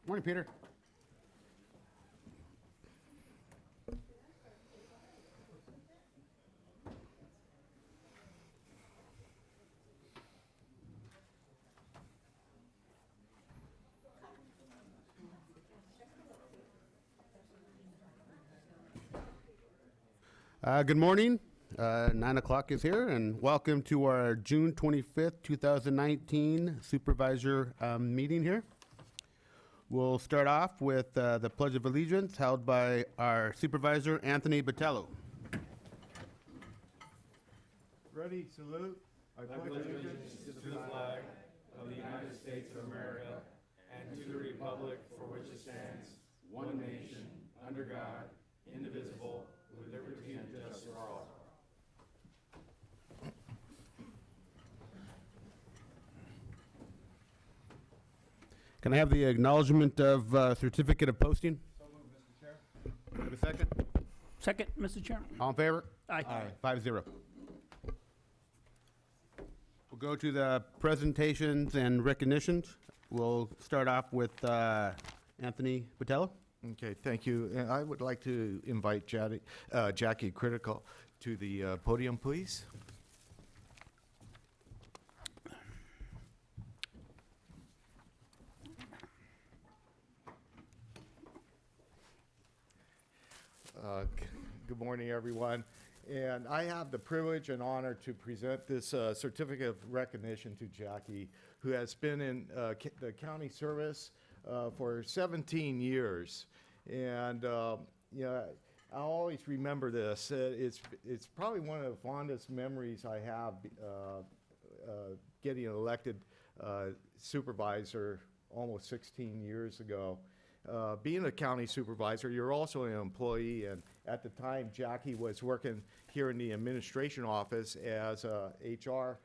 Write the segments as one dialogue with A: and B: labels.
A: Morning, Peter. Good morning. 9 o'clock is here, and welcome to our June 25th, 2019 Supervisor meeting here. We'll start off with the Pledge of Allegiance held by our Supervisor, Anthony Botello.
B: Ready, salute. I pledge allegiance to the flag of the United States of America and to the republic for which it stands, one nation, under God, indivisible, with liberty and justice for all.
A: Can I have the acknowledgement of certificate of posting?
B: So moved, Mr. Chair.
A: Have a second?
C: Second, Mr. Chairman.
A: All in favor?
C: Aye.
A: 5-0. We'll go to the presentations and recognitions. We'll start off with Anthony Botello.
B: Okay, thank you. And I would like to invite Jackie Critical to the podium, please. Good morning, everyone. And I have the privilege and honor to present this certificate of recognition to Jackie, who has been in the county service for 17 years. And you know, I always remember this. It's probably one of the fondest memories I have getting elected supervisor almost 16 years ago. Being a county supervisor, you're also an employee, and at the time, Jackie was working here in the administration office as a HR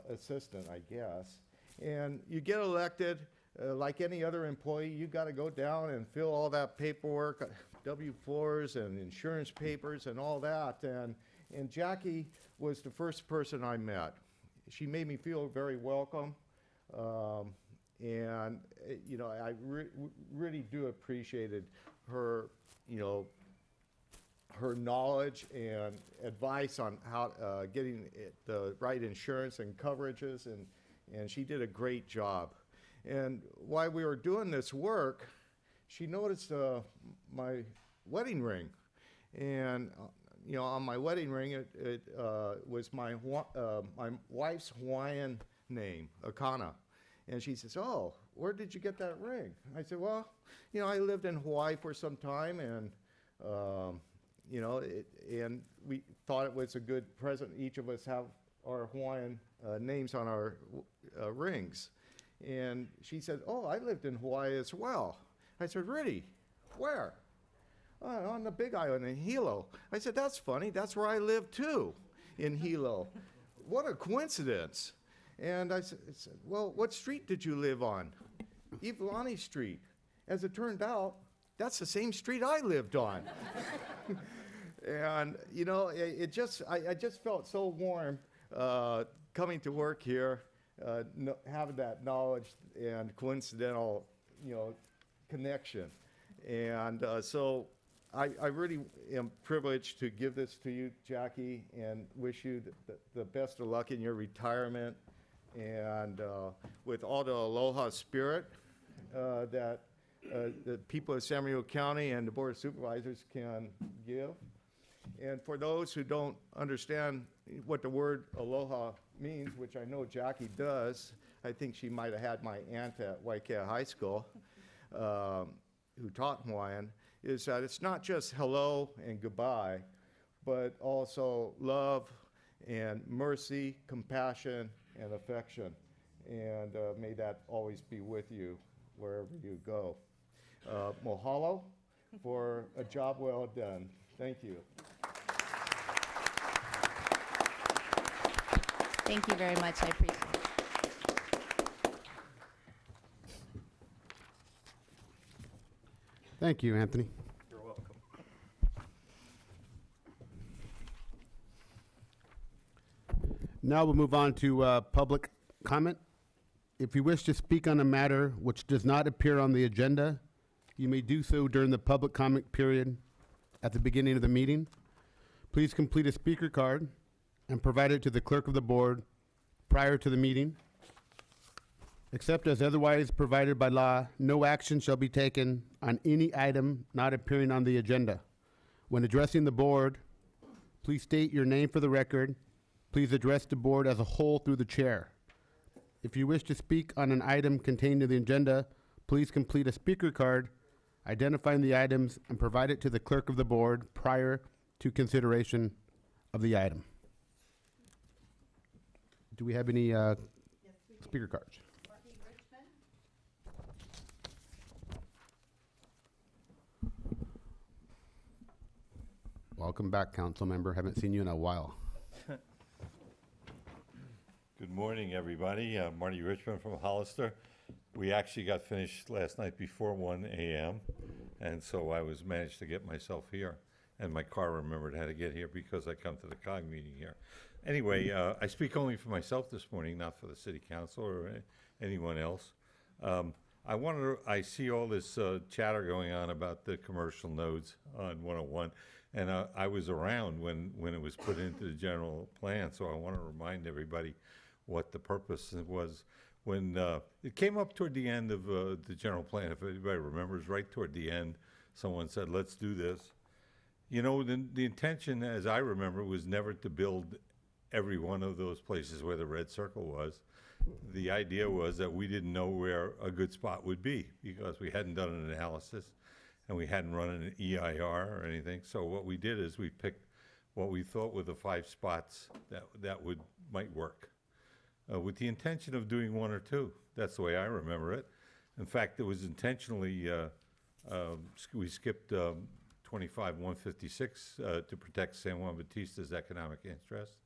B: assistant, I guess. And you get elected, like any other employee, you got to go down and fill all that paperwork, W-4s and insurance papers and all that. And Jackie was the first person I met. She made me feel very welcome. And, you know, I really do appreciated her, you know, her knowledge and advice on how getting the right insurance and coverages, and she did a great job. And while we were doing this work, she noticed my wedding ring. And, you know, on my wedding ring, it was my wife's Hawaiian name, Akana. And she says, "Oh, where did you get that ring?" I said, "Well, you know, I lived in Hawaii for some time, and you know, and we thought it was a good present. Each of us have our Hawaiian names on our rings." And she said, "Oh, I lived in Hawaii as well." I said, "Really? Where?" "On the Big Island in Hilo." I said, "That's funny. That's where I live too, in Hilo." What a coincidence. And I said, "Well, what street did you live on?" "Iolani Street." As it turned out, that's the same street I lived on. And, you know, I just felt so warm coming to work here, having that knowledge and coincidental, you know, connection. And so I really am privileged to give this to you, Jackie, and wish you the best of luck in your retirement. And with all the aloha spirit that the people of San Diego County and the Board of Supervisors can give. And for those who don't understand what the word aloha means, which I know Jackie does, I think she might have had my aunt at Waikea High School who taught Hawaiian, is that it's not just hello and goodbye, but also love and mercy, compassion, and affection. And may that always be with you wherever you go. Mahalo for a job well done. Thank you.
D: Thank you very much. I appreciate it.
A: Thank you, Anthony.
B: You're welcome.
A: Now we'll move on to public comment. If you wish to speak on a matter which does not appear on the agenda, you may do so during the public comment period at the beginning of the meeting. Please complete a speaker card and provide it to the clerk of the board prior to the meeting. Except as otherwise provided by law, no action shall be taken on any item not appearing on the agenda. When addressing the board, please state your name for the record. Please address the board as a whole through the chair. If you wish to speak on an item contained in the agenda, please complete a speaker card identifying the items and provide it to the clerk of the board prior to consideration of the item. Do we have any speaker cards? Welcome back, council member. Haven't seen you in a while.
E: Good morning, everybody. Marty Richmond from Hollister. We actually got finished last night before 1 a.m., and so I managed to get myself here, and my car remembered how to get here because I come to the COG meeting here. Anyway, I speak only for myself this morning, not for the city council or anyone else. I see all this chatter going on about the commercial nodes on 101, and I was around when it was put into the general plan, so I want to remind everybody what the purpose was. When it came up toward the end of the general plan, if anybody remembers, right toward the end, someone said, let's do this. You know, the intention, as I remember, was never to build every one of those places where the red circle was. The idea was that we didn't know where a good spot would be because we hadn't done an analysis and we hadn't run an EIR or anything. So what we did is we picked what we thought were the 5 spots that might work. With the intention of doing 1 or 2. That's the way I remember it. In fact, it was intentionally, we skipped 25-156 to protect San Juan Bautista's economic interest.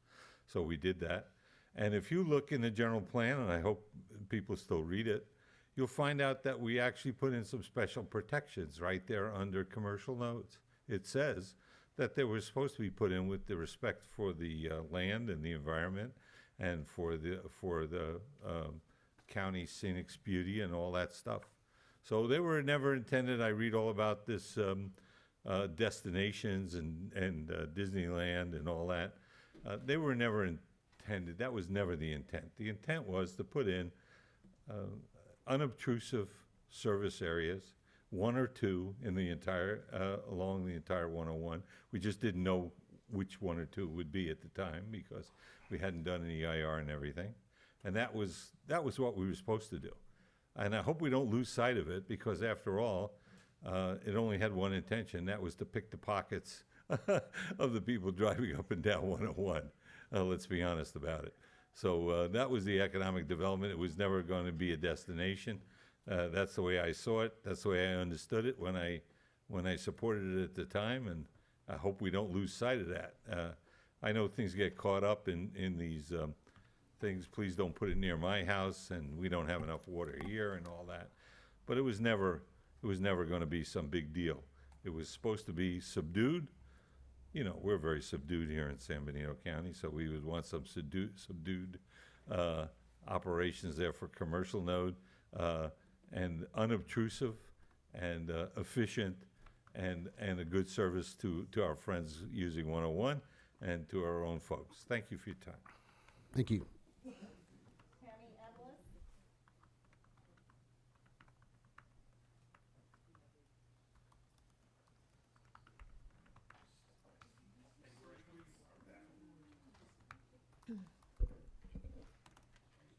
E: So we did that. And if you look in the general plan, and I hope people still read it, you'll find out that we actually put in some special protections right there under commercial nodes. It says that they were supposed to be put in with the respect for the land and the environment, and for the county scenic beauty and all that stuff. So they were never intended. I read all about this destinations and Disneyland and all that. They were never intended. That was never the intent. The intent was to put in unobtrusive service areas, 1 or 2 in the entire along the entire 101. We just didn't know which 1 or 2 would be at the time because we hadn't done an EIR and everything. And that was what we were supposed to do. And I hope we don't lose sight of it because after all, it only had one intention. That was to pick the pockets of the people driving up and down 101. Let's be honest about it. So that was the economic development. It was never going to be a destination. That's the way I saw it. That's the way I understood it when I supported it at the time. And I hope we don't lose sight of that. I know things get caught up in these things. Please don't put it near my house, and we don't have enough water here, and all that. But it was never going to be some big deal. It was supposed to be subdued. You know, we're very subdued here in San Benito County, so we would want some subdued operations there for commercial node, and unobtrusive and efficient and a good service to our friends using 101 and to our own folks. Thank you for your time.
A: Thank you.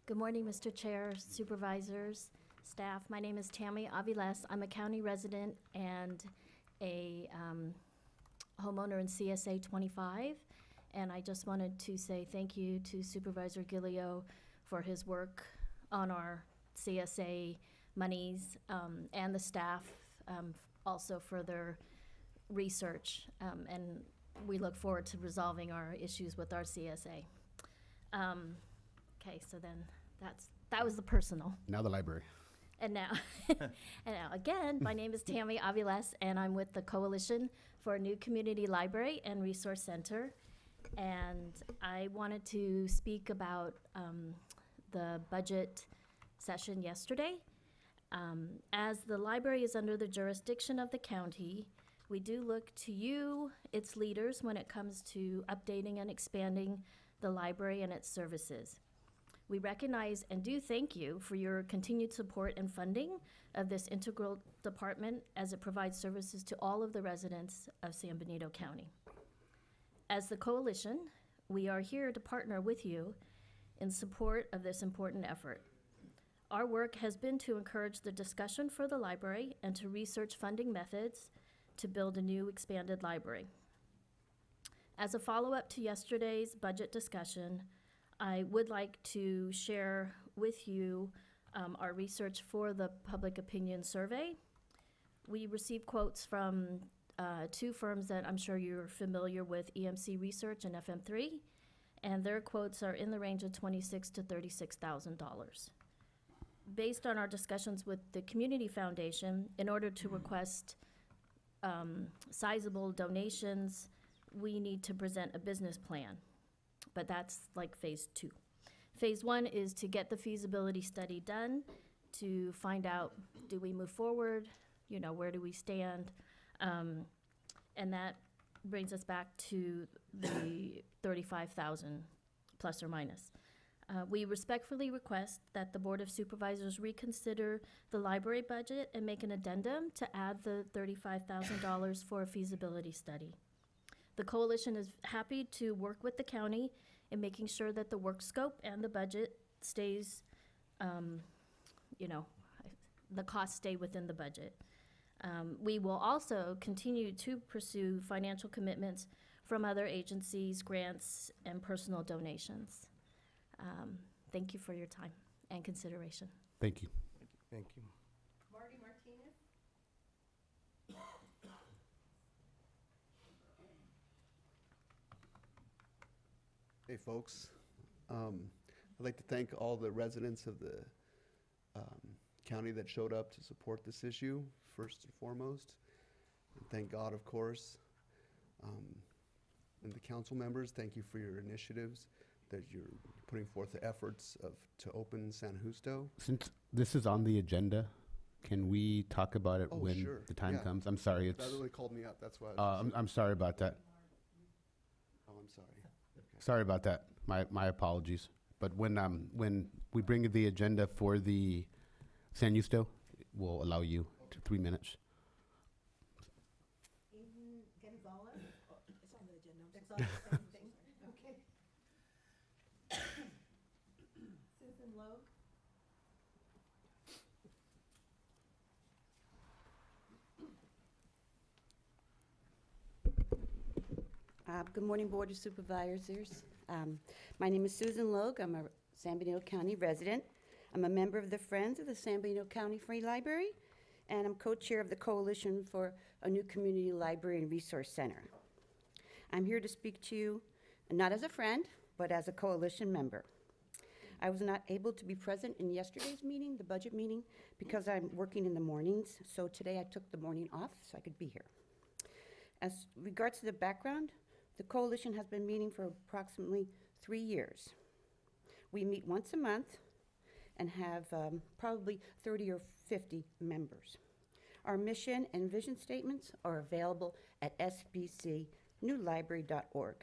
F: Good morning, Mr. Chair, supervisors, staff. My name is Tammy Aviles. I'm a county resident and a homeowner in CSA 25. And I just wanted to say thank you to Supervisor Gillio for his work on our CSA monies, and the staff also for their research. And we look forward to resolving our issues with our CSA. Okay, so then that was the personal.
A: Now the library.
F: And now, again, my name is Tammy Aviles, and I'm with the Coalition for a New Community Library and Resource Center. And I wanted to speak about the budget session yesterday. As the library is under the jurisdiction of the county, we do look to you, its leaders, when it comes to updating and expanding the library and its services. We recognize and do thank you for your continued support and funding of this integral department as it provides services to all of the residents of San Benito County. As the coalition, we are here to partner with you in support of this important effort. Our work has been to encourage the discussion for the library and to research funding methods to build a new expanded library. As a follow-up to yesterday's budget discussion, I would like to share with you our research for the public opinion survey. We received quotes from two firms that I'm sure you're familiar with, EMC Research and FM3, and their quotes are in the range of $26,000 to $36,000. Based on our discussions with the Community Foundation, in order to request sizable donations, we need to present a business plan, but that's like phase 2. Phase 1 is to get the feasibility study done, to find out, do we move forward, where do we stand? And that brings us back to the 35,000 plus or minus. We respectfully request that the Board of Supervisors reconsider the library budget and make an addendum to add the $35,000 for a feasibility study. The coalition is happy to work with the county in making sure that the work scope and the budget stays, the costs stay within the budget. We will also continue to pursue financial commitments from other agencies, grants, and personal donations. Thank you for your time and consideration.
A: Thank you.
G: Thank you.
D: Marty Martinez?
H: Hey, folks. I'd like to thank all the residents of the county that showed up to support this issue, first and foremost. And thank God, of course. And the council members, thank you for your initiatives, that you're putting forth the efforts to open San Justo.
A: Since this is on the agenda, can we talk about it
H: Oh,
A: when
H: sure.
A: the time
H: Yeah.
A: comes? I'm sorry,
H: That
A: it's,
H: really called me up, that's why. I was
A: I'm sorry about that.
H: Oh, I'm sorry.
A: Sorry about that. My apologies. But when we bring the agenda for the San Justo, we'll allow you 3 minutes.
D: Gonzalez? It's on the agenda. It's on the same thing, okay. Susan Logue?
I: Good morning, Board of Supervisors. My name is Susan Logue. I'm a San Benito County resident. I'm a member of the Friends of the San Benito County Free Library, and I'm co-chair of the Coalition for a New Community Library and Resource Center. I'm here to speak to you, not as a friend, but as a coalition member. I was not able to be present in yesterday's meeting, the budget meeting, because I'm working in the mornings, so today I took the morning off so I could be here. As regards to the background, the coalition has been meeting for approximately 3 years. We meet once a month and have probably 30 or 50 members. Our mission and vision statements are available at sbcnewlibrary.org.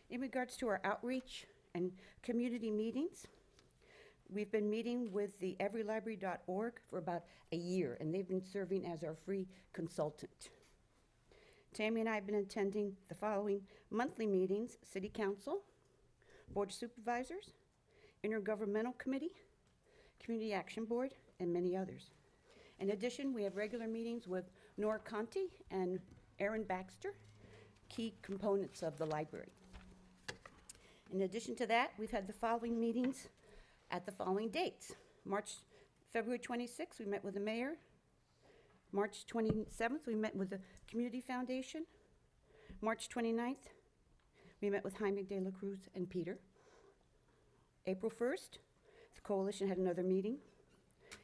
I: In regards to our outreach and community meetings, we've been meeting with the everylibrary.org for about a year, and they've been serving as our free consultant. Tammy and I have been attending the following monthly meetings: City Council, Board of Supervisors, Intergovernmental Committee, Community Action Board, and many others. In addition, we have regular meetings with Nora Conti and Aaron Baxter, key components of the library. In addition to that, we've had the following meetings at the following dates. February 26th, we met with the mayor. March 27th, we met with the Community Foundation. March 29th, we met with Jaime de la Cruz and Peter. April 1st, the coalition had another meeting.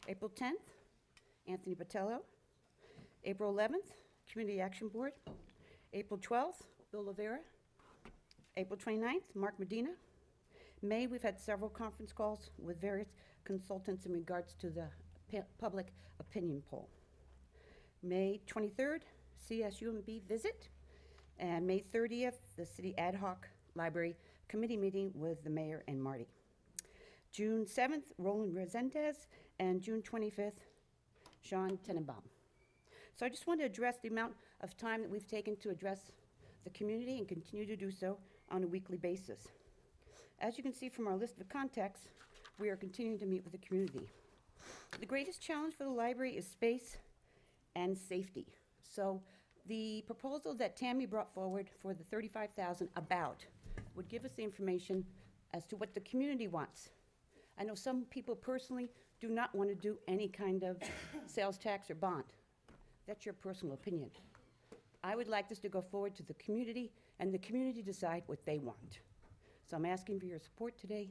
I: April 10th, Anthony Botello. April 11th, Community Action Board. April 12th, Bill Lavera. April 29th, Mark Medina. May, we've had several conference calls with various consultants in regards to the public opinion poll. May 23rd, CSUMB visit, and May 30th, the City Ad Hoc Library Committee meeting with the mayor and Marty. June 7th, Roland Resendez, and June 25th, Sean Tenenbaum. So I just want to address the amount of time that we've taken to address the community and continue to do so on a weekly basis. As you can see from our list of contacts, we are continuing to meet with the community. The greatest challenge for the library is space and safety. So the proposal that Tammy brought forward for the $35,000 would give us the information as to what the community wants. I know some people personally do not want to do any kind of sales tax or bond. That's your personal opinion. I would like this to go forward to the community and the community decide what they want. So I'm asking for your support today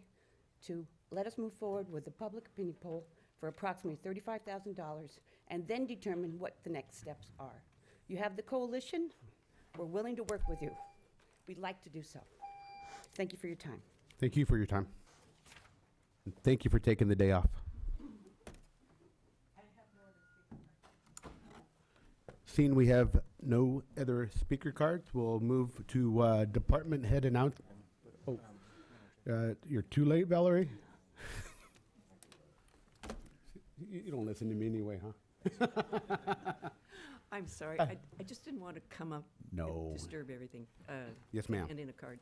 I: to let us move forward with the public opinion poll for approximately $35,000 and then determine what the next steps are. You have the coalition. We're willing to work with you. We'd like to do so. Thank you for your time.
A: Thank you for your time. And thank you for taking the day off. Seeing we have no other speaker cards, we'll move to department head announcement. Oh, you're too late, Valerie. You don't listen to me anyway, huh?
G: I'm sorry,
A: Ah.
G: I just didn't want to come up
A: No.
G: and disturb everything.
A: Yes, ma'am.
G: And in a card.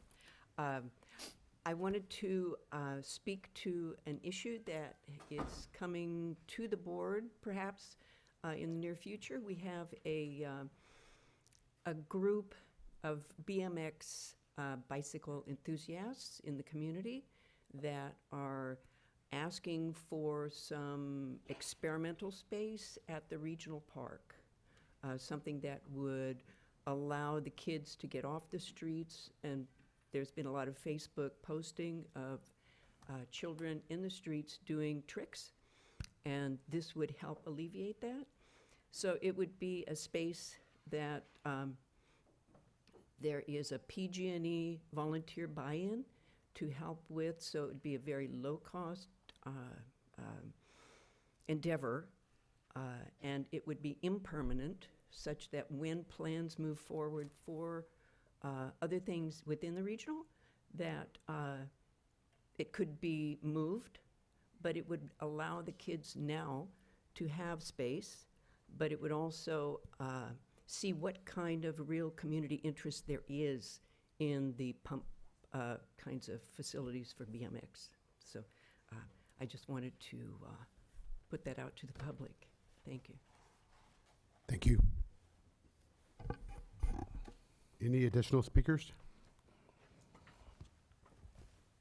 G: I wanted to speak to an issue that is coming to the board, perhaps, in the near future. We have a group of BMX bicycle enthusiasts in the community that are asking for some experimental space at the regional park, something that would allow the kids to get off the streets. And there's been a lot of Facebook posting of children in the streets doing tricks, and this would help alleviate that. So it would be a space that there is a PG&E volunteer buy-in to help with, so it would be a very low-cost endeavor, and it would be impermanent, such that when plans move forward for other things within the regional, that it could be moved, but it would allow the kids now to have space, but it would also see what kind of real community interest there is in the pump kinds of facilities for BMX. So I just wanted to put that out to the public. Thank you.
A: Thank you. Any additional speakers?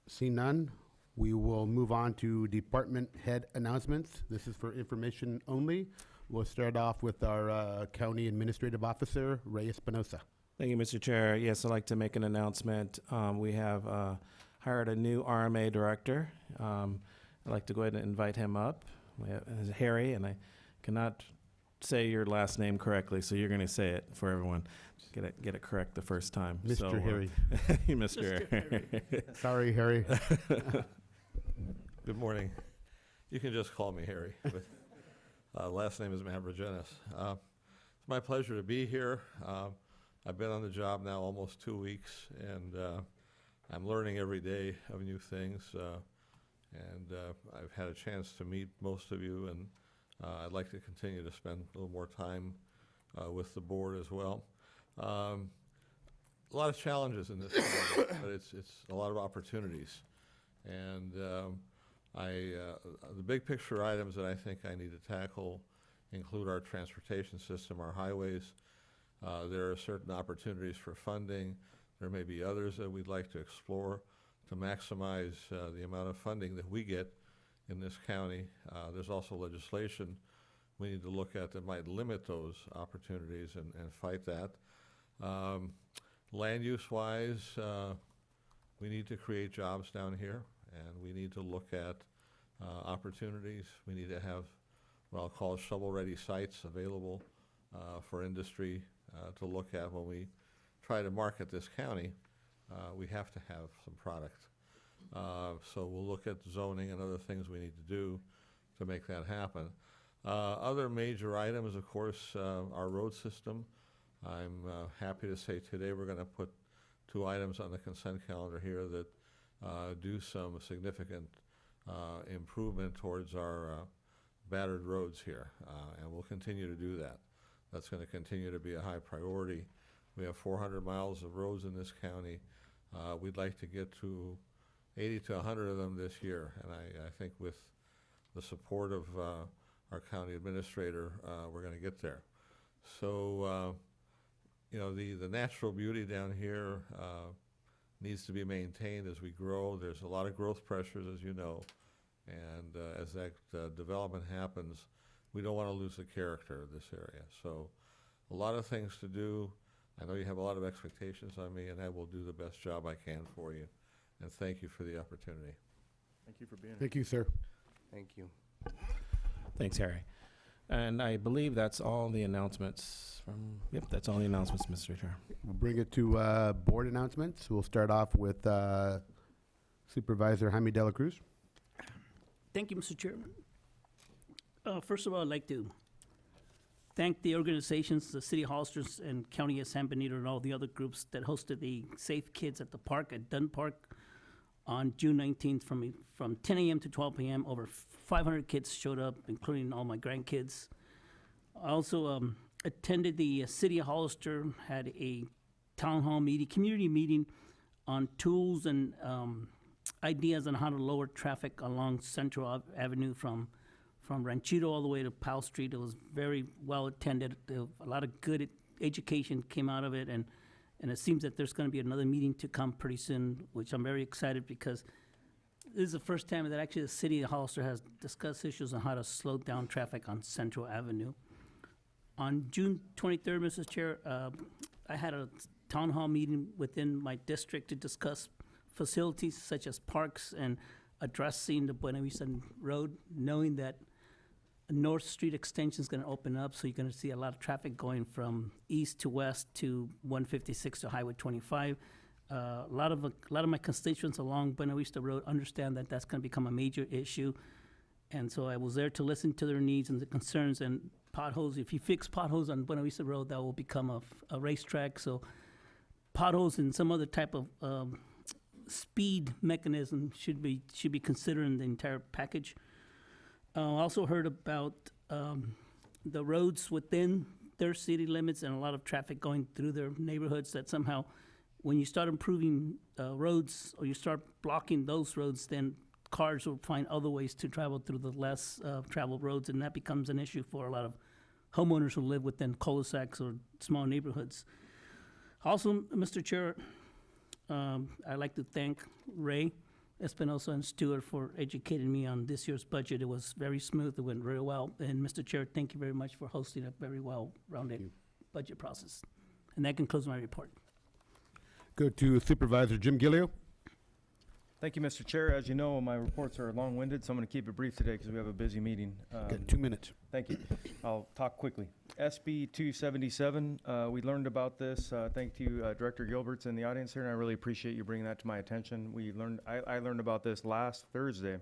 A: Seeing none, we will move on to department head announcements. This is for information only. We'll start off with our County Administrative Officer, Ray Espinosa.
J: Thank you, Mr. Chair. Yes, I'd like to make an announcement. We have hired a new RMA director. I'd like to go ahead and invite him up. We have Harry, and I cannot say your last name correctly, so you're going to say it for everyone. Get it correct the first time.
A: Mr.
J: So,
A: Harry.
J: Mr. Harry.
A: Sorry, Harry.
K: Good morning. You can just call me Harry. But, last name is Mavrogenis. It's my pleasure to be here. I've been on the job now almost 2 weeks, and I'm learning every day of new things. And I've had a chance to meet most of you, and I'd like to continue to spend a little more time with the board as well. A lot of challenges in this area, but it's a lot of opportunities. And the big picture items that I think I need to tackle include our transportation system, our highways. There are certain opportunities for funding. There may be others that we'd like to explore to maximize the amount of funding that we get in this county. There's also legislation we need to look at that might limit those opportunities and fight that. Land use wise, we need to create jobs down here, and we need to look at opportunities. We need to have what I'll call shovel-ready sites available for industry to look at when we try to market this county. We have to have some product. So we'll look at zoning and other things we need to do to make that happen. Other major items, of course, our road system. I'm happy to say today we're going to put 2 items on the consent calendar here that do some significant improvement towards our battered roads here, and we'll continue to do that. That's going to continue to be a high priority. We have 400 miles of roads in this county. We'd like to get to 80 to 100 of them this year, and I think with the support of our county administrator, we're going to get there. So, you know, the natural beauty down here needs to be maintained as we grow. There's a lot of growth pressures, as you know, and as that development happens, we don't want to lose the character of this area. So a lot of things to do. I know you have a lot of expectations on me, and I will do the best job I can for you. And thank you for the opportunity.
L: Thank you for being here.
A: Thank you, sir.
H: Thank you.
J: Thanks, Harry. And I believe that's all the announcements from, yep, that's all the announcements, Mr. Chair.
A: We'll bring it to board announcements. We'll start off with Supervisor Jaime De La Cruz.
C: Thank you, Mr. Chairman. First of all, I'd like to thank the organizations, the City Hallsters and County of San Benito and all the other groups that hosted the Safe Kids at the Park at Dunn Park on June 19th from 10 a.m. to 12 p.m. Over 500 kids showed up, including all my grandkids. I also attended the City of Hollister, had a town hall meeting, community meeting on tools and ideas on how to lower traffic along Central Avenue from Ranchito all the way to Powell Street. It was very well attended. A lot of good education came out of it, and it seems that there's going to be another meeting to come pretty soon, which I'm very excited because this is the first time that actually the City of Hollister has discussed issues on how to slow down traffic on Central Avenue. On June 23rd, Mrs. Chair, I had a town hall meeting within my district to discuss facilities such as parks and addressing the Buena Vista Road, knowing that North Street extension is going to open up, so you're going to see a lot of traffic going from east to west to 156 to Highway 25. A lot of my constituents along Buena Vista Road understand that that's going to become a major issue, and so I was there to listen to their needs and the concerns. And potholes, if you fix potholes on Buena Vista Road, that will become a racetrack. So potholes and some other type of speed mechanism should be considered in the entire package. I also heard about the roads within their city limits and a lot of traffic going through their neighborhoods, that somehow when you start improving roads or you start blocking those roads, then cars will find other ways to travel through the less traveled roads, and that becomes an issue for a lot of homeowners who live within cul-de-sacs or small neighborhoods. Also, Mr. Chair, I'd like to thank Ray Espinosa and Stewart for educating me on this year's budget. It was very smooth. It went very well. And Mr. Chair, thank you very much for hosting a very well-rounded budget process. And that concludes my report.
A: Go to Supervisor Jim Gillio.
L: Thank you, Mr. Chair. As you know, my reports are long-winded, so I'm going to keep it brief today because we have a busy meeting.
A: Got 2 minutes.
L: Thank you. I'll talk quickly. SB 277, we learned about this. Thank you, Director Gilbert's in the audience here, and I really appreciate you bringing that to my attention. I learned about this last Thursday.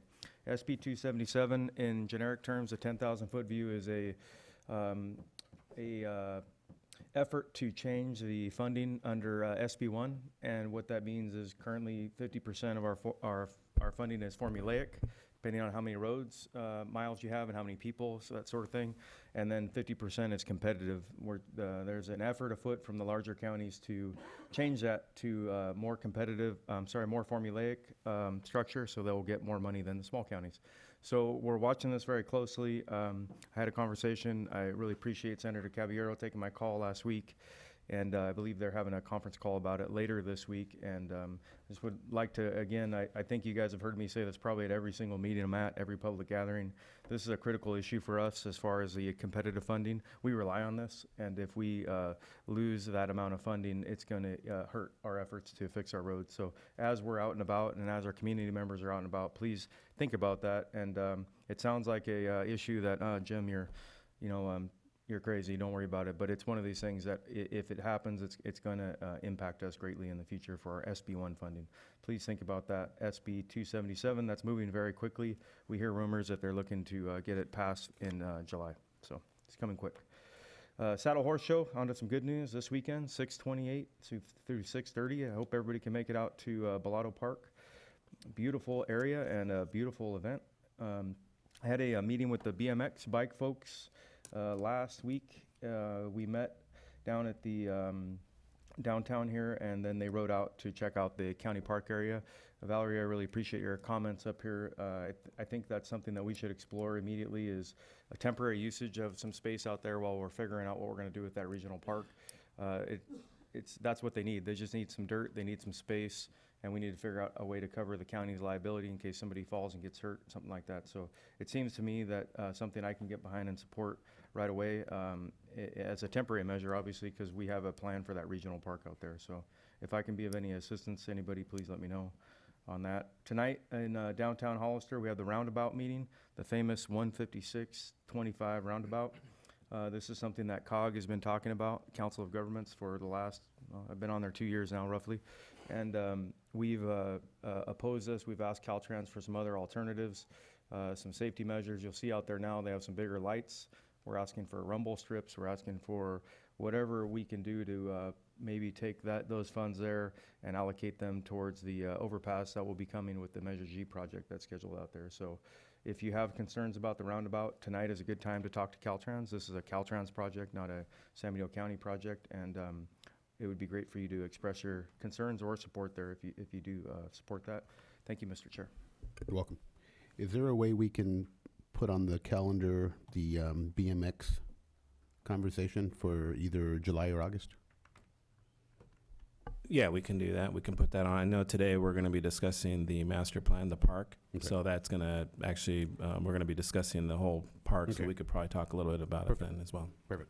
L: SB 277, in generic terms, a 10,000-foot view is a effort to change the funding under SB1, and what that means is currently 50% of our funding is formulaic, depending on how many roads, miles you have and how many people, so that sort of thing, and then 50% is competitive. There's an effort afoot from the larger counties to change that to more competitive, more formulaic structure, so they'll get more money than the small counties. So we're watching this very closely. I had a conversation. I really appreciate Senator Caballero taking my call last week, and I believe they're having a conference call about it later this week. And I just would like to, again, I think you guys have heard me say this probably at every single meeting I'm at, every public gathering. This is a critical issue for us as far as the competitive funding. We rely on this, and if we lose that amount of funding, it's going to hurt our efforts to fix our roads. So as we're out and about, and as our community members are out and about, please think about that. And it sounds like a issue that, Jim, you're crazy, don't worry about it. But it's one of these things that if it happens, it's going to impact us greatly in the future for our SB1 funding. Please think about that. SB 277, that's moving very quickly. We hear rumors that they're looking to get it passed in July. So it's coming quick. Saddle Horse Show, on to some good news this weekend, 6/28 through 6/30. I hope everybody can make it out to Bellotto Park. Beautiful area and a beautiful event. I had a meeting with the BMX bike folks last week. We met down at the downtown here, and then they rode out to check out the county park area. Valerie, I really appreciate your comments up here. I think that's something that we should explore immediately, is a temporary usage of some space out there while we're figuring out what we're going to do with that regional park. That's what they need. They just need some dirt, they need some space, and we need to figure out a way to cover the county's liability in case somebody falls and gets hurt, something like that. So it seems to me that something I can get behind and support right away as a temporary measure, obviously, because we have a plan for that regional park out there. So if I can be of any assistance to anybody, please let me know on that. Tonight in downtown Hollister, we have the roundabout meeting, the famous 15625 roundabout. This is something that COG has been talking about, Council of Governments, for the last, I've been on there 2 years now, roughly. And we've opposed this. We've asked Caltrans for some other alternatives, some safety measures. You'll see out there now they have some bigger lights. We're asking for rumble strips. We're asking for whatever we can do to maybe take those funds there and allocate them towards the overpass that will be coming with the Measure G project that's scheduled out there. So if you have concerns about the roundabout, tonight is a good time to talk to Caltrans. This is a Caltrans project, not a San Benito County project, and it would be great for you to express your concerns or support there if you do support that. Thank you, Mr. Chair.
A: You're welcome. Is there a way we can put on the calendar the BMX conversation for either July or August?
J: Yeah, we can do that. We can put that on. I know today we're going to be discussing the master plan, the park.
A: Okay.
J: So that's going to actually, we're going to be discussing the whole park. So
A: Okay.
J: we could probably talk a little bit about
A: Perfect.
J: it then as well.
A: Perfect.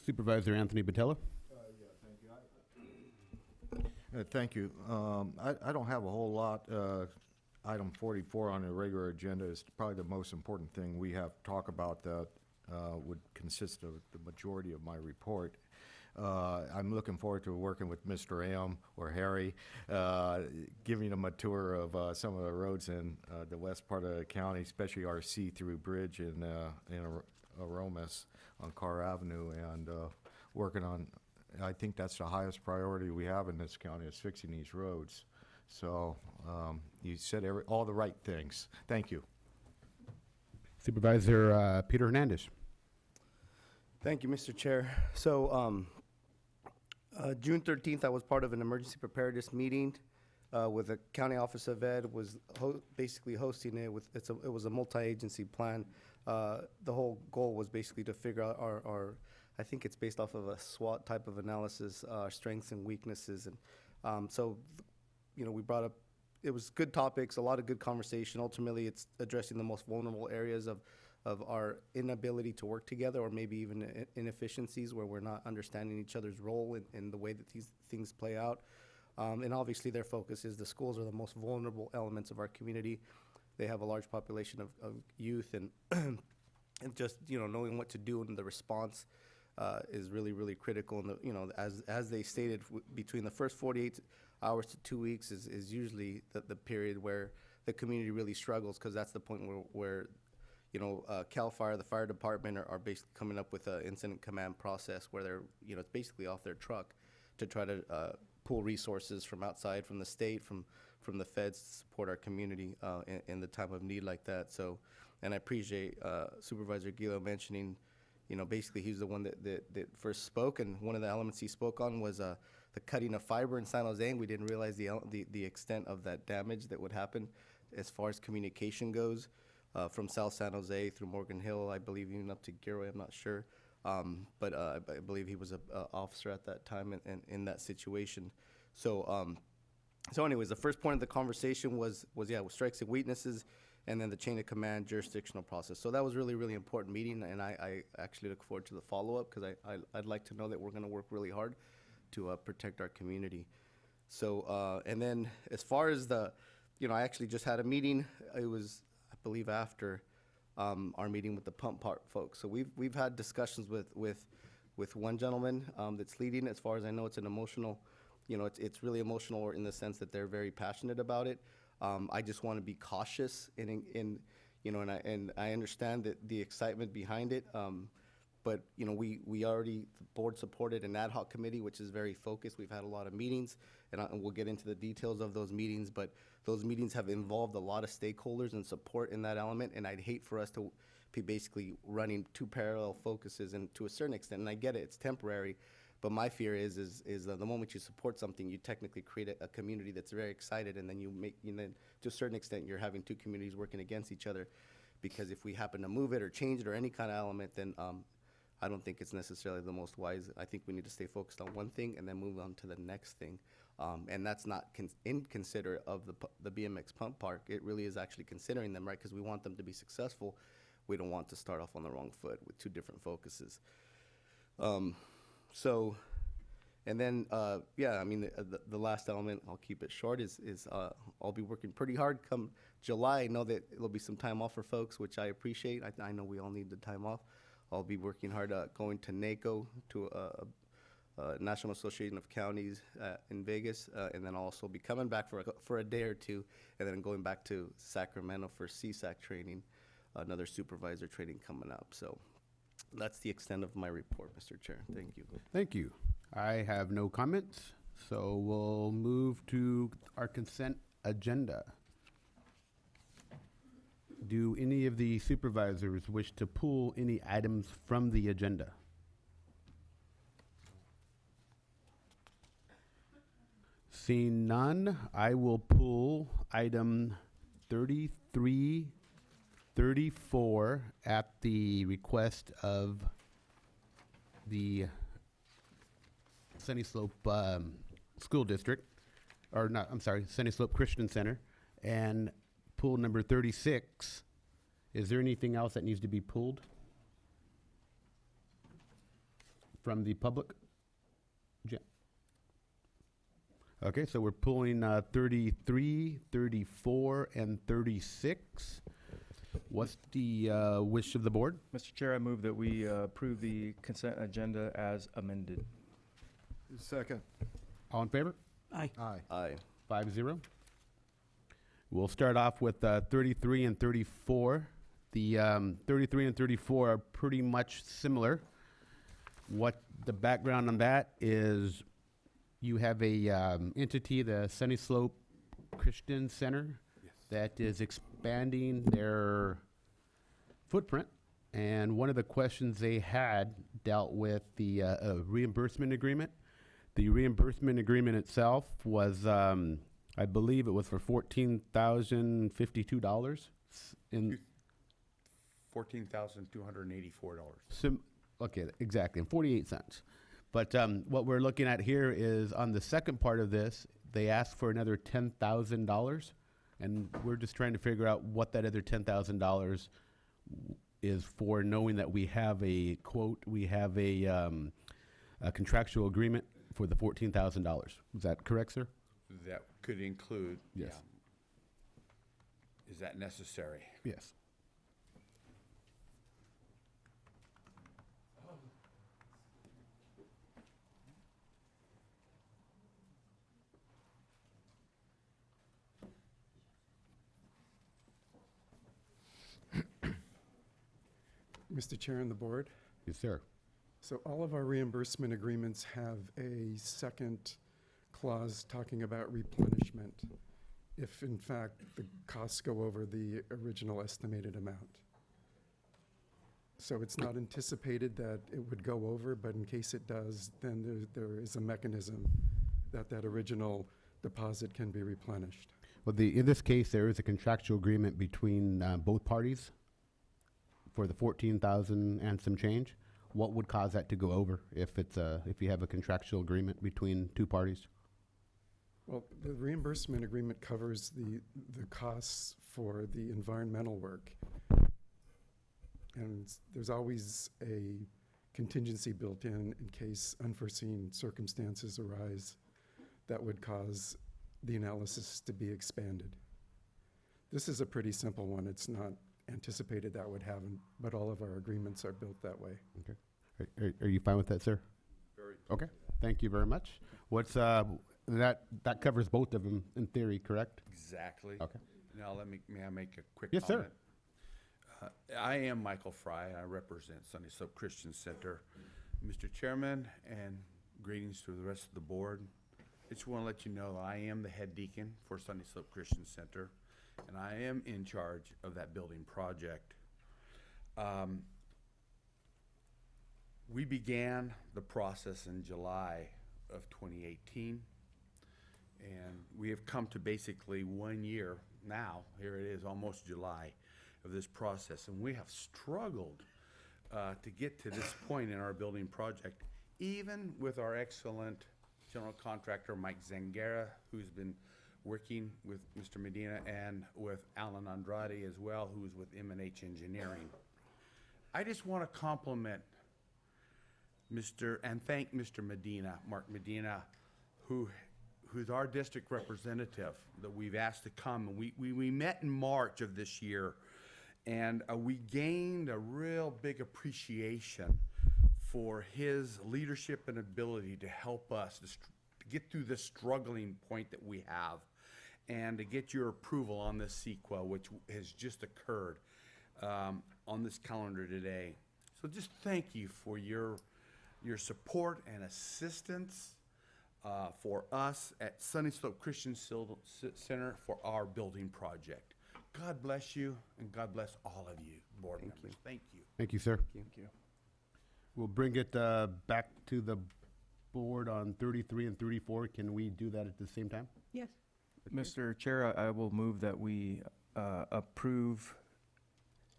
A: Supervisor Anthony Batella?
B: Thank you. I don't have a whole lot. Item 44 on the regular agenda is probably the most important thing we have to talk about that would consist of the majority of my report. I'm looking forward to working with Mr. M or Harry, giving them a tour of some of the roads in the west part of the county, especially our see-through bridge in Aromas on Carr Avenue, and working on, I think that's the highest priority we have in this county, is fixing these roads. So you said all the right things. Thank you.
A: Supervisor Peter Hernandez.
M: Thank you, Mr. Chair. So June 13th, I was part of an emergency preparedness meeting with the County Office of Ed, was basically hosting it. It was a multi-agency plan. The whole goal was basically to figure out our I think it's based off of a SWOT type of analysis, our strengths and weaknesses. And so, you know, we brought up, it was good topics, a lot of good conversation. Ultimately, it's addressing the most vulnerable areas of our inability to work together, or maybe even inefficiencies where we're not understanding each other's role in the way that these things play out. And obviously their focus is the schools are the most vulnerable elements of our community. They have a large population of youth, and and just, you know, knowing what to do in the response is really, really critical. And, you know, as they stated, between the first 48 hours to 2 weeks is usually the period where the community really struggles, because that's the point where you know, CAL FIRE, the fire department, are basically coming up with an incident command process where they're, you know, it's basically off their truck to try to pull resources from outside, from the state, from the feds, to support our community in the time of need like that. So, and I appreciate Supervisor Guillo mentioning, you know, basically he was the one that first spoke, and one of the elements he spoke on was the cutting of fiber in San Jose, and we didn't realize the extent of that damage that would happen as far as communication goes. From South San Jose through Morgan Hill, I believe even up to Gilroy, I'm not sure. But I believe he was an officer at that time in that situation. So anyways, the first point of the conversation was strengths and weaknesses, and then the chain of command jurisdictional process. So that was really, really important meeting, and I actually look forward to the follow-up, because I'd like to know that we're gonna work really hard to protect our community. So, and then as far as I actually just had a meeting. It was, I believe, after our meeting with the pump part folks. So we've had discussions with one gentleman that's leading. As far as I know, it's an emotional, it's really emotional in the sense that they're very passionate about it. I just want to be cautious and I understand that the excitement behind it. But we already, the board supported an ad hoc committee, which is very focused. We've had a lot of meetings, and we'll get into the details of those meetings, but those meetings have involved a lot of stakeholders and support in that element, and I'd hate for us to be basically running two parallel focuses, and to a certain extent, and I get it, it's temporary, but my fear is that the moment you support something, you technically create a community that's very excited, and then to a certain extent, you're having two communities working against each other, because if we happen to move it or change it or any kind of element, then I don't think it's necessarily the most wise. I think we need to stay focused on one thing and then move on to the next thing. And that's not inconsiderate of the BMX pump park. It really is actually considering them, right? Because we want them to be successful. We don't want to start off on the wrong foot with two different focuses. The last element, I'll keep it short, is I'll be working pretty hard come July. I know that there'll be some time off for folks, which I appreciate. I know we all need the time off. I'll be working hard going to NACO, to National Association of Counties in Vegas, and then I'll also be coming back for a day or two, and then going back to Sacramento for CSAC training, another supervisor training coming up. So that's the extent of my report, Mr. Chair. Thank you.
A: Thank you. I have no comments, so we'll move to our consent agenda. Do any of the supervisors wish to pull any items from the agenda? Seeing none, I will pull item 33, 34 at the request of the Sunny Slope School District, or not, I'm sorry, Sunny Slope Christian Center, and pull number 36. Is there anything else that needs to be pulled from the public? Okay, so we're pulling 33, 34, and 36. What's the wish of the board?
L: Mr. Chair, I move that we approve the consent agenda as amended.
B: Second.
A: All in favor?
C: Aye.
M: Aye.
A: 5-0. We'll start off with 33 and 34. The 33 and 34 are pretty much similar. What the background on that is, you have a entity, the Sunny Slope Christian Center, that is expanding their footprint. And one of the questions they had dealt with the reimbursement agreement. The reimbursement agreement itself was, I believe it was for $14,052 in
N: $14,284.
A: Okay, exactly, and 48 cents. But what we're looking at here is on the second part of this, they asked for another $10,000, and we're just trying to figure out what that other $10,000 is for, knowing that we have a quote, we have a contractual agreement for the $14,000. Is that correct, sir?
N: That could include.
A: Yes.
N: Yeah. Is that necessary?
A: Yes.
O: Mr. Chair and the board.
A: Yes, sir.
O: So all of our reimbursement agreements have a second clause talking about replenishment if, in fact, the costs go over the original estimated amount. So it's not anticipated that it would go over, but in case it does, then there is a mechanism that original deposit can be replenished.
A: Well, in this case, there is a contractual agreement between both parties for the 14,000 and some change. What would cause that to go over if you have a contractual agreement between two parties?
O: Well, the reimbursement agreement covers the costs for the environmental work. And there's always a contingency built in case unforeseen circumstances arise that would cause the analysis to be expanded. This is a pretty simple one. It's not anticipated that would happen, but all of our agreements are built that way.
A: Okay. Are you fine with that, sir?
N: Very.
A: Okay, thank you very much. What's, that covers both of them in theory, correct?
N: Exactly.
A: Okay.
N: Now, may I make a quick
A: Yes, sir.
N: comment? I am Michael Fry, and I represent Sunny Slope Christian Center. Mr. Chairman, and greetings to the rest of the board. I just want to let you know that I am the head deacon for Sunny Slope Christian Center, and I am in charge of that building project. We began the process in July of 2018, and we have come to basically 1 year now. Here it is, almost July of this process, and we have struggled to get to this point in our building project, even with our excellent general contractor, Mike Zangara, who's been working with Mr. Medina, and with Alan Andrade as well, who's with M&H Engineering. I just want to compliment and thank Mr. Medina, Mark Medina, who's our district representative that we've asked to come. We met in March of this year, and we gained a real big appreciation for his leadership and ability to help us to get through this struggling point that we have, and to get your approval on this CEQA, which has just occurred on this calendar today. So just thank you for your support and assistance for us at Sunny Slope Christian Center for our building project. God bless you, and God bless all of you, board members. Thank you.
A: Thank you, sir.
L: Thank you.
A: We'll bring it back to the board on 33 and 34. Can we do that at the same time?
I: Yes.
L: Mr. Chair, I will move that we approve,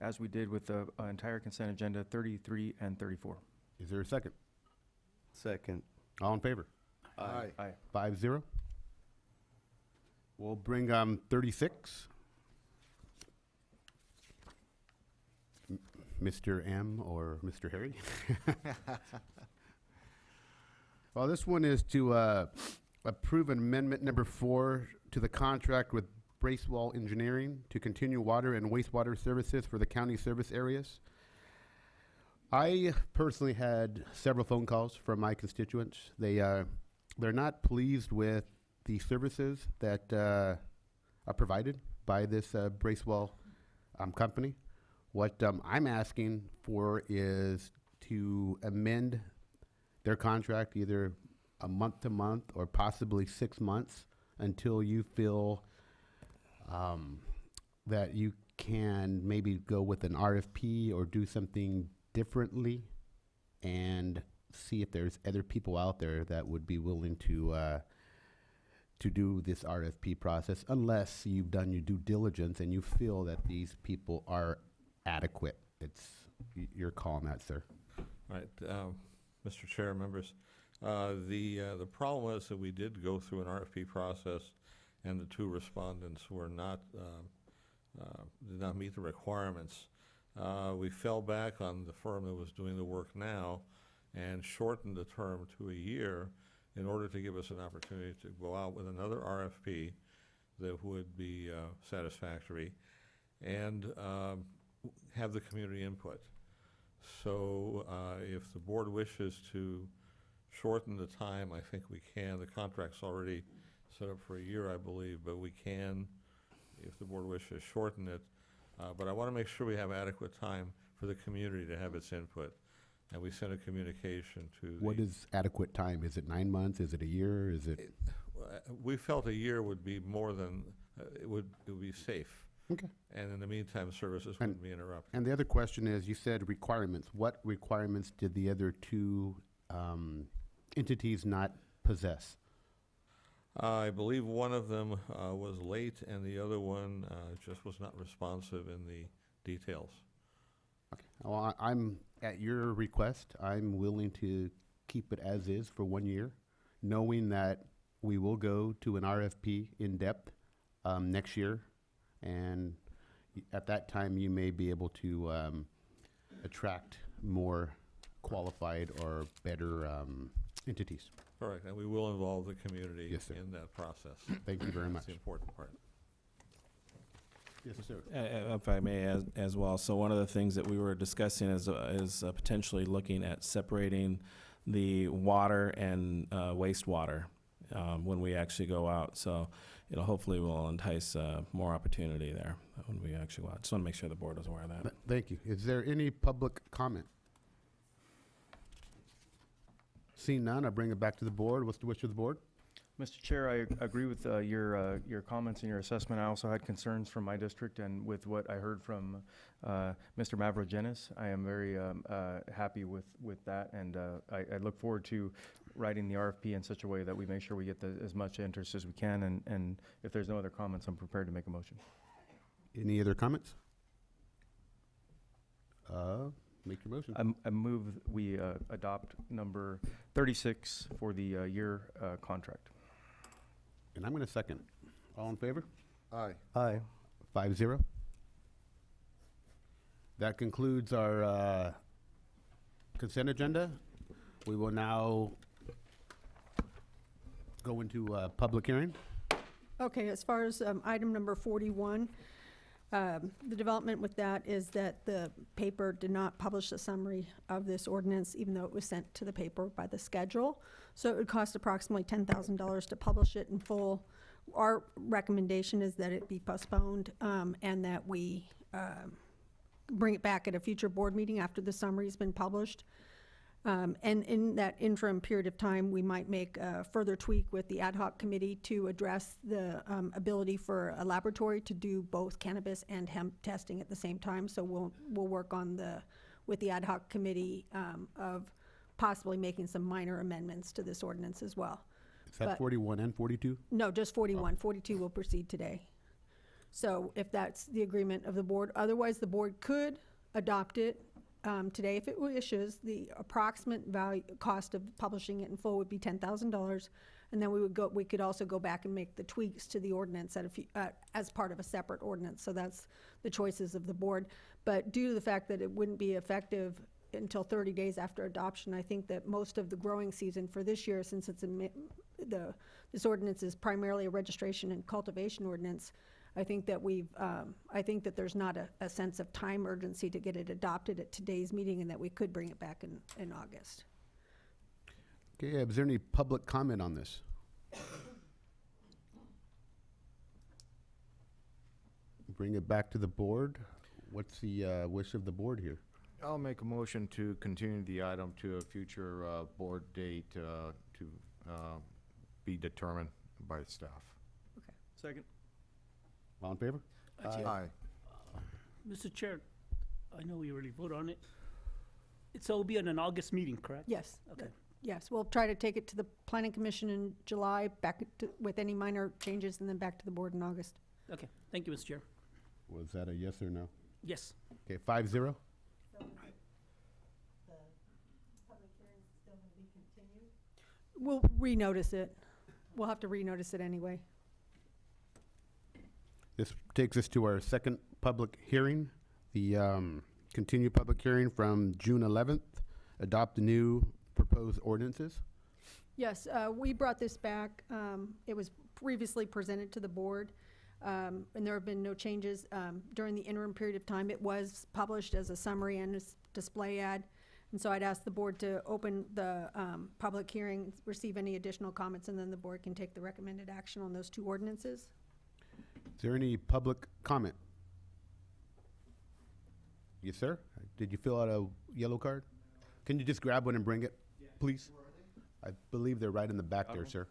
L: as we did with the entire consent agenda, 33 and 34.
A: Is there a second?
H: Second.
A: All in favor?
B: Aye.
L: Aye.
A: 5-0. We'll bring 36. Mr. M or Mr. Harry? Well, this one is to approve amendment number 4 to the contract with Bracewell Engineering to continue water and wastewater services for the county service areas. I personally had several phone calls from my constituents. They're not pleased with the services that are provided by this Bracewell company. What I'm asking for is to amend their contract either a month to month or possibly 6 months until you feel that you can maybe go with an RFP or do something differently, and see if there's other people out there that would be willing to do this RFP process, unless you've done your due diligence and you feel that these people are adequate. It's your call on that, sir.
K: All right, Mr. Chair, members, the problem was that we did go through an RFP process, and the 2 respondents were not did not meet the requirements. We fell back on the firm that was doing the work now, and shortened the term to a year in order to give us an opportunity to go out with another RFP that would be satisfactory, and have the community input. So if the board wishes to shorten the time, I think we can. The contract's already set up for a year, I believe, but we can, if the board wishes, shorten it. But I want to make sure we have adequate time for the community to have its input. And we sent a communication to
A: What is adequate time? Is it 9 months? Is it a year? Is it?
K: We felt a year would be more than, it would be safe.
A: Okay.
K: And in the meantime, services wouldn't be interrupted.
A: And the other question is, you said requirements. What requirements did the other 2 entities not possess?
K: I believe one of them was late, and the other one just was not responsive in the details.
A: Okay. Well, I'm, at your request, I'm willing to keep it as is for 1 year, knowing that we will go to an RFP in depth next year. And at that time, you may be able to attract more qualified or better entities.
K: Correct, and we will involve the community
A: Yes, sir.
K: in that process.
A: Thank you very much.
K: That's the important part.
A: Yes, sir.
J: If I may, as well. So one of the things that we were discussing is potentially looking at separating the water and wastewater when we actually go out. So it'll hopefully will entice more opportunity there when we actually go out. Just want to make sure the board is aware of that.
A: Thank you. Is there any public comment? Seeing none, I bring it back to the board. What's the wish of the board?
L: Mr. Chair, I agree with your comments and your assessment. I also had concerns from my district, and with what I heard from Mr. Mavrogenis, I am very happy with that, and I look forward to writing the RFP in such a way that we make sure we get as much interest as we can, and if there's no other comments, I'm prepared to make a motion.
A: Any other comments? Make your motion.
L: I move we adopt number 36 for the year contract.
A: And I'm going to second. All in favor?
B: Aye.
M: Aye.
A: 5-0. That concludes our consent agenda. We will now go into public hearing.
D: Okay, as far as item number 41, the development with that is that the paper did not publish a summary of this ordinance, even though it was sent to the paper by the schedule. So it would cost approximately $10,000 to publish it in full. Our recommendation is that it be postponed and that we bring it back at a future board meeting after the summary's been published. And in that interim period of time, we might make a further tweak with the ad hoc committee to address the ability for a laboratory to do both cannabis and hemp testing at the same time. So we'll work on with the ad hoc committee of possibly making some minor amendments to this ordinance as well.
A: Is that
D: But-
A: 41 and 42?
D: No, just 41. 42 will proceed today. So if that's the agreement of the board, otherwise the board could adopt it today if it wishes. The approximate cost of publishing it in full would be $10,000, and then we could also go back and make the tweaks to the ordinance as part of a separate ordinance. So that's the choices of the board. But due to the fact that it wouldn't be effective until 30 days after adoption, I think that most of the growing season for this year, since this ordinance is primarily a registration and cultivation ordinance, I think that there's not a sense of time urgency to get it adopted at today's meeting, and that we could bring it back in August.
A: Okay, is there any public comment on this? Bring it back to the board. What's the wish of the board here?
B: I'll make a motion to continue the item to a future board date to be determined by staff.
L: Second.
A: All in favor?
B: Aye.
C: Mr. Chair, I know we already voted on it. So it'll be in an August meeting, correct?
D: Yes.
C: Okay.
D: Yes, we'll try to take it to the planning commission in July, with any minor changes, and then back to the board in August.
C: Okay, thank you, Mr. Chair.
A: Was that a yes or no?
C: Yes.
A: Okay, 5-0.
D: We'll renotice it. We'll have to renotice it anyway.
A: This takes us to our second public hearing, the continued public hearing from June 11th. Adopt the new proposed ordinances.
D: Yes, we brought this back. It was previously presented to the board, and there have been no changes. During the interim period of time, it was published as a summary and a display ad. And so I'd ask the board to open the public hearing, receive any additional comments, and then the board can take the recommended action on those two ordinances.
A: Is there any public comment? Yes, sir. Did you fill out a yellow card? Can you just grab one and bring it, please? I believe they're right in the back there, sir.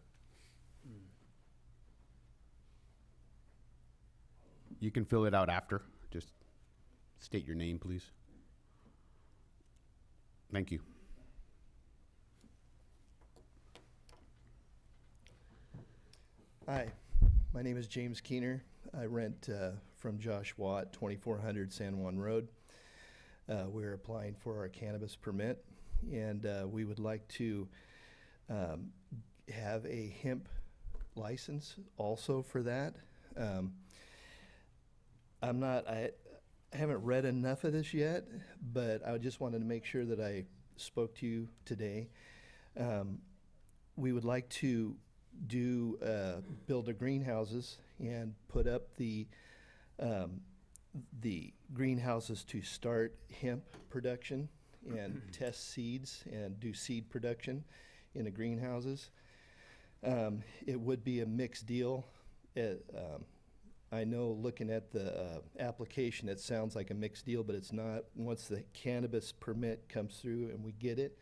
A: You can fill it out after. Just state your name, please. Thank you.
P: Hi, my name is James Keener. I rent from Josh Watt, 2400 San Juan Road. We're applying for our cannabis permit, and we would like to have a hemp license also for that. I haven't read enough of this yet, but I just wanted to make sure that I spoke to you today. We would like to build the greenhouses and put up the the greenhouses to start hemp production and test seeds and do seed production in the greenhouses. It would be a mixed deal. I know looking at the application, it sounds like a mixed deal, but it's not. Once the cannabis permit comes through and we get it,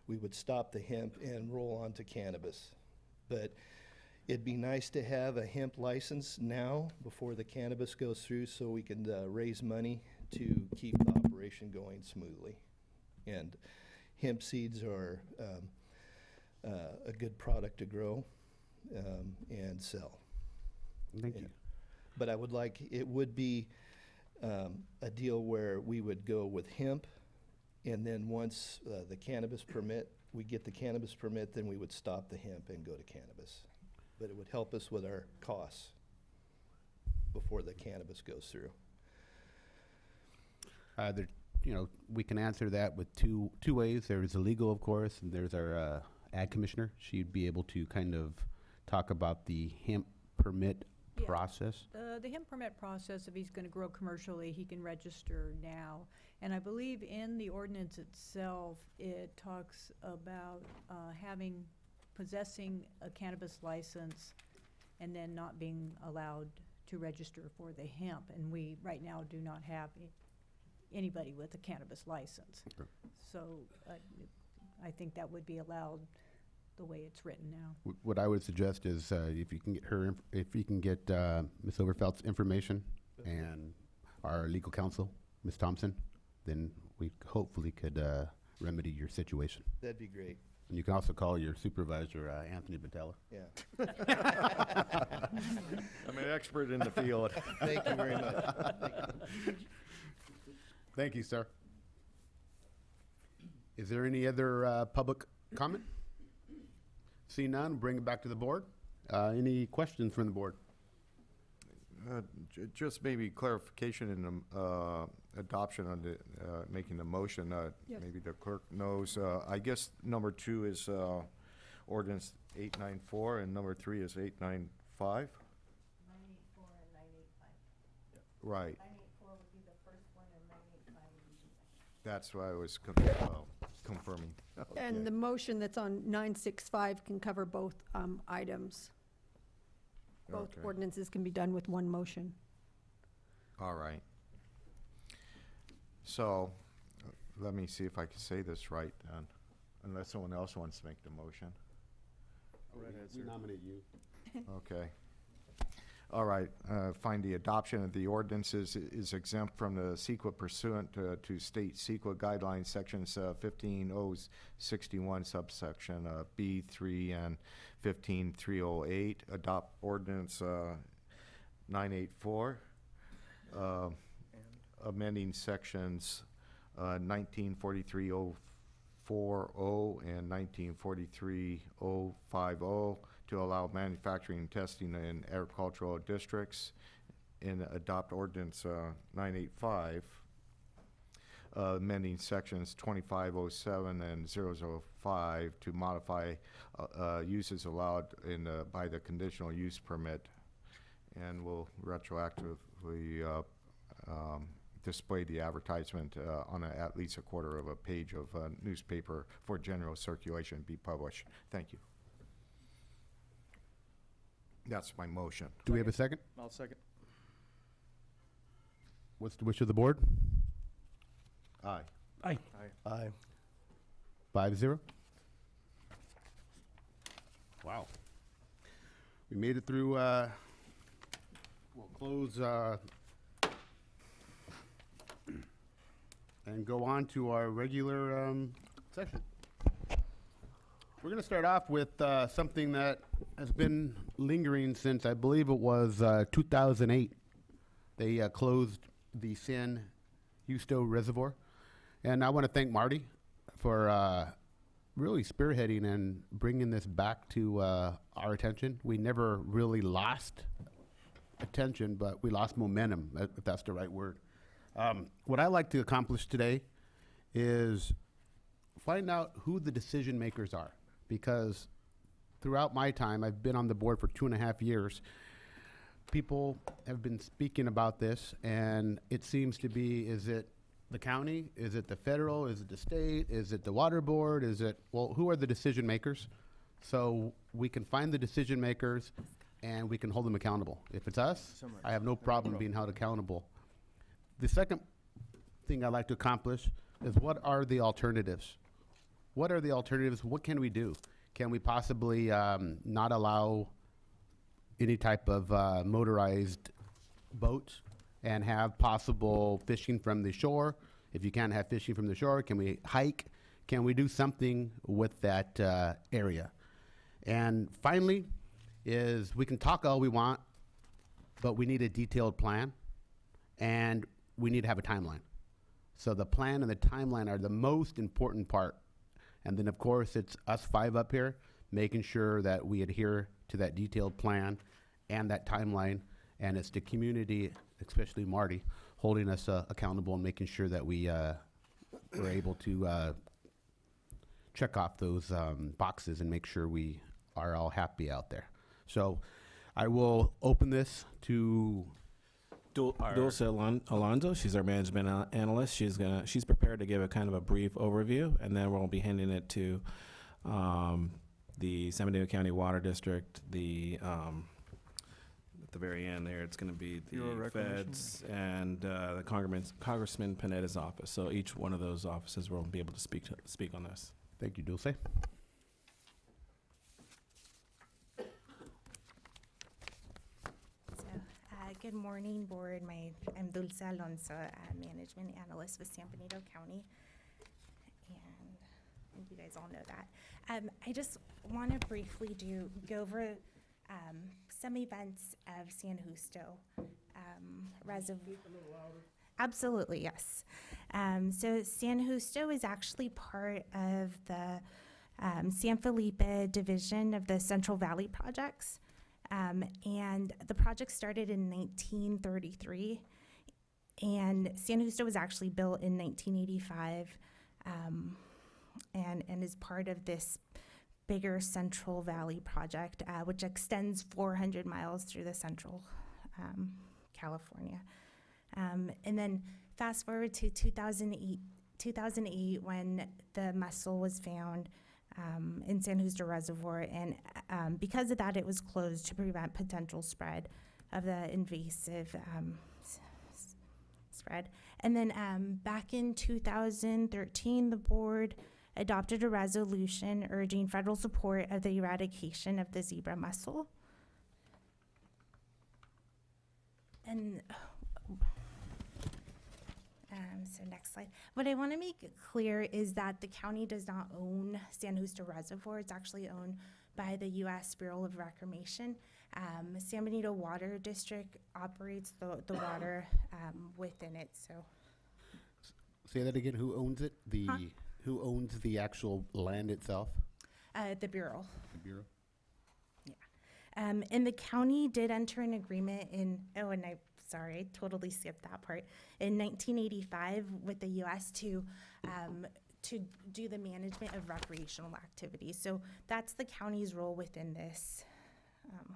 P: we would stop the hemp and roll on to cannabis. But it'd be nice to have a hemp license now before the cannabis goes through so we can raise money to keep the operation going smoothly. And hemp seeds are a good product to grow and sell.
A: Thank you.
P: But I would like, it would be a deal where we would go with hemp, and then once the cannabis permit, we get the cannabis permit, then we would stop the hemp and go to cannabis. But it would help us with our costs before the cannabis goes through.
A: We can answer that with two ways. There's the legal, of course, and there's our ag commissioner. She'd be able to kind of talk about the hemp permit
Q: Yeah.
A: process.
Q: The hemp permit process, if he's gonna grow commercially, he can register now. And I believe in the ordinance itself, it talks about possessing a cannabis license and then not being allowed to register for the hemp. And we, right now, do not have anybody with a cannabis license.
A: Okay.
Q: So I think that would be allowed the way it's written now.
A: What I would suggest is if you can get Ms. Overfelt's information and our legal counsel, Ms. Thompson, then we hopefully could remedy your situation.
P: That'd be great.
A: And you can also call your supervisor, Anthony Batella.
P: Yeah.
B: I'm an expert in the field.
P: Thank you very much. Thank you.
A: Thank you, sir. Is there any other public comment? See none, bring it back to the board. Any questions from the board?
B: Just maybe clarification in the adoption on the, making the motion.
D: Yes.
B: Maybe the clerk knows. I guess number 2 is ordinance 894, and number 3 is 895?
F: 984 and 985.
B: Right.
F: 984 would be the first one, and 985 would be the second.
B: That's what I was confirming.
D: And the motion that's on 965 can cover both items. Both
B: Okay.
D: ordinances can be done with one motion.
B: All right. So, let me see if I can say this right then, unless someone else wants to make the motion.
A: We nominate you.
B: Okay. All right, find the adoption of the ordinances is exempt from the CEQA pursuant to state CEQA guidelines, sections 15061 subsection B3 and 15308. Adopt ordinance 984, amending sections 1943.040 and 1943.050 to allow manufacturing and testing in agricultural districts, and adopt ordinance 985, amending sections 2507 and 005 to modify uses allowed by the conditional use permit, and will retroactively display the advertisement on at least a quarter of a page of newspaper for general circulation, be published. Thank you. That's my motion.
A: Do we have a second?
L: I'll second.
A: What's the wish of the board?
B: Aye.
C: Aye.
M: Aye.
A: 5-0. Wow. We made it through, we'll close and go on to our regular session. We're going to start off with something that has been lingering since, I believe it was 2008. They closed the San Justo Reservoir. And I want to thank Marty for really spearheading and bringing this back to our attention. We never really lost attention, but we lost momentum, if that's the right word. What I like to accomplish today is find out who the decision makers are, because throughout my time, I've been on the board for 2.5 years. people have been speaking about this, and it seems to be, is it the county? Is it the federal? Is it the state? Is it the water board? Is it, well, who are the decision makers? So we can find the decision makers and we can hold them accountable. If it's us, I have no problem being held accountable. The second thing I'd like to accomplish is, what are the alternatives? What are the alternatives? What can we do? Can we possibly not allow any type of motorized boats and have possible fishing from the shore? If you can't have fishing from the shore, can we hike? Can we do something with that area? And finally, is we can talk all we want, but we need a detailed plan, and we need to have a timeline. So the plan and the timeline are the most important part. And then, of course, it's us five up here making sure that we adhere to that detailed plan and that timeline. And it's the community, especially Marty, holding us accountable and making sure that we're able to check off those boxes and make sure we are all happy out there. So I will open this to
J: Dulce Alonso, she's our management analyst. She's prepared to give a kind of a brief overview, and then we'll be handing it to the San Benito County Water District. At the very end there, it's going to be the feds and the Congressman Panetta's office. So each one of those offices will be able to speak on this.
A: Thank you, Dulce.
R: Good morning, board. I'm Dulce Alonso, management analyst with San Benito County, and I think you guys all know that. I just want to briefly go over some events of San Justo Reservoir. Absolutely, yes. So San Justo is actually part of the San Felipe division of the Central Valley projects. And the project started in 1933, and San Justo was actually built in 1985, and is part of this bigger Central Valley project, which extends 400 miles through the central California. And then fast forward to 2008 when the mussel was found in San Justo Reservoir, and because of that, it was closed to prevent potential spread of the invasive spread. And then back in 2013, the board adopted a resolution urging federal support of the eradication of the zebra mussel. And so next slide. What I want to make clear is that the county does not own San Justo Reservoir. It's actually owned by the U.S. Bureau of Reclamation. San Benito Water District operates the water within it. So,
A: say that again. Who owns it? Who owns the actual land itself?
R: The Bureau.
A: The Bureau.
R: Yeah. And the county did enter an agreement sorry, I totally skipped that part. In 1985 with the U.S. to do the management of recreational activities. So that's the county's role within this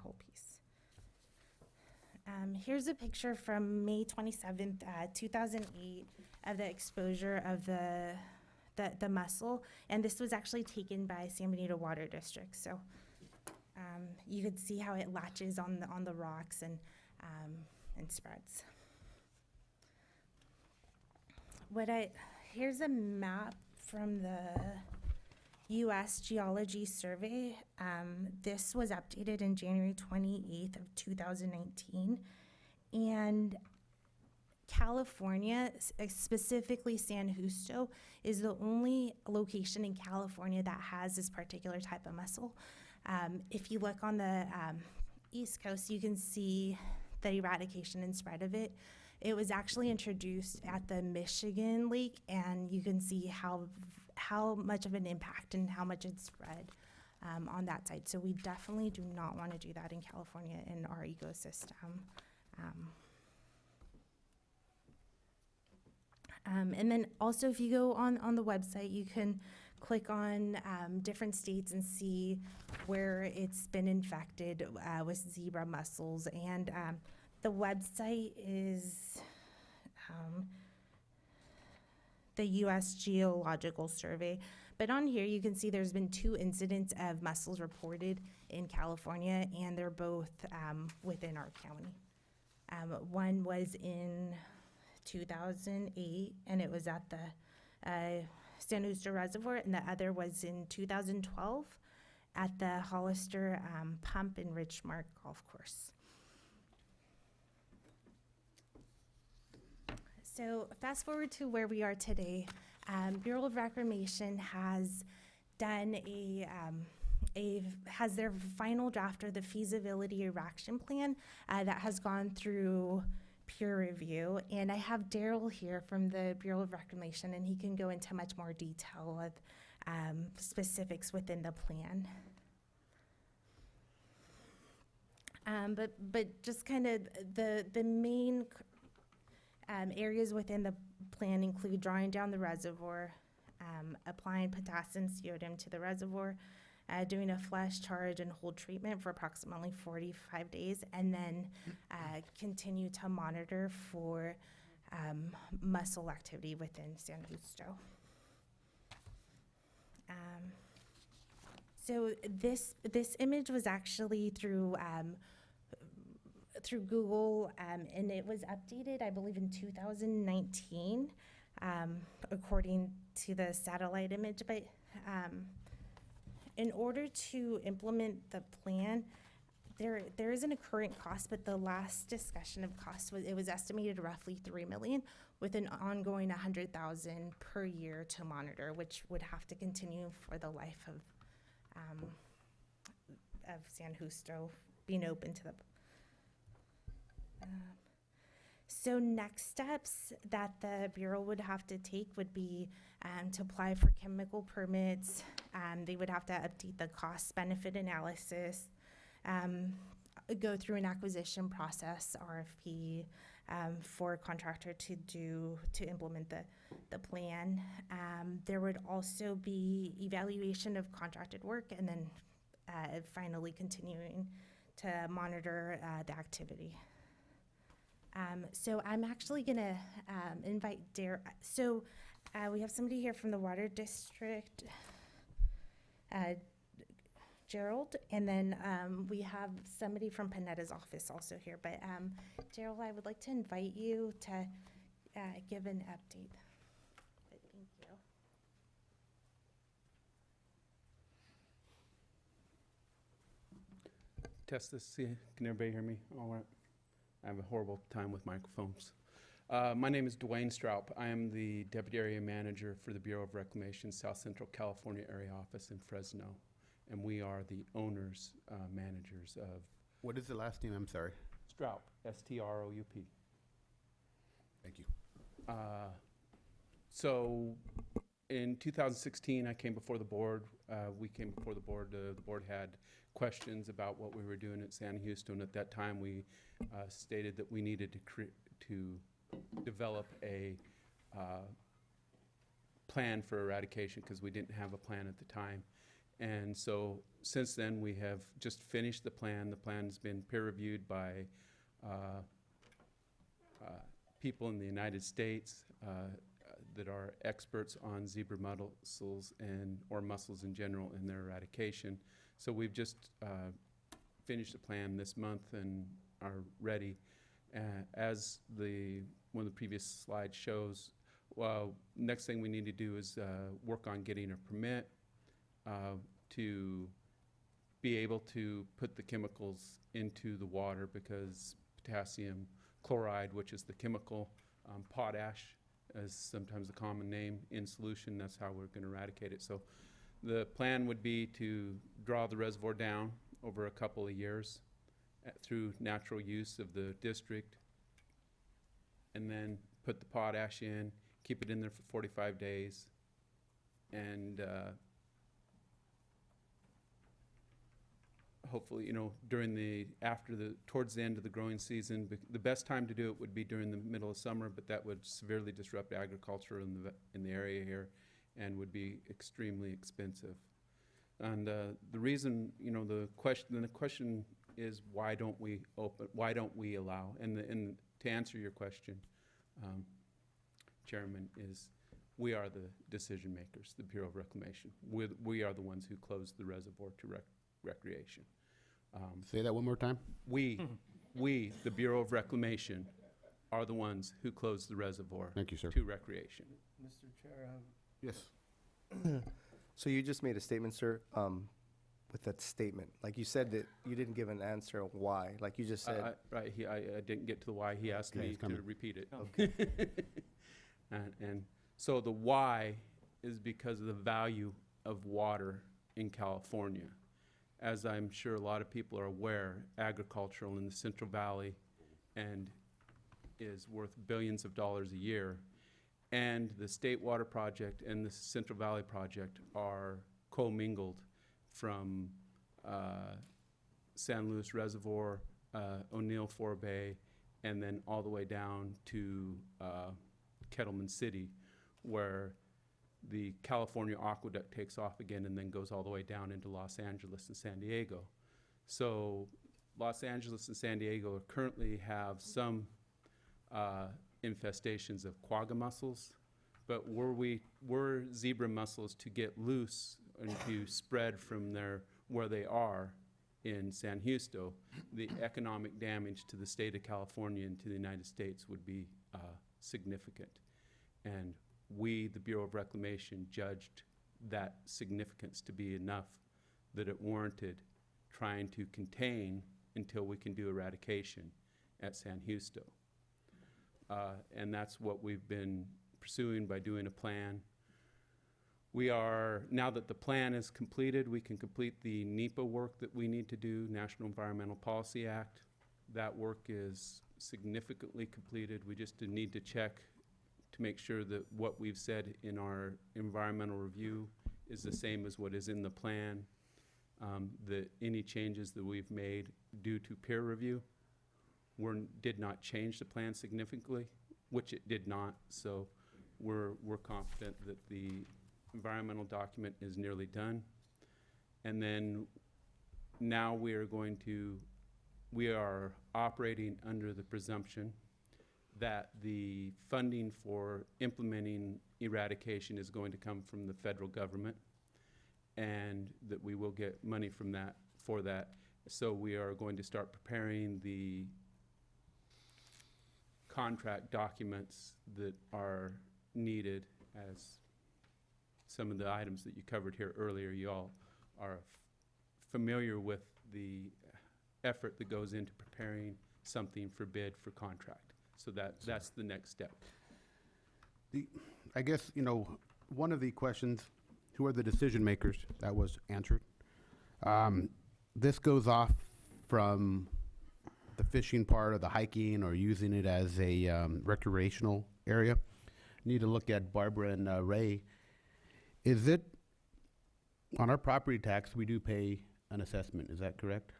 R: whole piece. Here's a picture from May 27th, 2008 of the exposure of the mussel. And this was actually taken by San Benito Water District. So you could see how it latches on the rocks and spreads. Here's a map from the U.S. Geology Survey. This was updated in January 28th of 2019. And California, specifically San Justo, is the only location in California that has this particular type of mussel. If you look on the East Coast, you can see the eradication and spread of it. It was actually introduced at the Michigan Lake, and you can see how much of an impact and how much it's spread on that side. So we definitely do not want to do that in California in our ecosystem. And then also, if you go on the website, you can click on different states and see where it's been infected with zebra mussels. And the website is the U.S. Geological Survey. But on here, you can see there's been 2 incidents of mussels reported in California, and they're both within our county. One was in 2008, and it was at the San Justo Reservoir, and the other was in 2012 at the Hollister Pump and Richmark Golf Course. So fast forward to where we are today. Bureau of Reclamation has done has their final draft of the feasibility erection plan that has gone through peer review. And I have Daryl here from the Bureau of Reclamation, and he can go into much more detail of specifics within the plan. But just kind of the main areas within the plan include drawing down the reservoir, applying potassium sodium to the reservoir, doing a flush, charge, and hold treatment for approximately 45 days, and then continue to monitor for mussel activity within San Justo. So this image was actually through Google, and it was updated, I believe, in 2019, according to the satellite image. But in order to implement the plan, there isn't a current cost, but the last discussion of cost was estimated roughly $3 million, with an ongoing $100,000 per year to monitor, which would have to continue for the life of San Justo being open to the. So next steps that the Bureau would have to take would be to apply for chemical permits. They would have to update the cost-benefit analysis, go through an acquisition process, RFP, for a contractor to implement the plan. There would also be evaluation of contracted work, and then finally continuing to monitor the activity. So I'm actually gonna invite So we have somebody here from the Water District, Gerald, and then we have somebody from Panetta's office also here. But Gerald, I would like to invite you to give an update. But thank you.
S: Test this, see, can everybody hear me? All right. I have a horrible time with microphones. My name is Dwayne Stroup. I am the Deputy Area Manager for the Bureau of Reclamation South Central California Area Office in Fresno. And we are the owners, managers of.
A: What is the last name? I'm sorry.
S: Stroup, S-T-R-O-U-P.
A: Thank you.
S: So in 2016, I came before the board. We came before the board. The board had questions about what we were doing at San Justo, and at that time we stated that we needed to develop a plan for eradication because we didn't have a plan at the time. And so since then we have just finished the plan. The plan's been peer reviewed by people in the United States that are experts on zebra mussels or mussels in general in their eradication. So we've just finished the plan this month and are ready. As one of the previous slides shows, next thing we need to do is work on getting a permit to be able to put the chemicals into the water, because potassium chloride, which is the chemical, potash is sometimes a common name, in solution. That's how we're going to eradicate it. So the plan would be to draw the reservoir down over a couple of years through natural use of the district, and then put the potash in, keep it in there for 45 days, and hopefully, towards the end of the growing season. The best time to do it would be during the middle of summer, but that would severely disrupt agriculture in the area here and would be extremely expensive. And the reason, the question is, why don't we allow? And to answer your question, Chairman, is we are the decision makers, the Bureau of Reclamation. We are the ones who closed the reservoir to recreation.
A: Say that one more time.
S: We, the Bureau of Reclamation, are the ones who closed the reservoir
A: Thank you, sir.
S: to recreation.
M: Mr. Chair,
A: Yes.
M: so you just made a statement, sir, with that statement. Like you said that you didn't give an answer of why. Like you just said.
S: I didn't get to the why. He asked
A: Okay,
S: me
A: it's coming.
S: to repeat it.
M: Okay.
S: And so the why is because of the value of water in California. As I'm sure a lot of people are aware, agricultural in the Central Valley and is worth billions of dollars a year. And the State Water Project and the Central Valley Project are commingled from San Luis Reservoir, O'Neill Forebay, and then all the way down to Kettleman City, where the California aqueduct takes off again and then goes all the way down into Los Angeles and San Diego. So Los Angeles and San Diego currently have some infestations of quagga mussels, but were zebra mussels to get loose and to spread from where they are in San Justo, the economic damage to the state of California and to the United States would be significant. And we, the Bureau of Reclamation, judged that significance to be enough that it warranted trying to contain until we can do eradication at San Justo. And that's what we've been pursuing by doing a plan. Now that the plan is completed, we can complete the NEPA work that we need to do, National Environmental Policy Act. That work is significantly completed. We just need to check to make sure that what we've said in our environmental review is the same as what is in the plan, that any changes that we've made due to peer review did not change the plan significantly, which it did not. So we're confident that the environmental document is nearly done. And then now we are operating under the presumption that the funding for implementing eradication is going to come from the federal government, and that we will get money from that for that. So we are going to start preparing the contract documents that are needed, as some of the items that you covered here earlier. You all are familiar with the effort that goes into preparing something for bid for contract. So that's the next step.
A: I guess, one of the questions, who are the decision makers, that was answered. This goes off from the fishing part or the hiking or using it as a recreational area. Need to look at Barbara and Ray. Is it, on our property tax, we do pay an assessment, is that correct?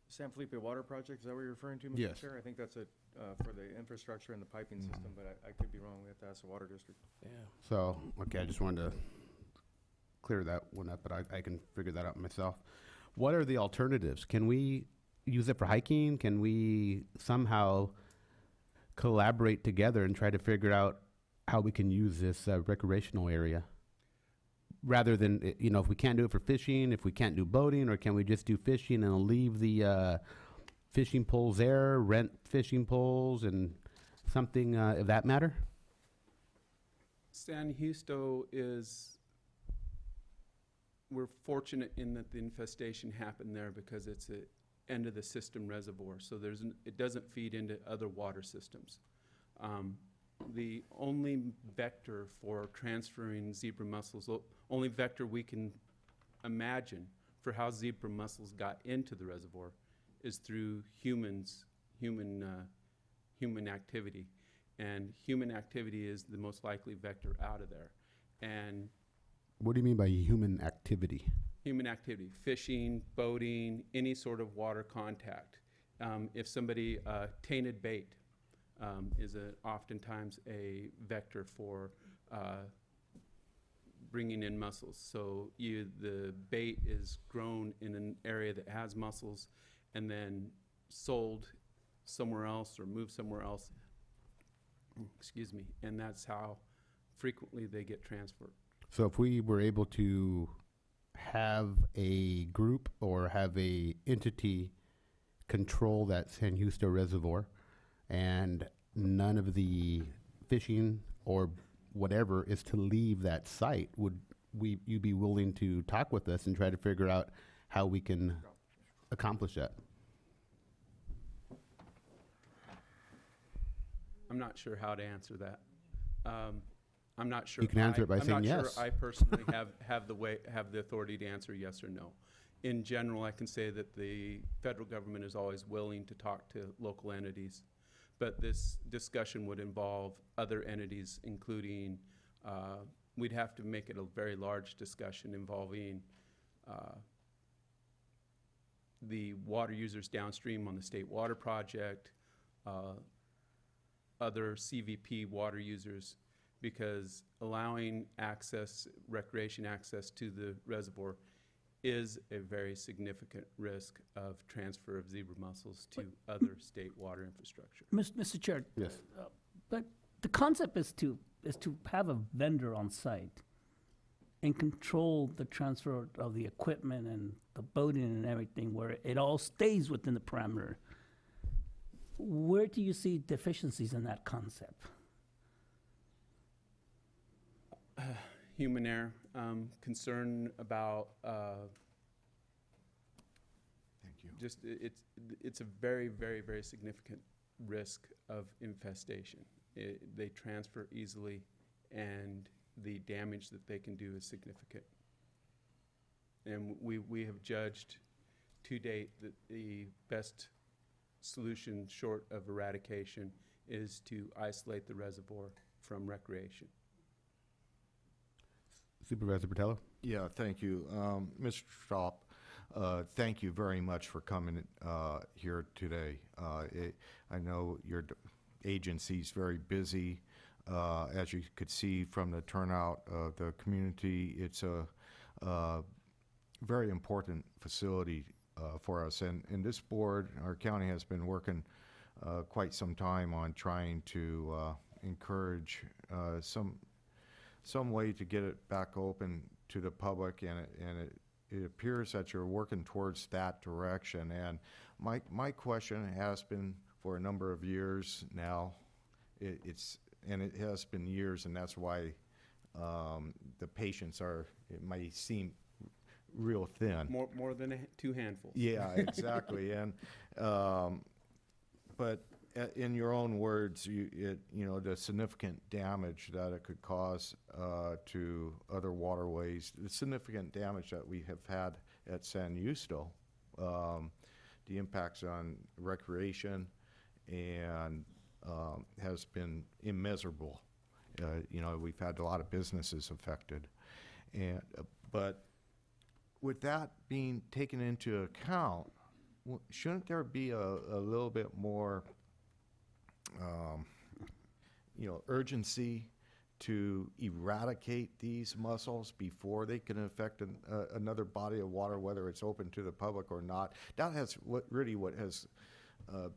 L: San Felipe Water Project, is that what you're referring to, Mr.
A: Yes.
L: Chair? I think that's for the infrastructure and the piping system, but I could be wrong. We have to ask the water district.
J: Yeah.
A: So, okay, I just wanted to clear that one up, but I can figure that out myself. What are the alternatives? Can we use it for hiking? Can we somehow collaborate together and try to figure out how we can use this recreational area? Rather than, if we can't do it for fishing, if we can't do boating, or can we just do fishing and leave the fishing poles there, rent fishing poles and something of that matter?
S: San Justo we're fortunate in that the infestation happened there because it's an end of the system reservoir, so it doesn't feed into other water systems. The only vector for transferring zebra mussels, only vector we can imagine for how zebra mussels got into the reservoir is through human activity. And human activity is the most likely vector out of there. And
A: what do you mean by human activity?
S: Human activity, fishing, boating, any sort of water contact. If somebody, tainted bait is oftentimes a vector for bringing in mussels. So the bait is grown in an area that has mussels and then sold somewhere else or moved somewhere else, excuse me, and that's how frequently they get transferred.
A: So if we were able to have a group or have a entity control that San Justo Reservoir and none of the fishing or whatever is to leave that site, would you be willing to talk with us and try to figure out how we can accomplish that?
S: I'm not sure how to answer that. I'm not sure.
A: You can answer it by saying yes.
S: I'm not sure I personally have the authority to answer yes or no. In general, I can say that the federal government is always willing to talk to local entities, but this discussion would involve other entities, including, we'd have to make it a very large discussion involving the water users downstream on the state water project, other CVP water users, because allowing access, recreation access to the reservoir is a very significant risk of transfer of zebra mussels to other state water infrastructure.
C: Mr. Chair.
A: Yes.
C: But the concept is to have a vendor on site and control the transfer of the equipment and the boating and everything, where it all stays within the parameter. Where do you see deficiencies in that concept?
S: Human error, concern about,
B: Thank you.
S: just, it's a very, very, very significant risk of infestation. They transfer easily, and the damage that they can do is significant. And we have judged to date that the best solution short of eradication is to isolate the reservoir from recreation.
A: Supervisor Bertello?
B: Yeah, thank you. Mr. Straub, thank you very much for coming here today. I know your agency's very busy. As you could see from the turnout of the community, it's a very important facility for us. And this board, our county has been working quite some time on trying to encourage some way to get it back open to the public, and it appears that you're working towards that direction. And my question has been for a number of years now. It has been years, and that's why the patients it may seem real thin.
S: More than two handfuls.
B: Yeah, exactly. And but in your own words, the significant damage that it could cause to other waterways, the significant damage that we have had at San Justo, the impacts on recreation, and has been immeasurable. We've had a lot of businesses affected, but with that being taken into account, shouldn't there be a little bit more urgency to eradicate these mussels before they can affect another body of water, whether it's open to the public or not? That has what has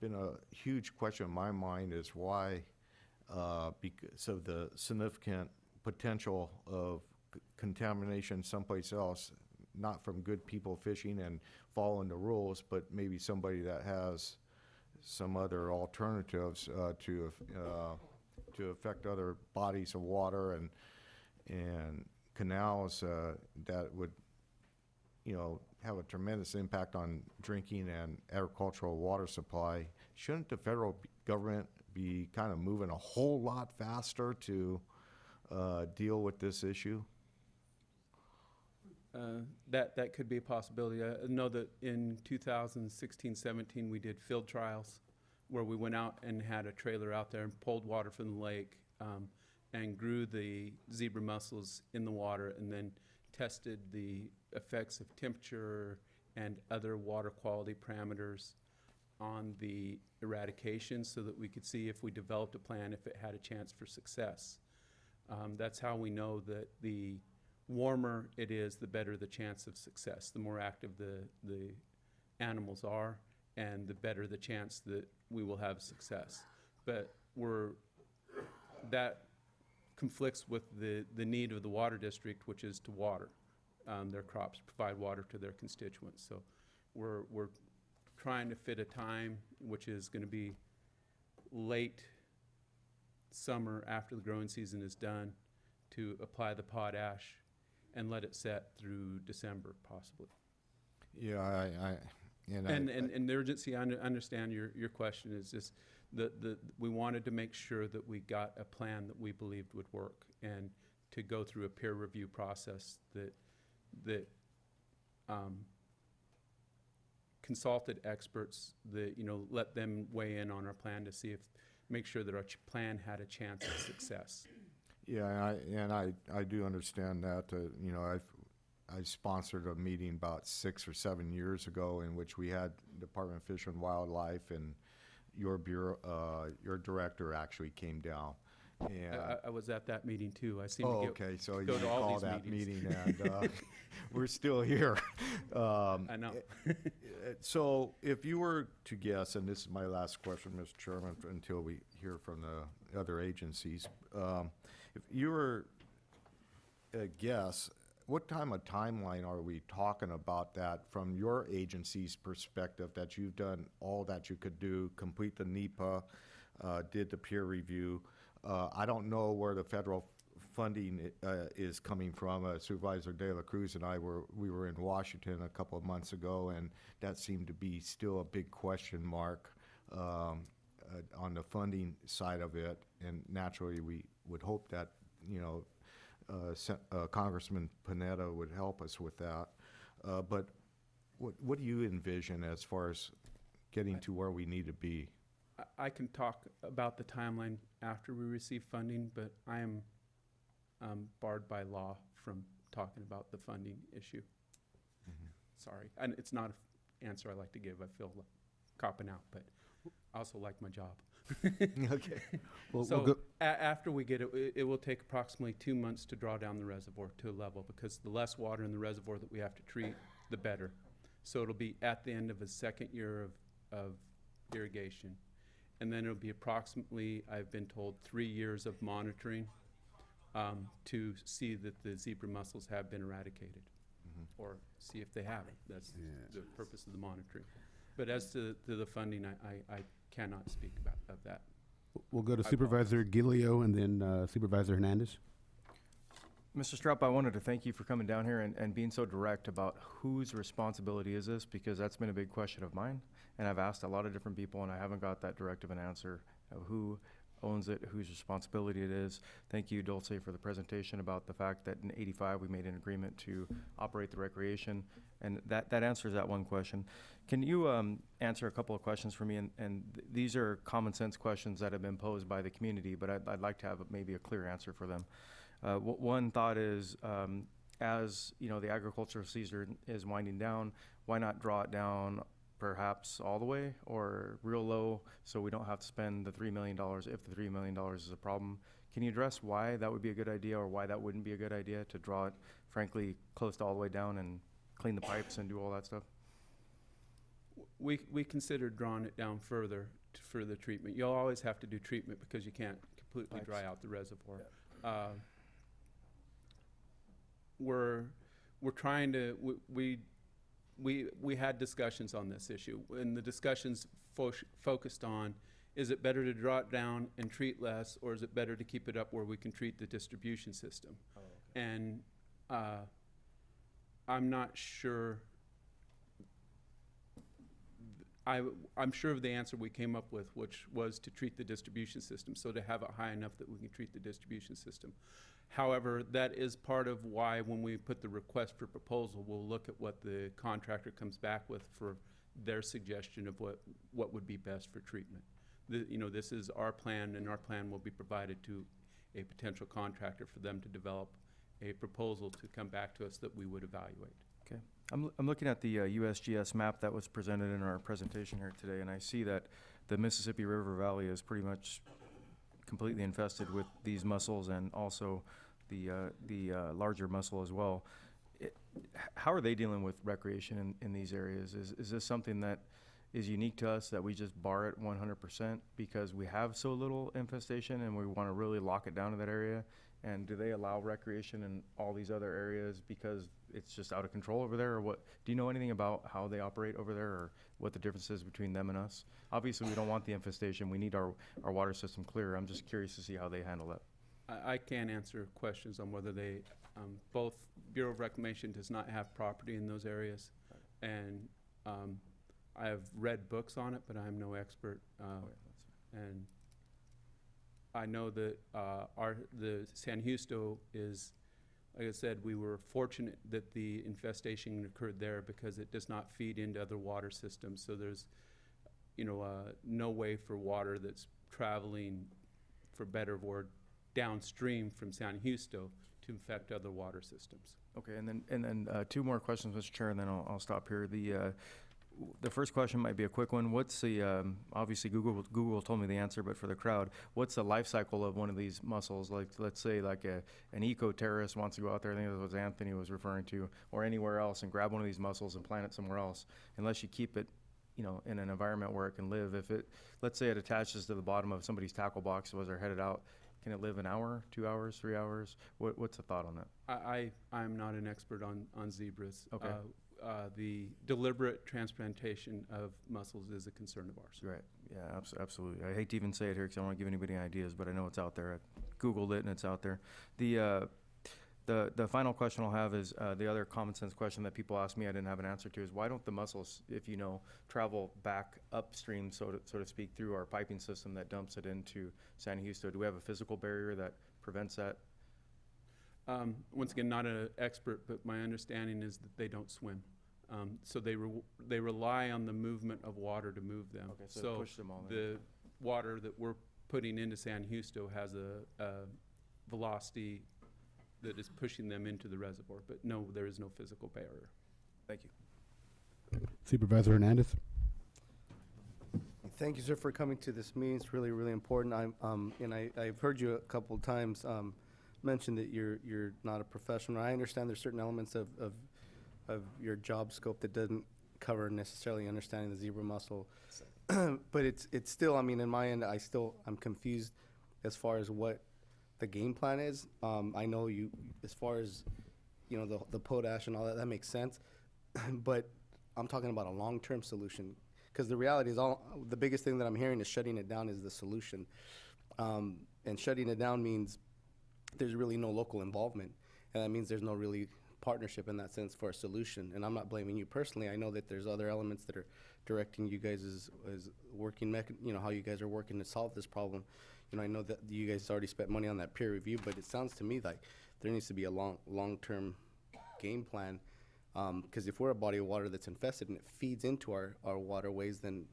B: been a huge question in my mind, is why, because of the significant potential of contamination someplace else, not from good people fishing and following the rules, but maybe somebody that has some other alternatives to affect other bodies of water and canals that would have a tremendous impact on drinking and agricultural water supply. Shouldn't the federal government be kind of moving a whole lot faster to deal with this issue?
S: That could be a possibility. I know that in 2016-17 we did field trials where we went out and had a trailer out there and pulled water from the lake and grew the zebra mussels in the water, and then tested the effects of temperature and other water quality parameters on the eradication so that we could see if we developed a plan, if it had a chance for success. That's how we know that the warmer it is, the better the chance of success, the more active the animals are, and the better the chance that we will have success. But that conflicts with the need of the water district, which is to water their crops, provide water to their constituents. So we're trying to fit a time which is going to be late summer after the growing season is done to apply the potash and let it set through December possibly.
K: Yeah,
S: And the urgency, I understand your question is just we wanted to make sure that we got a plan that we believed would work and to go through a peer review process that consulted experts, that, you know, let them weigh in on our plan to see make sure that our plan had a chance of success.
K: Yeah, I do understand that. You know, I sponsored a meeting about 6 or 7 years ago in which we had Department of Fish and Wildlife, and your bureau, your director actually came down. And
S: I was at that meeting too. I seem
K: oh,
S: to
K: okay, so you
S: go to all
K: recall
S: these
K: that
S: meetings.
K: meeting, and we're still here.
S: I know.
K: So if you were to guess, and this is my last question, Mr. Chairman, until we hear from the other agencies, if you were a guess, what time of timeline are we talking about that from your agency's perspective, that you've done all that you could do, complete the NEPA, did the peer review? I don't know where the federal funding is coming from. Supervisor De La Cruz and we were in Washington a couple of months ago, and that seemed to be still a big question mark on the funding side of it. And naturally, we would hope that, you know, Congressman Panetta would help us with that. But what do you envision as far as getting to where we need to be?
S: I can talk about the timeline after we receive funding, but I am barred by law from talking about the funding issue. Sorry, and it's not an answer I like to give. I feel like copping out, but I also like my job.
K: Okay. Well,
S: So
K: we'll go.
S: after we get it, it will take approximately 2 months to draw down the reservoir to a level, because the less water in the reservoir that we have to treat, the better. So it'll be at the end of a second year of irrigation. And then it'll be approximately, I've been told, 3 years of monitoring to see that the zebra mussels have been eradicated, or see if they haven't. That's the purpose of the monitoring. But as to the funding, I cannot speak of that.
A: We'll go to
S: I
A: Supervisor Gilio and then Supervisor Hernandez.
L: Mr. Straub, I wanted to thank you for coming down here and being so direct about whose responsibility is this, because that's been a big question of mine. And I've asked a lot of different people, and I haven't got that direct of an answer of who owns it, whose responsibility it is. Thank you, Dulce, for the presentation about the fact that in '85 we made an agreement to operate the recreation, and that answers that one question. Can you answer a couple of questions for me? And these are common sense questions that have been posed by the community, but I'd like to have maybe a clear answer for them. One thought is, as you know, the agricultural season is winding down, why not draw it down perhaps all the way or real low, so we don't have to spend the $3 million if the $3 million is a problem? Can you address why that would be a good idea, or why that wouldn't be a good idea to draw it, frankly, close to all the way down and clean the pipes and do all that stuff?
S: We considered drawing it down further for the treatment. You'll always have to do treatment because you can't completely dry out the reservoir. We're trying to, we had discussions on this issue, and the discussions focused on, is it better to draw it down and treat less, or is it better to keep it up where we can treat the distribution system?
L: Oh, okay.
S: And I'm not sure. I'm sure of the answer we came up with, which was to treat the distribution system, so to have it high enough that we can treat the distribution system. However, that is part of why when we put the request for proposal, we'll look at what the contractor comes back with for their suggestion of what would be best for treatment. You know, this is our plan, and our plan will be provided to a potential contractor for them to develop a proposal to come back to us that we would evaluate.
L: Okay. I'm looking at the USGS map that was presented in our presentation here today, and I see that the Mississippi River Valley is pretty much completely infested with these mussels and also the larger mussel as well. How are they dealing with recreation in these areas? Is this something that is unique to us, that we just bar it 100% because we have so little infestation and we want to really lock it down to that area? And do they allow recreation in all these other areas because it's just out of control over there, or what? Do you know anything about how they operate over there, or what the difference is between them and us? Obviously, we don't want the infestation. We need our water system clear. I'm just curious to see how they handle that.
S: I can't answer questions on whether they, both Bureau of Reclamation does not have property in those areas, and I have read books on it, but I'm no expert. And I know that the San Justo is, like I said, we were fortunate that the infestation occurred there because it does not feed into other water systems. So there's, no way for water that's traveling, for better word, downstream from San Justo to infect other water systems.
L: Okay, and then two more questions, Mr. Chair, and then I'll stop here. The first question might be a quick one. What's the obviously Google told me the answer, but for the crowd, what's the life cycle of one of these mussels? Like, let's say an eco-terrorist wants to go out there, I think that's what Anthony was referring to, or anywhere else, and grab one of these mussels and plant it somewhere else. Unless you keep it, in an environment where it can live. If it, let's say it attaches to the bottom of somebody's tackle box as they're headed out, can it live an hour, 2 hours, 3 hours? What's the thought on that?
S: I'm not an expert on zebras.
L: Okay.
S: The deliberate transplantation of mussels is a concern of ours.
L: Right. Yeah, absolutely. I hate to even say it here because I don't want to give anybody ideas, but I know it's out there. I Googled it and it's out there. The final question I'll have is the other common sense question that people ask me I didn't have an answer to is, why don't the mussels, if travel back upstream, so to speak, through our piping system that dumps it into San Justo? Do we have a physical barrier that prevents that?
S: Once again, not an expert, but my understanding is that they don't swim. So they rely on the movement of water to move them.
L: Okay, so push them all in.
S: The water that we're putting into San Justo has a velocity that is pushing them into the reservoir. But no, there is no physical barrier.
L: Thank you.
A: Supervisor Hernandez.
M: Thank you, sir, for coming to this meeting. It's really, really important. I've heard you a couple of times mention that you're not a professional. I understand there's certain elements of your job scope that doesn't cover necessarily understanding the zebra mussel, but it's still. I mean, in my end, I'm confused as far as what the game plan is. I know you, as far as the potash and all that makes sense, but I'm talking about a long-term solution, because the reality is the biggest thing that I'm hearing is shutting it down is the solution, and shutting it down means there's really no local involvement, and that means there's no really partnership in that sense for a solution. And I'm not blaming you personally. I know that there's other elements that are directing you guys as working how you guys are working to solve this problem. I know that you guys already spent money on that peer review, but it sounds to me like there needs to be a long-term game plan, because if we're a body of water that's infested and it feeds into our waterways, then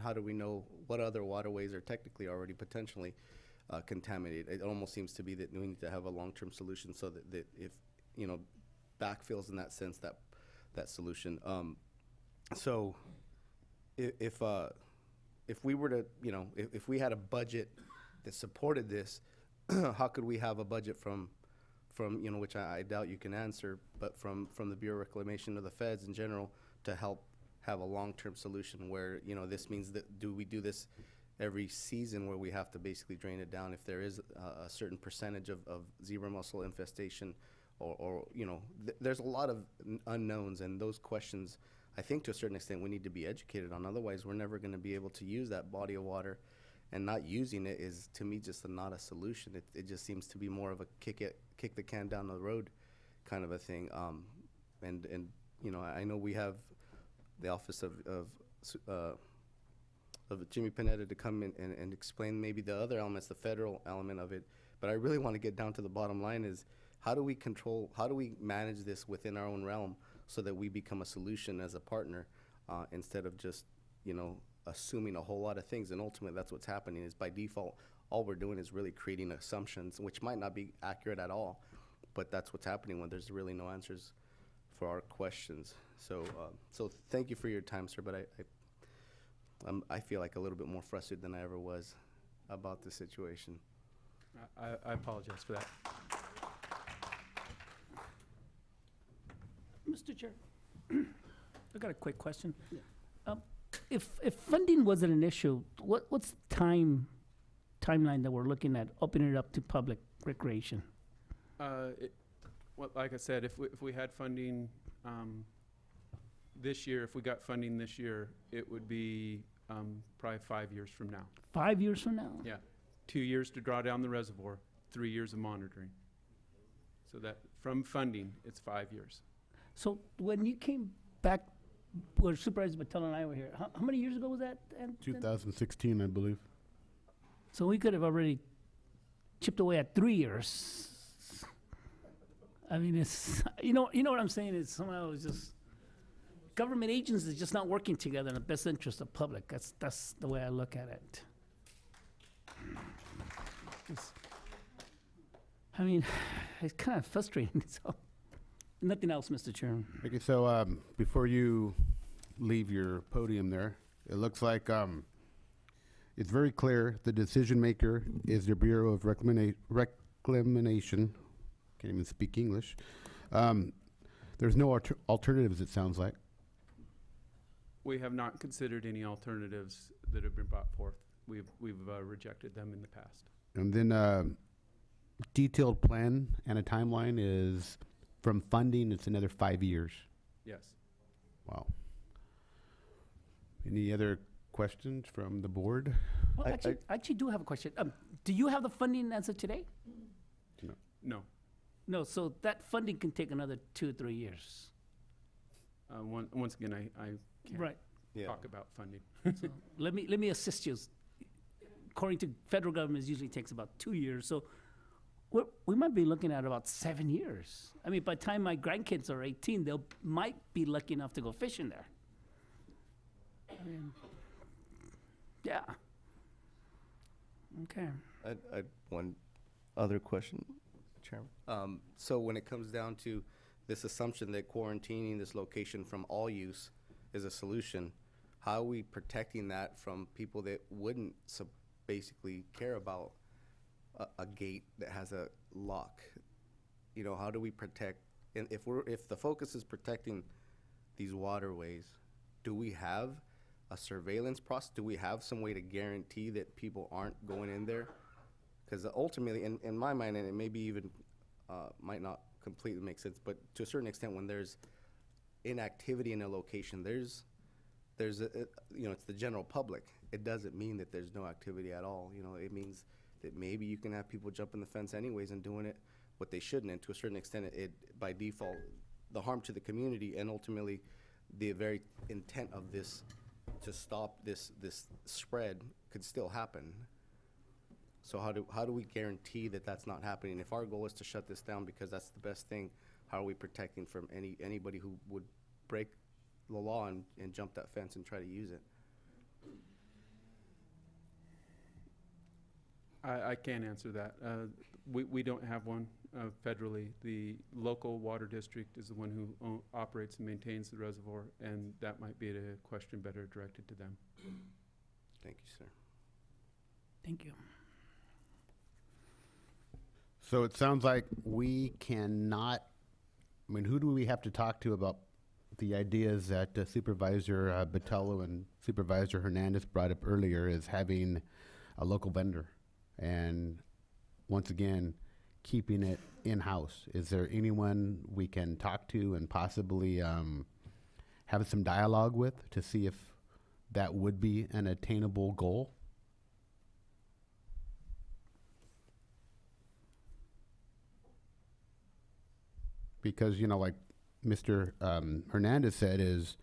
M: how do we know what other waterways are technically already potentially contaminated? It almost seems to be that we need to have a long-term solution so that if backfills in that sense that solution. So if we were to if we had a budget that supported this, how could we have a budget from which I doubt you can answer, but from the Bureau of Reclamation or the feds in general to help have a long-term solution where this means that do we do this every season where we have to basically drain it down if there is a certain percentage of zebra mussel infestation, or there's a lot of unknowns, and those questions I think to a certain extent we need to be educated on. Otherwise we're never going to be able to use that body of water, and not using it is to me just not a solution. It just seems to be more of a kick the can down the road kind of a thing. And I know we have the office of Jimmy Panetta to come in and explain maybe the other elements, the federal element of it. But I really want to get down to the bottom line is, how do we manage this within our own realm so that we become a solution as a partner, instead of just, assuming a whole lot of things. And ultimately that's what's happening, is by default, all we're doing is really creating assumptions, which might not be accurate at all. but that's what's happening when there's really no answers for our questions. So, so thank you for your time, sir, but I feel like a little bit more frustrated than I ever was about the situation.
S: I apologize for that.
C: Mr. Chair, I got a quick question. If funding wasn't an issue, what's the timeline that we're looking at opening it up to public recreation?
S: Well, like I said, if we had funding this year, if we got funding this year, it would be probably 5 years from now.
C: 5 years from now?
S: Yeah, 2 years to draw down the reservoir, 3 years of monitoring. So that from funding, it's 5 years.
C: So when you came back, where Supervisor Battelle and I were here, how many years ago was that?
A: 2016, I believe.
C: So we could have already chipped away at 3 years. I mean, it's, you know what I'm saying? It's somehow it's just, government agencies just not working together in the best interest of public. That's the way I look at it. I mean, it's kind of frustrating, so. Nothing else, Mr. Chairman.
A: Okay, so before you leave your podium there, it looks like it's very clear the decision maker is the Bureau of Reclamation. Can't even speak English. There's no alternatives, it sounds like.
S: We have not considered any alternatives that have been brought forth. We've rejected them in the past.
A: And then detailed plan and a timeline is from funding, it's another 5 years.
S: Yes.
A: Wow. Any other questions from the board?
C: Well, I actually do have a question. Do you have the funding as of today?
S: No.
C: No, so that funding can take another 2 or 3 years.
S: Once again, I can't
C: Right.
S: talk about funding.
C: So let me assist you. According to federal government, it usually takes about 2 years. So we might be looking at about 7 years. I mean, by the time my grandkids are 18, they might be lucky enough to go fishing there. I mean, yeah. Okay.
M: I one other question, Chairman. So when it comes down to this assumption that quarantining this location from all use is a solution, how are we protecting that from people that wouldn't basically care about a gate that has a lock? You know, how do we protect? And if the focus is protecting these waterways, do we have a surveillance process? Do we have some way to guarantee that people aren't going in there? Because ultimately, in my mind, and it maybe even might not completely make sense, but to a certain extent, when there's inactivity in a location, there's you know, it's the general public. It doesn't mean that there's no activity at all. You know, it means that maybe you can have people jumping the fence anyways and doing it what they shouldn't. And to a certain extent, it by default, the harm to the community and ultimately the very intent of this to stop this spread could still happen. So how do we guarantee that that's not happening? If our goal is to shut this down because that's the best thing, how are we protecting from anybody who would break the law and jump that fence and try to use it?
S: I can't answer that. We don't have one federally. The local water district is the one who operates and maintains the reservoir, and that might be a question better directed to them.
M: Thank you, sir.
C: Thank you.
A: So it sounds like we cannot, I mean, who do we have to talk to about the ideas that Supervisor Botello and Supervisor Hernandez brought up earlier, is having a local vendor and once again keeping it in-house? Is there anyone we can talk to and possibly have some dialogue with to see if that would be an attainable goal? Because, you know, like Mr. Hernandez said, is,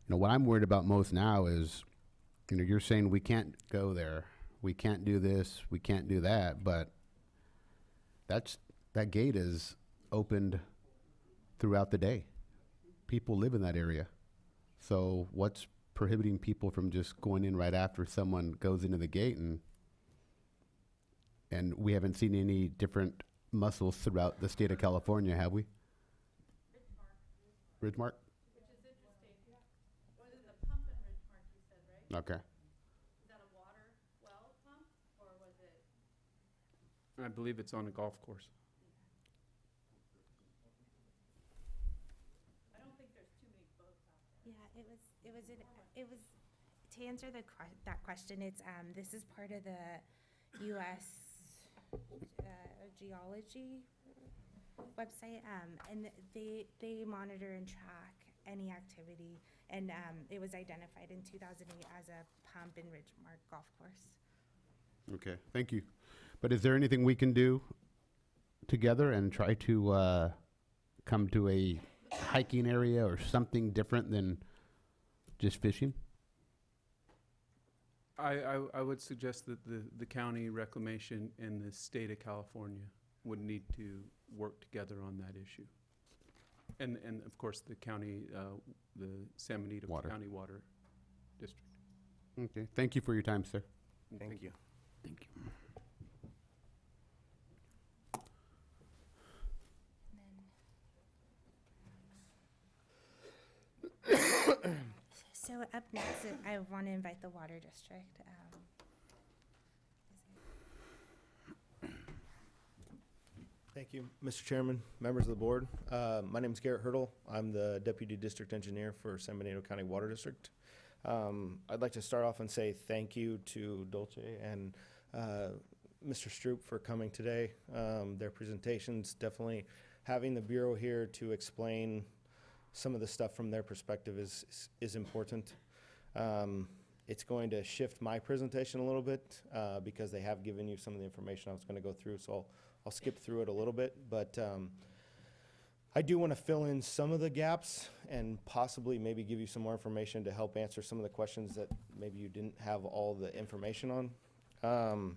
A: you know, what I'm worried about most now is, you know, you're saying we can't go there, we can't do this, we can't do that, but that gate is opened throughout the day. People live in that area. So what's prohibiting people from just going in right after someone goes into the gate? And we haven't seen any different mussels throughout the state of California, have we? Ridgemark?
T: Which is interesting. Was it the pump in Ridgemark you said, right?
A: Okay.
T: Is that a water well pump, or was it?
S: I believe it's on a golf course.
T: I don't think there's too many boats out there.
R: Yeah, it was, to answer that question, it's, this is part of the US geology website, and they monitor and track any activity, and, it was identified in 2008 as a pump in Ridgemark Golf Course.
A: Okay, thank you. But is there anything we can do together and try to come to a hiking area or something different than just fishing?
S: I would suggest that the county reclamation and the state of California would need to work together on that issue. And of course, the county, the San Benito County Water District.
A: Okay, thank you for your time, sir.
L: Thank you.
C: Thank you.
R: So up next, I want to invite the Water District.
U: Thank you, Mr. Chairman, members of the board. My name is Garrett Hurdle. I'm the Deputy District Engineer for San Benito County Water District. I'd like to start off and say thank you to Dolce and Mr. Stroop for coming today. Their presentations, definitely having the Bureau here to explain some of the stuff from their perspective is important. It's going to shift my presentation a little bit because they have given you some of the information I was going to go through, so I'll skip through it a little bit. But I do want to fill in some of the gaps and possibly maybe give you some more information to help answer some of the questions that maybe you didn't have all the information on.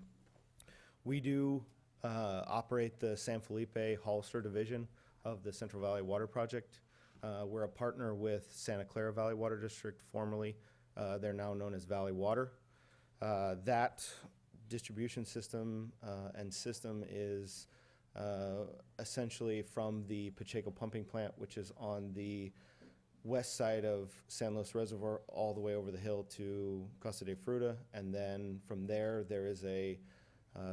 U: We do operate the San Felipe Hollister Division of the Central Valley Water Project. We're a partner with Santa Clara Valley Water District, formerly. They're now known as Valley Water. That distribution system and system is essentially from the Pacheco pumping plant, which is on the west side of San Luis Reservoir, all the way over the hill to Costa de Fruta. And then from there is a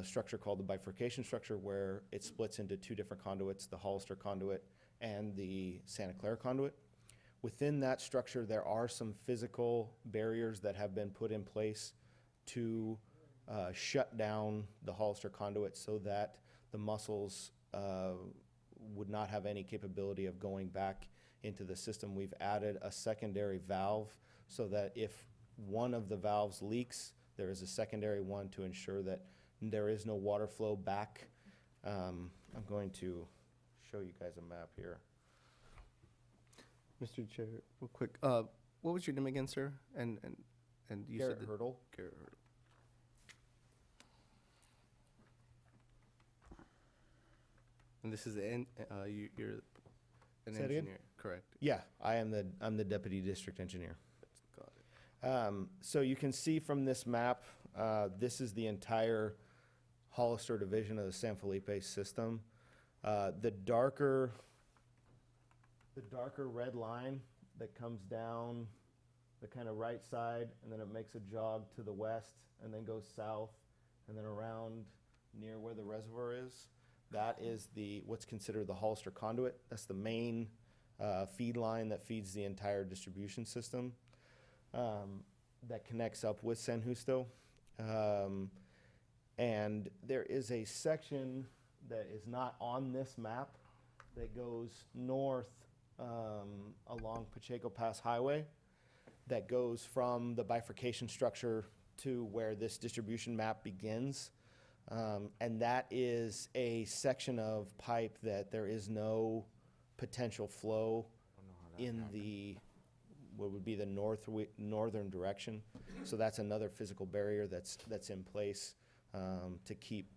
U: structure called the bifurcation structure, where it splits into two different conduits, the Hollister conduit and the Santa Clara conduit. Within that structure, there are some physical barriers that have been put in place to shut down the Hollister conduit so that the mussels would not have any capability of going back into the system. We've added a secondary valve so that if one of the valves leaks, there is a secondary one to ensure that there is no water flow back. I'm going to show you guys a map here.
M: Mr. Chair, real quick, what was your name again, sir? And you
U: Garrett
M: said
U: Hurdle.
M: Garrett Hurdle. And this is the you're an
U: Say that again?
M: engineer, correct?
U: Yeah, I'm the Deputy District Engineer.
M: Got it.
U: So you can see from this map, this is the entire Hollister division of the San Felipe system. The darker red line that comes down the kind of right side, and then it makes a jog to the west, and then goes south, and then around near where the reservoir is. That is what's considered the Hollister conduit. That's the main feed line that feeds the entire distribution system that connects up with San Justo. And there is a section that is not on this map that goes north along Pacheco Pass Highway, that goes from the bifurcation structure to where this distribution map begins. And that is a section of pipe that there is no potential flow in what would be the northern direction. So that's another physical barrier that's in place to keep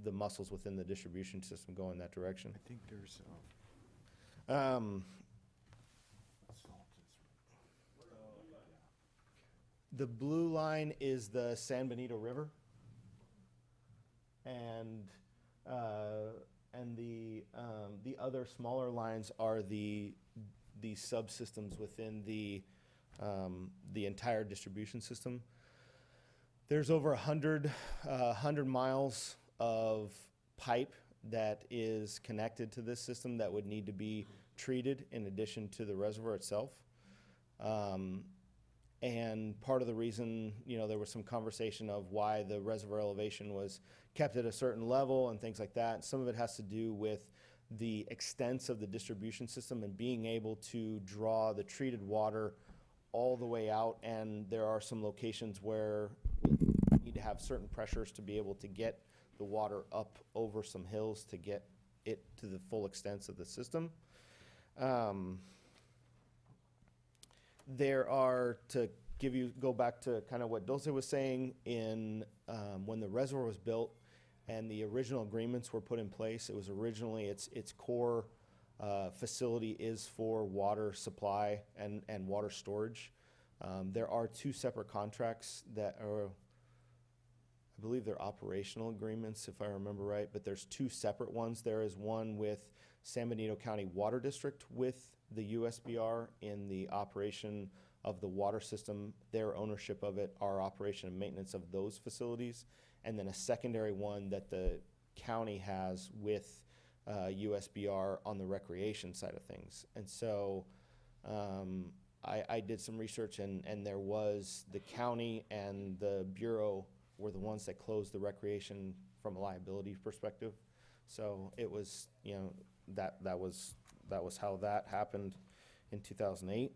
U: the mussels within the distribution system going that direction.
N: I think there's
U: the blue line is the San Benito River, and and the other smaller lines are the subsystems within the entire distribution system. There's over 100 miles of pipe that is connected to this system that would need to be treated in addition to the reservoir itself. And part of the reason, there was some conversation of why the reservoir elevation was kept at a certain level and things like that. Some of it has to do with the extents of the distribution system and being able to draw the treated water all the way out. And there are some locations where you need to have certain pressures to be able to get the water up over some hills to get it to the full extent of the system. There are, go back to kind of what Dulce was saying, when the reservoir was built and the original agreements were put in place, it was originally, its core facility is for water supply and water storage. There are two separate contracts that are, I believe they're operational agreements, if I remember right, but there's two separate ones. There is one with San Benito County Water District with the USBR in the operation of the water system, their ownership of it, our operation and maintenance of those facilities, and then a secondary one that the county has with USBR on the recreation side of things. And so I did some research, and there was the county and the Bureau were the ones that closed the recreation from a liability perspective. So it was, that was how that happened in 2008.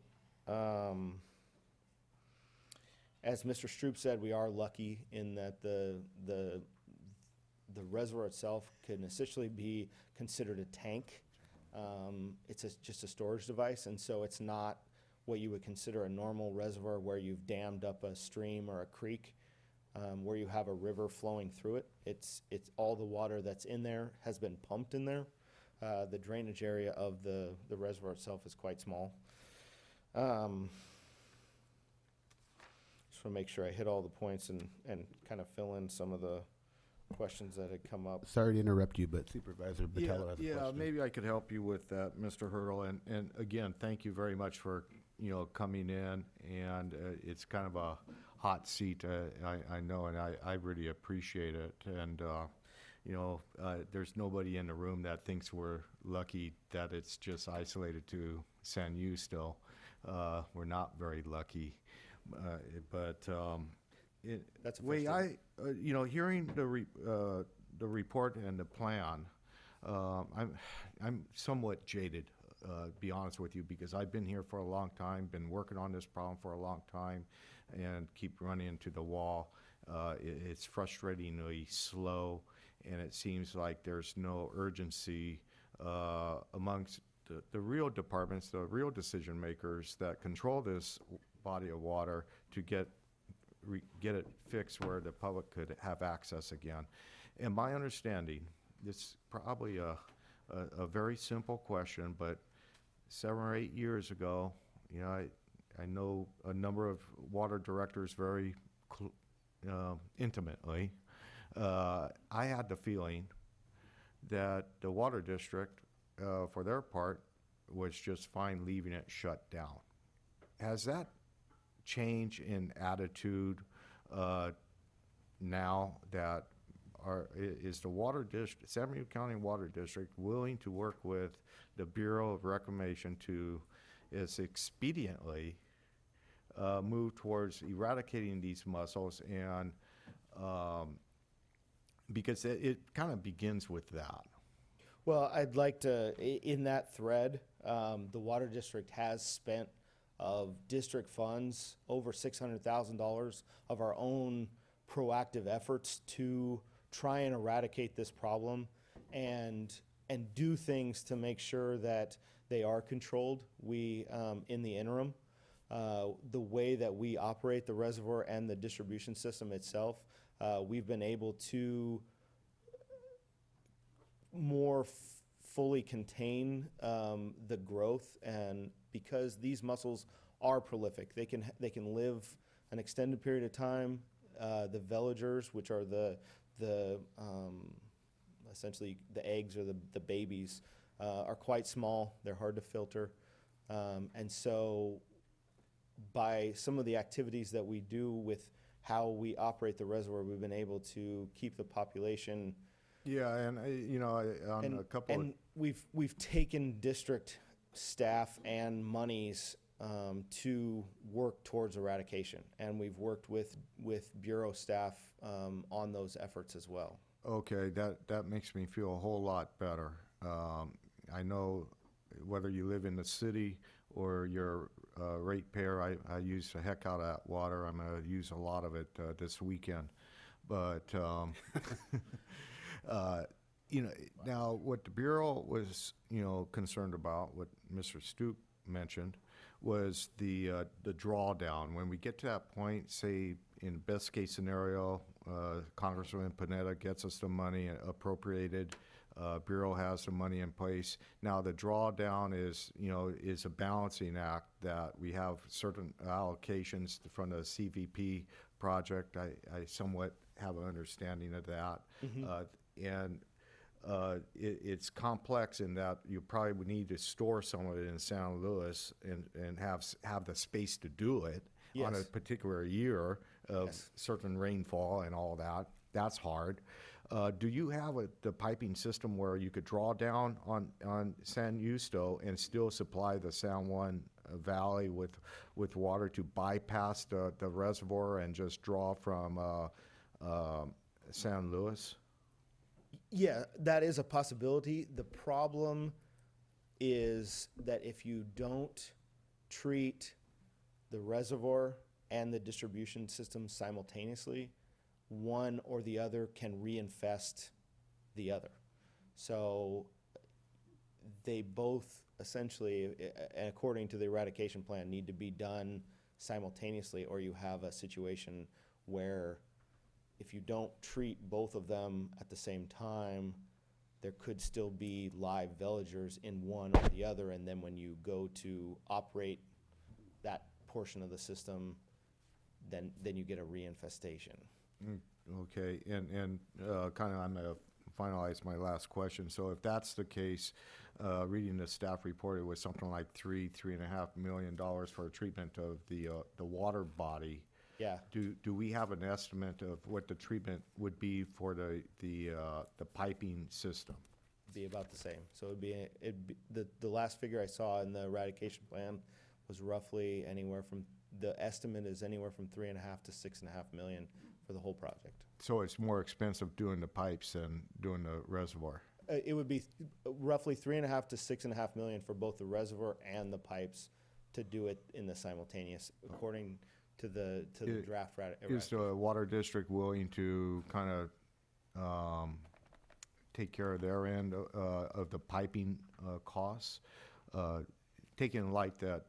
U: As Mr. Stroop said, we are lucky in that the reservoir itself can essentially be considered a tank. It's just a storage device, and so it's not what you would consider a normal reservoir where you've dammed up a stream or a creek, where you have a river flowing through it. It's all the water that's in there has been pumped in there. The drainage area of the reservoir itself is quite small. Just want to make sure I hit all the points and kind of fill in some of the questions that had come up.
A: Sorry to interrupt you, but Supervisor Botello has a
B: Yeah,
A: question.
B: maybe I could help you with that, Mr. Hurdle. And again, thank you very much for, coming in. And it's kind of a hot seat, I know, and I really appreciate it. And, there's nobody in the room that thinks we're lucky that it's just isolated to San Yu still. We're not very lucky. That's
U: a
B: way
U: first
B: hearing the report and the plan, I'm somewhat jaded, to be honest with you, because I've been here for a long time, been working on this problem for a long time, and keep running into the wall. It's frustratingly slow, and it seems like there's no urgency amongst the real departments, the real decision makers that control this body of water to get it fixed where the public could have access again. And my understanding, it's probably a very simple question, but 7 or 8 years ago, I know a number of water directors very intimately. I had the feeling that the water district, for their part, was just fine leaving it shut down. Has that change in attitude now that is the water district, San Benito County Water District, willing to work with the Bureau of Reclamation to as expediently move towards eradicating these mussels, and because it kind of begins with that.
U: Well, I'd like to, in that thread, the Water District has spent of district funds over $600,000 of our own proactive efforts to try and eradicate this problem and do things to make sure that they are controlled. We, in the interim, the way that we operate the reservoir and the distribution system itself, we've been able to more fully contain the growth, and because these mussels are prolific, they can live an extended period of time. The veligers, which are the essentially the eggs or the babies, are quite small. They're hard to filter. And so by some of the activities that we do with how we operate the reservoir, we've been able to keep the population.
B: Yeah, and, on
U: And,
B: a couple of,
U: and we've taken district staff and monies to work towards eradication, and we've worked with bureau staff on those efforts as well.
B: okay, that makes me feel a whole lot better. I know whether you live in the city or you're a ratepayer, I use the heck out of that water. I'm gonna use a lot of it this weekend. But, now what the Bureau was, concerned about, what Mr. Stoop mentioned, was the drawdown. When we get to that point, say, in best case scenario, Congressman Panetta gets us the money appropriated, Bureau has the money in place. Now, the drawdown is a balancing act that we have certain allocations from the CVP project. I somewhat have an understanding of that. It's complex in that you probably would need to store some of it in San Luis and have the space to do it on a
U: Yes.
B: particular year of certain rainfall and all that. That's hard. Do you have the piping system where you could draw down on San Justo and still supply the San Juan Valley with water to bypass the reservoir and just draw from San Luis?
U: Yeah, that is a possibility. The problem is that if you don't treat the reservoir and the distribution system simultaneously, one or the other can reinfest the other. So they both essentially, according to the eradication plan, need to be done simultaneously, or you have a situation where if you don't treat both of them at the same time, there could still be live villagers in one or the other, and then when you go to operate that portion of the system, then you get a reinfestation.
B: Okay, and kind of, I'm gonna finalize my last question. So if that's the case, reading the staff report, it was something like $3.5 million for a treatment of the water body.
U: Yeah.
B: Do we have an estimate of what the treatment would be for the piping system?
U: Be about the same. So the last figure I saw in the eradication plan was roughly the estimate is anywhere from 3.5 to 6.5 million for the whole project.
B: So it's more expensive doing the pipes than doing the reservoir?
U: It would be roughly 3.5 to 6.5 million for both the reservoir and the pipes to do it in the simultaneous, according to the draft.
B: Is the water district willing to kind of take care of their end of the piping costs? Taking light that,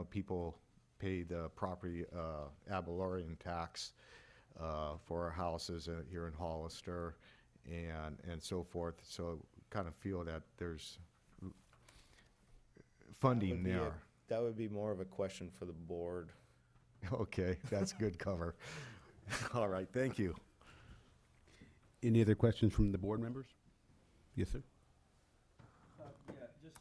B: people pay the property ad valorem tax for our houses here in Hollister and so forth. So kind of feel that there's funding there.
U: That would be more of a question for the board.
B: Okay, that's good cover. All right, thank you.
A: Any other questions from the board members? Yes, sir.
L: Yeah, just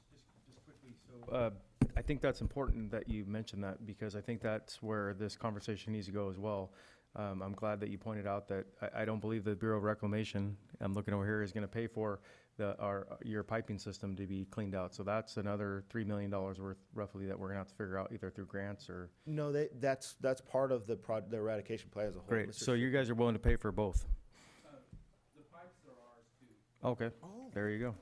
L: quickly, so, I think that's important that you mentioned that, because I think that's where this conversation needs to go as well. I'm glad that you pointed out that I don't believe the Bureau of Reclamation, I'm looking over here, is gonna pay for your piping system to be cleaned out. So that's another $3 million worth roughly that we're gonna have to figure out either through grants or.
U: No, that's part of the eradication plan as a whole.
L: Great,
U: Mr.
L: so you guys are willing to pay for both?
S: The pipes are ours too.
L: Okay, there you go.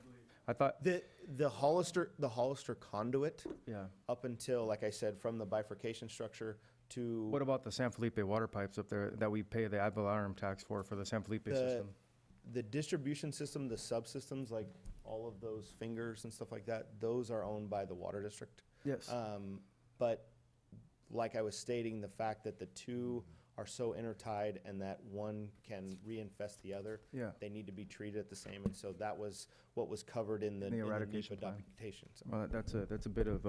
L: I thought,
U: The Hollister conduit,
L: yeah.
U: up until, like I said, from the bifurcation structure to.
L: What about the San Felipe water pipes up there that we pay the ad valorem tax for the San Felipe system?
U: The distribution system, the subsystems, like all of those fingers and stuff like that, those are owned by the water district.
L: Yes.
U: But like I was stating, the fact that the two are so intertied and that one can reinfest the other,
L: Yeah.
U: they need to be treated the same, and so that was what was covered in the
L: eradication
U: NEPA
L: plan.
U: documentation. So.
L: Well, that's a bit of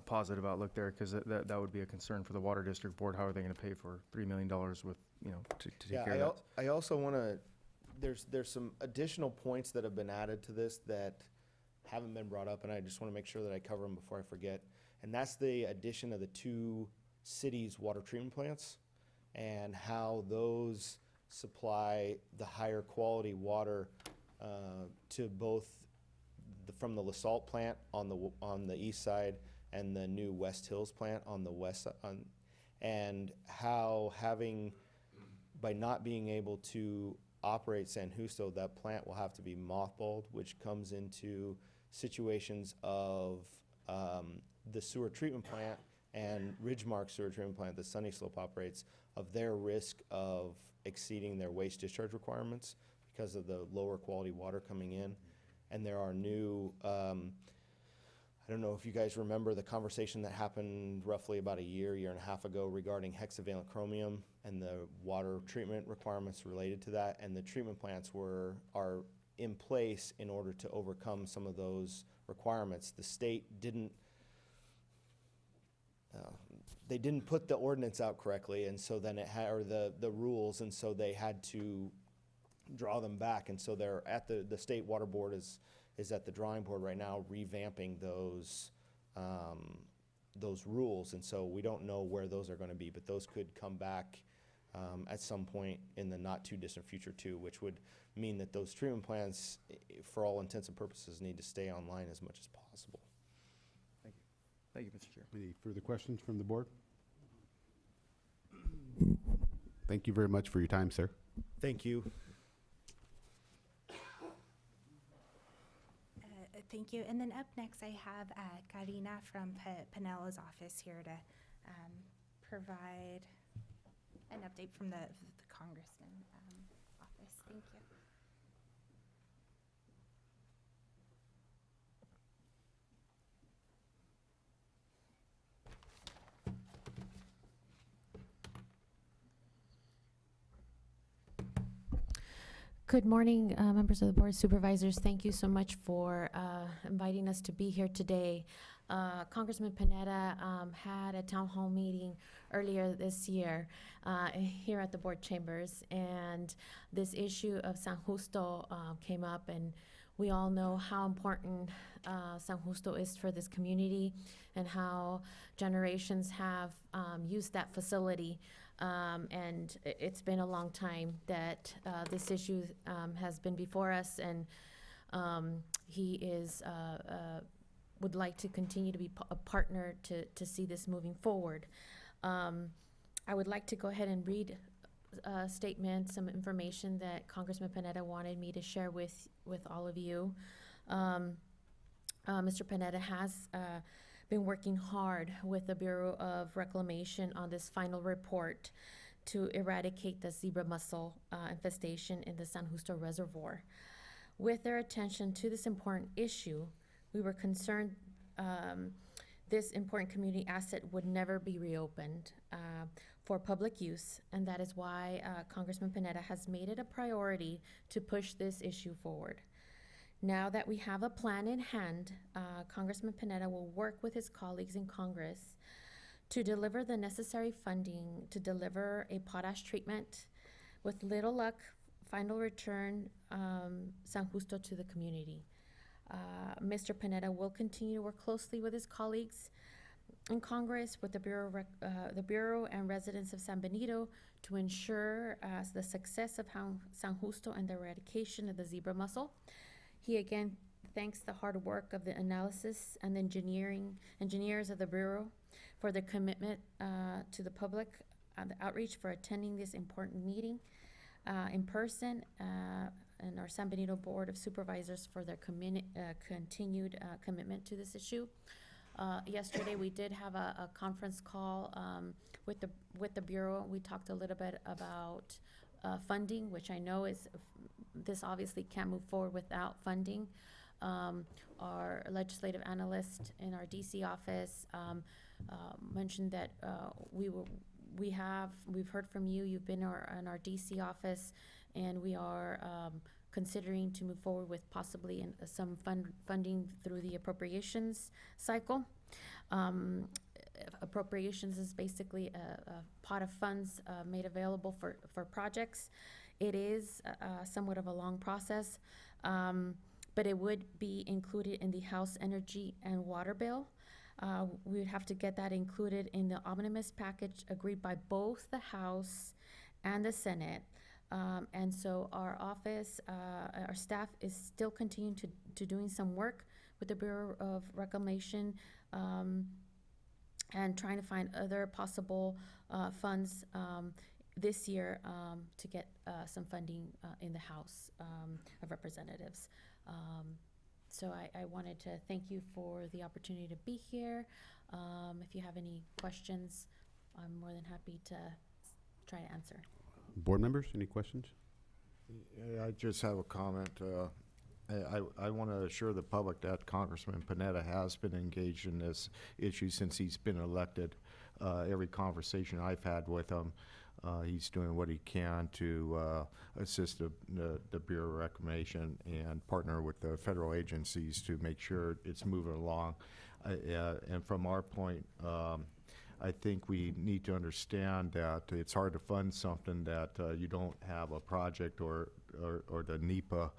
L: positive outlook there, because that would be a concern for the water district board. How are they going to pay for $3 million with, to take care of that?
U: I also want to there's some additional points that have been added to this that haven't been brought up, and I just want to make sure that I cover them before I forget. And that's the addition of the two cities' water treatment plants and how those supply the higher quality water to both from the LaSalle plant on the east side and the new West Hills plant on the west and how by not being able to operate San Justo, that plant will have to be mothballed, which comes into situations of the sewer treatment plant and Ridgemark sewer treatment plant that Sunny Slope operates, of their risk of exceeding their waste discharge requirements because of the lower quality water coming in. And there are new, I don't know if you guys remember the conversation that happened roughly about a year and a half ago regarding hexavalent chromium and the water treatment requirements related to that. And the treatment plants are in place in order to overcome some of those requirements. The state didn't put the ordinance out correctly, and so then or the rules, and so they had to draw them back. And so they're at the state water board is at the drawing board right now, revamping those rules. And so we don't know where those are going to be, but those could come back at some point in the not too distant future too, which would mean that those treatment plants, for all intents and purposes, need to stay online as much as possible.
L: Thank you. Thank you, Mr. Chair.
A: Any further questions from the board? Thank you very much for your time, sir.
U: Thank you.
R: Thank you. And then up next, I have Karina from Pinella's office here to provide an update from the Congressman office. Thank you.
E: Good morning, members of the Board of Supervisors. Thank you so much for inviting us to be here today. Congressman Panetta had a town hall meeting earlier this year here at the board chambers, and this issue of San Justo came up, and we all know how important San Justo is for this community and how generations have used that facility. And it's been a long time that this issue has been before us, and he would like to continue to be a partner to see this moving forward. I would like to go ahead and read a statement, some information that Congressman Panetta wanted me to share with all of you. Mr. Panetta has been working hard with the Bureau of Reclamation on this final report to eradicate the zebra mussel infestation in the San Justo Reservoir. With their attention to this important issue, we were concerned this important community asset would never be reopened for public use, and that is why Congressman Panetta has made it a priority to push this issue forward. Now that we have a plan in hand, Congressman Panetta will work with his colleagues in Congress to deliver the necessary funding to deliver a potash treatment. With little luck, final return San Justo to the community. Mr. Panetta will continue to work closely with his colleagues in Congress, with the Bureau and residents of San Benito to ensure the success of San Justo and the eradication of the zebra mussel. He again thanks the hard work of the analysis and engineers of the Bureau for their commitment to the public and the outreach, for attending this important meeting in person, and our San Benito Board of Supervisors for their continued commitment to this issue. Yesterday, we did have a conference call with the Bureau. We talked a little bit about funding, which I know this obviously can't move forward without funding. Our legislative analyst in our DC office mentioned that we've heard from you. You've been in our DC office, and we are considering to move forward with possibly some funding through the appropriations cycle. Appropriations is basically a pot of funds made available for projects. It is somewhat of a long process, but it would be included in the House Energy and Water Bill. We would have to get that included in the omnibus package agreed by both the House and the Senate. And so our office, our staff is still continuing to doing some work with the Bureau of Reclamation, and trying to find other possible funds this year to get some funding in the House of Representatives. So I wanted to thank you for the opportunity to be here. If you have any questions, I'm more than happy to try to answer.
A: Board members, any questions?
B: I just have a comment. I want to assure the public that Congressman Panetta has been engaged in this issue since he's been elected. Every conversation I've had with him, he's doing what he can to assist the Bureau of Reclamation and partner with the federal agencies to make sure it's moving along. And from our point, I think we need to understand that it's hard to fund something that you don't have a project or the NEPA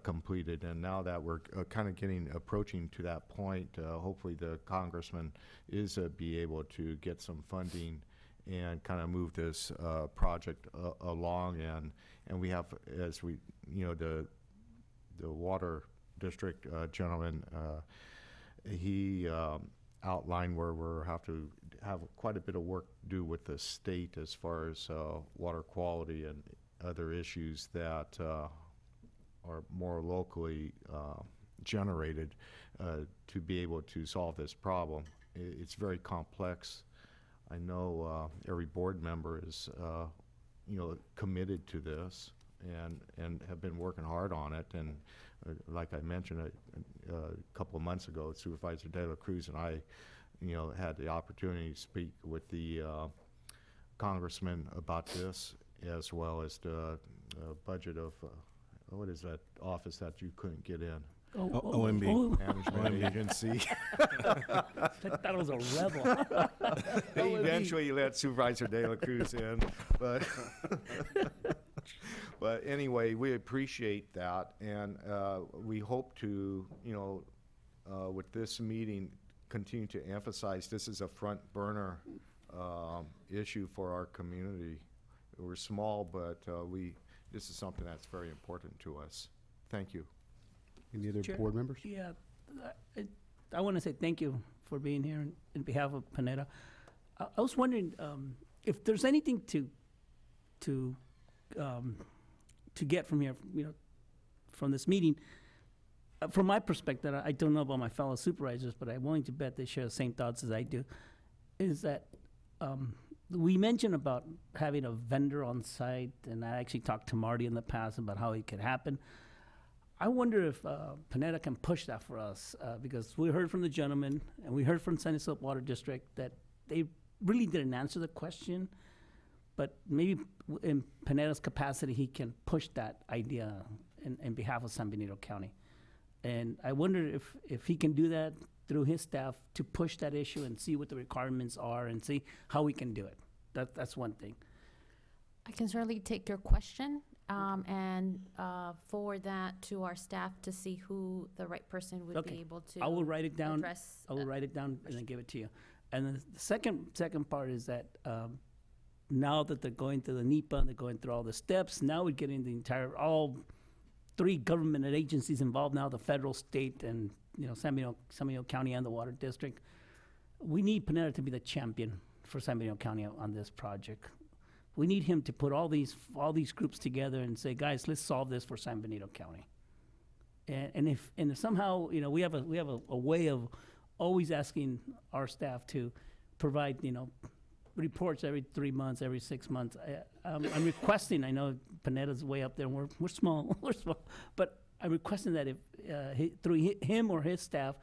B: completed. And now that we're kind of approaching to that point, hopefully the congressman is be able to get some funding and kind of move this project along. And we have, as we, the water district gentleman, he outlined where we'll have to have quite a bit of work to do with the state as far as water quality and other issues that are more locally generated to be able to solve this problem. It's very complex. I know every board member is committed to this and have been working hard on it. And like I mentioned a couple of months ago, Supervisor De La Cruz and I had the opportunity to speak with the congressman about this, as well as the budget of what is that office that you couldn't get in?
J: OMB.
B: Management Agency.
C: I thought it was a rebel.
B: They eventually let Supervisor De La Cruz in, but anyway, we appreciate that, and we hope to, with this meeting, continue to emphasize this is a front burner issue for our community. We're small, but this is something that's very important to us. Thank you.
A: Any other
C: Chair?
A: board members?
C: Yeah, I want to say thank you for being here in behalf of Panetta. I was wondering if there's anything to get from here, from this meeting. From my perspective, I don't know about my fellow supervisors, but I'm willing to bet they share the same thoughts as I do. Is that we mentioned about having a vendor on site, and I actually talked to Marty in the past about how it could happen. I wonder if Panetta can push that for us, because we heard from the gentleman, and we heard from Sunny Slope Water District that they really didn't answer the question, but maybe in Panetta's capacity, he can push that idea in behalf of San Benito County. And I wonder if he can do that through his staff to push that issue and see what the requirements are and see how we can do it. That's one thing.
E: I can certainly take your question and forward that to our staff to see who the right person would be able to
C: I will write it down.
E: address
C: I will
E: that
C: write it down and then give it to you. And then the second part is that now that they're going through the NEPA and they're going through all the steps, now we're getting all three government agencies involved now, the federal, state, and San Benito County and the Water District. We need Panetta to be the champion for San Benito County on this project. We need him to put all these groups together and say, guys, let's solve this for San Benito County. And if somehow we have a way of always asking our staff to provide reports every 3 months, every 6 months. I'm requesting. I know Panetta's way up there. And we're small, but I'm requesting that if through him or his staff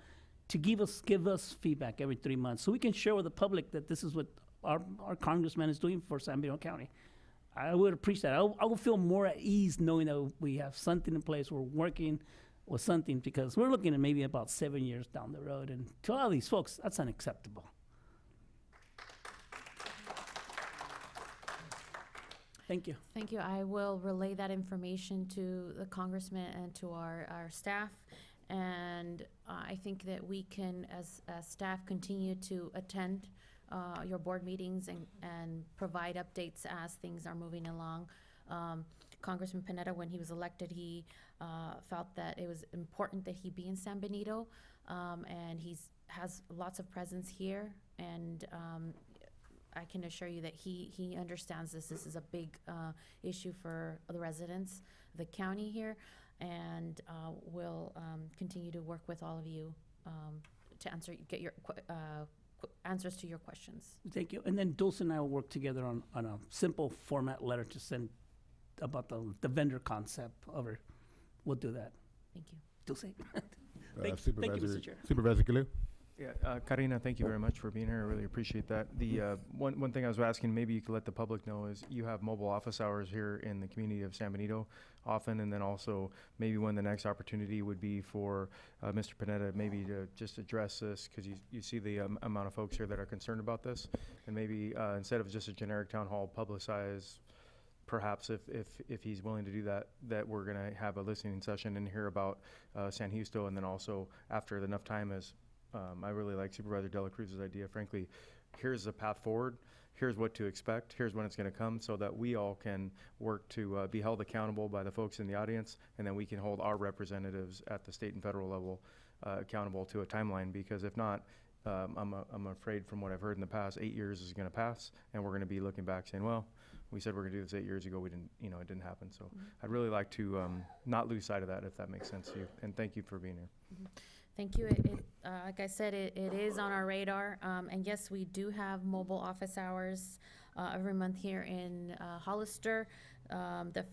C: to give us feedback every 3 months, so we can share with the public that this is what our congressman is doing for San Benito County. I would appreciate that. I would feel more at ease knowing that we have something in place. We're working with something, because we're looking at maybe about 7 years down the road, and to all these folks, that's unacceptable. Thank you.
E: Thank you. I will relay that information to the congressman and to our staff. And I think that we can, as staff, continue to attend your board meetings and provide updates as things are moving along. Congressman Panetta, when he was elected, he felt that it was important that he be in San Benito, and has lots of presence here. And I can assure you that he understands this. This is a big issue for the residents of the county here, and will continue to work with all of you to get your answers to your questions.
C: Thank you. And then Dulce and I will work together on a simple format letter to send about the vendor concept over. We'll do that.
E: Thank you.
C: Dulce.
A: Supervisor,
C: thank you, Mr. Chair.
A: Supervisor Galoo?
L: Yeah, Karina, thank you very much for being here. I really appreciate that. The one thing I was asking, maybe you could let the public know, is you have mobile office hours here in the community of San Benito often, and then also maybe when the next opportunity would be for Mr. Panetta maybe to just address this, because you see the amount of folks here that are concerned about this, and maybe instead of just a generic town hall, publicize perhaps if he's willing to do that, that we're going to have a listening session and hear about San Justo, and then also after enough time is. I really like Supervisor Dela Cruz's idea. Frankly, here's the path forward. Here's what to expect. Here's when it's going to come, so that we all can work to be held accountable by the folks in the audience, and then we can hold our representatives at the state and federal level accountable to a timeline. Because if not, I'm afraid from what I've heard in the past, 8 years is going to pass, and we're going to be looking back saying, well, we said we're going to do this 8 years ago. We didn't, it didn't happen. So I'd really like to not lose sight of that, if that makes sense to you. And thank you for being here.
E: Thank you. Like I said, it is on our radar. And yes, we do have mobile office hours every month here in Hollister. The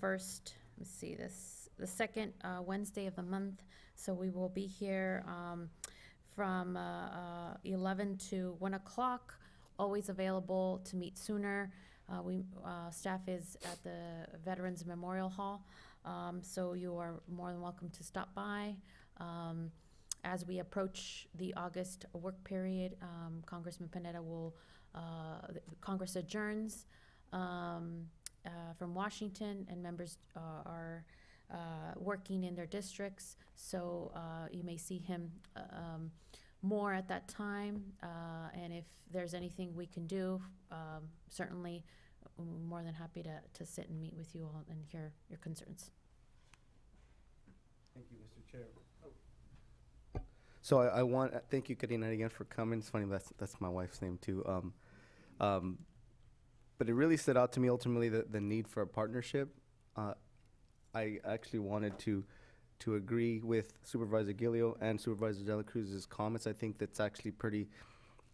E: second Wednesday of the month. So we will be here from 11 to 1 o'clock, always available to meet sooner. Staff is at the Veterans Memorial Hall, so you are more than welcome to stop by. As we approach the August work period, Congressman Panetta will, Congress adjourns from Washington, and members are working in their districts, so you may see him more at that time, and if there's anything we can do, certainly I'm more than happy to sit and meet with you all and hear your concerns.
M: Thank you, Mr. Chair. So thank you, Karina, again for coming. It's funny, that's my wife's name too. But it really stood out to me ultimately the need for a partnership. I actually wanted to agree with Supervisor Gilio and Supervisor Dela Cruz's comments. I think that's actually pretty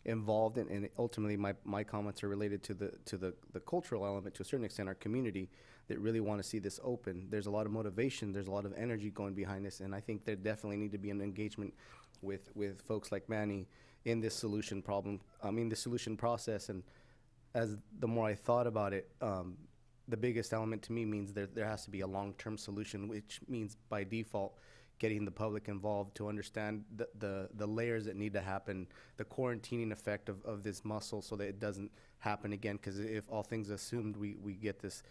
M: involved, and ultimately my comments are related to the cultural element to a certain extent, our community that really want to see this open. There's a lot of motivation, there's a lot of energy going behind this, and I think there definitely need to be an engagement with folks like Manny in this solution process. And as the more I thought about it, the biggest element to me means there has to be a long-term solution, which means by default getting the public involved to understand the layers that need to happen, the quarantining effect of this muscle, so that it doesn't happen again. Because if all things assumed, we get this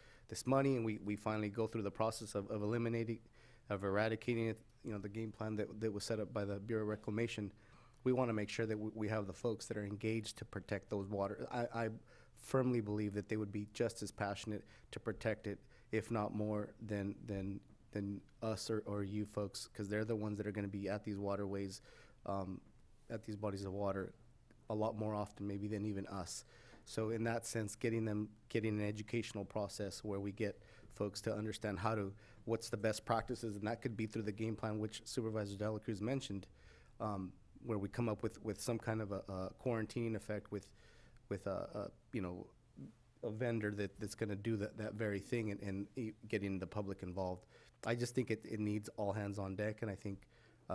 M: money and we finally go through the process of eradicating it, the game plan that was set up by the Bureau of Reclamation, we want to make sure that we have the folks that are engaged to protect those waters. I firmly believe that they would be just as passionate to protect it, if not more, than us or you folks, because they're the ones that are going to be at these waterways, at these bodies of water, a lot more often maybe than even us. So in that sense, getting an educational process where we get folks to understand what's the best practices, and that could be through the game plan, which Supervisor Dela Cruz mentioned, where we come up with some kind of a quarantining effect with a vendor that's going to do that very thing and getting the public involved. I just think it needs all hands on deck, and I think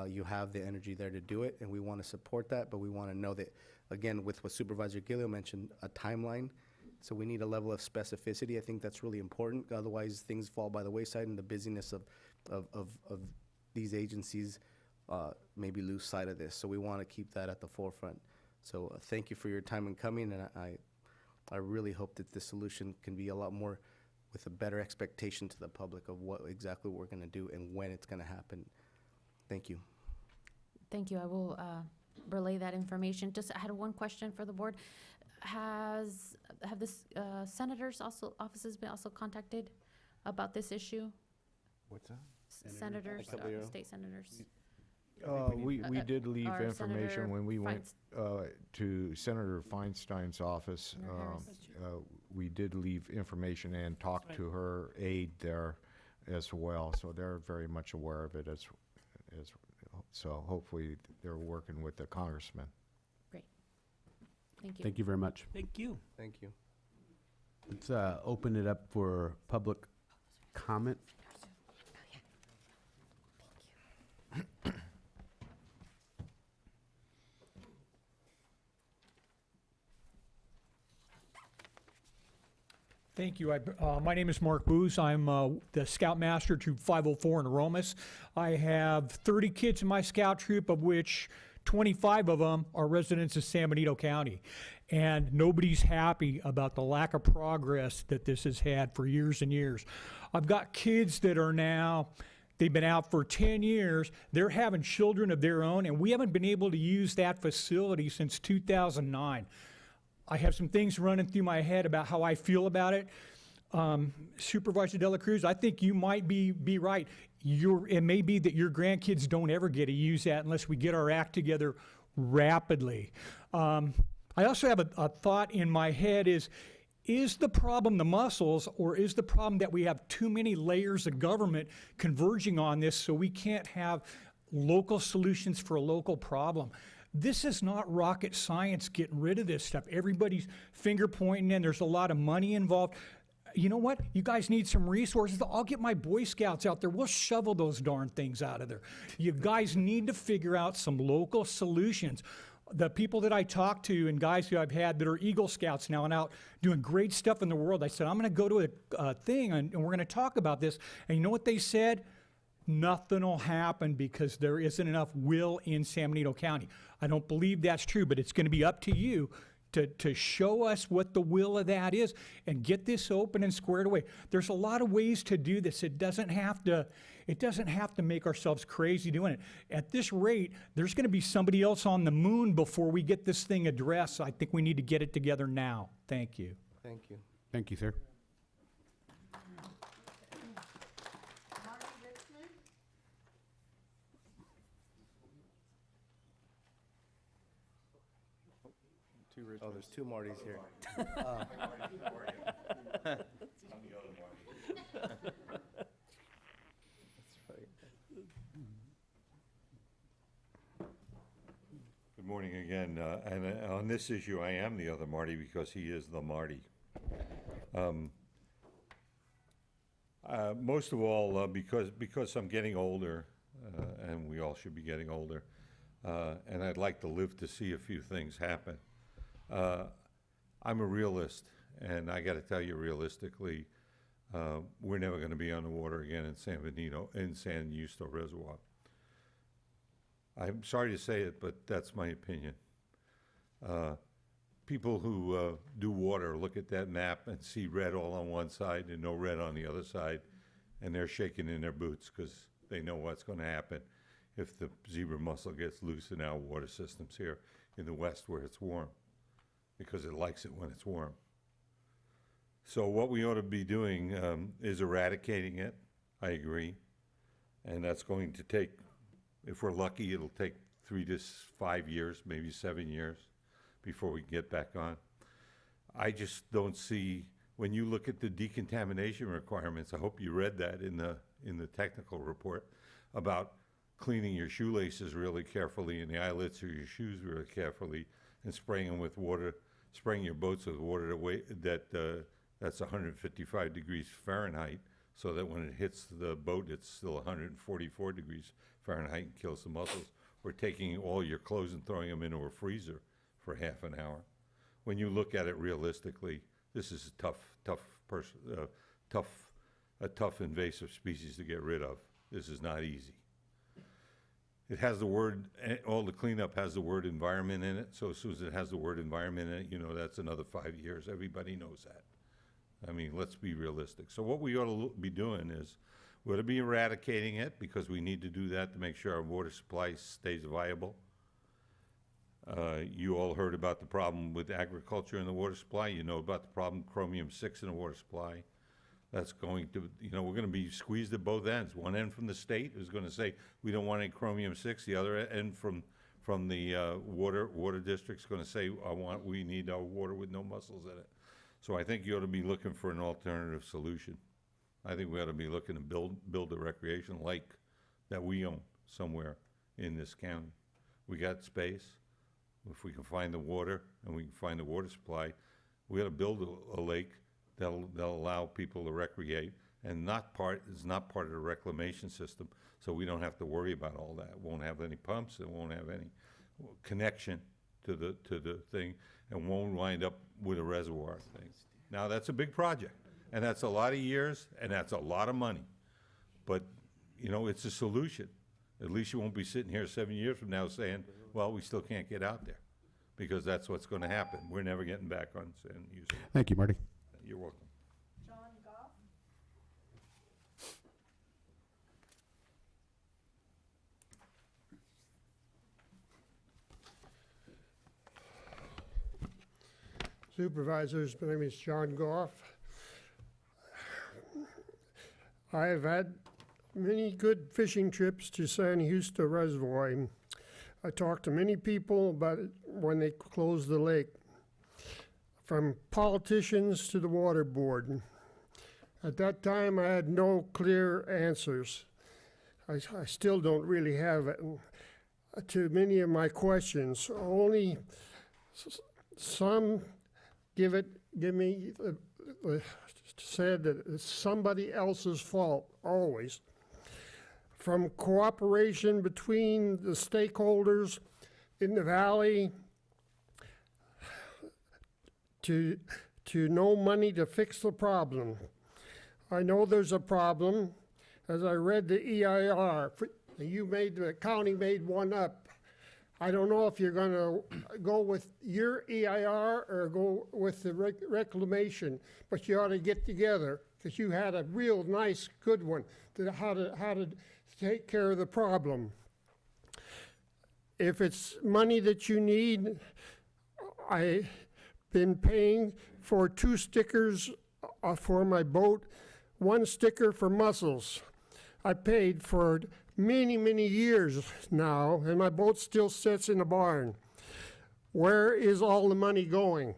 M: you have the energy there to do it, and we want to support that, but we want to know that, again, with what Supervisor Gilio mentioned, a timeline. So we need a level of specificity. I think that's really important. Otherwise, things fall by the wayside, and the busyness of these agencies maybe lose sight of this. So we want to keep that at the forefront. So thank you for your time in coming, and I really hope that this solution can be a lot more with a better expectation to the public of what exactly we're gonna do and when it's gonna happen. Thank you.
E: Thank you. I will relay that information. Just, I had one question for the board. Have the senators also, offices been also contacted about this issue?
G: What's that?
E: Senators,
M: Caballero.
E: state senators.
G: We did leave
E: or
G: information
E: Senator
G: when we went
E: Feinstein.
G: to Senator Feinstein's office.
E: Senator Harris.
G: We did leave information and talked to her aide there as well, so they're very much aware of it so hopefully they're working with the congressman.
E: Great. Thank you.
A: Thank you very much.
C: Thank you.
M: Thank you.
A: Let's open it up for public comment.
V: Thank you. My name is Mark Booz. I'm the Scoutmaster Troop 504 in Aromas. I have 30 kids in my scout troop, of which 25 of them are residents of San Benito County. And nobody's happy about the lack of progress that this has had for years and years. I've got kids that are now, they've been out for 10 years. They're having children of their own, and we haven't been able to use that facility since 2009. I have some things running through my head about how I feel about it. Supervisor De La Cruz, I think you might be right. It may be that your grandkids don't ever get to use that unless we get our act together rapidly. I also have a thought in my head is the problem the mussels, or is the problem that we have too many layers of government converging on this so we can't have local solutions for a local problem? This is not rocket science getting rid of this stuff. Everybody's finger pointing and there's a lot of money involved. You know what? You guys need some resources. I'll get my Boy Scouts out there. We'll shovel those darn things out of there. You guys need to figure out some local solutions. The people that I talk to and guys who I've had that are Eagle Scouts now and out doing great stuff in the world, I said, I'm going to go to a thing and we're going to talk about this. And you know what they said? Nothing will happen because there isn't enough will in San Benito County. I don't believe that's true, but it's going to be up to you to show us what the will of that is and get this open and squared away. There's a lot of ways to do this. It doesn't have to make ourselves crazy doing it. At this rate, there's going to be somebody else on the moon before we get this thing addressed. I think we need to get it together now. Thank you.
M: Thank you.
A: Thank you, sir.
M: Oh, there's two Martys here.
W: Good morning again. And on this issue, I am the other Marty because he is the Marty. Most of all, because I'm getting older, and we all should be getting older, and I'd like to live to see a few things happen. I'm a realist, and I got to tell you realistically, we're never going to be on the water again in San Justo Reservoir. I'm sorry to say it, but that's my opinion. People who do water look at that map and see red all on one side and no red on the other side, and they're shaking in their boots because they know what's going to happen if the zebra mussel gets loose in our water systems here in the west where it's warm, because it likes it when it's warm. So what we ought to be doing is eradicating it, I agree, and that's going to take, if we're lucky, it'll take 3 to 5 years, maybe 7 years before we can get back on. I just don't see, when you look at the decontamination requirements, I hope you read that in the technical report about cleaning your shoelaces really carefully and the eyelets of your shoes really carefully and spraying them with water, spraying your boats with water that's 155 degrees Fahrenheit, so that when it hits the boat, it's still 144 degrees Fahrenheit and kills the mussels. Or taking all your clothes and throwing them into a freezer for half an hour. When you look at it realistically, this is a tough invasive species to get rid of. This is not easy. It has the word, all the cleanup has the word environment in it, so as soon as it has the word environment in it, you know that's another 5 years. Everybody knows that. I mean, let's be realistic. So what we ought to be doing is, we ought to be eradicating it, because we need to do that to make sure our water supply stays viable. You all heard about the problem with agriculture in the water supply. You know about the problem chromium-6 in the water supply. That's going to, we're going to be squeezed at both ends. One end from the state is going to say, we don't want any chromium-6. The other end from the water district's going to say, we need our water with no mussels in it. So I think you ought to be looking for an alternative solution. I think we ought to be looking to build a recreation lake that we own somewhere in this county. We got space. If we can find the water and we can find the water supply, we ought to build a lake that'll allow people to recreate, and is not part of the reclamation system, so we don't have to worry about all that. It won't have any pumps, it won't have any connection to the thing, and won't wind up with a reservoir thing. Now, that's a big project, and that's a lot of years, and that's a lot of money. But, it's a solution. At least you won't be sitting here 7 years from now saying, well, we still can't get out there, because that's what's going to happen. We're never getting back on San Houston.
A: Thank you, Marty.
W: You're welcome.
Q: John Goff?
H: Supervisors, my name is John Goff. I have had many good fishing trips to San Justo Reservoir. I talked to many people about it when they closed the lake, from politicians to the water board. At that time, I had no clear answers. I still don't really have it. To many of my questions, only some give me said that it's somebody else's fault, always. From cooperation between the stakeholders in the valley to no money to fix the problem. I know there's a problem. As I read the EIR, the county made one up. I don't know if you're gonna go with your EIR or go with the reclamation, but you ought to get together, because you had a real nice, good one, how to take care of the problem. If it's money that you need, I've been paying for 2 stickers for my boat, 1 sticker for mussels. I paid for many, many years now, and my boat still sits in the barn. Where is all the money going?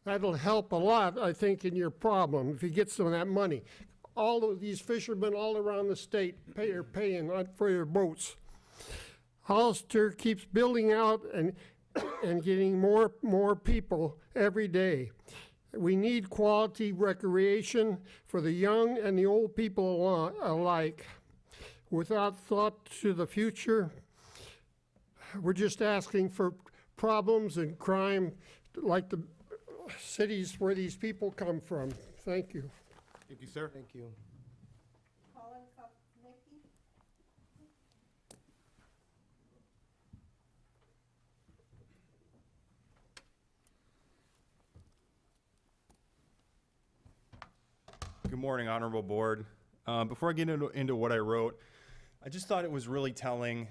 H: That'll help a lot, I think, in your problem, if you get some of that money. All of these fishermen all around the state are paying for your boats. Hollister keeps building out and getting more people every day. We need quality recreation for the young and the old people alike. Without thought to the future, we're just asking for problems and crime like the cities where these people come from. Thank you.
A: Thank you, sir.
M: Thank you.
Q: Colin Kopnicki?
L: Good morning, Honorable Board. Before I get into what I wrote, I just thought it was really telling,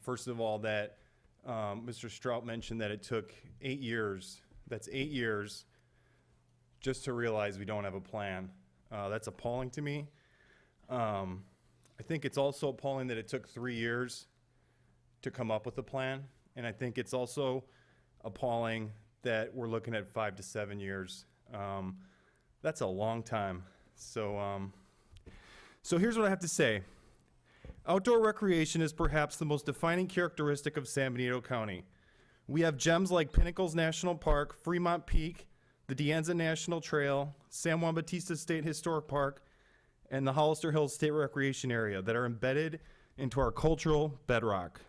L: first of all, that Mr. Strout mentioned that it took 8 years. That's 8 years just to realize we don't have a plan. That's appalling to me. I think it's also appalling that it took 3 years to come up with a plan. And I think it's also appalling that we're looking at 5 to 7 years. That's a long time. So here's what I have to say. Outdoor recreation is perhaps the most defining characteristic of San Benito County. We have gems like Pinnacles National Park, Fremont Peak, the De Anza National Trail, San Juan Bautista State Historic Park, and the Hollister Hills State Recreation Area that are embedded into our cultural bedrock.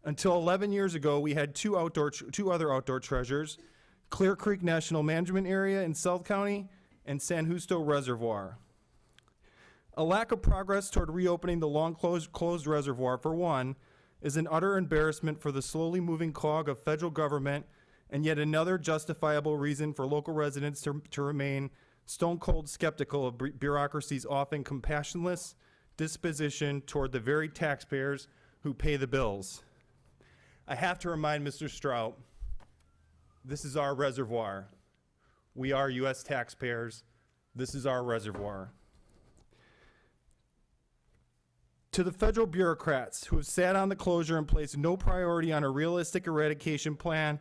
L: Until 11 years ago, we had two other outdoor treasures, Clear Creek National Management Area in South County and San Justo Reservoir. A lack of progress toward reopening the long closed reservoir, for one, is an utter embarrassment for the slowly moving cog of federal government
I: and yet another justifiable reason for local residents to remain stone-cold skeptical of bureaucracy's often compassionless disposition toward the very taxpayers who pay the bills. I have to remind Mr. Strout, this is our reservoir. We are U.S. taxpayers. This is our reservoir. To the federal bureaucrats who have sat on the closure and placed no priority on a realistic eradication plan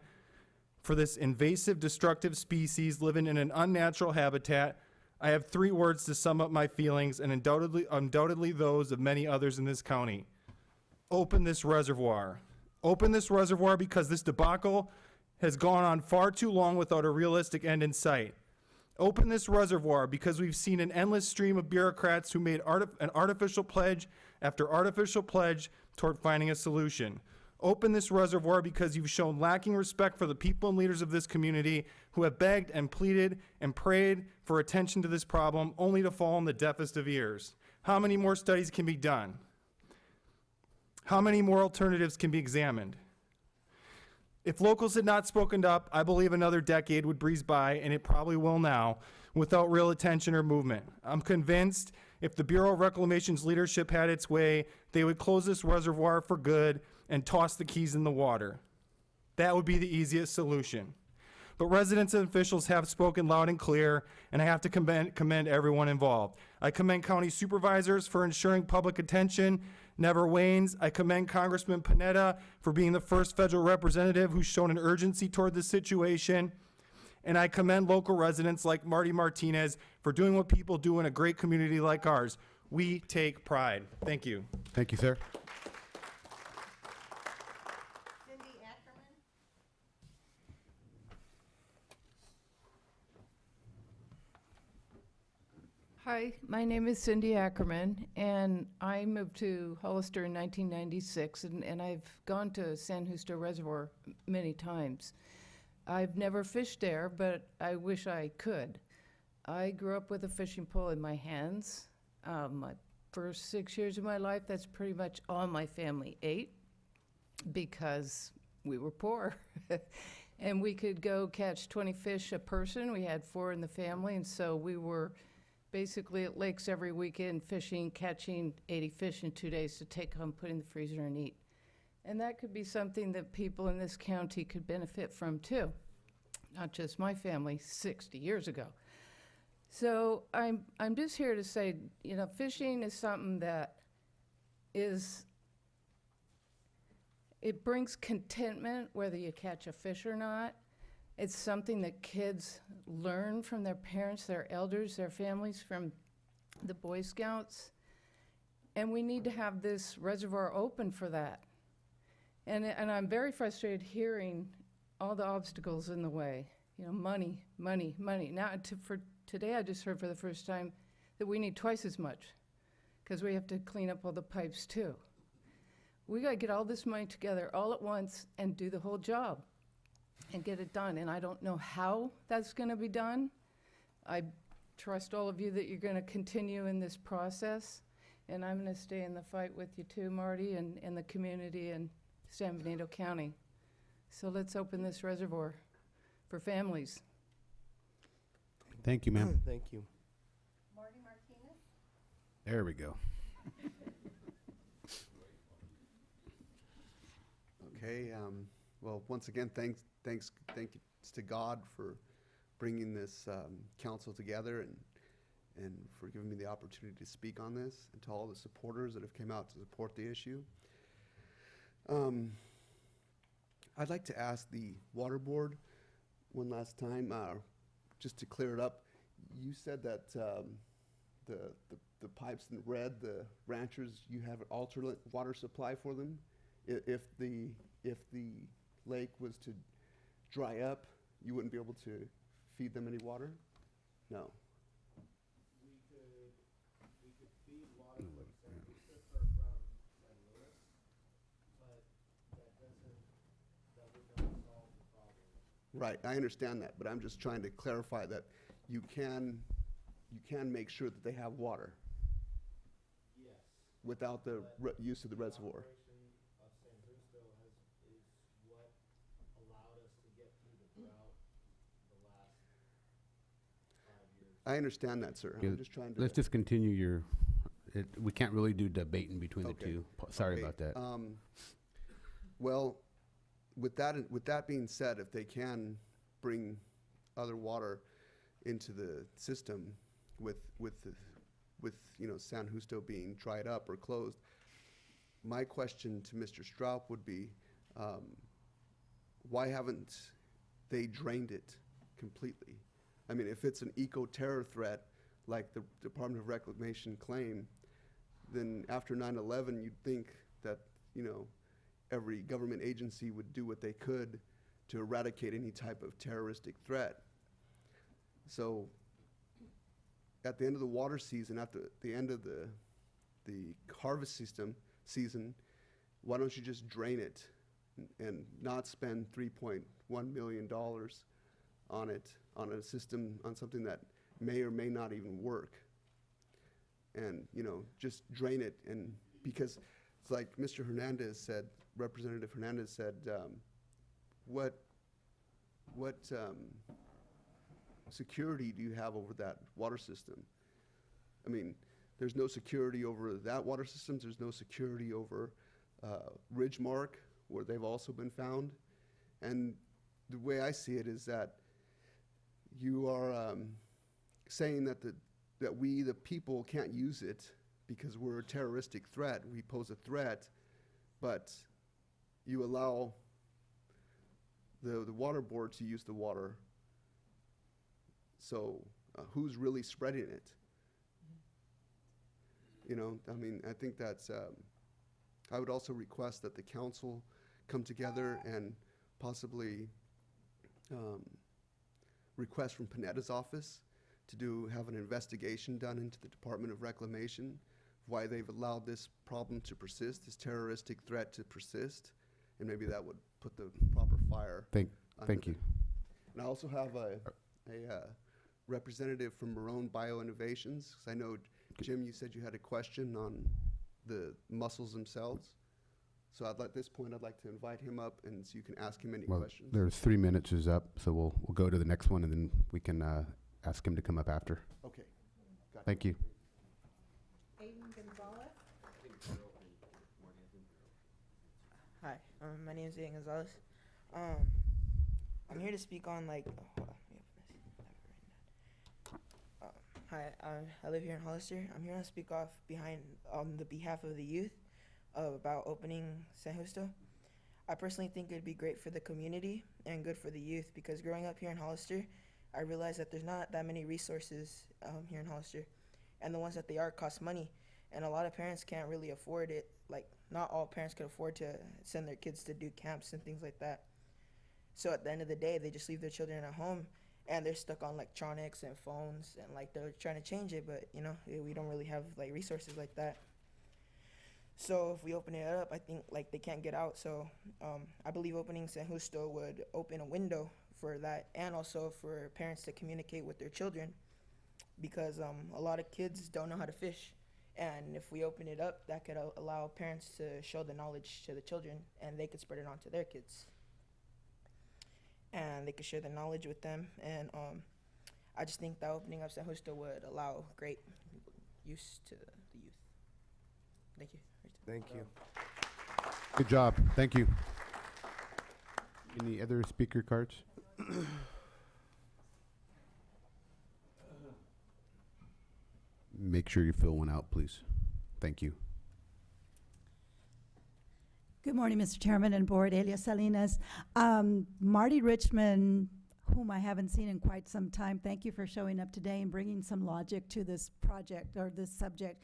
I: for this invasive, destructive species living in an unnatural habitat, I have 3 words to sum up my feelings, and undoubtedly those of many others in this county. Open this reservoir. Open this reservoir, because this debacle has gone on far too long without a realistic end in sight. Open this reservoir, because we've seen an endless stream of bureaucrats who made an artificial pledge after artificial pledge toward finding a solution. Open this reservoir, because you've shown lacking respect for the people and leaders of this community who have begged and pleaded and prayed for attention to this problem, only to fall on the deafest of ears. How many more studies can be done? How many more alternatives can be examined? If locals had not spoken up, I believe another decade would breeze by, and it probably will now, without real attention or movement. I'm convinced if the Bureau of Reclamation's leadership had its way, they would close this reservoir for good and toss the keys in the water. That would be the easiest solution. But residents and officials have spoken loud and clear, and I have to commend everyone involved. I commend county supervisors for ensuring public attention never wanes. I commend Congressman Panetta for being the first federal representative who's shown an urgency toward this situation. And I commend local residents like Marty Martinez for doing what people do in a great community like ours. We take pride. Thank you.
A: Thank you, sir.
O: Hi, my name is Cindy Ackerman, and I moved to Hollister in 1996, and I've gone to San Justo Reservoir many times. I've never fished there, but I wish I could. I grew up with a fishing pole in my hands. My first 6 years of my life, that's pretty much all my family ate because we were poor. And we could go catch 20 fish a person. We had 4 in the family, and so we were basically at lakes every weekend, fishing, catching 80 fish in 2 days to take home, put in the freezer, and eat. And that could be something that people in this county could benefit from too, not just my family 60 years ago. So I'm just here to say, you know, fishing is something that it brings contentment whether you catch a fish or not. It's something that kids learn from their parents, their elders, their families, from the Boy Scouts. And we need to have this reservoir open for that. And I'm very frustrated hearing all the obstacles in the way. You know, money, money, money. Now, for today, I just heard for the first time that we need twice as much because we have to clean up all the pipes too. We got to get all this money together all at once and do the whole job and get it done. And I don't know how that's going to be done. I trust all of you that you're going to continue in this process. And I'm going to stay in the fight with you too, Marty, and the community in San Benito County. So let's open this reservoir for families.
A: Thank you, ma'am.
M: Thank you.
O: Marty Martinez?
A: There we go.
P: Okay, well, once again, thanks to God for bringing this council together and for giving me the opportunity to speak on this, and to all the supporters that have come out to support the issue. I'd like to ask the water board one last time, just to clear it up. You said that the pipes in red, the ranchers, you have an alternate water supply for them. If the lake was to dry up, you wouldn't be able to feed them any water? No.
U: We could feed water from San Luis, but that would not solve the problem.
P: Right, I understand that, but I'm just trying to clarify that you can make sure that they have water.
U: Yes.
P: Without the use of the reservoir.
U: Of San Justo is what allowed us to get through the
P: I understand that, sir.
A: Yeah,
P: I'm just trying to.
A: Let's just continue your, we can't really do debating between the
P: Okay.
A: two. Sorry
P: Okay,
A: about that.
P: Well, with that being said, if they can bring other water into the system with San Justo being dried up or closed, my question to Mr. Straub would be, why haven't they drained it completely? I mean, if it's an eco-terror threat, like the Department of Reclamation claim, then after 9/11, you'd think that, every government agency would do what they could to eradicate any type of terroristic threat. So at the end of the water season, at the end of the harvest season, why don't you just drain it and not spend $3.1 million on it, on a system, on something that may or may not even work? And, just drain it. And because it's like Mr. Hernandez said, Representative Hernandez said, what security do you have over that water system? I mean, there's no security over that water system. There's no security over Ridgemark, where they've also been found. And the way I see it is that you are saying that that we, the people, can't use it because we're a terroristic threat. We pose a threat, but you allow the water board to use the water. So who's really spreading it? I think that's, I would also request that the council come together and possibly request from Panetta's office to have an investigation done into the Department of Reclamation, why they've allowed this problem to persist, this terroristic threat to persist, and maybe that would put the proper fire.
A: Thank
P: under
A: you.
P: And I also have a representative from Marone Bioinnovations, 'cause I know, Jim, you said you had a question on the mussels themselves. So at this point, I'd like to invite him up, and so you can ask him any
A: Well,
P: questions.
A: there's 3 minutes is up, so we'll go to the next one, and then we can ask him to come up after.
P: Okay. Got it.
A: Thank you.
D: Aiden Gonzalez. Hi, my name is Aiden Gonzalez. I'm here to speak on hold on, let me open this. Hi, I live here in Hollister. I'm here to speak on the behalf of the youth about opening San Justo. I personally think it'd be great for the community and good for the youth, because growing up here in Hollister, I realized that there's not that many resources here in Hollister, and the ones that they are cost money, and a lot of parents can't really afford it. Like, not all parents can afford to send their kids to do camps and things like that. So at the end of the day, they just leave their children at home, and they're stuck on electronics and phones, and they're trying to change it, but we don't really have resources like that. So if we open it up, I think they can't get out. So I believe opening San Justo would open a window for that, and also for parents to communicate with their children, because a lot of kids don't know how to fish. And if we open it up, that could allow parents to show the knowledge to the children, and they could spread it on to their kids. And they could share the knowledge with them. And I just think that opening up San Justo would allow great use to the youth. Thank you.
M: Thank you.
A: Good job. Thank you. Any other speaker cards? Make sure you fill one out, please. Thank you.
F: Good morning, Mr. Chairman and Board. Elia Salinas. Marty Richmond, whom I haven't seen in quite some time, thank you for showing up today and bringing some logic to this project or this subject.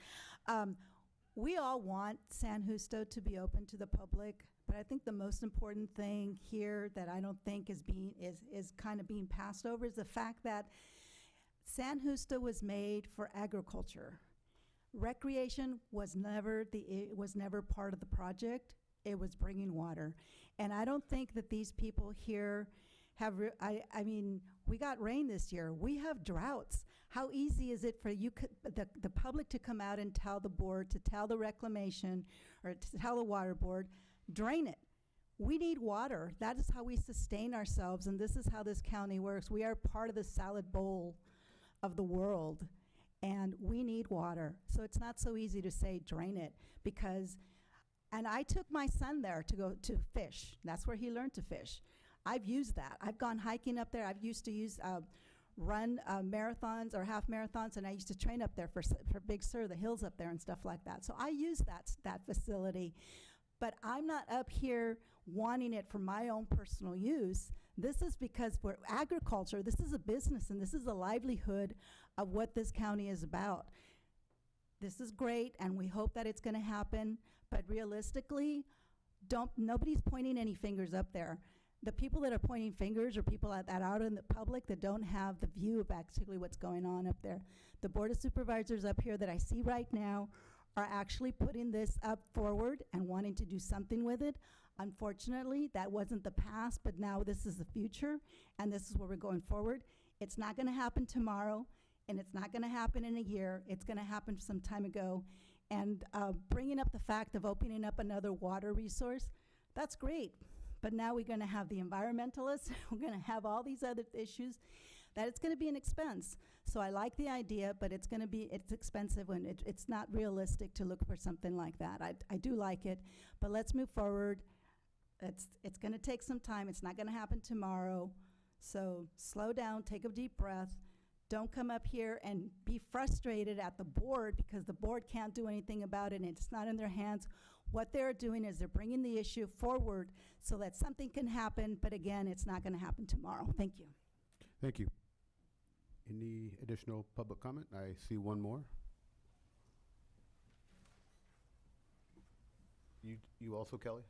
F: We all want San Justo to be open to the public, but I think the most important thing here that I don't think is kind of being passed over is the fact that San Justo was made for agriculture. Recreation was never part of the project. It was bringing water. And I don't think that these people here have, I mean, we got rain this year. We have droughts. How easy is it for the public to come out and tell the board, to tell the reclamation, or to tell the water board, drain it? We need water. That is how we sustain ourselves, and this is how this county works. We are part of the salad bowl of the world, and we need water. So it's not so easy to say drain it, because, and I took my son there to go to fish. That's where he learned to fish. I've used that. I've gone hiking up there. I've used to use run marathons or half marathons, and I used to train up there for Big Sur, the hills up there and stuff like that. So I use that facility, but I'm not up here wanting it for my own personal use. This is because we're agriculture. This is a business, and this is a livelihood of what this county is about. This is great, and we hope that it's going to happen, but realistically, nobody's pointing any fingers up there. The people that are pointing fingers are people that are out in the public that don't have the view of actually what's going on up there. The Board of Supervisors up here that I see right now are actually putting this up forward and wanting to do something with it. Unfortunately, that wasn't the past, but now this is the future, and this is where we're going forward. It's not going to happen tomorrow, and it's not going to happen in a year. It's going to happen some time ago. And bringing up the fact of opening up another water resource, that's great. But now we're going to have the environmentalists, we're going to have all these other issues, that it's going to be an expense. So I like the idea, but it's expensive when it's not realistic to look for something like that. I do like it, but let's move forward. It's going to take some time. It's not going to happen tomorrow. So slow down, take a deep breath. Don't come up here and be frustrated at the board because the board can't do anything about it and it's not in their hands. What they're doing is they're bringing the issue forward so that something can happen, but again, it's not going to happen tomorrow. Thank you.
A: Thank you. Any additional public comment? I see one more. You also, Kelly?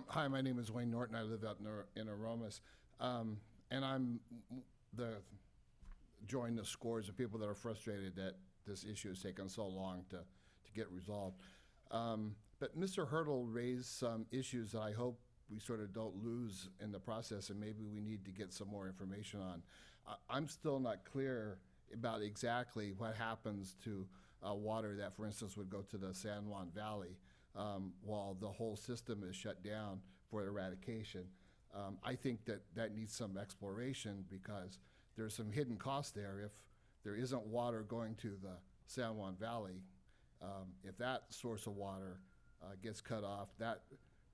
K: Hi, my name is Wayne Norton. I live out in Aromas. And I'm join the scores of people that are frustrated that this issue has taken so long to get resolved. But Mr. Hurdle raised some issues that I hope we sort of don't lose in the process, and maybe we need to get some more information on. I'm still not clear about exactly what happens to water that, for instance, would go to the San Juan Valley while the whole system is shut down for eradication. I think that needs some exploration because there's some hidden costs there. If there isn't water going to the San Juan Valley, if that source of water gets cut off, that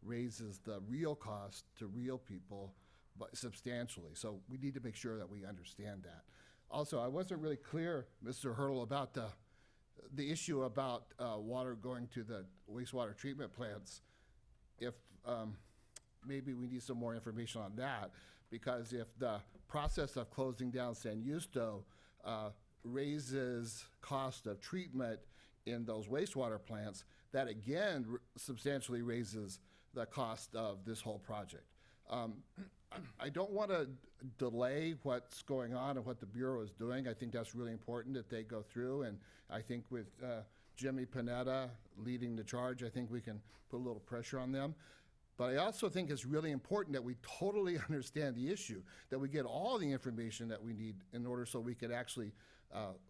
K: raises the real cost to real people but substantially. So we need to make sure that we understand that. Also, I wasn't really clear, Mr. Hurdle, about the issue about water going to the wastewater treatment plants. If maybe we need some more information on that, because if the process of closing down San Justo raises cost of treatment in those wastewater plants, that again substantially raises the cost of this whole project. I don't want to delay what's going on and what the Bureau is doing. I think that's really important that they go through, and I think with Jimmy Panetta leading the charge, I think we can put a little pressure on them. But I also think it's really important that we totally understand the issue, that we get all the information that we need in order so we could actually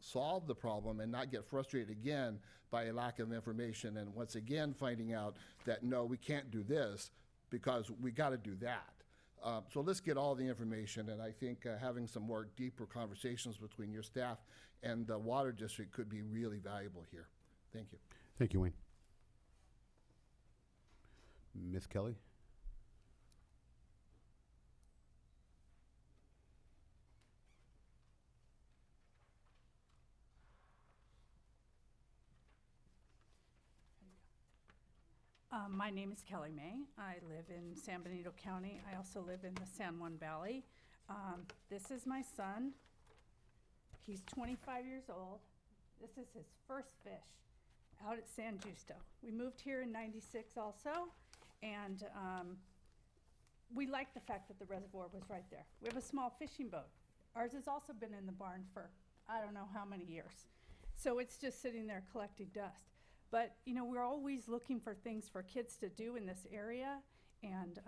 K: solve the problem and not get frustrated again by a lack of information and once again finding out that, no, we can't do this because we got to do that. So let's get all the information, and I think having some more deeper conversations between your staff and the Water District could be really valuable here. Thank you.
A: Thank you, Wayne. Ms. Kelly?
N: My name is Kelly May. I live in San Benito County. I also live in the San Juan Valley. This is my son. He's 25 years old. This is his first fish out at San Justo. We moved here in '96 also, and we like the fact that the reservoir was right there. We have a small fishing boat. Ours has also been in the barn for I don't know how many years. So it's just sitting there collecting dust. But, you know, we're always looking for things for kids to do in this area, and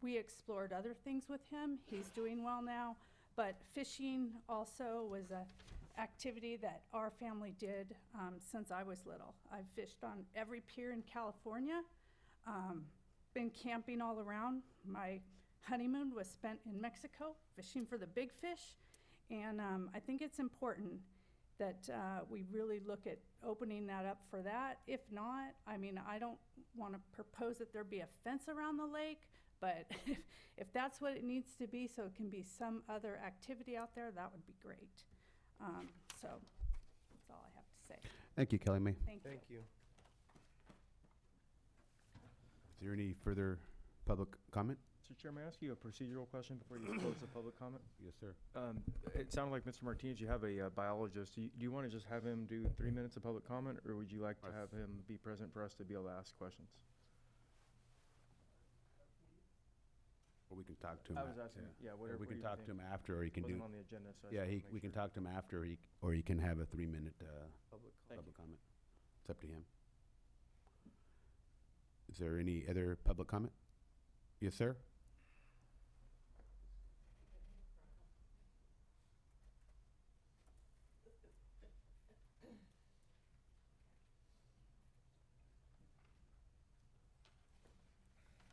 N: we explored other things with him. He's doing well now, but fishing also was an activity that our family did since I was little. I've fished on every pier in California, been camping all around. My honeymoon was spent in Mexico fishing for the big fish. And I think it's important that we really look at opening that up for that. If not, I mean, I don't want to propose that there be a fence around the lake, but if that's what it needs to be, so it can be some other activity out there, that would be great. So that's all I have to say.
A: Thank you, Kelly May.
N: Thank you.
M: Thank you.
A: Is there any further public comment?
L: Mr. Chair, may I ask you a procedural question before you close the public comment?
A: Yes, sir.
L: It sounded like, Mr. Martinez, you have a biologist. Do you want to just have him do 3 minutes of public comment, or would you like to have him be present for us to be able to ask questions?
A: Or we can talk to him.
L: I was asking, yeah, whatever.
A: We
L: what
A: can
L: do you
A: talk to
L: think?
A: him after, or he can do.
L: Wasn't on the agenda, so I just
A: Yeah,
L: wanted to
A: we
L: make
A: can
L: sure.
A: talk to him after, or he can have a 3-minute
M: Public
A: public comment. It's up to him. Is there any other public comment? Yes, sir?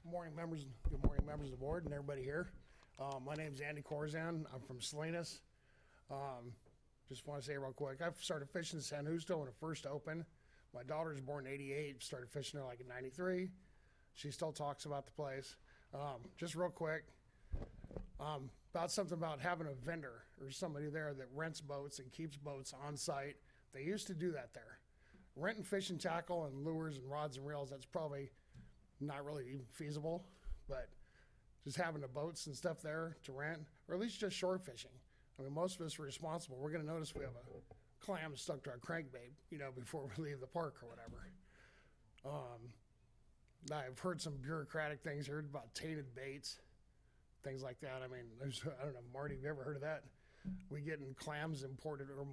R: Good morning, members of the board and everybody here. My name's Andy Corzan. I'm from Salinas. Just want to say real quick, I've started fishing in San Justo when it first opened. My daughter's born in '88, started fishing there like in '93. She still talks about the place. Just real quick, about something about having a vendor or somebody there that rents boats and keeps boats on site. They used to do that there. Renting fishing tackle and lures and rods and reels, that's probably not really even feasible, but just having the boats and stuff there to rent, or at least just shore fishing. I mean, most of us are responsible. We're gonna notice we have a clam stuck to our crankbait, before we leave the park or whatever. I've heard some bureaucratic things, heard about tainted baits, things like that. I mean, I don't know, Marty, have you ever heard of that? We getting clams imported, or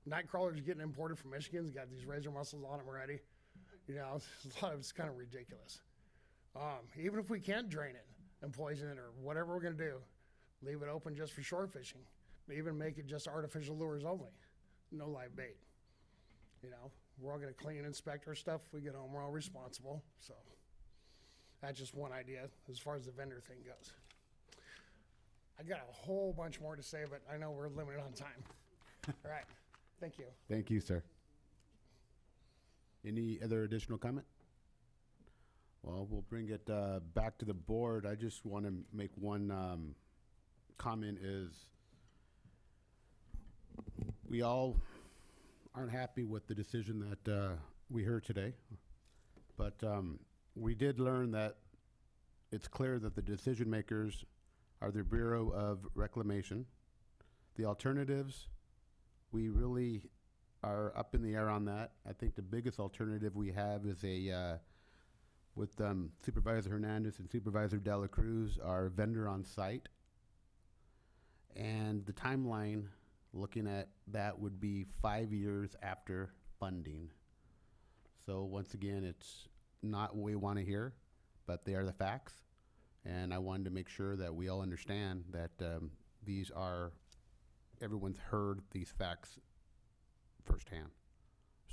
R: night crawlers getting imported from Michigan, got these razor mussels on them already. A lot of it's kind of ridiculous. Even if we can't drain it and poison it or whatever we're gonna do, leave it open just for shore fishing. Even make it just artificial lures only, no live bait. We're all gonna clean and inspect our stuff. If we get home, we're all responsible. So that's just one idea as far as the vendor thing goes. I got a whole bunch more to say, but I know we're limited on time. All right, thank you.
A: Thank you, sir. Any other additional comment? Well, we'll bring it back to the board. I just want to make one comment is we all aren't happy with the decision that we heard today, but we did learn that it's clear that the decision makers are the Bureau of Reclamation. The alternatives, we really are up in the air on that. I think the biggest alternative we have is with Supervisor Hernandez and Supervisor Dela Cruz, our vendor on site. And the timeline, looking at that, would be 5 years after funding. So once again, it's not what we want to hear, but they are the facts. And I wanted to make sure that we all understand that everyone's heard these facts firsthand.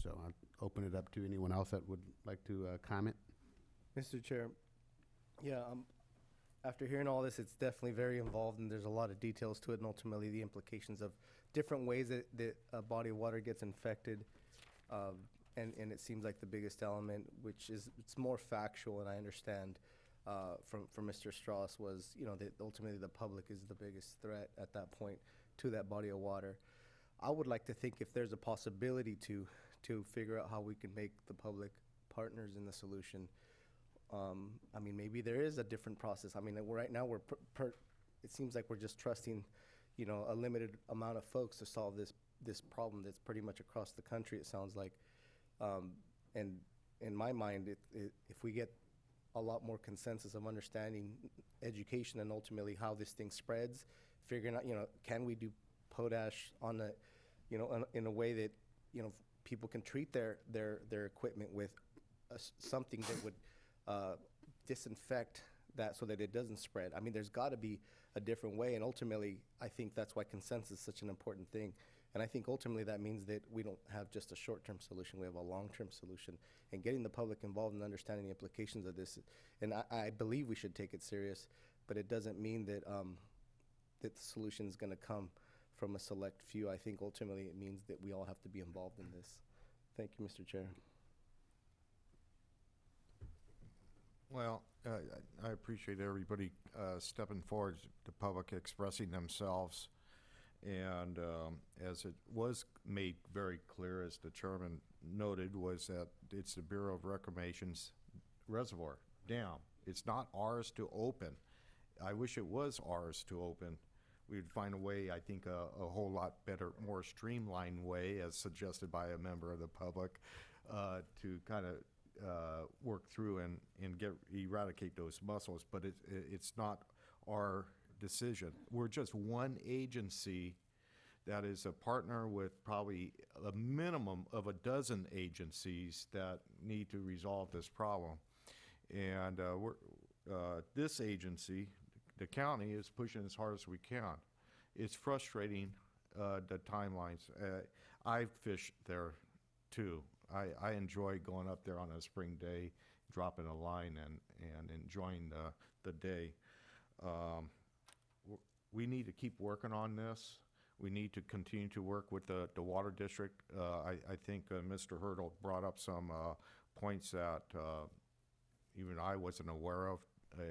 A: So I'll open it up to anyone else that would like to comment.
M: Mr. Chair, yeah, after hearing all this, it's definitely very involved, and there's a lot of details to it, and ultimately the implications of different ways that a body of water gets infected. And it seems like the biggest element, which is, it's more factual, and I understand from Mr. Strauss, was, that ultimately the public is the biggest threat at that point to that body of water. I would like to think if there's a possibility to figure out how we can make the public partners in the solution. I mean, maybe there is a different process. I mean, right now it seems like we're just trusting, a limited amount of folks to solve this problem that's pretty much across the country, it sounds like. And in my mind, if we get a lot more consensus of understanding education and ultimately how this thing spreads, figuring out, can we do potash on a, in a way that, people can treat their equipment with something that would disinfect that so that it doesn't spread. I mean, there's got to be a different way, and ultimately, I think that's why consensus is such an important thing. And I think ultimately that means that we don't have just a short-term solution, we have a long-term solution. And getting the public involved and understanding the implications of this, and I believe we should take it serious, but it doesn't mean that, that the solution is gonna come from a select few. I think ultimately it means that we all have to be involved in this. Thank you, Mr. Chair.
G: Well, I appreciate everybody stepping forward, the public expressing themselves. And as it was made very clear, as the chairman noted, was that it's the Bureau of Reclamation's reservoir dam. It's not ours to open. I wish it was ours to open. We'd find a way, I think, a whole lot better, more streamlined way, as suggested by a member of the public, to kind of work through and eradicate those mussels, but it's not our decision. We're just one agency that is a partner with probably a minimum of a dozen agencies that need to resolve this problem. And this agency, the county, is pushing as hard as we can. It's frustrating, the timelines. I fish there too. I enjoy going up there on a spring day, dropping a line and enjoying the day. We need to keep working on this. We need to continue to work with the water district. I think Mr. Hurdle brought up some points that even I wasn't aware of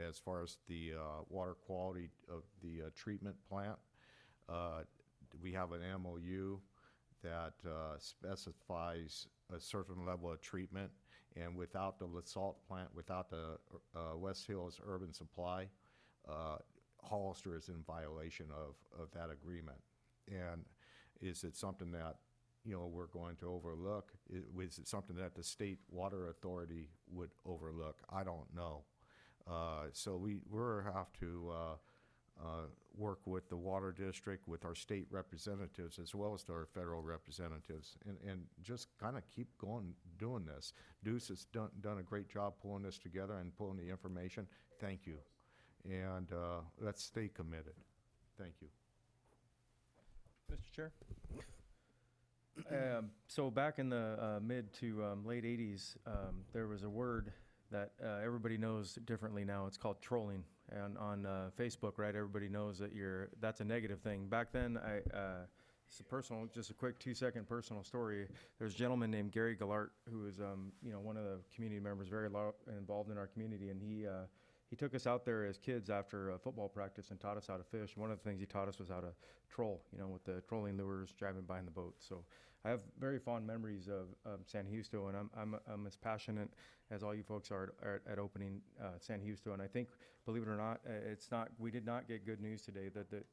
G: as far as the water quality of the treatment plant. We have an MOU that specifies a certain level of treatment, and without the LaSalle plant, without the West Hills Urban Supply, Hollister is in violation of that agreement. And is it something that, you know, we're going to overlook? Is it something that the state water authority would overlook? I don't know. So we're have to work with the water district, with our state representatives, as well as our federal representatives, and just kind of keep going, doing this. Deuce has done a great job pulling this together and pulling the information. Thank you. And let's stay committed. Thank you.
L: Mr. Chair? So back in the mid to late 80s, there was a word that everybody knows differently now. It's called trolling. And on Facebook, right, everybody knows that that's a negative thing. Back then, it's a personal, just a quick 2-second personal story. There's a gentleman named Gary Gallart who was, you know, one of the community members, very involved in our community, and he took us out there as kids after football practice and taught us how to fish. One of the things he taught us was how to troll, you know, with the trolling lures driving by in the boat. So I have very fond memories of San Justo, and I'm as passionate as all you folks are at opening San Justo. And I think, believe it or not, we did not get good news today that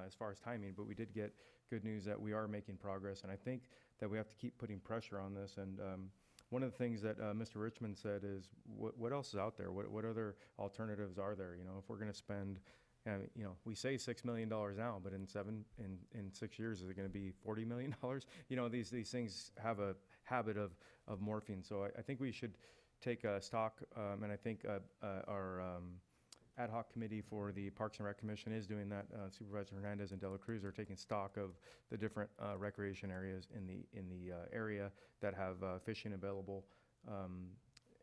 L: as far as timing, but we did get good news that we are making progress. And I think that we have to keep putting pressure on this. And one of the things that Mr. Richmond said is, what else is out there? What other alternatives are there? You know, if we're going to spend, you know, we say $6 million now, but in 6 years, is it going to be $40 million? You know, these things have a habit of morphing. So I think we should take stock, and I think our ad hoc committee for the Parks and Rec Commission is doing that. Supervisor Hernandez and Dela Cruz are taking stock of the different recreation areas in the area that have fishing available,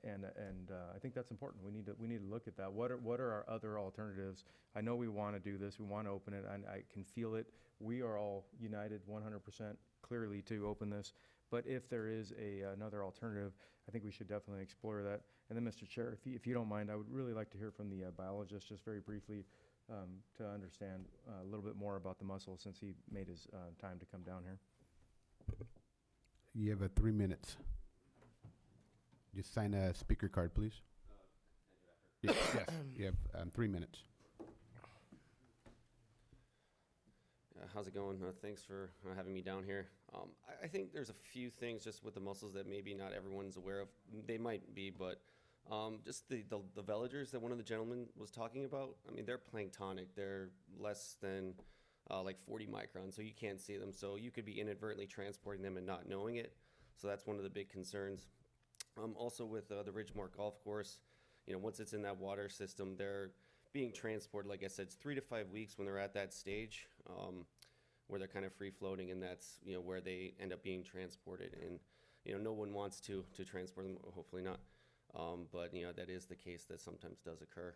L: and I think that's important. We need to look at that. What are our other alternatives? I know we want to do this. We want to open it. I can feel it. We are all united 100% clearly to open this. But if there is another alternative, I think we should definitely explore that. And then, Mr. Chair, if you don't mind, I would really like to hear from the biologist just very briefly to understand a little bit more about the mussel, since he made his time to come down here.
A: You have 3 minutes. Just sign a speaker card, please. Yes, you have 3 minutes.
J: How's it going? Thanks for having me down here. I think there's a few things just with the mussels that maybe not everyone's aware of. They might be, but just the veligers that one of the gentlemen was talking about, I mean, they're planktonic. They're less than like 40 microns, so you can't see them. So you could be inadvertently transporting them and not knowing it. So that's one of the big concerns. Also with the Ridgemore Golf Course, you know, once it's in that water system, they're being transported, like I said, it's 3 to 5 weeks when they're at that stage. where they're kind of free floating, and that's, you know, where they end up being transported. And, you know, no one wants to transport them, hopefully not. But, you know, that is the case that sometimes does occur.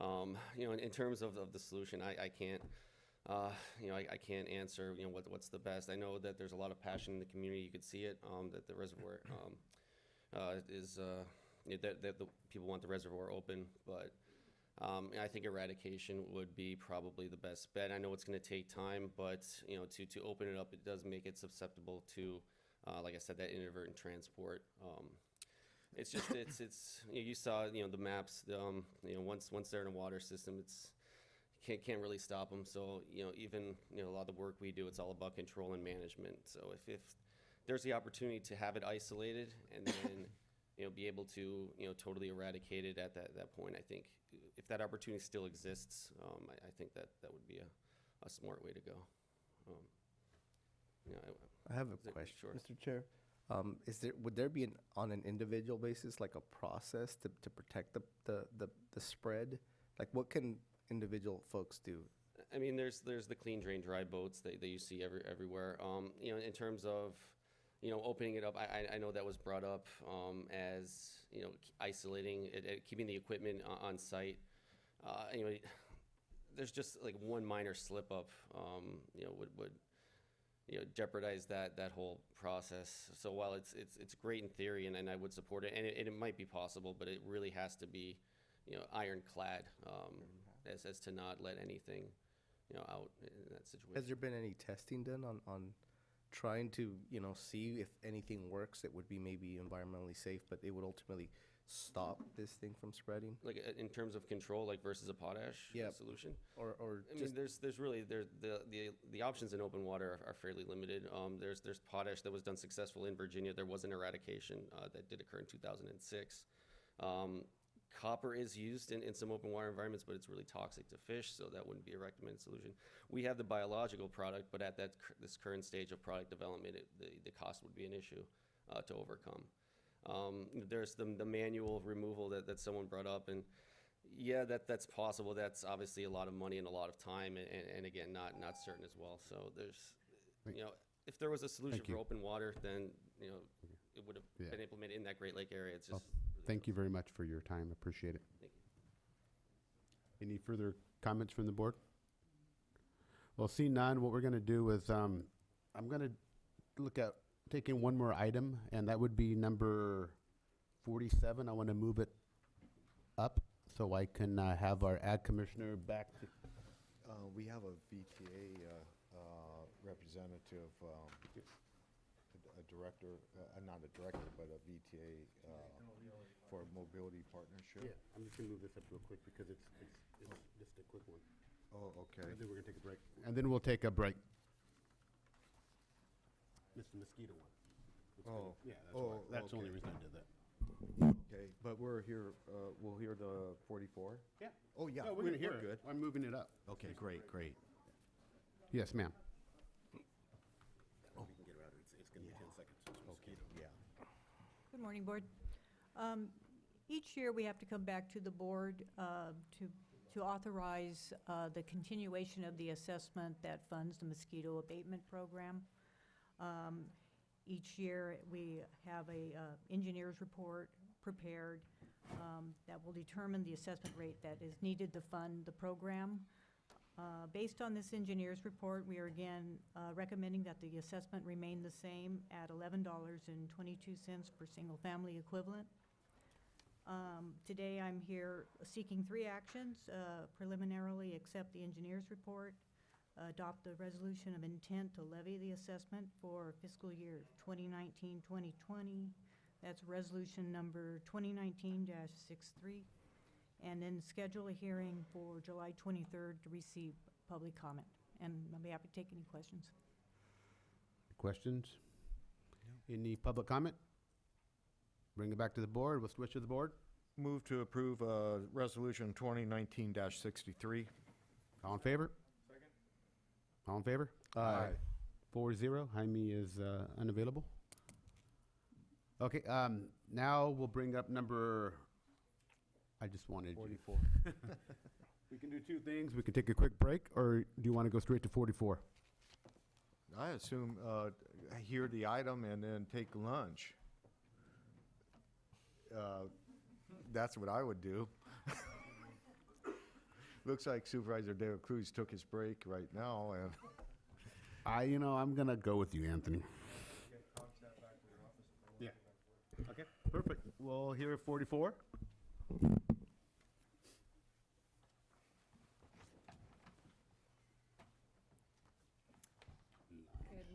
J: You know, in terms of the solution, I can't, you know, I can't answer, you know, what's the best. I know that there's a lot of passion in the community. You could see it, that the reservoir is, you know, that the people want the reservoir open, but I think eradication would be probably the best bet. I know it's going to take time, but, you know, to open it up, it does make it susceptible to, like I said, that inadvertent transport. It's just, it's you know, you saw, you know, the maps, you know, once they're in a water system, it's, can't really stop them. So, you know, even, you know, a lot of the work we do, it's all about control and management. So if there's the opportunity to have it isolated and then, you know, be able to, you know, totally eradicate it at that point, I think if that opportunity still exists, I think that would be a smart way to go. You know,
M: I have a question, Mr. Chair. Would there be on an individual basis, like a process to protect the spread? Like, what can individual folks do?
J: I mean, there's the clean drain dry boats that you see everywhere. You know, in terms of, you know, opening it up, I know that was brought up as, you know, isolating it, keeping the equipment on site. Anyway, there's just like one minor slip up, you know, would you know, jeopardize that whole process. So while it's great in theory, and I would support it, and it might be possible, but it really has to be, you know, ironclad, as to not let anything, you know, out in that situation.
M: Has there been any testing done on trying to, you know, see if anything works that would be maybe environmentally safe, but it would ultimately stop this thing from spreading?
J: Like in terms of control, like versus a potash solution?
M: Or
J: I mean, there's really, the options in open water are fairly limited. There's potash that was done successful in Virginia. There was an eradication that did occur in 2006. Copper is used in some open water environments, but it's really toxic to fish, so that wouldn't be a recommended solution. We have the biological product, but at this current stage of product development, the cost would be an issue to overcome. There's the manual removal that someone brought up, and yeah, that's possible. That's obviously a lot of money and a lot of time, and again, not certain as well. So there's, you know, if there was a solution for open water, then, you know, it would have been implemented in that Great Lake area. It's just.
A: Thank you very much for your time. Appreciate it.
J: Thank you.
A: Any further comments from the board? Well, seeing none, what we're going to do is I'm going to look at taking one more item, and that would be number 47. I want to move it up so I can have our ad commissioner back.
G: We have a VTA representative, a director, not a director, but a VTA for mobility partnership.
A: Yeah, I'm just going to move this up real quick because it's just a quick one.
G: Oh, okay.
A: And then we're going to take a break. And then we'll take a break. It's the mosquito one. Yeah, that's the only reason I did that.
G: Okay, but we'll hear the 44?
A: Yeah.
G: Oh, yeah,
A: No, we're gonna hear
G: we're
A: it.
G: good.
A: I'm moving it up.
G: Okay, great.
A: Yes, ma'am.
G: Oh.
A: We can get around it. It's going to be 10 seconds.
G: Okay, yeah.
Q: Good morning, Board. Each year, we have to come back to the Board to authorize the continuation of the assessment that funds the mosquito abatement program. Each year, we have a engineer's report prepared that will determine the assessment rate that is needed to fund the program. Based on this engineer's report, we are again recommending that the assessment remain the same at $11.22 per single-family equivalent. Today, I'm here seeking 3 actions. Preliminarily, accept the engineer's report, adopt the resolution of intent to levy the assessment for fiscal year 2019-2020. That's resolution number 2019-63. And then schedule a hearing for July 23rd to receive public comment. And I'll be happy to take any questions.
A: Questions? Any public comment? Bring it back to the board. What's the wish of the board?
G: Move to approve Resolution 2019-63.
A: All in favor?
G: Second.
A: All in favor?
G: Aye.
A: 4-0. Jaime is unavailable. Okay, now we'll bring up number, I just wanted
G: 44.
A: We can do 2 things. We can take a quick break, or do you want to go straight to 44?
G: I assume, hear the item and then take lunch. That's what I would do. Looks like Supervisor De La Cruz took his break right now, and
A: I'm gonna go with you, Anthony. Yeah. Okay, perfect. We'll hear at 44.
B: Good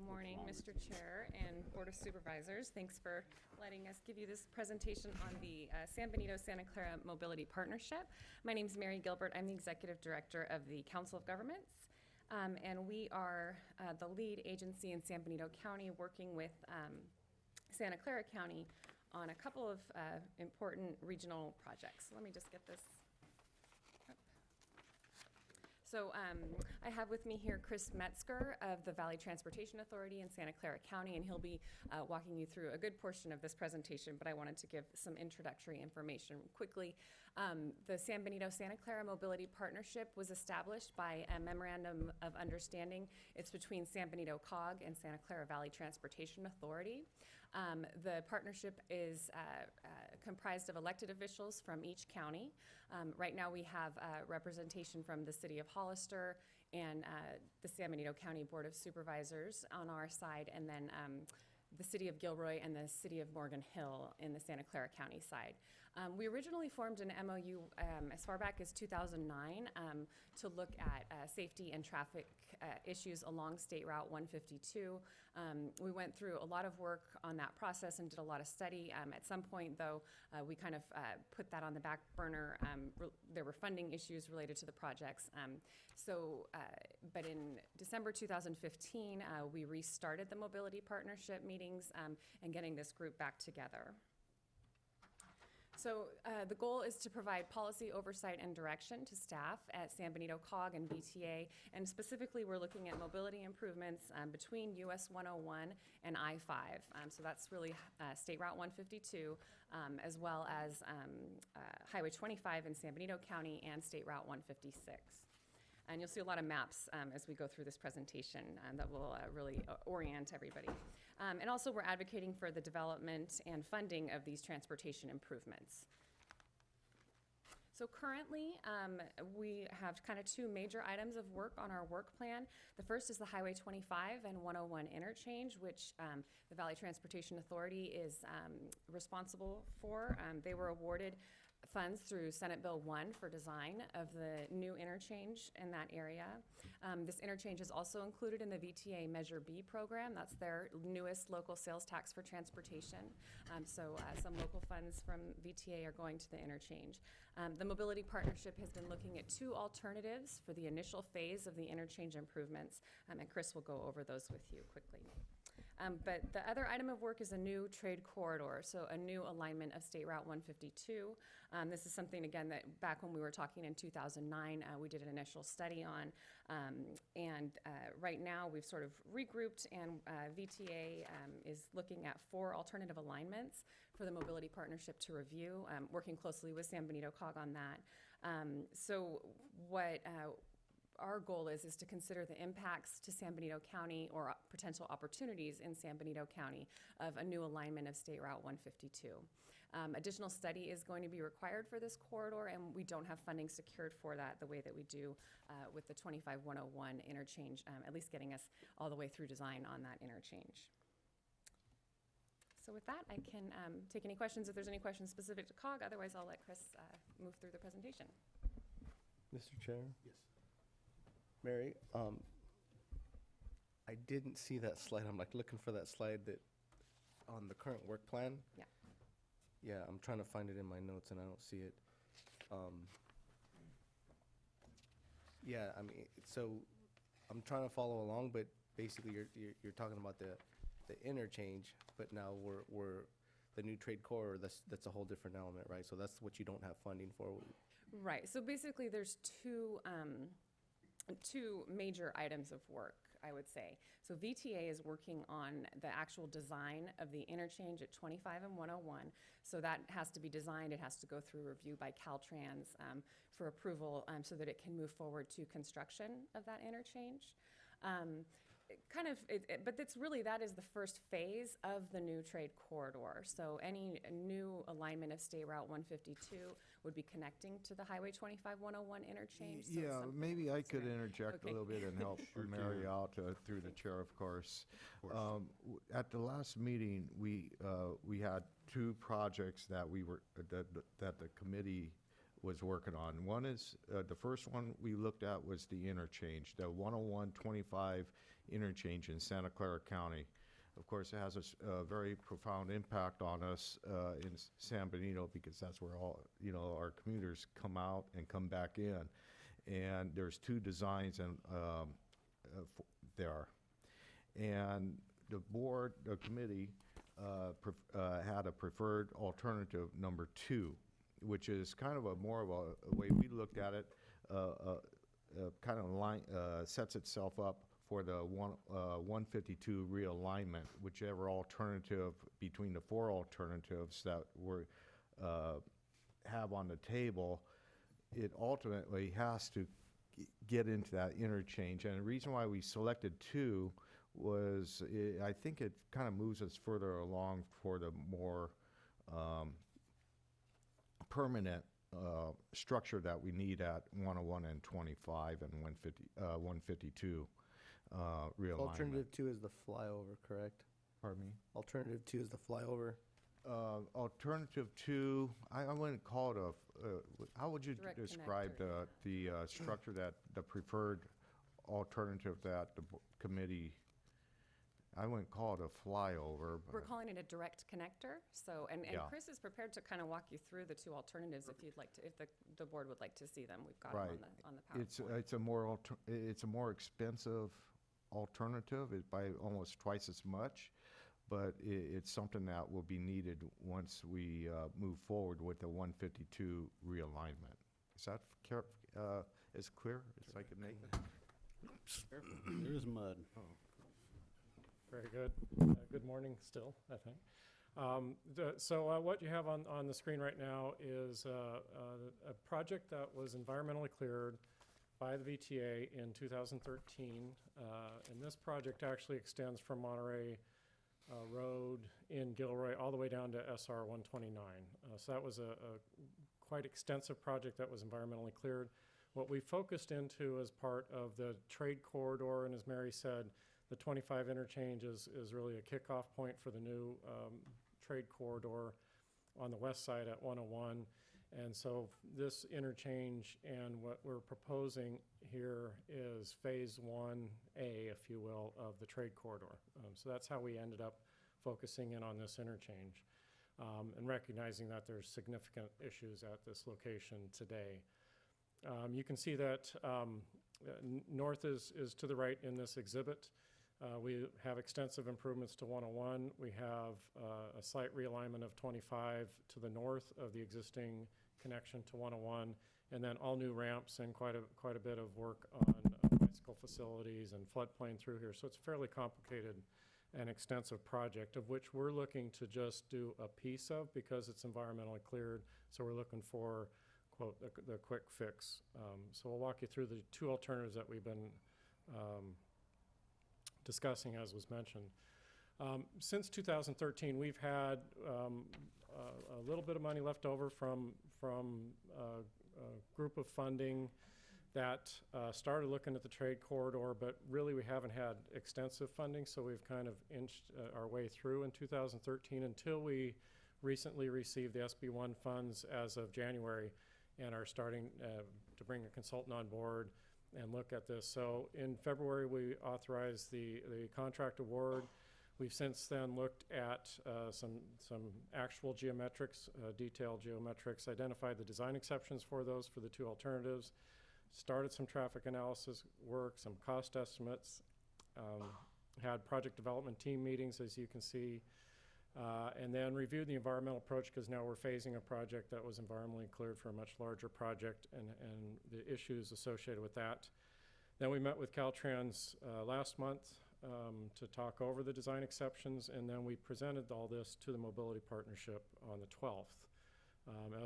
B: morning, Mr. Chair and Board of Supervisors. Thanks for letting us give you this presentation on the San Benito-Santa Clara Mobility Partnership. My name is Mary Gilbert. I'm the Executive Director of the Council of Governments. And we are the lead agency in San Benito County working with Santa Clara County on a couple of important regional projects. Let me just get this up. So I have with me here Chris Metzger of the Valley Transportation Authority in Santa Clara County, and he'll be walking you through a good portion of this presentation, but I wanted to give some introductory information quickly. The San Benito-Santa Clara Mobility Partnership was established by a memorandum of understanding. It's between San Benito COG and Santa Clara Valley Transportation Authority. The partnership is comprised of elected officials from each county. Right now we have representation from the City of Hollister and the San Benito County Board of Supervisors on our side, and then the City of Gilroy and the City of Morgan Hill in the Santa Clara County side. We originally formed an MOU as far back as 2009 to look at safety and traffic issues along State Route 152. We went through a lot of work on that process and did a lot of study. At some point, though, we kind of put that on the back burner. There were funding issues related to the projects. But in December 2015, we restarted the mobility partnership meetings and getting this group back together. So the goal is to provide policy oversight and direction to staff at San Benito COG and VTA, and specifically we're looking at mobility improvements between US 101 and I-5. So that's really State Route 152, as well as Highway 25 in San Benito County and State Route 156. And you'll see a lot of maps as we go through this presentation that will really orient everybody. And also we're advocating for the development and funding of these transportation improvements. So currently, we have kind of two major items of work on our work plan. The first is the Highway 25 and 101 interchange, which the Valley Transportation Authority is responsible for. They were awarded funds through Senate Bill 1 for design of the new interchange in that area. This interchange is also included in the VTA Measure B program. That's their newest local sales tax for transportation. So some local funds from VTA are going to the interchange. The Mobility Partnership has been looking at two alternatives for the initial phase of the interchange improvements, and Chris will go over those with you quickly. But the other item of work is a new trade corridor, so a new alignment of State Route 152. This is something, again, that back when we were talking in 2009, we did an initial study on. Right now, we've sort of regrouped, and VTA is looking at 4 alternative alignments for the Mobility Partnership to review, working closely with San Benito COG on that. So what our goal is to consider the impacts to San Benito County or potential opportunities in San Benito County of a new alignment of State Route 152. Additional study is going to be required for this corridor, and we don't have funding secured for that the way that we do with the 25101 interchange, at least getting us all the way through design on that interchange. So with that, I can take any questions if there's any questions specific to COG. Otherwise, I'll let Chris move through the presentation.
M: Mr. Chair?
A: Yes.
M: Mary, I didn't see that slide. I'm like looking for that slide that on the current work plan.
B: Yeah.
M: Yeah, I'm trying to find it in my notes and I don't see it. Yeah, I mean, so I'm trying to follow along, but basically you're talking about the interchange, but now we're the new trade corridor. That's a whole different element, right? So that's what you don't have funding for.
B: Right. So basically, there's two major items of work, I would say. So VTA is working on the actual design of the interchange at 25 and 101. So that has to be designed. It has to go through review by Caltrans for approval so that it can move forward to construction of that interchange. but it's really, that is the first phase of the new trade corridor. So any new alignment of State Route 152 would be connecting to the Highway 25-101 interchange. So it's
G: Yeah,
B: something
G: maybe I
B: that's
G: could
B: gonna-
G: interject
B: Okay.
G: a little bit and help
W: Sure
G: Mary
W: can.
G: out through the chair, of course. At the last meeting, we had two projects that that the committee was working on. One is, the first one we looked at was the interchange, the 101-25 interchange in Santa Clara County. Of course, it has a very profound impact on us in San Benito, because that's where all, our commuters come out and come back in. And there's two designs there. And the board, the committee, had a preferred alternative number 2, which is kind of more of a way we looked at it, kind of sets itself up for the 152 realignment, whichever alternative between the 4 alternatives that we have on the table. It ultimately has to get into that interchange. And the reason why we selected 2 was I think it kind of moves us further along for the more permanent structure that we need at 101 and 25 and 152 realignment.
M: Alternative 2 is the flyover, correct?
G: Pardon me?
M: Alternative 2 is the flyover.
G: Alternative 2, I wouldn't call it how would you
B: Direct
G: describe
B: connector,
G: the structure that, the preferred alternative that the committee, I wouldn't call it a flyover,
B: We're
G: but
B: calling it a direct connector. So, and
G: Yeah.
B: Chris is prepared to kind of walk you through the 2 alternatives if you'd like to, if the board would like to see them. We've got them
G: Right.
B: on the PowerPoint.
G: It's a more expensive alternative, by almost twice as much, but it's something that will be needed once we move forward with the 152 realignment. Is that as clear as I can make it?
U: There's mud.
E: Very good. Good morning still, I think. So what you have on the screen right now is a project that was environmentally cleared by the VTA in 2013. And this project actually extends from Monterey Road in Gilroy all the way down to SR 129. So that was a quite extensive project that was environmentally cleared. What we focused into as part of the trade corridor, and as Mary said, the 25 interchange is really a kickoff point for the new trade corridor on the west side at 101. And so this interchange and what we're proposing here is phase 1A, if you will, of the trade corridor. So that's how we ended up focusing in on this interchange and recognizing that there's significant issues at this location today. You can see that north is to the right in this exhibit. We have extensive improvements to 101. We have a slight realignment of 25 to the north of the existing connection to 101, and then all new ramps and quite a bit of work on bicycle facilities and floodplain through here. So it's a fairly complicated and extensive project, of which we're looking to just do a piece of because it's environmentally cleared. So we're looking for, quote, the quick fix. So we'll walk you through the 2 alternatives that we've been discussing, as was mentioned. Since 2013, we've had a little bit of money left over from a group of funding that started looking at the trade corridor, but really we haven't had extensive funding, so we've kind of inched our way through in 2013 until we recently received the SB1 funds as of January and are starting to bring a consultant on board and look at this. So in February, we authorized the contract award. We've since then looked at some actual geometrics, detailed geometrics, identified the design exceptions for those for the 2 alternatives, started some traffic analysis work, some cost estimates, had project development team meetings, as you can see, and then reviewed the environmental approach because now we're phasing a project that was environmentally cleared for a much larger project and the issues associated with that. Then we met with Caltrans last month to talk over the design exceptions, and then we presented all this to the Mobility Partnership on the 12th.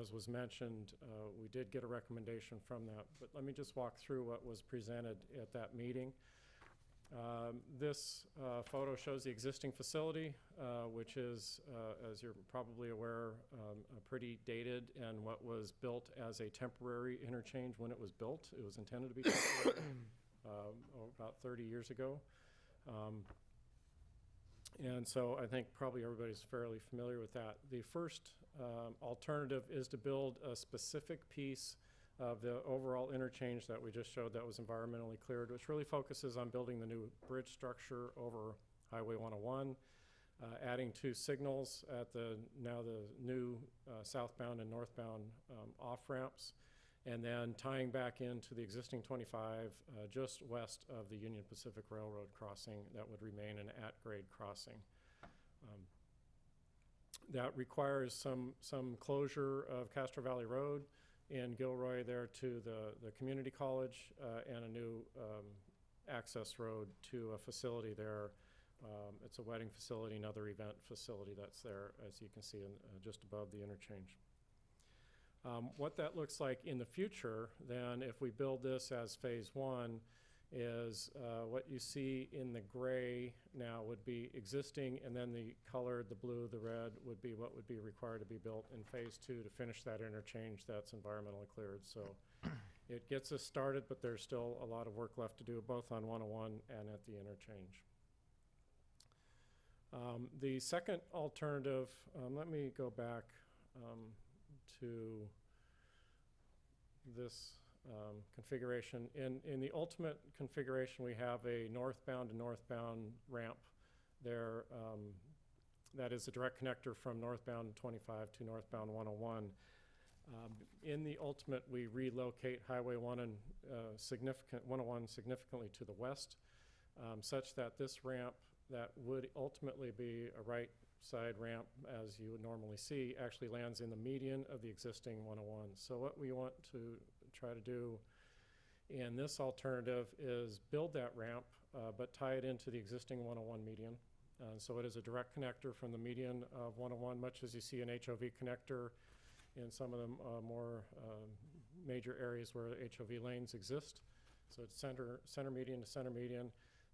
E: As was mentioned, we did get a recommendation from that, but let me just walk through what was presented at that meeting. This photo shows the existing facility, which is, as you're probably aware, pretty dated and what was built as a temporary interchange when it was built. It was intended to be temporary about 30 years ago. And so I think probably everybody's fairly familiar with that. The first alternative is to build a specific piece of the overall interchange that we just showed that was environmentally cleared, which really focuses on building the new bridge structure over Highway 101, adding 2 signals at the new southbound and northbound off-ramps, and then tying back into the existing 25 just west of the Union Pacific Railroad crossing that would remain an at-grade crossing. That requires some closure of Castro Valley Road in Gilroy there to the community college, and a new access road to a facility there. It's a wedding facility, another event facility that's there, as you can see, just above the interchange. What that looks like in the future, then, if we build this as phase 1, is what you see in the gray now would be existing, and then the colored, the blue, the red, would be what would be required to be built in phase 2 to finish that interchange that's environmentally cleared. So it gets us started, but there's still a lot of work left to do, both on 101 and at the interchange. The second alternative, let me go back to this configuration. In the ultimate configuration, we have a northbound to northbound ramp there. That is a direct connector from northbound 25 to northbound 101. In the ultimate, we relocate Highway 101 significantly to the west, such that this ramp that would ultimately be a right side ramp, as you would normally see, actually lands in the median of the existing 101. So what we want to try to do in this alternative is build that ramp, but tie it into the existing 101 median. So it is a direct connector from the median of 101, much as you see an HOV connector in some of the more major areas where HOV lanes exist. So it's center median to center median.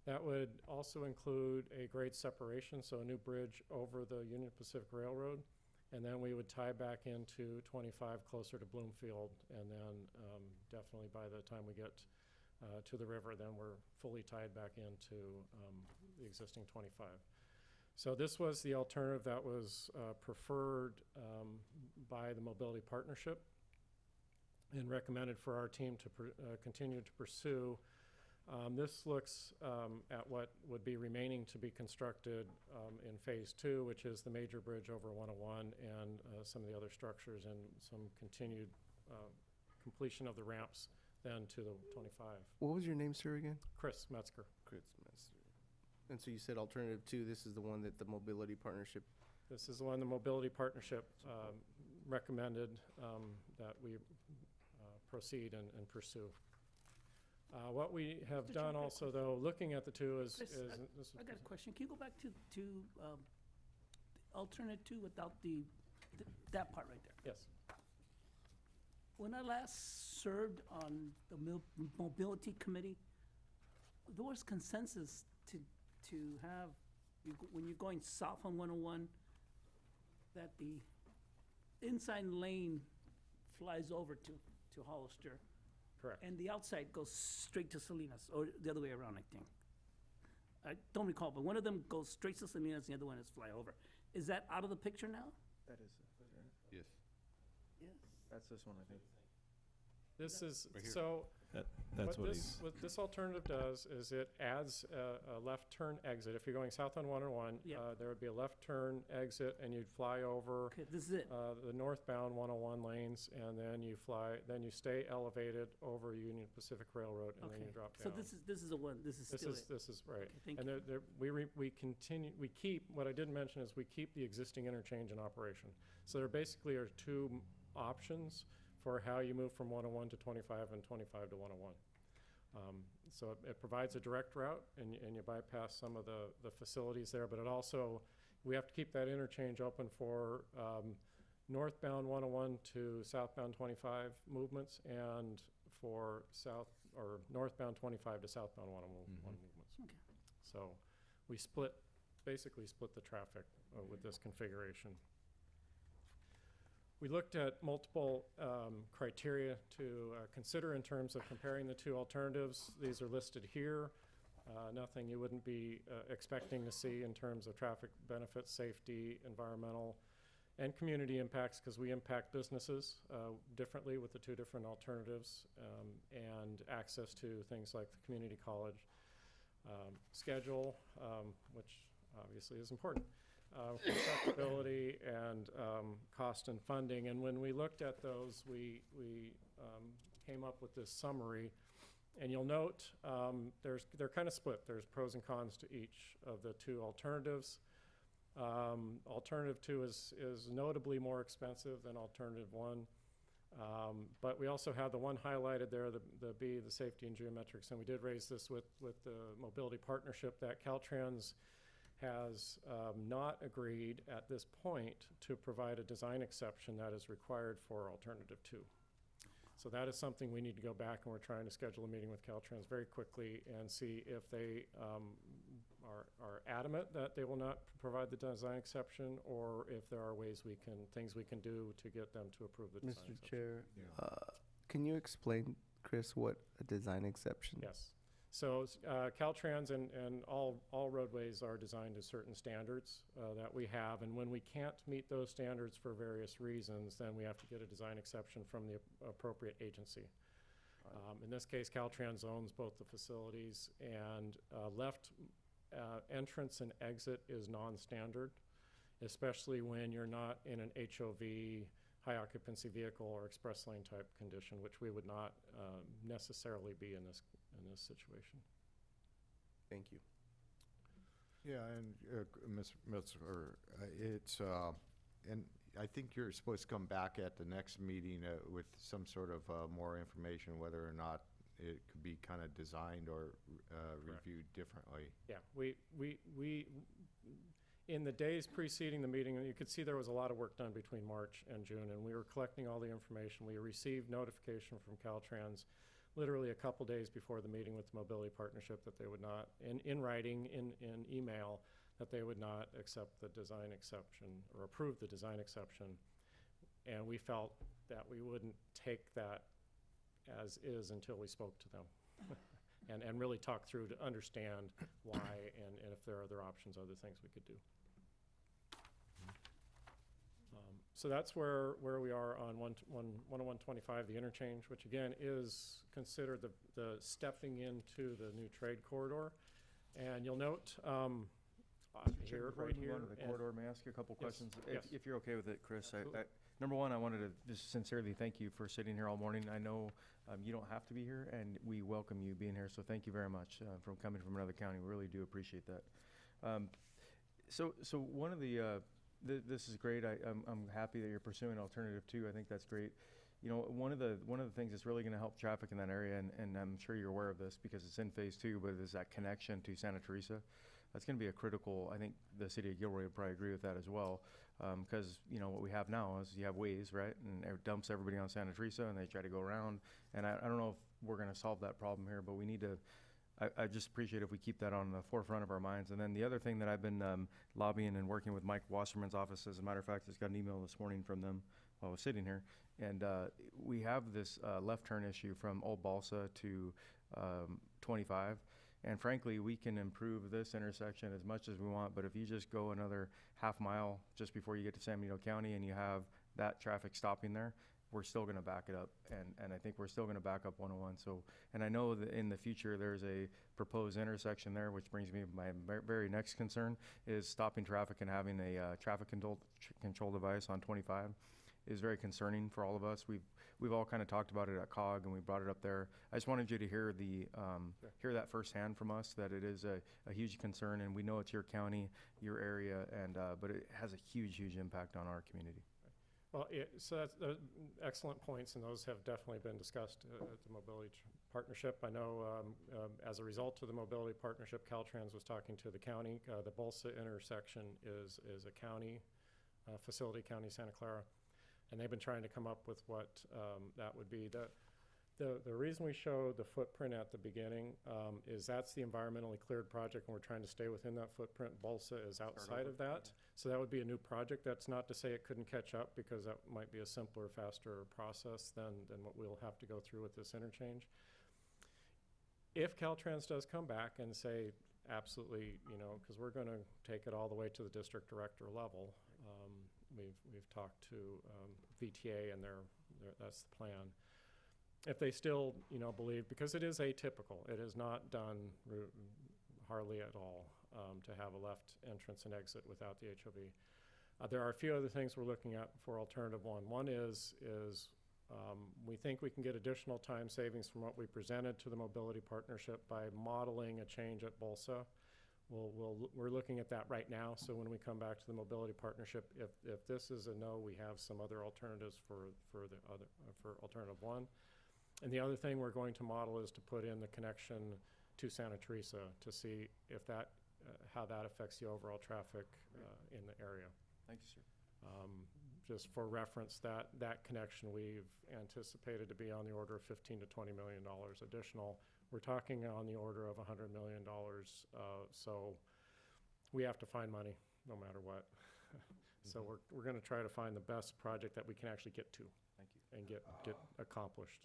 E: That would also include a grade separation, so a new bridge over the Union Pacific Railroad. And then we would tie back into 25 closer to Bloomfield. And then definitely by the time we get to the river, then we're fully tied back into the existing 25. So this was the alternative that was preferred by the Mobility Partnership and recommended for our team to continue to pursue. This looks at what would be remaining to be constructed in phase 2, which is the major bridge over 101 and some of the other structures, and some continued completion of the ramps then to the 25.
M: What was your name, sir, again?
E: Chris Metzger.
M: Chris Metzger. And so you said alternative 2, this is the one that the Mobility Partnership...
E: This is the one the Mobility Partnership recommended that we proceed and pursue. What we have done also, though, looking at the 2 is...
C: I got a question. Can you go back to alternate 2 without that part right there?
E: Yes.
C: When I last served on the Mobility Committee, there was consensus to have, when you're going south on 101, that the inside lane flies over to Hollister.
E: Correct.
C: And the outside goes straight to Salinas, or the other way around, I think. I don't recall, but one of them goes straight to Salinas, the other one is flyover. Is that out of the picture now?
L: That is,
G: Yes.
C: Yes.
L: that's this one, I think.
E: This is,
G: Right here.
E: so
U: That's what
E: what this alternative does is it adds a left turn exit. If you're going south on 101,
C: Yeah.
E: there would be a left turn exit, and you'd fly over
C: Okay, this is it.
E: the northbound 101 lanes, and then you stay elevated over Union Pacific Railroad, and then
C: Okay.
E: you drop
C: So
E: down.
C: this is the one, this is still it.
E: This is right.
C: Okay, thank
E: And we keep, what I didn't mention is we keep the existing interchange in operation. So there basically are 2 options for how you move from 101 to 25 and 25 to 101. So it provides a direct route, and you bypass some of the facilities there, but it also, we have to keep that interchange open for northbound 101 to southbound 25 movements, and for south, or northbound 25 to southbound 101 movements.
C: Okay.
E: So we basically split the traffic with this configuration. We looked at multiple criteria to consider in terms of comparing the two alternatives. These are listed here. Nothing you wouldn't be expecting to see in terms of traffic benefits, safety, environmental, and community impacts, because we impact businesses differently with the two different alternatives, and access to things like the community college. Schedule, which obviously is important, accessibility, and cost and funding. And when we looked at those, we came up with this summary. And you'll note they're kind of split. There's pros and cons to each of the two alternatives. Alternative 2 is notably more expensive than Alternative 1. But we also have the one highlighted there, the B, the safety and geometrics. And we did raise this with the mobility partnership that Caltrans has not agreed at this point to provide a design exception that is required for Alternative 2. So that is something we need to go back, and we're trying to schedule a meeting with Caltrans very quickly and see if they are adamant that they will not provide the design exception, or if there are things we can do to get them to approve the design
S: Mr.
E: exception.
S: Chair, can you explain, Chris, what a design exception?
E: Yes. So Caltrans and all roadways are designed to certain standards that we have, and when we can't meet those standards for various reasons, then we have to get a design exception from the appropriate agency. In this case, Caltrans owns both the facilities, and left entrance and exit is non-standard, especially when you're not in an HOV, high occupancy vehicle, or express lane type condition, which we would not necessarily be in this situation.
S: Thank you.
G: Yeah, and Ms. Metzler, it's, and I think you're supposed to come back at the next meeting with some sort of more information, whether or not it could be kind of designed or reviewed differently.
E: Yeah, we in the days preceding the meeting, you could see there was a lot of work done between March and June, and we were collecting all the information. We received notification from Caltrans literally a couple days before the meeting with the Mobility Partnership that they would not, in writing, in email, that they would not accept the design exception or approve the design exception. And we felt that we wouldn't take that as is until we spoke to them and really talk through to understand why, and if there are other options, other things we could do. So that's where we are on 10125, the interchange, which again is considered the stepping into the new trade corridor. And you'll note here,
L: Before
E: right
L: we move
E: here.
L: on to the corridor, may I ask you a couple
E: Yes,
L: questions?
E: yes.
L: If you're okay with it, Chris.
E: Absolutely.
L: Number one, I wanted to just sincerely thank you for sitting here all morning. I know you don't have to be here, and we welcome you being here, so thank you very much for coming from another county. We really do appreciate that. So one of the this is great. I'm happy that you're pursuing Alternative 2. I think that's great. You know, one of the things that's really going to help traffic in that area, and I'm sure you're aware of this because it's in phase 2, but is that connection to Santa Teresa. That's going to be a critical. I think the city of Gilroy would probably agree with that as well, because you know what we have now is you have Waze, right, and it dumps everybody on Santa Teresa, and they try to go around. And I don't know if we're going to solve that problem here, but we need to. I just appreciate if we keep that on the forefront of our minds. And then the other thing that I've been lobbying and working with Mike Wasserman's office, as a matter of fact, I just got an email this morning from them while I was sitting here. And we have this left turn issue from Old Balsa to 25. And frankly, we can improve this intersection as much as we want, but if you just go another half mile just before you get to San Benito County and you have that traffic stopping there, we're still going to back it up, and I think we're still going to back up 101. So, and I know that in the future there's a proposed intersection there, which brings me to my very next concern is stopping traffic and having a traffic control device on 25 is very concerning for all of us. We've all kind of talked about it at COG, and we brought it up there. I just wanted you to hear hear that firsthand from us, that it is a huge concern, and we know it's your county, your area, and but it has a huge impact on our community.
E: Well, so that's excellent points, and those have definitely been discussed at the Mobility Partnership. I know as a result of the Mobility Partnership, Caltrans was talking to the county. The Bolsa intersection is a county facility, County Santa Clara, and they've been trying to come up with what that would be. The reason we show the footprint at the beginning is that's the environmentally cleared project, and we're trying to stay within that footprint. Balsa is outside of that. So that would be a new project. That's not to say it couldn't catch up, because that might be a simpler, faster process than what we'll have to go through with this interchange. If Caltrans does come back and say, absolutely, you know, because we're going to take it all the way to the district director level. We've talked to VTA, and that's the plan. If they still, you know, believe, because it is atypical, it is not done hardly at all to have a left entrance and exit without the HOV. There are a few other things we're looking at for alternative one. One is we think we can get additional time savings from what we presented to the mobility partnership by modeling a change at Balsa. We're looking at that right now, so when we come back to the mobility partnership, if this is a no, we have some other alternatives for alternative one. And the other thing we're going to model is to put in the connection to Santa Teresa to see if that, how that affects the overall traffic in the area.
L: Thank you, sir.
E: Just for reference, that connection we've anticipated to be on the order of $15 to $20 million additional. We're talking on the order of $100 million, so we have to find money no matter what. So we're going to try to find the best project that we can actually get to.
L: Thank you.
E: And get accomplished.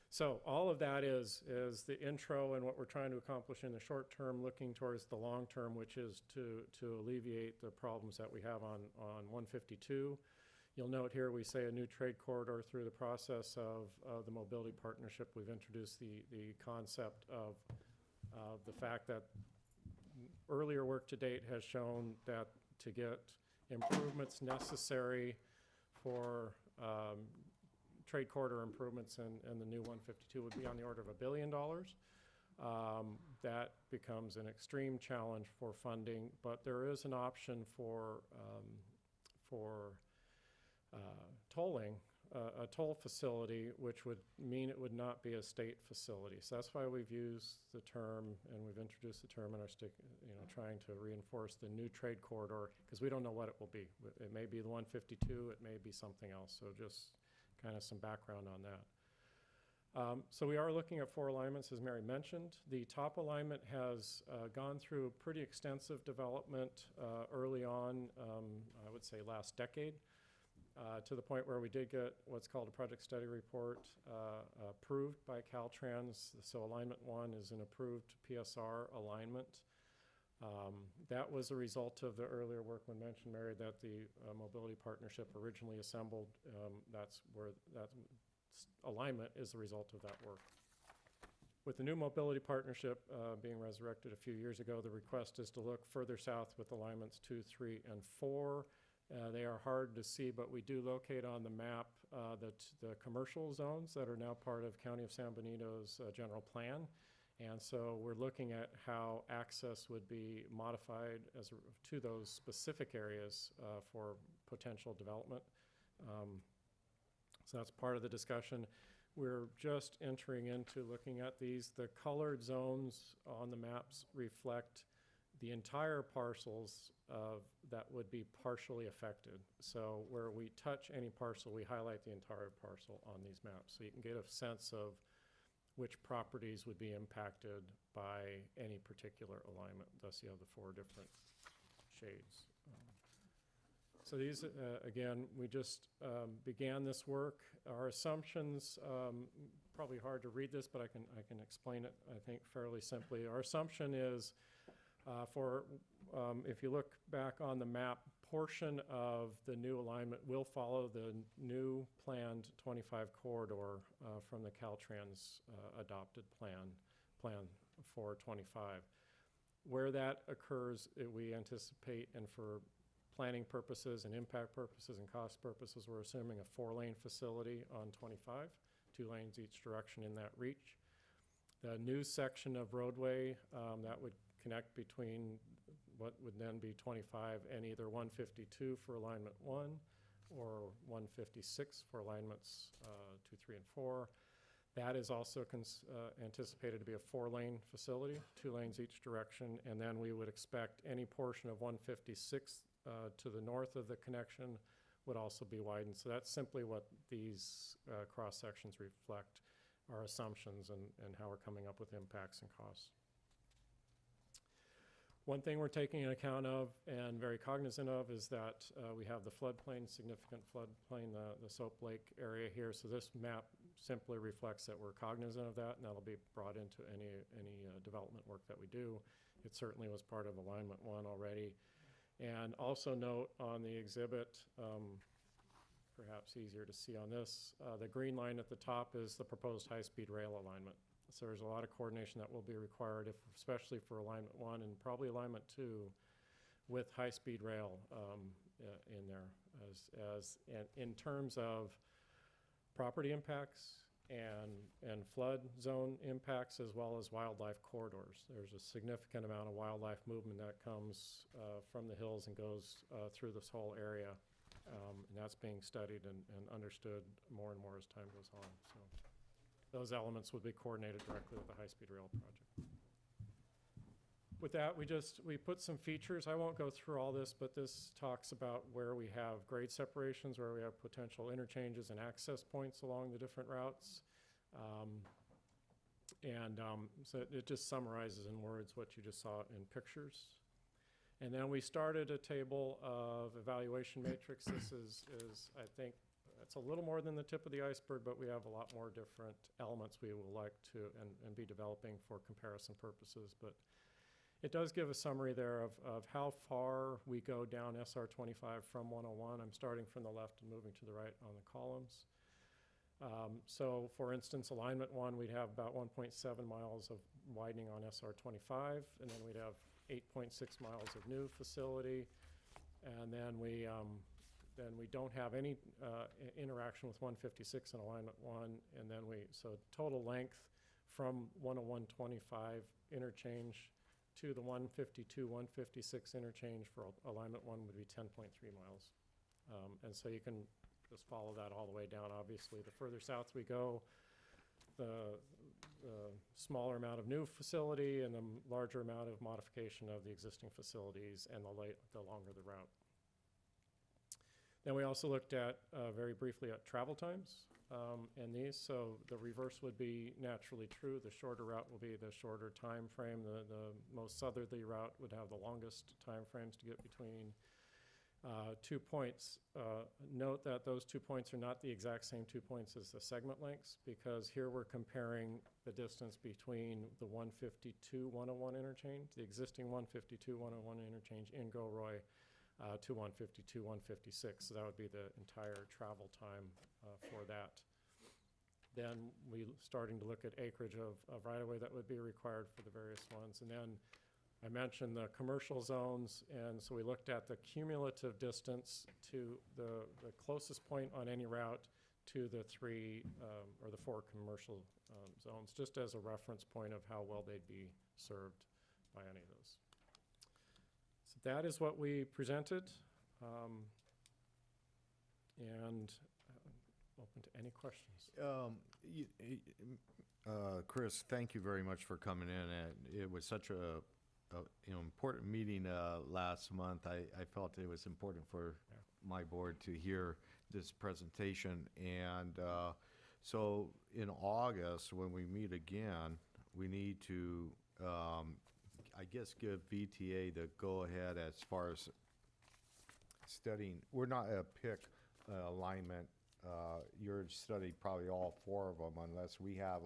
E: So all of that is the intro and what we're trying to accomplish in the short term, looking towards the long term, which is to alleviate the problems that we have on 152. You'll note here we say a new trade corridor through the process of the mobility partnership. We've introduced the concept of the fact that earlier work to date has shown that to get improvements necessary for trade corridor improvements and the new 152 would be on the order of $1 billion. That becomes an extreme challenge for funding, but there is an option for tolling, a toll facility, which would mean it would not be a state facility. So that's why we've used the term, and we've introduced the term in our trying to reinforce the new trade corridor, because we don't know what it will be. It may be the 152, it may be something else. So just kind of some background on that. So we are looking at 4 alignments, as Mary mentioned. The top alignment has gone through pretty extensive development early on, I would say last decade, to the point where we did get what's called a project study report approved by Caltrans. So alignment 1 is an approved PSR alignment. That was a result of the earlier work when mentioned, Mary, that the mobility partnership originally assembled. That's where that alignment is the result of that work. With the new mobility partnership being resurrected a few years ago, the request is to look further south with alignments 2, 3, and 4. They are hard to see, but we do locate on the map the commercial zones that are now part of County of San Benito's general plan. And so we're looking at how access would be modified to those specific areas for potential development. So that's part of the discussion. We're just entering into looking at these. The colored zones on the maps reflect the entire parcels that would be partially affected. So where we touch any parcel, we highlight the entire parcel on these maps. So you can get a sense of which properties would be impacted by any particular alignment. Thus you have the 4 different shades. So these, again, we just began this work. Our assumptions, probably hard to read this, but I can explain it, I think, fairly simply. Our assumption is if you look back on the map, portion of the new alignment will follow the new planned 25 corridor from the Caltrans adopted plan for 25. Where that occurs, we anticipate, and for planning purposes and impact purposes and cost purposes, we're assuming a 4-lane facility on 25, 2 lanes each direction in that reach. The new section of roadway that would connect between what would then be 25 and either 152 for alignment 1 or 156 for alignments 2, 3, and 4. That is also anticipated to be a 4-lane facility, 2 lanes each direction, and then we would expect any portion of 156 to the north of the connection would also be widened. So that's simply what these cross-sections reflect, our assumptions and how we're coming up with impacts and costs. One thing we're taking into account of and very cognizant of is that we have the floodplain, significant floodplain, the Soap Lake area here. So this map simply reflects that we're cognizant of that, and that'll be brought into any development work that we do. It certainly was part of Alignment 1 already. And also note on the exhibit, perhaps easier to see on this, the green line at the top is the proposed high-speed rail alignment. So there's a lot of coordination that will be required, especially for Alignment 1 and probably Alignment 2, with high-speed rail in there, and in terms of property impacts and flood zone impacts, as well as wildlife corridors. There's a significant amount of wildlife movement that comes from the hills and goes through this whole area, and that's being studied and understood more and more as time goes on. So those elements would be coordinated directly with the high-speed rail project. With that, we put some features. I won't go through all this, but this talks about where we have grade separations, where we have potential interchanges and access points along the different routes. So it just summarizes in words what you just saw in pictures. And then we started a table of evaluation matrix. This is I think, it's a little more than the tip of the iceberg, but we have a lot more different elements we would like to and be developing for comparison purposes. But it does give a summary there of how far we go down SR 25 from 101. I'm starting from the left and moving to the right on the columns. So for instance, Alignment 1, we'd have about 1.7 miles of widening on SR 25, and then we'd have 8.6 miles of new facility, and then we don't have any interaction with 156 in Alignment 1, and then so total length from 101.25 interchange to the 152, 156 interchange for Alignment 1 would be 10.3 miles. And so you can just follow that all the way down. Obviously, the further south we go, the smaller amount of new facility and the larger amount of modification of the existing facilities, and the longer the route. Then we also looked at, very briefly, at travel times in these. So the reverse would be naturally true. The shorter route will be the shorter time frame. The most southerly route would have the longest time frames to get between 2 points. Note that those 2 points are not the exact same 2 points as the segment lengths, because here we're comparing the distance between the 152-101 interchange, the existing 152-101 interchange in Gilroy, to 152-156. So that would be the entire travel time for that. Then we starting to look at acreage of right-of-way that would be required for the various ones. And then I mentioned the commercial zones, and so we looked at the cumulative distance to the closest point on any route to the 3 or the 4 commercial zones, just as a reference point of how well they'd be served by any of those. So that is what we presented, and open to any questions.
G: Chris, thank you very much for coming in. And it was such a important meeting last month. I felt it was important for my board to hear this presentation. And so in August, when we meet again, we need to I guess give VTA the go-ahead as far as studying. We're not a pick alignment. You're studying probably all 4 of them unless we have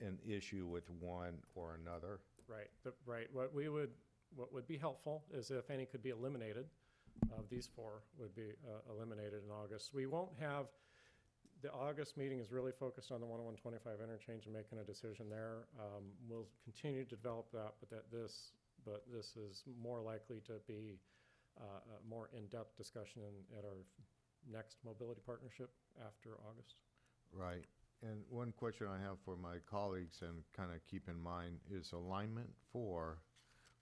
G: an issue with one or another.
E: Right. Right. What would be helpful is if any could be eliminated. These 4 would be eliminated in August. We won't have. The August meeting is really focused on the 101.25 interchange and making a decision there. We'll continue to develop that, but this is more likely to be a more in-depth discussion at our next mobility partnership after August.
G: Right. And one question I have for my colleagues, and kind of keep in mind, is Alignment 4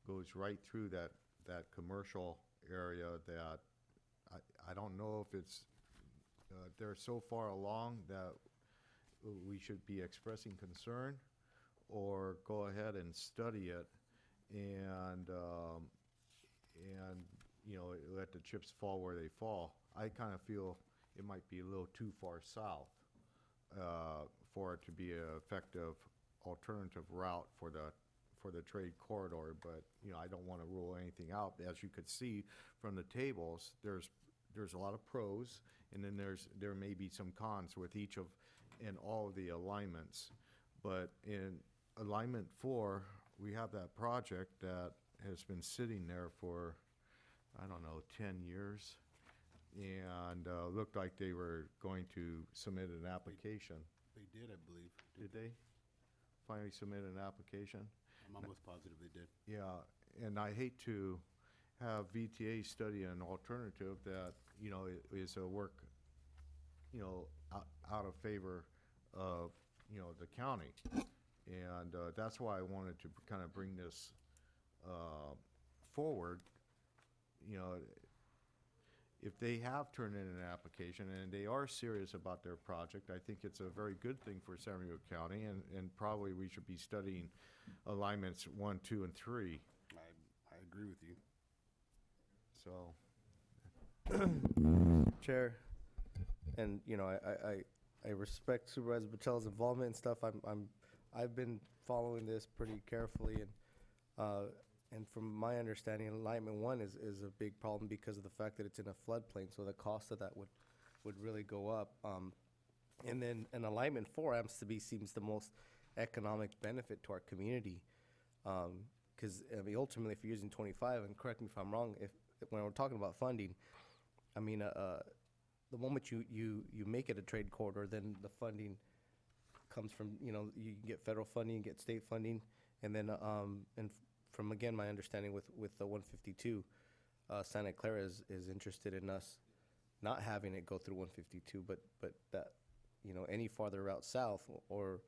G: goes right through that commercial area that I don't know if it's they're so far along that we should be expressing concern, or go ahead and study it and let the chips fall where they fall. I kind of feel it might be a little too far south for it to be an effective alternative route for the trade corridor, but, you know, I don't want to rule anything out. As you could see from the tables, there's a lot of pros, and then there may be some cons with each of, in all of the alignments. But in alignment 4, we have that project that has been sitting there for, I don't know, 10 years, and looked like they were going to submit an application.
A: They did, I believe.
G: Did they finally submit an application?
A: I'm almost positive they did.
G: Yeah, and I hate to have VTA study an alternative that, you know, is a work, you know, out of favor of, you know, the county. And that's why I wanted to kind of bring this forward. You know, if they have turned in an application and they are serious about their project, I think it's a very good thing for San Diego County, and probably we should be studying alignments 1, 2, and 3.
A: I agree with you.
G: So,
M: Chair, and, you know, I respect Supervisor Patel's involvement and stuff. I've been following this pretty carefully, and from my understanding, alignment 1 is a big problem because of the fact that it's in a floodplain, so the cost of that would really go up. And then an alignment 4 seems the most economic benefit to our community. Because, I mean, ultimately, if you're using 25, and correct me if I'm wrong, when we're talking about funding, I mean, the moment you make it a trade corridor, then the funding comes from, you know, you get federal funding, you get state funding, and then, and from, again, my understanding with the 152, Santa Clara is interested in us not having it go through 152, but that, you know, any farther route south, or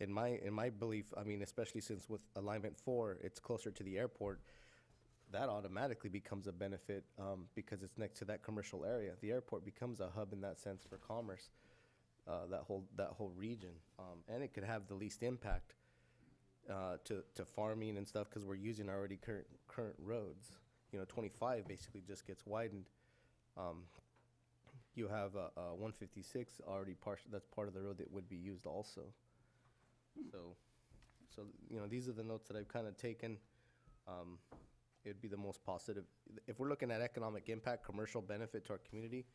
M: in my belief, I mean, especially since with alignment 4, it's closer to the airport, that automatically becomes a benefit because it's next to that commercial area. The airport becomes a hub in that sense for commerce, that whole region, and it could have the least impact to farming and stuff because we're using already current roads. You know, 25 basically just gets widened. You have 156 already partial. That's part of the road that would be used also. So you know, these are the notes that I've kind of taken. It'd be the most positive. If we're looking at economic impact, commercial benefit to our community,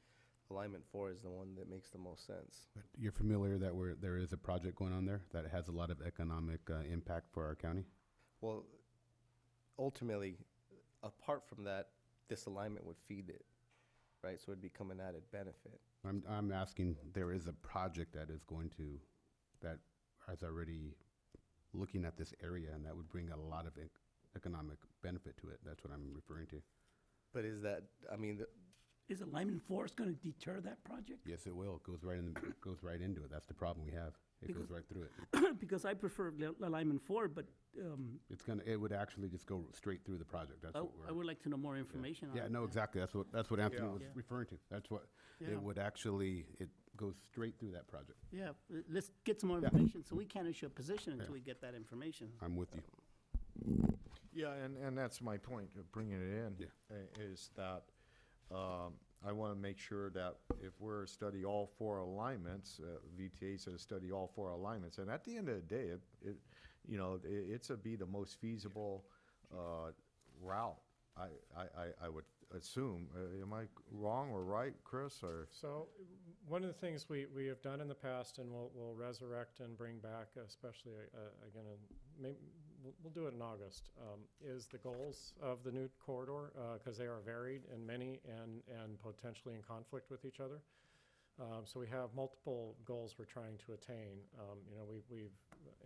M: alignment 4 is the one that makes the most sense.
A: But you're familiar that there is a project going on there that has a lot of economic impact for our county?
M: Well, ultimately, apart from that, this alignment would feed it, right? So it'd become an added benefit.
A: I'm asking, there is a project that is already looking at this area, and that would bring a lot of economic benefit to it. That's what I'm referring to.
M: But is that, I mean,
C: Is alignment 4 going to deter that project?
A: Yes, it will. It goes right into it. That's the problem we have. It goes right through it.
C: Because I prefer alignment 4, but
A: It would actually just go straight through the project. That's what
C: I would like to know more information on it.
A: Yeah, no, exactly. That's what Anthony was
C: Yeah.
A: referring to. That's what,
C: Yeah.
A: it would actually, it goes straight through that project.
C: Yeah, let's get some more information, so we can't issue a position until we get that information.
A: I'm with you.
G: yeah, and that's my point of bringing it in, is that I want to make sure that if we're study all 4 alignments, VTA says study all 4 alignments, and at the end of the day, it's be the most feasible route. I would assume. Am I wrong or right, Chris? Or
E: So one of the things we have done in the past, and we'll resurrect and bring back, especially again, we'll do it in August, is the goals of the new corridor, because they are varied and many and potentially in conflict with each other. So we have multiple goals we're trying to attain. We've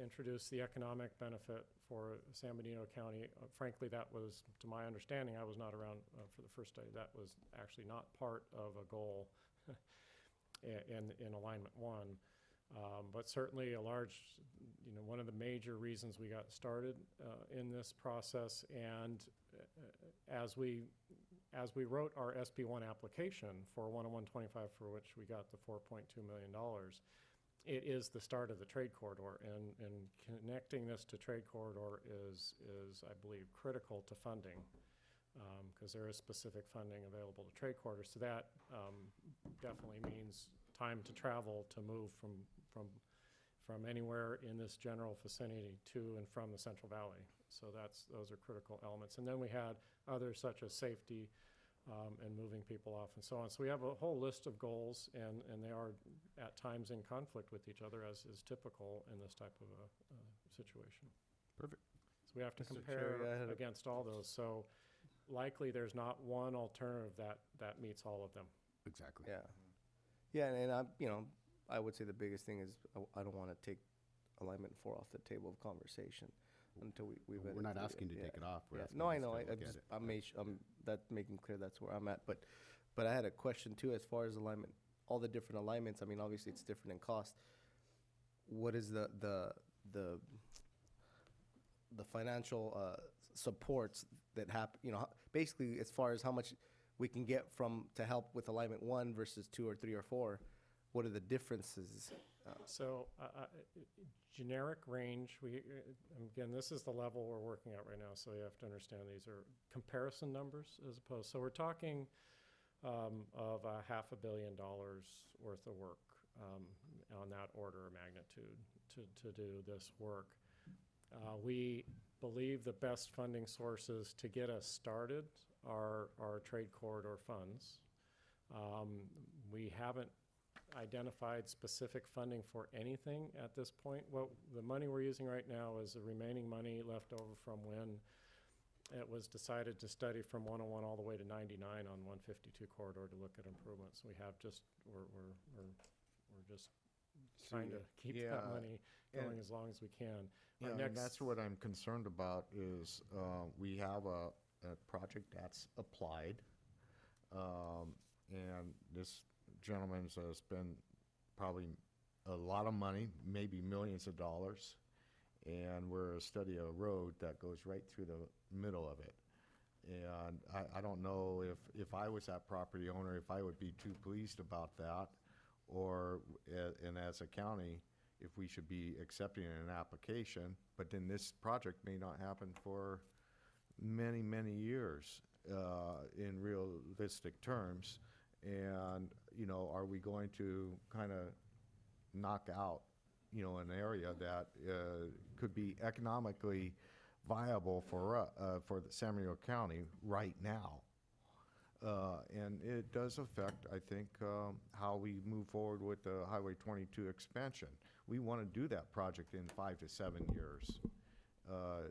E: introduced the economic benefit for San Benito County. Frankly, that was, to my understanding, I was not around for the first day. That was actually not part of a goal in alignment 1. But certainly a large, one of the major reasons we got started in this process, and as we wrote our SB1 application for 10125, for which we got the $4.2 million, it is the start of the trade corridor, and connecting this to trade corridor is I believe, critical to funding. because there is specific funding available to trade quarters. So that definitely means time to travel to move from anywhere in this general vicinity to and from the Central Valley. So those are critical elements. And then we had others such as safety and moving people off and so on. So we have a whole list of goals, and they are at times in conflict with each other, as is typical in this type of a situation.
A: Perfect.
E: So we have to
S: Mr.
E: compare
S: Chair, I had a-
E: against all those. So likely there's not one alternative that meets all of them.
A: Exactly.
S: Yeah. Yeah, and I, I would say the biggest thing is I don't want to take alignment 4 off the table of conversation until we
A: We're not asking to take it off. We're asking
S: No, I
A: us to
S: know.
A: look at it.
S: I'm making clear that's where I'm at. But I had a question too, as far as alignment, all the different alignments. I mean, obviously it's different in cost. What is the financial supports that happen? Basically, as far as how much we can get to help with alignment 1 versus 2 or 3 or 4. What are the differences?
E: So generic range, again, this is the level we're working at right now, so you have to understand these are comparison numbers as opposed. So we're talking of $500 million worth of work on that order of magnitude to do this work. We believe the best funding sources to get us started are trade corridor funds. We haven't identified specific funding for anything at this point. The money we're using right now is the remaining money left over from when it was decided to study from 101 all the way to 99 on 152 corridor to look at improvements. We're just trying to keep that money going as long as we can.
G: Yeah, and that's what I'm concerned about is we have a project that's applied, and this gentleman has spent probably a lot of money, maybe millions of dollars, and we're studying a road that goes right through the middle of it. And I don't know if I was that property owner, if I would be too pleased about that, or, and as a county, if we should be accepting an application, but then this project may not happen for many, many years in realistic terms. And, are we going to kind of knock out, an area that could be economically viable for the San Benito County right now? And it does affect, I think, how we move forward with the Highway 22 expansion. We want to do that project in 5 to 7 years.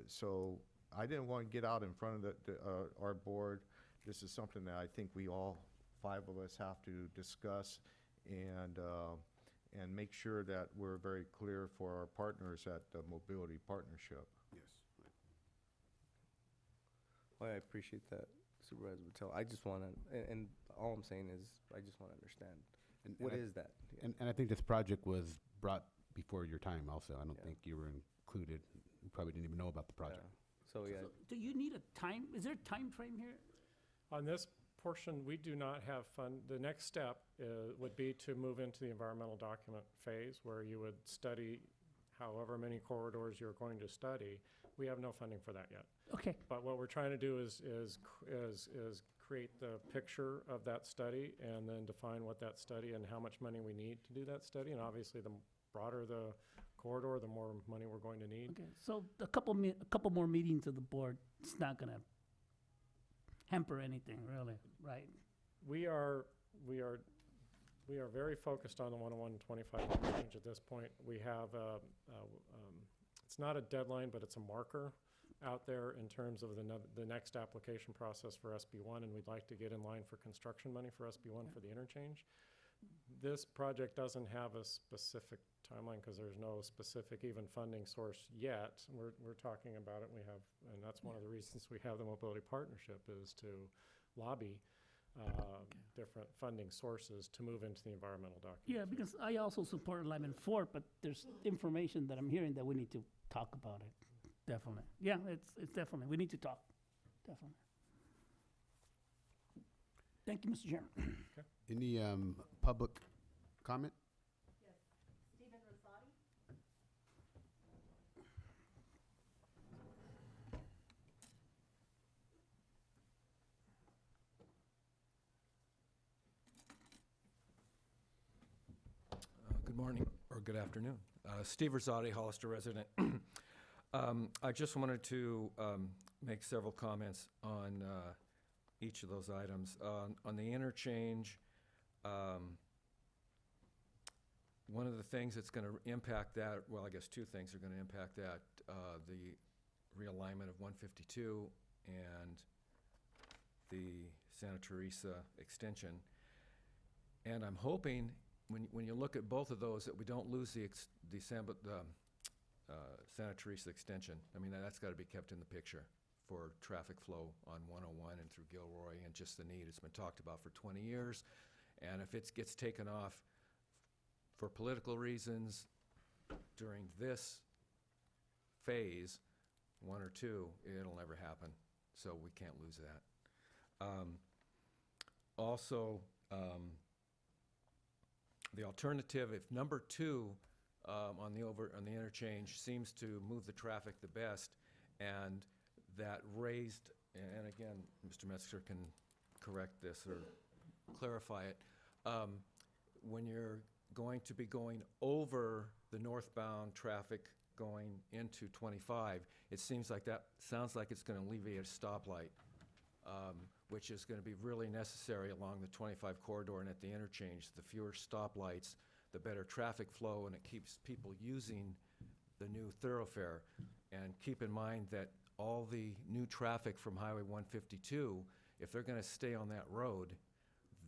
G: So I didn't want to get out in front of our board. This is something that I think we all 5 of us have to discuss and make sure that we're very clear for our partners at the Mobility Partnership.
A: Yes.
S: Well, I appreciate that, Supervisor Patel. I just want to, and all I'm saying is, I just want to understand. What is that?
A: And I think this project was brought before your time also. I don't think you were included. You probably didn't even know about the project.
S: So, yeah.
C: Do you need a time, is there a time frame here?
E: On this portion, we do not have the next step would be to move into the environmental document phase, where you would study however many corridors you're going to study. We have no funding for that yet.
C: Okay.
E: But what we're trying to do is create the picture of that study and then define what that study and how much money we need to do that study. And obviously, the broader the corridor, the more money we're going to need.
C: Okay, so a couple more meetings of the board, it's not gonna hamper anything, really, right?
E: We are very focused on the 101-25 range at this point. We have it's not a deadline, but it's a marker out there in terms of the next application process for SB1, and we'd like to get in line for construction money for SB1 for the interchange. This project doesn't have a specific timeline because there's no specific even funding source yet. We're talking about it. And that's one of the reasons we have the Mobility Partnership, is to lobby different funding sources to move into the environmental document.
C: Yeah, because I also support Alignment 4, but there's information that I'm hearing that we need to talk about it, definitely. Yeah, it's definitely, we need to talk, definitely. Thank you, Mr. Chairman.
E: Okay.
A: Any public comment?
F: Yes, Stephen Rosati.
H: Good morning, or good afternoon. Steve Rosati, Hollister resident. I just wanted to make several comments on each of those items. On the interchange, one of the things that's going to impact that, well, I guess two things are going to impact that, the realignment of 152 and the Santa Teresa extension. And I'm hoping, when you look at both of those, that we don't lose the Santa Teresa extension. I mean, that's got to be kept in the picture for traffic flow on 101 and through Gilroy, and just the need. It's been talked about for 20 years, and if it gets taken off for political reasons during this phase, one or two, it'll never happen. So we can't lose that. Also, the alternative, if number two on the interchange seems to move the traffic the best, and that raised, and again, Mr. Metzger can correct this or clarify it, when you're going to be going over the northbound traffic going into 25, it sounds like it's going to alleviate a stoplight, which is going to be really necessary along the 25 corridor and at the interchange. The fewer stoplights, the better traffic flow, and it keeps people using the new thoroughfare. And keep in mind that all the new traffic from Highway 152, if they're going to stay on that road,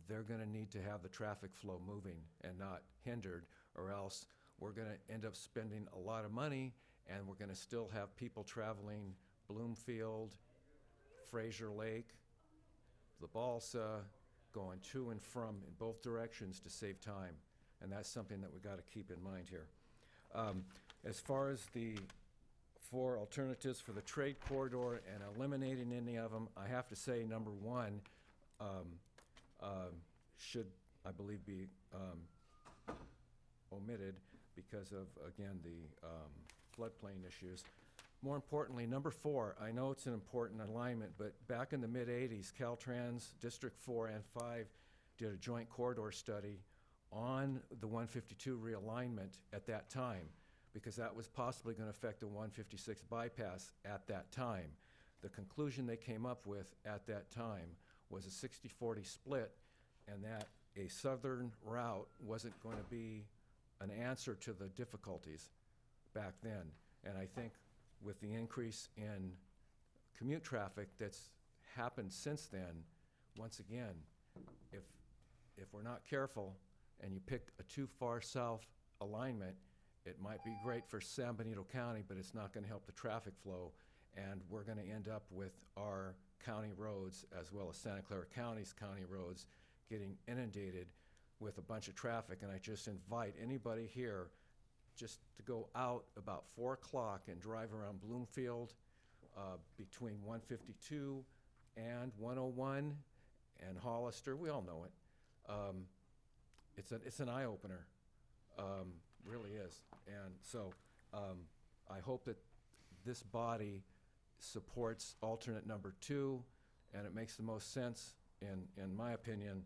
H: they're going to need to have the traffic flow moving and not hindered, or else we're going to end up spending a lot of money, and we're going to still have people traveling Bloomfield, Fraser Lake, the Balsa, going to and from in both directions to save time. And that's something that we got to keep in mind here. As far as the four alternatives for the trade corridor and eliminating any of them, I have to say, number one, should, I believe, be omitted because of, again, the floodplain issues. More importantly, number four, I know it's an important alignment, but back in the mid-'80s, Caltrans District 4 and 5 did a joint corridor study on the 152 realignment at that time, because that was possibly going to affect the 156 bypass at that time. The conclusion they came up with at that time was a 60-40 split, and that a southern route wasn't going to be an answer to the difficulties back then. And I think with the increase in commute traffic that's happened since then, once again, if we're not careful and you pick a too far south alignment, it might be great for San Benito County, but it's not going to help the traffic flow, and we're going to end up with our county roads, as well as Santa Clara County's county roads, getting inundated with a bunch of traffic. And I just invite anybody here just to go out about 4 o'clock and drive around Bloomfield between 152 and 101 and Hollister. We all know it. It's an eye-opener, really is. And so I hope that this body supports alternate number 2, and it makes the most sense, in my opinion.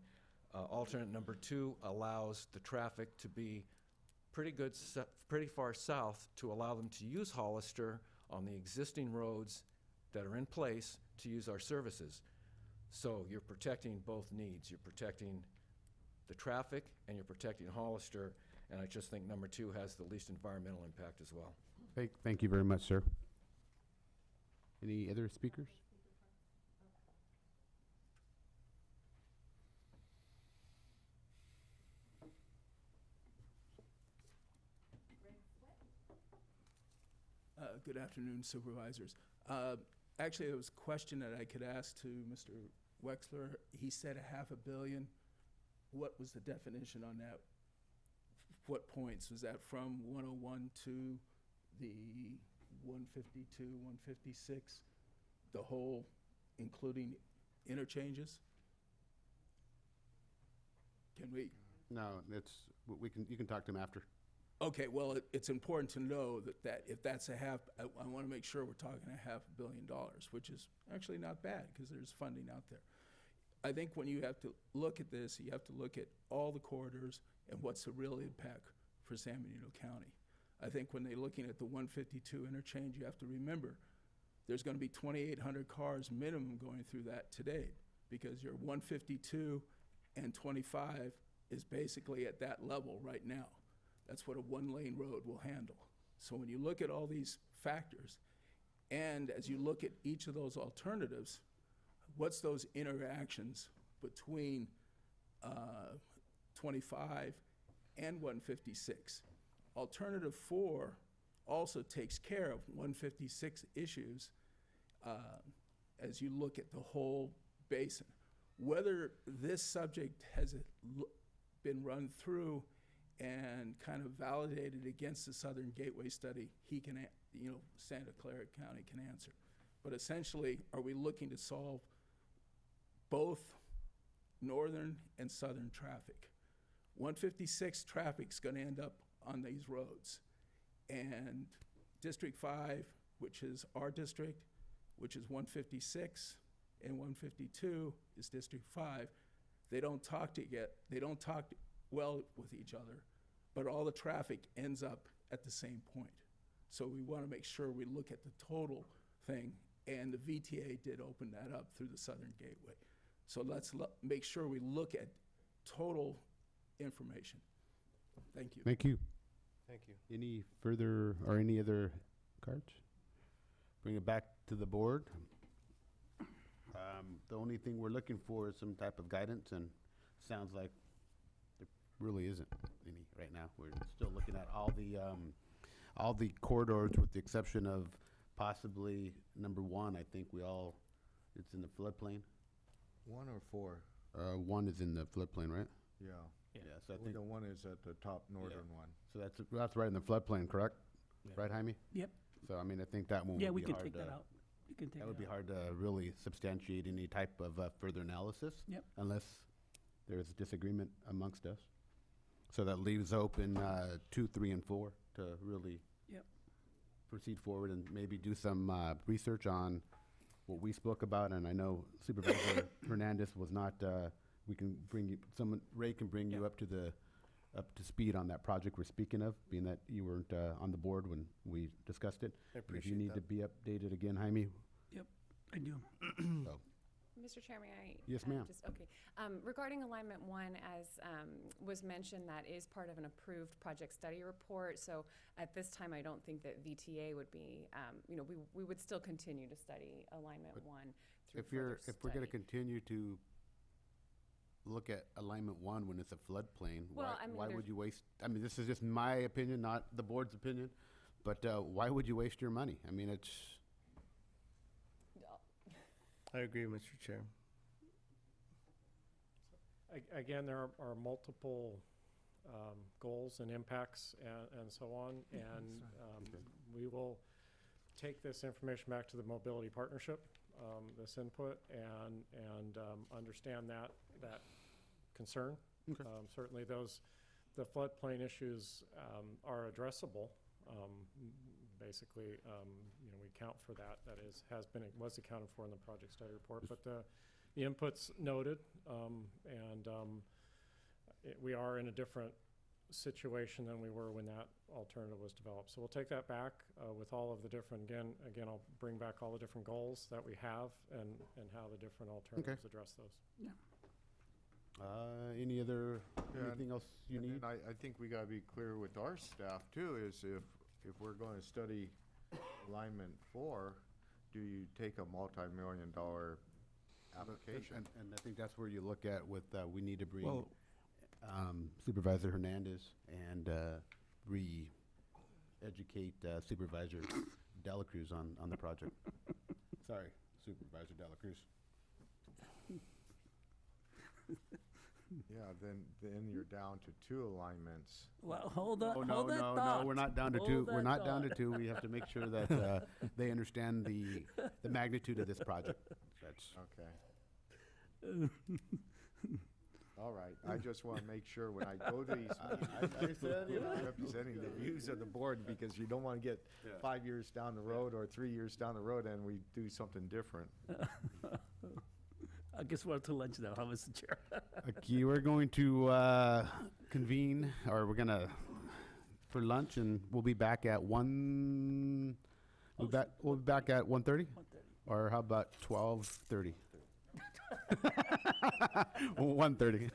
H: Alternate number 2 allows the traffic to be pretty far south to allow them to use Hollister on the existing roads that are in place to use our services. So you're protecting both needs. You're protecting the traffic and you're protecting Hollister, and I just think number 2 has the least environmental impact as well.
A: Thank you very much, sir. Any other speakers?
T: Good afternoon, Supervisors. Actually, there was a question that I could ask to Mr. Wexler. He said $500 million. What was the definition on that? What points? Was that from 101 to the 152, 156, the whole, including interchanges? Can we?
A: No, you can talk to him after.
T: Okay, well, it's important to know that if that's I want to make sure we're talking $500 million, which is actually not bad because there's funding out there. I think when you have to look at this, you have to look at all the corridors and what's the real impact for San Benito County. I think when they're looking at the 152 interchange, you have to remember, there's gonna be 2,800 cars minimum going through that today, because your 152 and 25 is basically at that level right now. That's what a one-lane road will handle. So when you look at all these factors, and as you look at each of those alternatives, what's those interactions between 25 and 156? Alternative 4 also takes care of 156 issues as you look at the whole basin. Whether this subject has been run through and kind of validated against the Southern Gateway study, he can, Santa Clara County can answer. But essentially, are we looking to solve both northern and southern traffic? 156 traffic's gonna end up on these roads. And District 5, which is our district, which is 156, and 152 is District 5, they don't talk well with each other, but all the traffic ends up at the same point. So we want to make sure we look at the total thing, and the VTA did open that up through the Southern Gateway. So let's make sure we look at total information. Thank you.
A: Thank you.
S: Thank you.
A: Any further or any other cards? Bring it back to the board. The only thing we're looking for is some type of guidance, and sounds like there really isn't any right now. We're still looking at all the corridors with the exception of possibly number 1. I think it's in the floodplain.
G: 1 or 4?
A: 1 is in the floodplain, right?
G: Yeah.
A: Yeah, so I think
G: The one is at the top northern one.
A: so. That's right in the floodplain, correct? Right, Jaime?
C: Yep.
A: So I mean, I think that one
C: Yeah,
A: would
C: we
A: be
C: can
A: hard
C: take
A: to.
C: that out. We can take
A: That would
C: it
A: be
C: out.
A: hard to really substantiate any type of further analysis.
C: Yep.
A: Unless there's disagreement amongst us. So that leaves open 2, 3, and 4 to really
C: Yep.
A: proceed forward and maybe do some research on what we spoke about. And I know Supervisor Hernandez was not, we can bring you, Ray can bring you up to speed on that project we're speaking of, being that you weren't on the board when we discussed it.
S: I
A: And if
S: appreciate
A: you need
S: that.
A: to be updated again, Jaime.
C: Yep, I do.
A: So,
B: Mr. Chair, may I?
A: Yes, ma'am.
B: Okay. Regarding Alignment 1, as was mentioned, that is part of an approved project study report. So at this time, I don't think that VTA would be, we would still continue to study Alignment 1 through
A: if we're
B: study.
A: going to continue to look at Alignment 1 when it's a floodplain,
B: Well, I mean,
A: why
B: there's-
A: would you waste, I mean, this is just my opinion, not the board's opinion, but why would you waste your money? I mean, it's,
S: I agree, Mr. Chair.
E: Again, there are multiple goals and impacts and so on, and we will take this information back to the Mobility Partnership, this input, and understand that concern.
A: Okay.
E: Certainly the floodplain issues are addressable. Basically, we count for that. That was accounted for in the project study report, but the input's noted, and we are in a different situation than we were when that alternative was developed. So we'll take that back with all of the different, again, I'll bring back all the different goals that we have and how the different alternatives address those.
C: Yeah.
A: anything else you need?
G: And I think we gotta be clear with our staff too, is if we're gonna study alignment 4, do you take a multi-million-dollar application?
A: And I think that's where you look at with, we need to bring
C: Well-
A: Supervisor Hernandez and re-educate Supervisor Dela Cruz on the project. Sorry, Supervisor Dela Cruz.
G: Yeah, then you're down to 2 alignments.
C: Well, hold on,
A: Oh, no,
C: hold that
A: no,
C: thought.
A: no, we're not down to 2.
C: Hold
A: We're
C: that
A: not down to
C: thought.
A: 2. We have to make sure that they understand the magnitude of this project. That's
G: Okay. All right, I just want to make sure when I go to these meetings, I'm representing the views of the board, because you don't want to get 5 years down the road or 3 years down the road and we do something different.
C: I guess we're to lunch now, huh, Mr. Chair?
A: Okay, we're going to convene, or we're going to for lunch, and we'll be back at 1. We'll be back at 1:30?
C: 1:30.
A: Or how about 12:30? 1:30.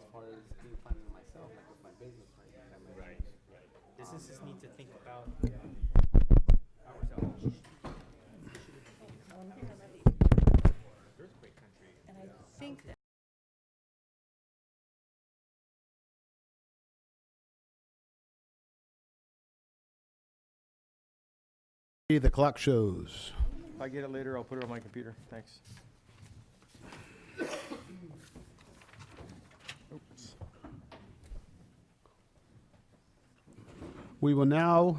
I: as far as being planning on myself, like with my business, right? Businesses need to think about ourselves. Earthquake country.
B: And I think that
A: The clock shows.
L: If I get it later, I'll put it on my computer. Thanks. Oops.
A: We will now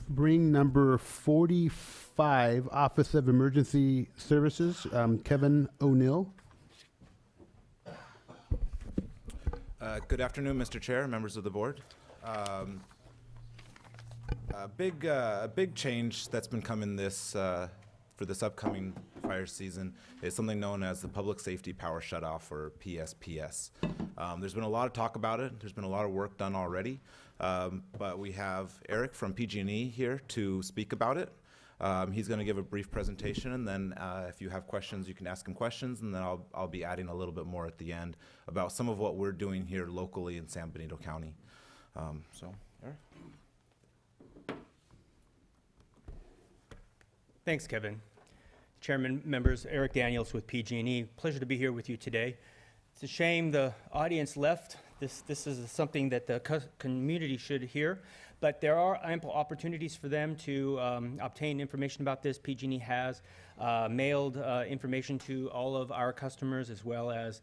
A: bring number 45, Office of Emergency Services, Kevin O'Neill.
O: Good afternoon, Mr. Chair, members of the board. A big change that's been coming for this upcoming fire season is something known as the Public Safety Power Shutoff, or PSPS. There's been a lot of talk about it. There's been a lot of work done already, but we have Eric from PG&E here to speak about it. He's going to give a brief presentation, and then if you have questions, you can ask him questions, and then I'll be adding a little bit more at the end about some of what we're doing here locally in San Benito County. So, Eric?
V: Thanks, Kevin. Chairman, members, Eric Daniels with PG&E. Pleasure to be here with you today. It's a shame the audience left. This is something that the community should hear, but there are ample opportunities for them to obtain information about this. PG&E has mailed information to all of our customers, as well as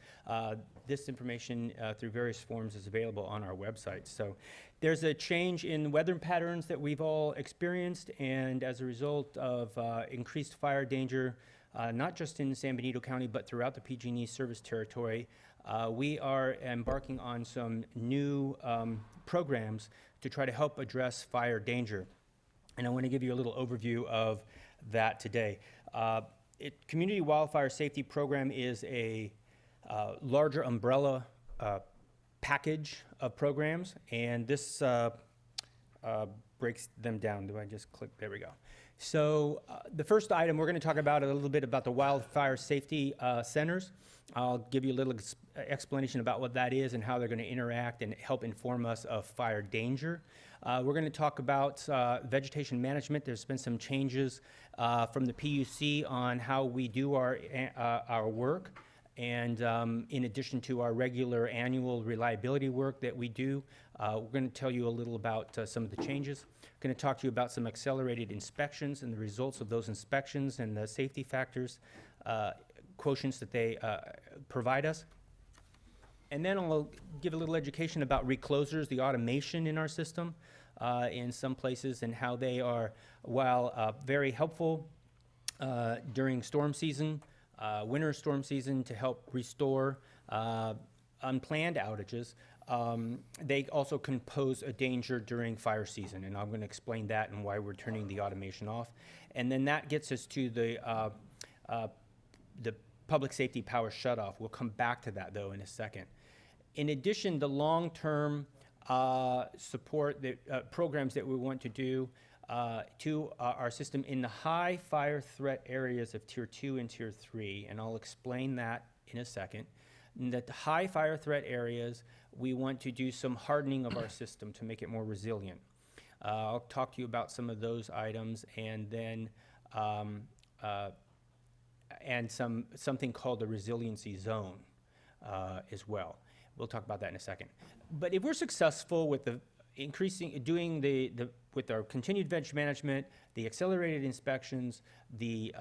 V: this information through various forms is available on our website. So there's a change in weather patterns that we've all experienced, and as a result of increased fire danger, not just in San Benito County, but throughout the PG&E service territory, we are embarking on some new programs to try to help address fire danger. And I want to give you a little overview of that today. Community Wildfire Safety Program is a larger umbrella package of programs, and this breaks them down. Do I just click? There we go. So the first item, we're going to talk about a little bit about the wildfire safety centers. I'll give you a little explanation about what that is and how they're going to interact and help inform us of fire danger. We're going to talk about vegetation management. There's been some changes from the PUC on how we do our work. And in addition to our regular annual reliability work that we do, we're going to tell you a little about some of the changes. We're going to talk to you about some accelerated inspections and the results of those inspections and the safety factors, quotients that they provide us. And then I'll give a little education about reclosers, the automation in our system in some places, and how they are, while very helpful during storm season, winter storm season, to help restore unplanned outages, they also can pose a danger during fire season, and I'm going to explain that and why we're turning the automation off. And then that gets us to the public safety power shutoff. We'll come back to that, though, in a second. In addition, the long-term support programs that we want to do to our system in the high fire threat areas of Tier 2 and Tier 3, and I'll explain that in a second. In the high fire threat areas, we want to do some hardening of our system to make it more resilient. I'll talk to you about some of those items, and then something called the resiliency zone as well. We'll talk about that in a second. But if we're successful with the with our continued veg management, the accelerated inspections, the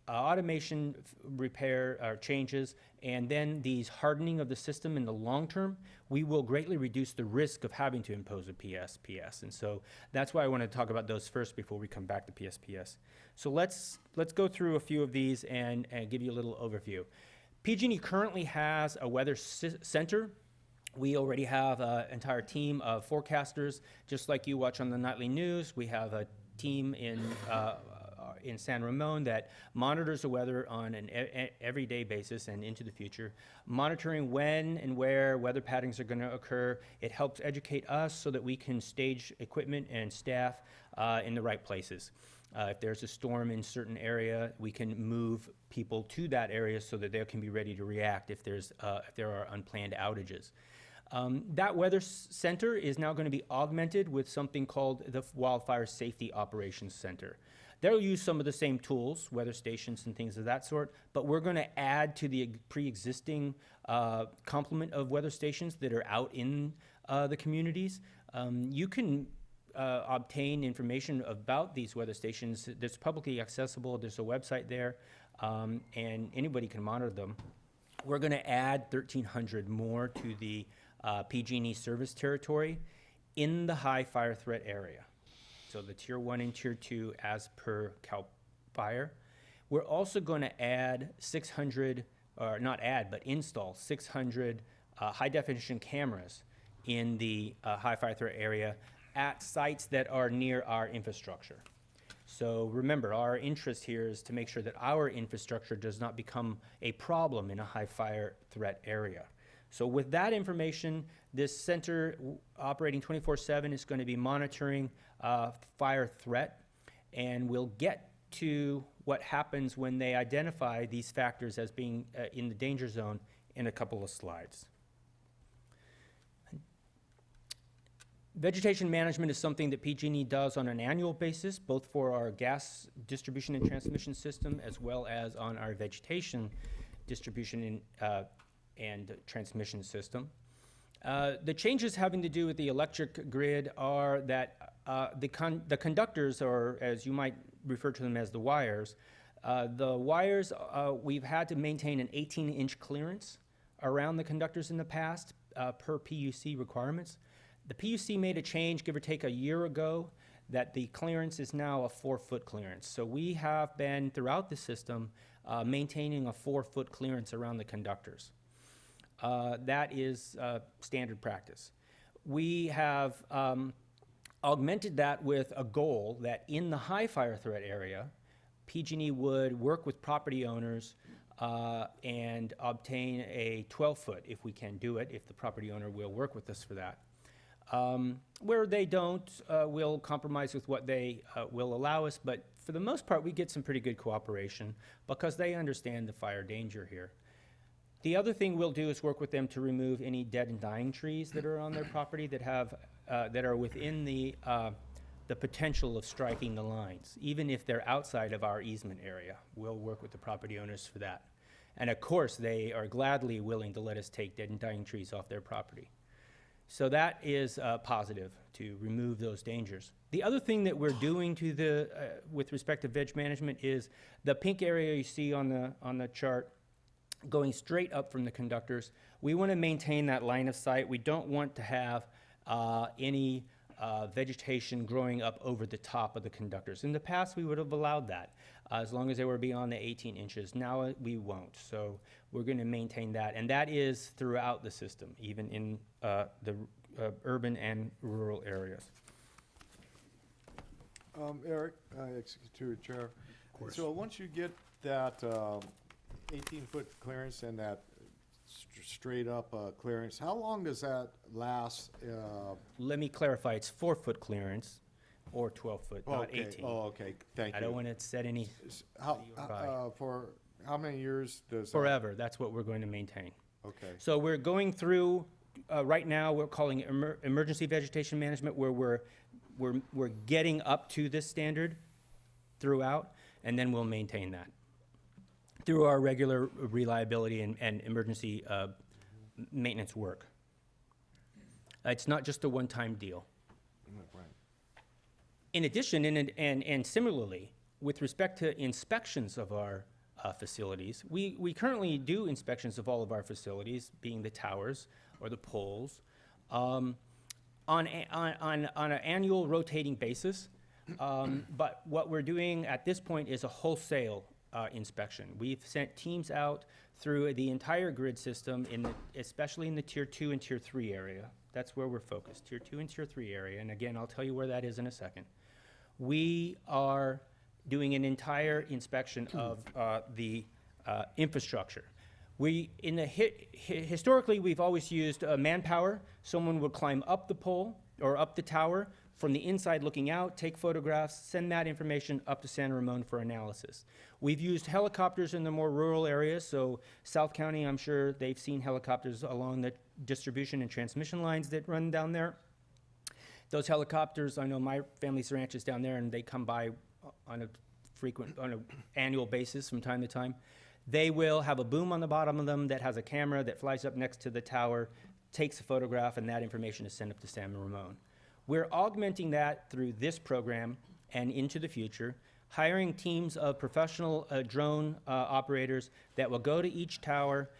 V: automation repair changes, and then these hardening of the system in the long term, we will greatly reduce the risk of having to impose a PSPS. And so that's why I want to talk about those first before we come back to PSPS. So let's go through a few of these and give you a little overview. PG&E currently has a weather center. We already have an entire team of forecasters. Just like you watch on the nightly news, we have a team in San Ramon that monitors the weather on an everyday basis and into the future, monitoring when and where weather patterns are going to occur. It helps educate us so that we can stage equipment and staff in the right places. If there's a storm in certain area, we can move people to that area so that they can be ready to react if there are unplanned outages. That weather center is now going to be augmented with something called the Wildfire Safety Operations Center. They'll use some of the same tools, weather stations and things of that sort, but we're going to add to the pre-existing complement of weather stations that are out in the communities. You can obtain information about these weather stations that's publicly accessible. There's a website there, and anybody can monitor them. We're going to add 1,300 more to the PG&E service territory in the high fire threat area. So the Tier 1 and Tier 2 as per CAL FIRE. We're also going to add 600, or not add, but install 600 high-definition cameras in the high fire threat area at sites that are near our infrastructure. So remember, our interest here is to make sure that our infrastructure does not become a problem in a high fire threat area. So with that information, this center operating 24/7 is going to be monitoring fire threat, and we'll get to what happens when they identify these factors as being in the danger zone in a couple of slides. Vegetation management is something that PG&E does on an annual basis, both for our gas distribution and transmission system, as well as on our vegetation distribution and transmission system. The changes having to do with the electric grid are that the conductors, or as you might refer to them as the wires, we've had to maintain an 18-inch clearance around the conductors in the past per PUC requirements. The PUC made a change, give or take a year ago, that the clearance is now a 4-foot clearance. So we have been, throughout the system, maintaining a 4-foot clearance around the conductors. That is standard practice. We have augmented that with a goal that in the high fire threat area, PG&E would work with property owners and obtain a 12-foot, if we can do it, if the property owner will work with us for that. Where they don't, we'll compromise with what they will allow us, but for the most part, we get some pretty good cooperation because they understand the fire danger here. The other thing we'll do is work with them to remove any dead and dying trees that are on their property that have that are within the potential of striking the lines, even if they're outside of our easement area. We'll work with the property owners for that. And of course, they are gladly willing to let us take dead and dying trees off their property. So that is positive, to remove those dangers. The other thing that we're doing to the with respect to veg management is the pink area you see on the chart going straight up from the conductors. We want to maintain that line of sight. We don't want to have any vegetation growing up over the top of the conductors. In the past, we would have allowed that as long as they were beyond the 18 inches. Now we won't. So we're going to maintain that. And that is throughout the system, even in the urban and rural areas.
G: Eric, Executive Chair. Of course. So once you get that 18-foot clearance and that straight up clearance, how long does that last?
V: Let me clarify, it's 4-foot clearance or 12-foot, not 18.
G: Oh, okay, thank you.
V: I don't want to set any.
G: For how many years does
V: Forever, that's what we're going to maintain.
G: Okay.
V: So we're going through, right now, we're calling it emergency vegetation management, where we're getting up to this standard throughout, and then we'll maintain that through our regular reliability and emergency maintenance work. It's not just a one-time deal.
G: Right.
V: In addition, and similarly, with respect to inspections of our facilities, we currently do inspections of all of our facilities, being the towers or the poles, on an annual rotating basis. But what we're doing at this point is a wholesale inspection. We've sent teams out through the entire grid system, especially in the Tier 2 and Tier 3 area. That's where we're focused, Tier 2 and Tier 3 area. And again, I'll tell you where that is in a second. We are doing an entire inspection of the infrastructure. Historically, we've always used manpower. Someone would climb up the pole or up the tower, from the inside looking out, take photographs, send that information up to San Ramon for analysis. We've used helicopters in the more rural areas, so South County, I'm sure they've seen helicopters along the distribution and transmission lines that run down there. Those helicopters, I know my family's ranch is down there, and they come by on an annual basis from time to time. They will have a boom on the bottom of them that has a camera that flies up next to the tower, takes a photograph, and that information is sent up to San Ramon. We're augmenting that through this program and into the future, hiring teams of professional drone operators that will go to each tower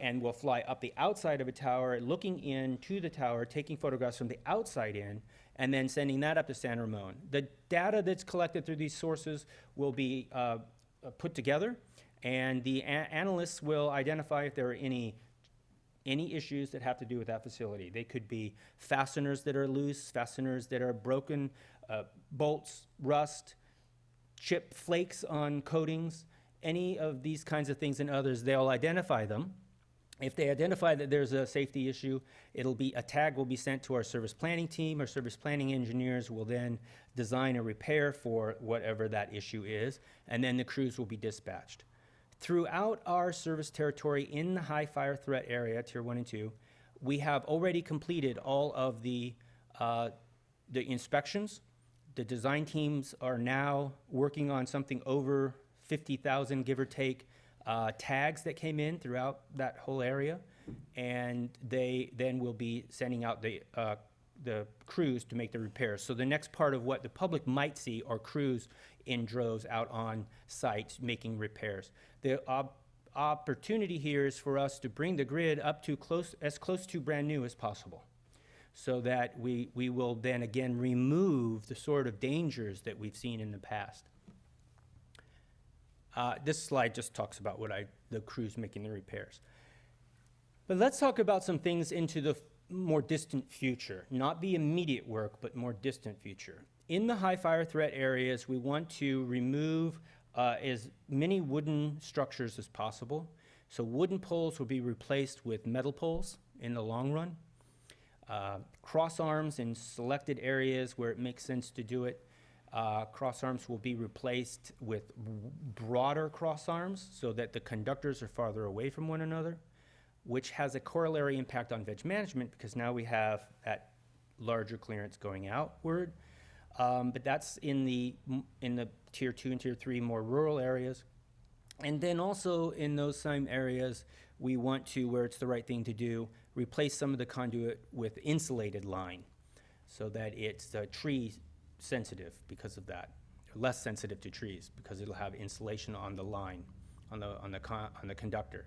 V: and will fly up the outside of a tower, looking into the tower, taking photographs from the outside in, and then sending that up to San Ramon. The data that's collected through these sources will be put together, and the analysts will identify if there are any issues that have to do with that facility. They could be fasteners that are loose, fasteners that are broken, bolts, rust, chip flakes on coatings, any of these kinds of things and others, they'll identify them. If they identify that there's a safety issue, a tag will be sent to our service planning team. Our service planning engineers will then design a repair for whatever that issue is, and then the crews will be dispatched. Throughout our service territory in the high fire threat area, Tier 1 and 2, we have already completed all of the inspections. The design teams are now working on something over 50,000, give or take, tags that came in throughout that whole area, and they then will be sending out the crews to make the repairs. So the next part of what the public might see are crews in droves out on site making repairs. The opportunity here is for us to bring the grid up to as close to brand new as possible, so that we will then again remove the sort of dangers that we've seen in the past. This slide just talks about the crews making the repairs. But let's talk about some things into the more distant future, not the immediate work, but more distant future. In the high fire threat areas, we want to remove as many wooden structures as possible. So wooden poles will be replaced with metal poles in the long run. Cross arms in selected areas where it makes sense to do it. Cross arms will be replaced with broader cross arms so that the conductors are farther away from one another, which has a corollary impact on veg management because now we have that larger clearance going outward. But that's in the Tier 2 and Tier 3 more rural areas. And then also in those same areas, we want to, where it's the right thing to do, replace some of the conduit with insulated line so that it's tree sensitive because of that, or less sensitive to trees because it'll have insulation on the line, on the conductor.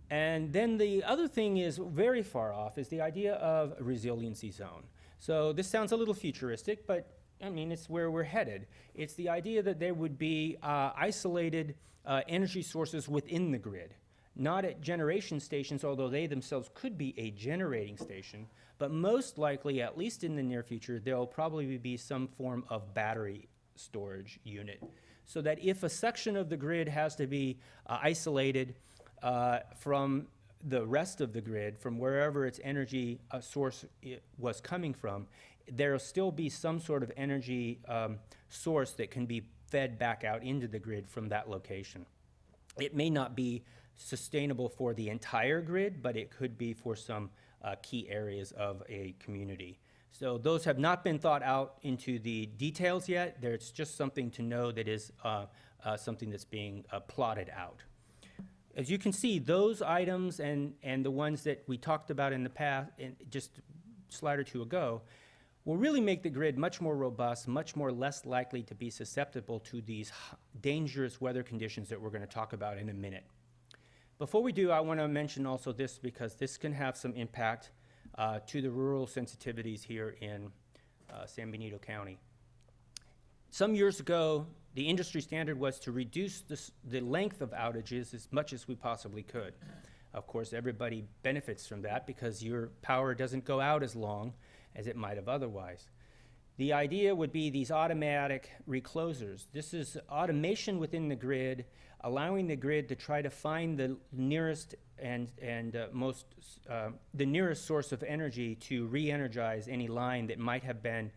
V: And then the other thing is very far off is the idea of a resiliency zone. So this sounds a little futuristic, but I mean, it's where we're headed. It's the idea that there would be isolated energy sources within the grid, not at generation stations, although they themselves could be a generating station, but most likely, at least in the near future, there'll probably be some form of battery storage unit, so that if a section of the grid has to be isolated from the rest of the grid, from wherever its energy source was coming from, there'll still be some sort of energy source that can be fed back out into the grid from that location. It may not be sustainable for the entire grid, but it could be for some key areas of a community. So those have not been thought out into the details yet. There's just something to know that is something that's being plotted out. As you can see, those items and the ones that we talked about in the past, just a slide or two ago, will really make the grid much more robust, much more less likely to be susceptible to these dangerous weather conditions that we're going to talk about in a minute. Before we do, I want to mention also this because this can have some impact to the rural sensitivities here in San Benito County. Some years ago, the industry standard was to reduce the length of outages as much as we possibly could. Of course, everybody benefits from that because your power doesn't go out as long as it might have otherwise. The idea would be these automatic reclosers. This is automation within the grid, allowing the grid to try to find the nearest the nearest source of energy to re-energize any line that might have been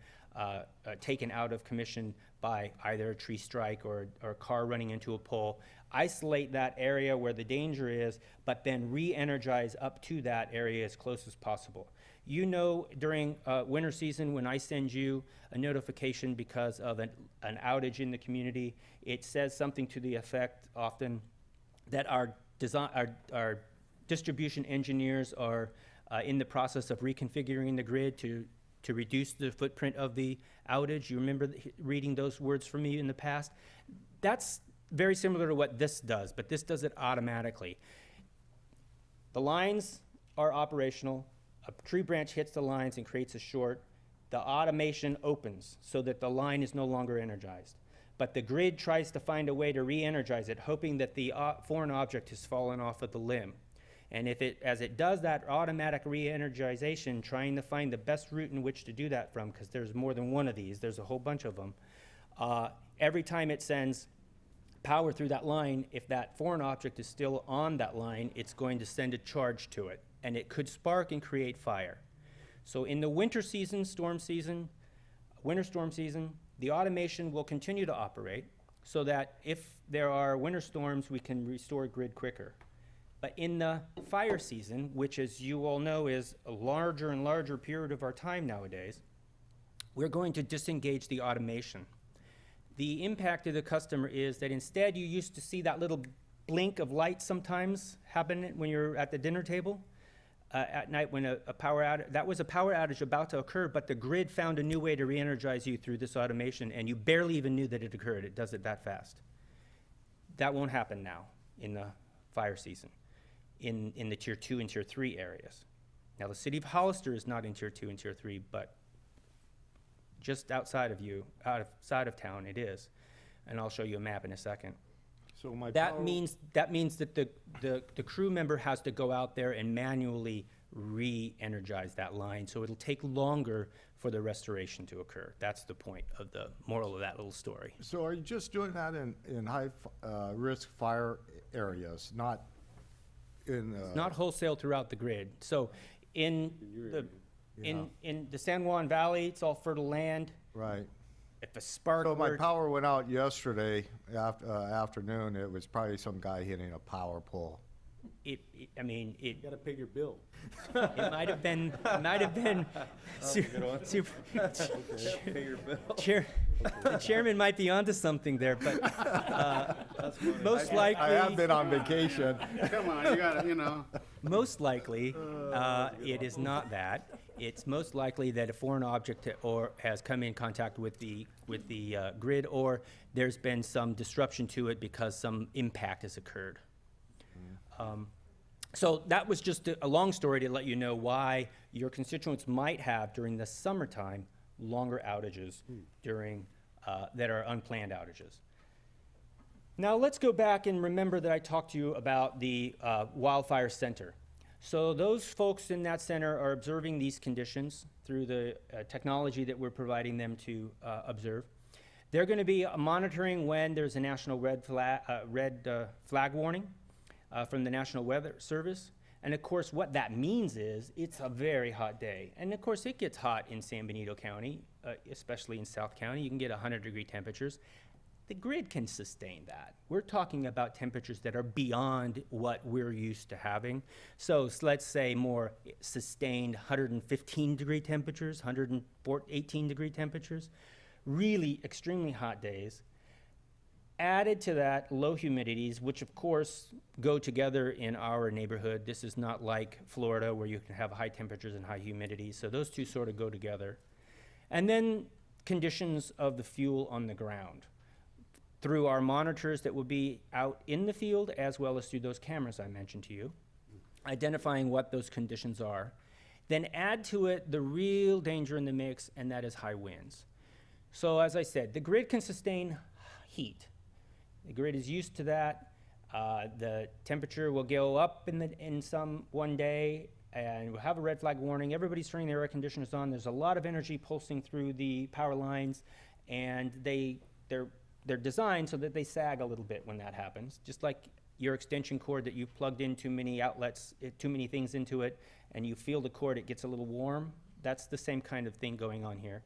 V: taken out of commission by either a tree strike or a car running into a pole. Isolate that area where the danger is, but then re-energize up to that area as close as possible. You know, during winter season, when I send you a notification because of an outage in the community, it says something to the effect often that our distribution engineers are in the process of reconfiguring the grid to reduce the footprint of the outage. You remember reading those words from me in the past? That's very similar to what this does, but this does it automatically. The lines are operational. A tree branch hits the lines and creates a short. The automation opens so that the line is no longer energized. But the grid tries to find a way to re-energize it, hoping that the foreign object has fallen off of the limb. And as it does that automatic re-energization, trying to find the best route in which to do that from, because there's more than one of these, there's a whole bunch of them, every time it sends power through that line, if that foreign object is still on that line, it's going to send a charge to it, and it could spark and create fire. So in the winter season, winter storm season, the automation will continue to operate so that if there are winter storms, we can restore grid quicker. But in the fire season, which as you all know is a larger and larger period of our time nowadays, we're going to disengage the automation. The impact to the customer is that instead you used to see that little blink of light sometimes happen when you're at the dinner table at night when a power outage, that was a power outage about to occur, but the grid found a new way to re-energize you through this automation, and you barely even knew that it occurred. It does it that fast. That won't happen now in the fire season in the Tier 2 and Tier 3 areas. Now, the city of Hollister is not in Tier 2 and Tier 3, but just outside of town it is. And I'll show you a map in a second.
G: So
V: that means that the crew member has to go out there and manually re-energize that line, so it'll take longer for the restoration to occur. That's the point of the moral of that little story.
G: So are you just doing that in high risk fire areas, not in?
V: Not wholesale throughout the grid. So in the San Juan Valley, it's all fertile land.
G: Right.
V: If a spark
G: So my power went out yesterday afternoon. It was probably some guy hitting a power pole.
V: You
I: gotta pay your bill.
V: It might have been. The chairman might be onto something there, but most likely.
G: I have been on vacation.
A: Come on, you gotta.
V: Most likely, it is not that. It's most likely that a foreign object has come in contact with the grid, or there's been some disruption to it because some impact has occurred. So that was just a long story to let you know why your constituents might have, during the summertime, longer outages that are unplanned outages. Now let's go back and remember that I talked to you about the wildfire center. So those folks in that center are observing these conditions through the technology that we're providing them to observe. They're going to be monitoring when there's a national red flag warning from the National Weather Service. And of course, what that means is it's a very hot day. And of course, it gets hot in San Benito County, especially in South County. You can get 100-degree temperatures. The grid can sustain that. We're talking about temperatures that are beyond what we're used to having. So let's say more sustained 115-degree temperatures, 118-degree temperatures, really extremely hot days. Added to that, low humidities, which of course go together in our neighborhood. This is not like Florida where you can have high temperatures and high humidity. So those two sort of go together. And then conditions of the fuel on the ground, through our monitors that will be out in the field, as well as through those cameras I mentioned to you, identifying what those conditions are. Then add to it the real danger in the mix, and that is high winds. So as I said, the grid can sustain heat. The grid is used to that. The temperature will go up in some one day, and we'll have a red flag warning. Everybody's turning their air conditioners on. There's a lot of energy pulsing through the power lines, and they're designed so that they sag a little bit when that happens. Just like your extension cord that you've plugged in too many outlets, too many things into it, and you feel the cord, it gets a little warm. That's the same kind of thing going on here.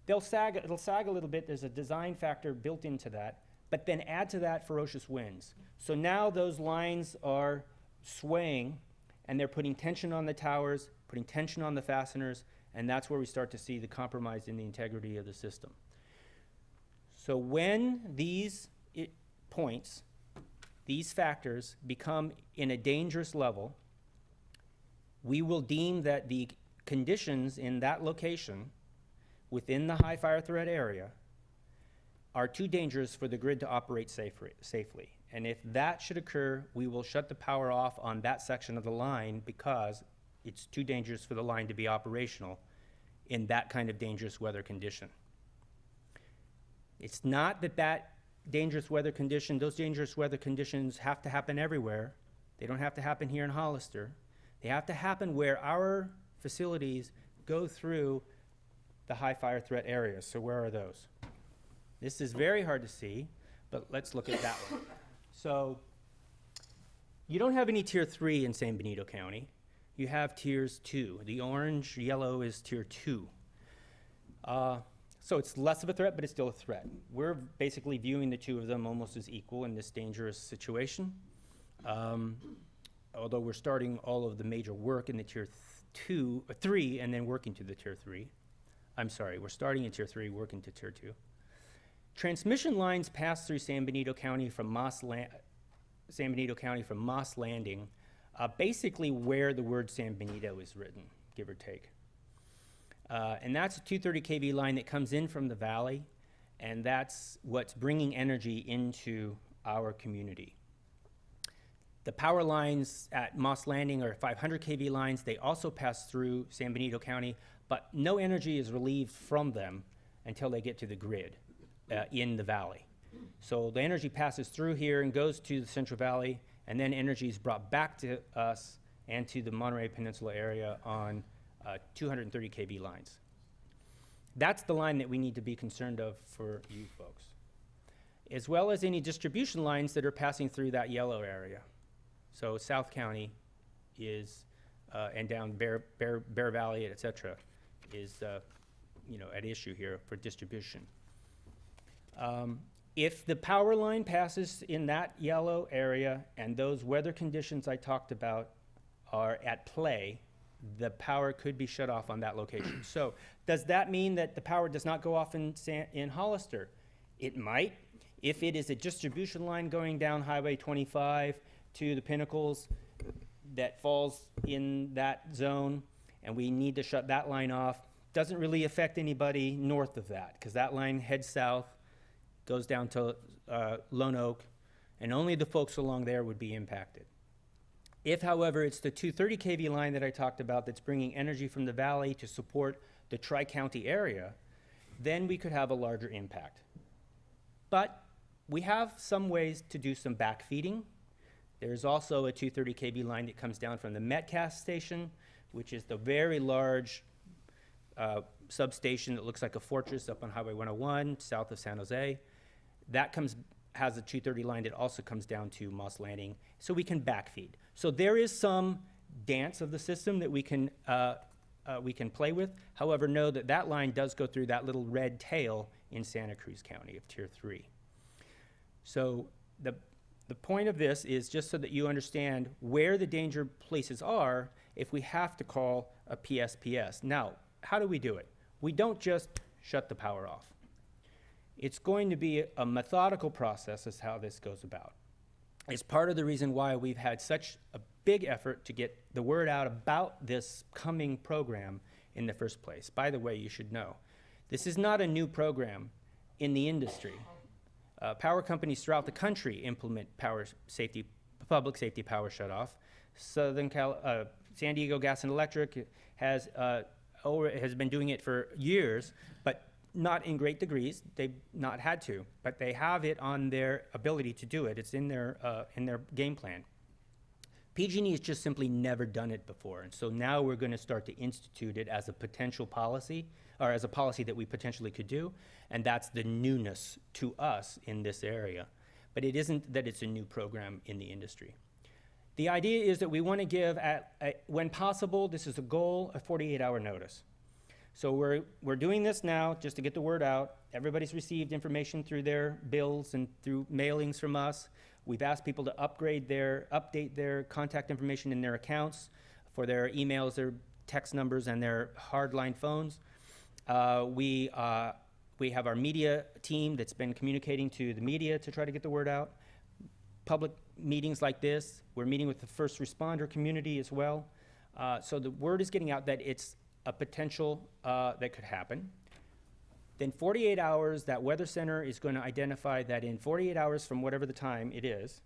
V: It'll sag a little bit. There's a design factor built into that, but then add to that ferocious winds. So now those lines are swaying, and they're putting tension on the towers, putting tension on the fasteners, and that's where we start to see the compromise in the integrity of the system. So when these points, these factors become in a dangerous level, we will deem that the conditions in that location within the high fire threat area are too dangerous for the grid to operate safely. And if that should occur, we will shut the power off on that section of the line because it's too dangerous for the line to be operational in that kind of dangerous weather condition. It's not that dangerous weather condition, those dangerous weather conditions have to happen everywhere. They don't have to happen here in Hollister. They have to happen where our facilities go through the high fire threat areas. So where are those? This is very hard to see, but let's look at that one. So you don't have any tier 3 in San Benito County. You have tiers 2. The orange, yellow is tier 2. So it's less of a threat, but it's still a threat. We're basically viewing the two of them almost as equal in this dangerous situation. Although we're starting all of the major work in the tier 3 and then working to the tier 3. I'm sorry, we're starting in tier 3, working to tier 2. Transmission lines pass through San Benito County from Moss Landing, basically where the word San Benito is written, give or take. And that's a 230 kV line that comes in from the valley, and that's what's bringing energy into our community. The power lines at Moss Landing are 500 kV lines. They also pass through San Benito County, but no energy is relieved from them until they get to the grid in the valley. So the energy passes through here and goes to the Central Valley, and then energy is brought back to us and to the Monterey Peninsula area on 230 kV lines. That's the line that we need to be concerned of for you folks, as well as any distribution lines that are passing through that yellow area. So South County is, and down Bear Valley, et cetera, is at issue here for distribution. If the power line passes in that yellow area and those weather conditions I talked about are at play, the power could be shut off on that location. So does that mean that the power does not go off in Hollister? It might. If it is a distribution line going down Highway 25 to the Pinnacles that falls in that zone and we need to shut that line off, doesn't really affect anybody north of that because that line heads south, goes down to Lone Oak, and only the folks along there would be impacted. If, however, it's the 230 kV line that I talked about that's bringing energy from the valley to support the Tri-County area, then we could have a larger impact. But we have some ways to do some backfeeding. There's also a 230 kV line that comes down from the Metcalf station, which is the very large substation that looks like a fortress up on Highway 101, south of San Jose. That has a 230 line that also comes down to Moss Landing, so we can backfeed. So there is some dance of the system that we can play with. However, know that that line does go through that little red tail in Santa Cruz County of Tier 3. So the point of this is just so that you understand where the danger places are if we have to call a PSPS. Now, how do we do it? We don't just shut the power off. It's going to be a methodical process is how this goes about. It's part of the reason why we've had such a big effort to get the word out about this coming program in the first place. By the way, you should know, this is not a new program in the industry. Power companies throughout the country implement public safety power shutoff. San Diego Gas and Electric has been doing it for years, but not in great degrees. They've not had to, but they have it on their ability to do it. It's in their game plan. PG&E has just simply never done it before, and so now we're going to start to institute it as a potential policy, or as a policy that we potentially could do, and that's the newness to us in this area. But it isn't that it's a new program in the industry. The idea is that we want to give, when possible, this is a goal, a 48-hour notice. So we're doing this now just to get the word out. Everybody's received information through their bills and through mailings from us. We've asked people to update their contact information in their accounts for their emails, their text numbers, and their hardline phones. We have our media team that's been communicating to the media to try to get the word out. Public meetings like this, we're meeting with the first responder community as well. So the word is getting out that it's a potential that could happen. Then 48 hours, that weather center is going to identify that in 48 hours from whatever the time it is,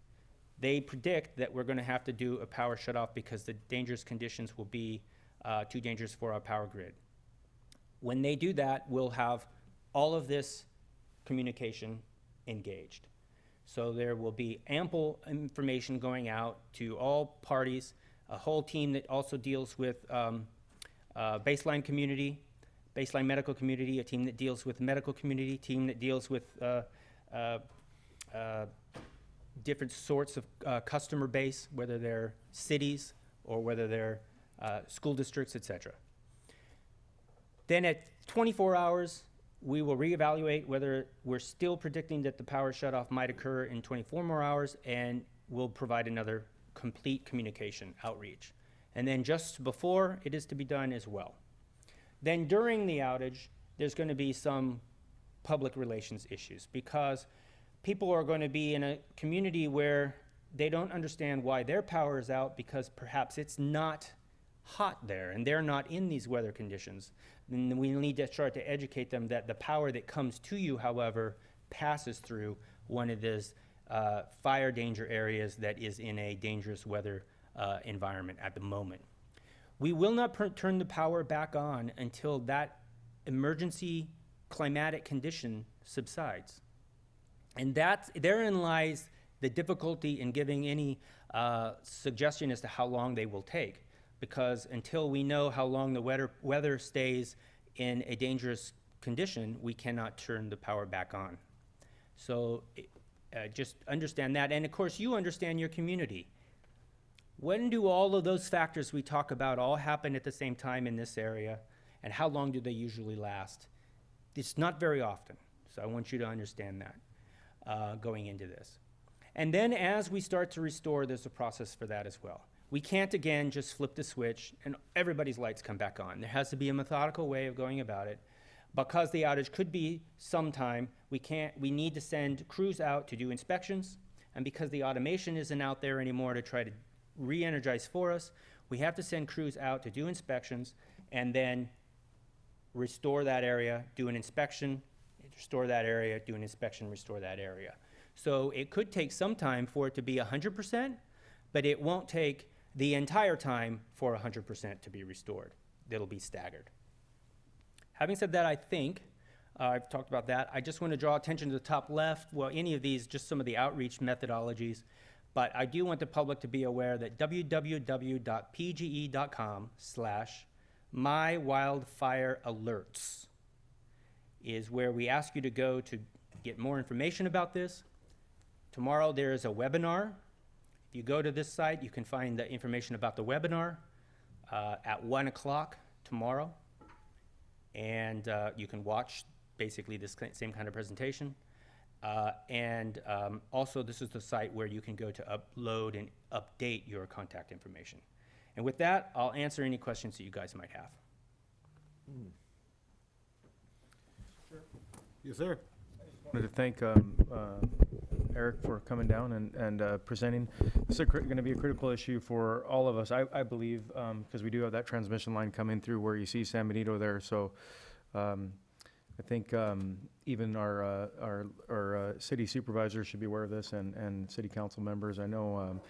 V: they predict that we're going to have to do a power shutoff because the dangerous conditions will be too dangerous for our power grid. When they do that, we'll have all of this communication engaged. So there will be ample information going out to all parties, a whole team that also deals with baseline community, baseline medical community, a team that deals with medical community, team that deals with different sorts of customer base, whether they're cities or whether they're school districts, etc. Then at 24 hours, we will reevaluate whether we're still predicting that the power shutoff might occur in 24 more hours, and we'll provide another complete communication outreach. And then just before it is to be done as well. Then during the outage, there's going to be some public relations issues because people are going to be in a community where they don't understand why their power is out because perhaps it's not hot there and they're not in these weather conditions. And we need to start to educate them that the power that comes to you, however, passes through one of those fire danger areas that is in a dangerous weather environment at the moment. We will not turn the power back on until that emergency climatic condition subsides. And therein lies the difficulty in giving any suggestion as to how long they will take, because until we know how long the weather stays in a dangerous condition, we cannot turn the power back on. So just understand that. And of course, you understand your community. When do all of those factors we talk about all happen at the same time in this area, and how long do they usually last? It's not very often, so I want you to understand that going into this. And then as we start to restore, there's a process for that as well. We can't, again, just flip the switch and everybody's lights come back on. There has to be a methodical way of going about it. Because the outage could be sometime, we need to send crews out to do inspections, and because the automation isn't out there anymore to try to re-energize for us, we have to send crews out to do inspections and then restore that area, do an inspection, restore that area, do an inspection, restore that area. So it could take some time for it to be 100%, but it won't take the entire time for 100% to be restored. It'll be staggered. Having said that, I think I've talked about that. I just want to draw attention to the top left. Well, any of these, just some of the outreach methodologies. But I do want the public to be aware that www.pge.com/mywildfirealerts is where we ask you to go to get more information about this. Tomorrow there is a webinar. If you go to this site, you can find the information about the webinar at 1 o'clock tomorrow. And you can watch basically this same kind of presentation. Also, this is the site where you can go to upload and update your contact information. And with that, I'll answer any questions that you guys might have.
A: Yes, sir.
L: I wanted to thank Eric for coming down and presenting. This is going to be a critical issue for all of us, I believe, because we do have that transmission line coming through where you see San Benito there. So I think even our city supervisors should be aware of this, and city council members. I know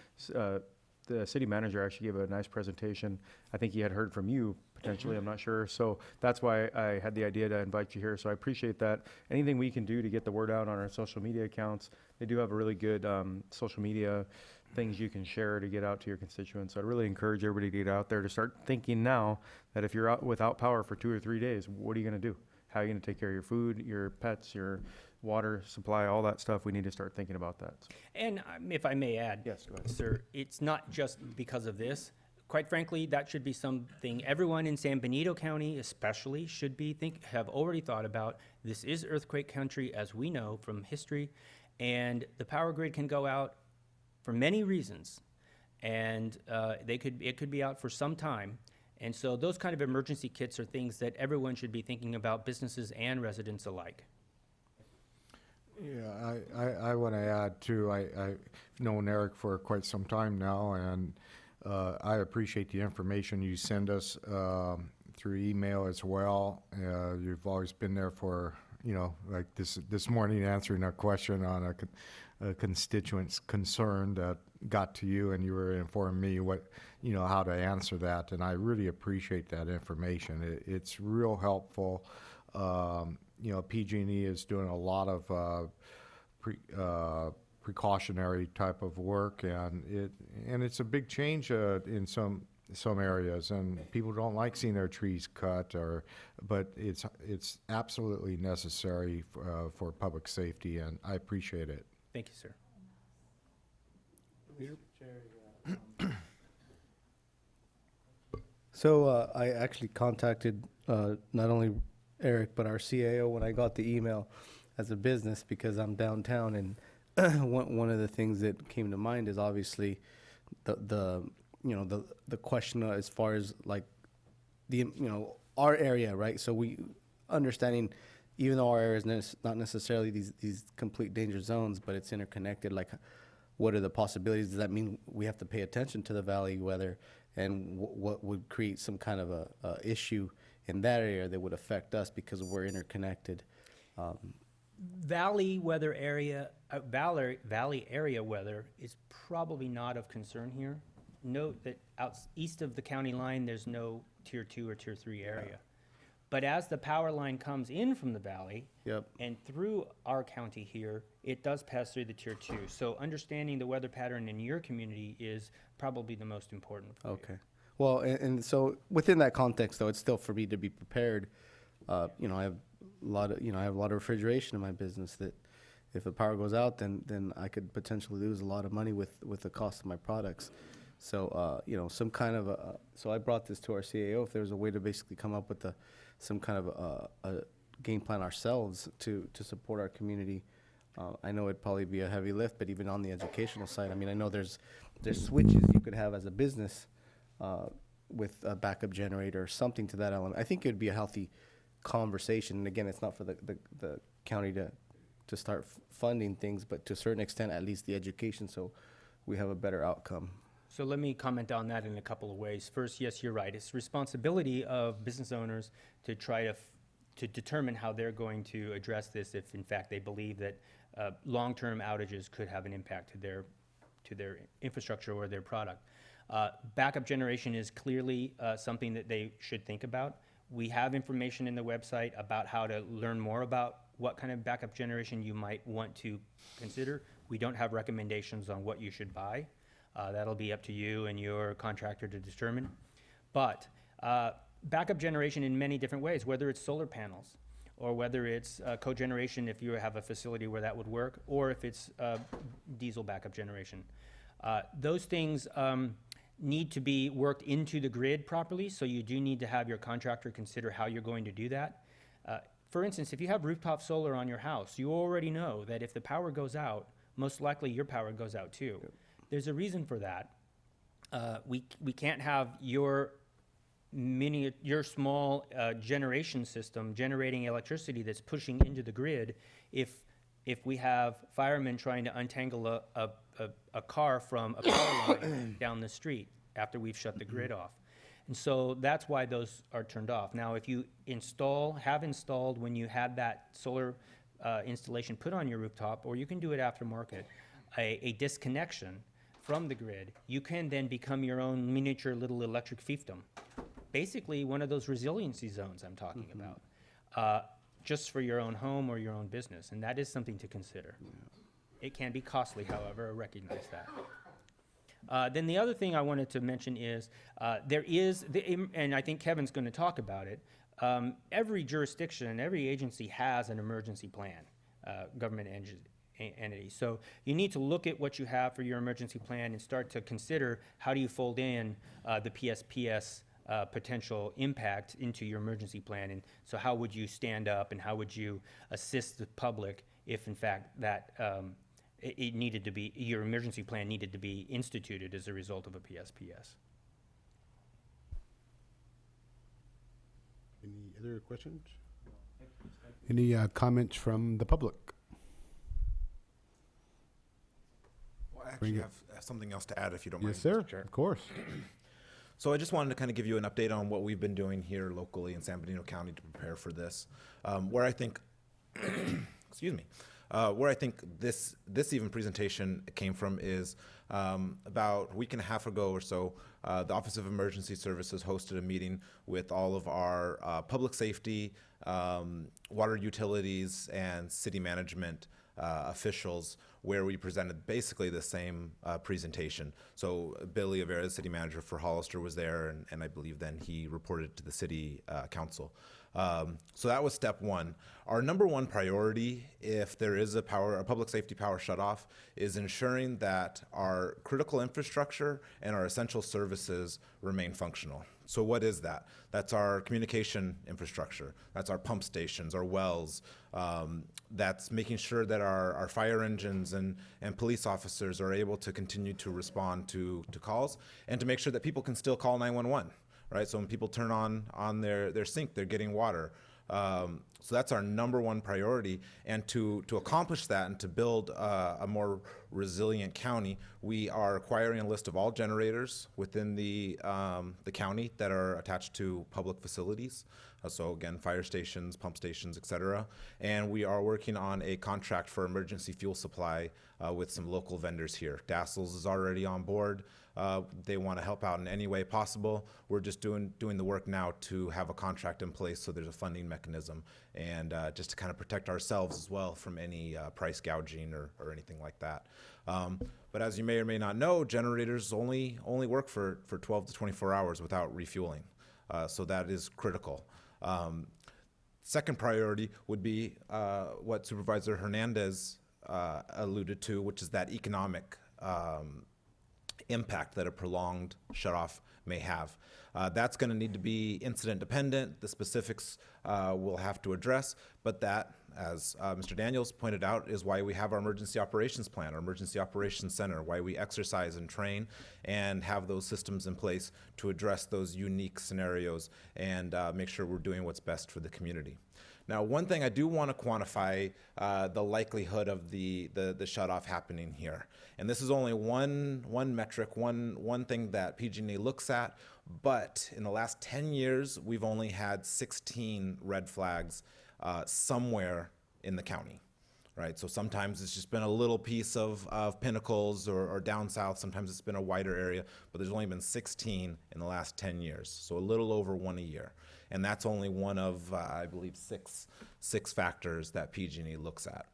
L: the city manager actually gave a nice presentation. I think he had heard from you potentially, I'm not sure. So that's why I had the idea to invite you here. So I appreciate that. Anything we can do to get the word out on our social media accounts. They do have a really good social media things you can share to get out to your constituents. So I'd really encourage everybody to get out there, to start thinking now that if you're out without power for 2 or 3 days, what are you going to do? How are you going to take care of your food, your pets, your water supply, all that stuff? We need to start thinking about that. So.
V: And if I may add,
L: Yes, go ahead.
V: sir, it's not just because of this. Quite frankly, that should be something everyone in San Benito County especially should be have already thought about. This is earthquake country, as we know from history, and the power grid can go out for many reasons, and it could be out for some time. And so those kind of emergency kits are things that everyone should be thinking about, businesses and residents alike.
G: Yeah, I want to add too, I've known Eric for quite some time now, and I appreciate the information you send us through email as well. You've always been there for, like this morning, answering a question on a constituent's concern that got to you, and you were informing me how to answer that, and I really appreciate that information. It's real helpful. PG&E is doing a lot of precautionary type of work, and it's a big change in some areas, and people don't like seeing their trees cut, but it's absolutely necessary for public safety, and I appreciate it.
V: Thank you, sir.
M: So I actually contacted not only Eric but our CAO when I got the email as a business, because I'm downtown, and one of the things that came to mind is obviously the question as far as like our area, right? So we understanding, even though our area is not necessarily these complete danger zones, but it's interconnected. Like, what are the possibilities? Does that mean we have to pay attention to the valley weather, and what would create some kind of a issue in that area that would affect us because we're interconnected?
V: Valley weather area, valley area weather is probably not of concern here. Note that east of the county line, there's no tier 2 or tier 3 area. Yeah. But as the power line comes in from the valley and through our county here, it does pass through the tier 2. So understanding the weather pattern in your community is probably the most important for you.
M: Well, and so within that context, though, it's still for me to be prepared. I have a lot of refrigeration in my business that if the power goes out, then I could potentially lose a lot of money with the cost of my products. So some kind of so I brought this to our CAO, if there's a way to basically come up with some kind of a game plan ourselves to support our community. I know it'd probably be a heavy lift, but even on the educational side, I mean, I know there's switches you could have as a business with a backup generator or something to that element. I think it'd be a healthy conversation. And again, it's not for the county to start funding things, but to a certain extent, at least the education, so we have a better outcome.
V: So let me comment on that in a couple of ways. First, yes, you're right. It's the responsibility of business owners to try to determine how they're going to address this if, in fact, they believe that long-term outages could have an impact to their infrastructure or their product. Backup generation is clearly something that they should think about. We have information in the website about how to learn more about what kind of backup generation you might want to consider. We don't have recommendations on what you should buy. That'll be up to you and your contractor to determine. But backup generation in many different ways, whether it's solar panels, or whether it's cogeneration if you have a facility where that would work, or if it's diesel backup generation. Those things need to be worked into the grid properly, so you do need to have your contractor consider how you're going to do that. For instance, if you have rooftop solar on your house, you already know that if the power goes out, most likely your power goes out too. Yep. There's a reason for that. We can't have your small generation system generating electricity that's pushing into the grid if we have firemen trying to untangle a car from a power line down the street after we've shut the grid off. And so that's why those are turned off. Now, if you have installed when you had that solar installation put on your rooftop, or you can do it aftermarket, a disconnection from the grid, you can then become your own miniature little electric fiefdom. Basically, one of those resiliency zones I'm talking about, just for your own home or your own business, and that is something to consider. Yeah. It can be costly, however, I recognize that. Then the other thing I wanted to mention is and I think Kevin's going to talk about it. Every jurisdiction, every agency has an emergency plan, government entity. So you need to look at what you have for your emergency plan and start to consider how do you fold in the PSPS potential impact into your emergency plan. And so how would you stand up and how would you assist the public if in fact that it needed to be, your emergency plan needed to be instituted as a result of a PSPS.
A: Any other questions? Any comments from the public?
O: Well, I actually have something else to add if you don't mind.
A: Yes, sir.
O: Mr. Chair.
A: Of course.
O: So I just wanted to kind of give you an update on what we've been doing here locally in San Benito County to prepare for this. Where I think, excuse me, where I think this even presentation came from is about a week and a half ago or so, the Office of Emergency Services hosted a meeting with all of our public safety, water utilities, and city management officials, where we presented basically the same presentation. So Billy Avera, city manager for Hollister, was there, and I believe then he reported to the city council. So that was step one. Our number one priority, if there is a public safety power shutoff, is ensuring that our critical infrastructure and our essential services remain functional. So what is that? That's our communication infrastructure. That's our pump stations, our wells. That's making sure that our fire engines and police officers are able to continue to respond to calls, and to make sure that people can still call 911. Right, so when people turn on their sink, they're getting water. So that's our number one priority. And to accomplish that and to build a more resilient county, we are acquiring a list of all generators within the county that are attached to public facilities. So again, fire stations, pump stations, et cetera. And we are working on a contract for emergency fuel supply with some local vendors here. Dassels is already on board. They want to help out in any way possible. We're just doing the work now to have a contract in place so there's a funding mechanism, and just to kind of protect ourselves as well from any price gouging or anything like that. But as you may or may not know, generators only work for 12 to 24 hours without refueling. So that is critical. Second priority would be what Supervisor Hernandez alluded to, which is that economic impact that a prolonged shutoff may have. That's going to need to be incident dependent. The specifics we'll have to address, but that, as Mr. Daniels pointed out, is why we have our emergency operations plan, our emergency operations center, why we exercise and train and have those systems in place to address those unique scenarios and make sure we're doing what's best for the community. Now, one thing I do want to quantify the likelihood of the shutoff happening here. And this is only one metric, one thing that PG&E looks at, but in the last 10 years, we've only had 16 red flags somewhere in the county, right? So sometimes it's just been a little piece of Pinnacles or down south. Sometimes it's been a wider area, but there's only been 16 in the last 10 years. So a little over one a year. And that's only one of, I believe, six factors that PG&E looks at.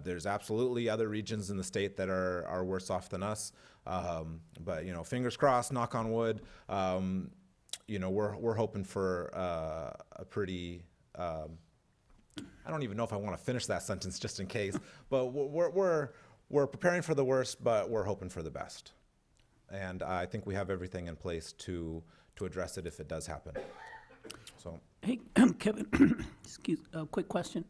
O: There's absolutely other regions in the state that are worse off than us. But, fingers crossed, knock on wood, we're hoping for a pretty, I don't even know if I want to finish that sentence just in case, but we're preparing for the worst, but we're hoping for the best. And I think we have everything in place to address it if it does happen. So.
C: Hey, Kevin, quick question.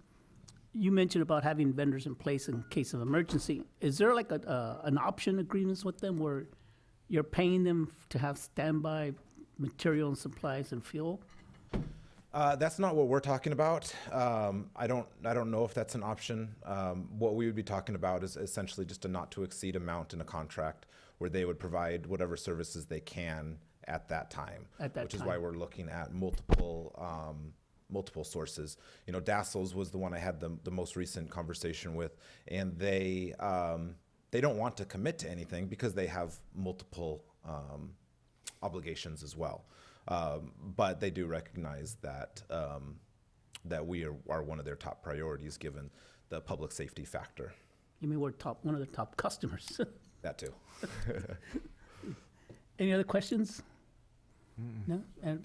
C: You mentioned about having vendors in place in case of emergency. Is there like an option agreements with them where you're paying them to have standby material and supplies and fuel?
O: That's not what we're talking about. I don't know if that's an option. What we would be talking about is essentially just a not to exceed amount in a contract where they would provide whatever services they can at that time, which is why we're looking at multiple sources. Dassels was the one I had the most recent conversation with, and they don't want to commit to anything because they have multiple obligations as well. But they do recognize that we are one of their top priorities given the public safety factor.
C: You mean we're one of the top customers?
O: That too.
C: Any other questions? No? And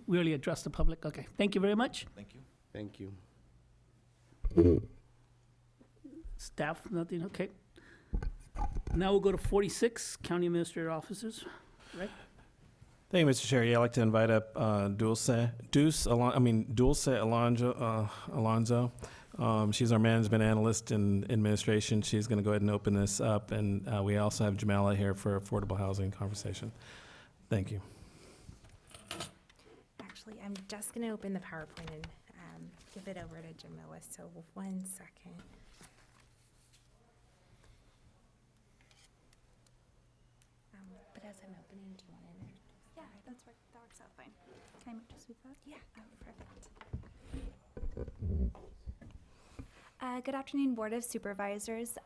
C: we already addressed the public. Okay, thank you very much.
O: Thank you.
M: Thank you.
C: Staff, nothing, okay. Now we'll go to 46, county administrator officers, right?
D: Thank you, Mr. Chair. Yeah, I'd like to invite up Dulce Alonso. She's our management analyst in administration. She's going to go ahead and open this up, and we also have Jamala here for affordable housing conversation. Thank you.
K: Actually, I'm just going to open the PowerPoint and give it over to Jamila, so 1 second. But as I'm opening, do you want to introduce?
P: Yeah, that works out fine. Can I move to sweep that?
K: Yeah, perfect.
P: Good afternoon, Board of Supervisors.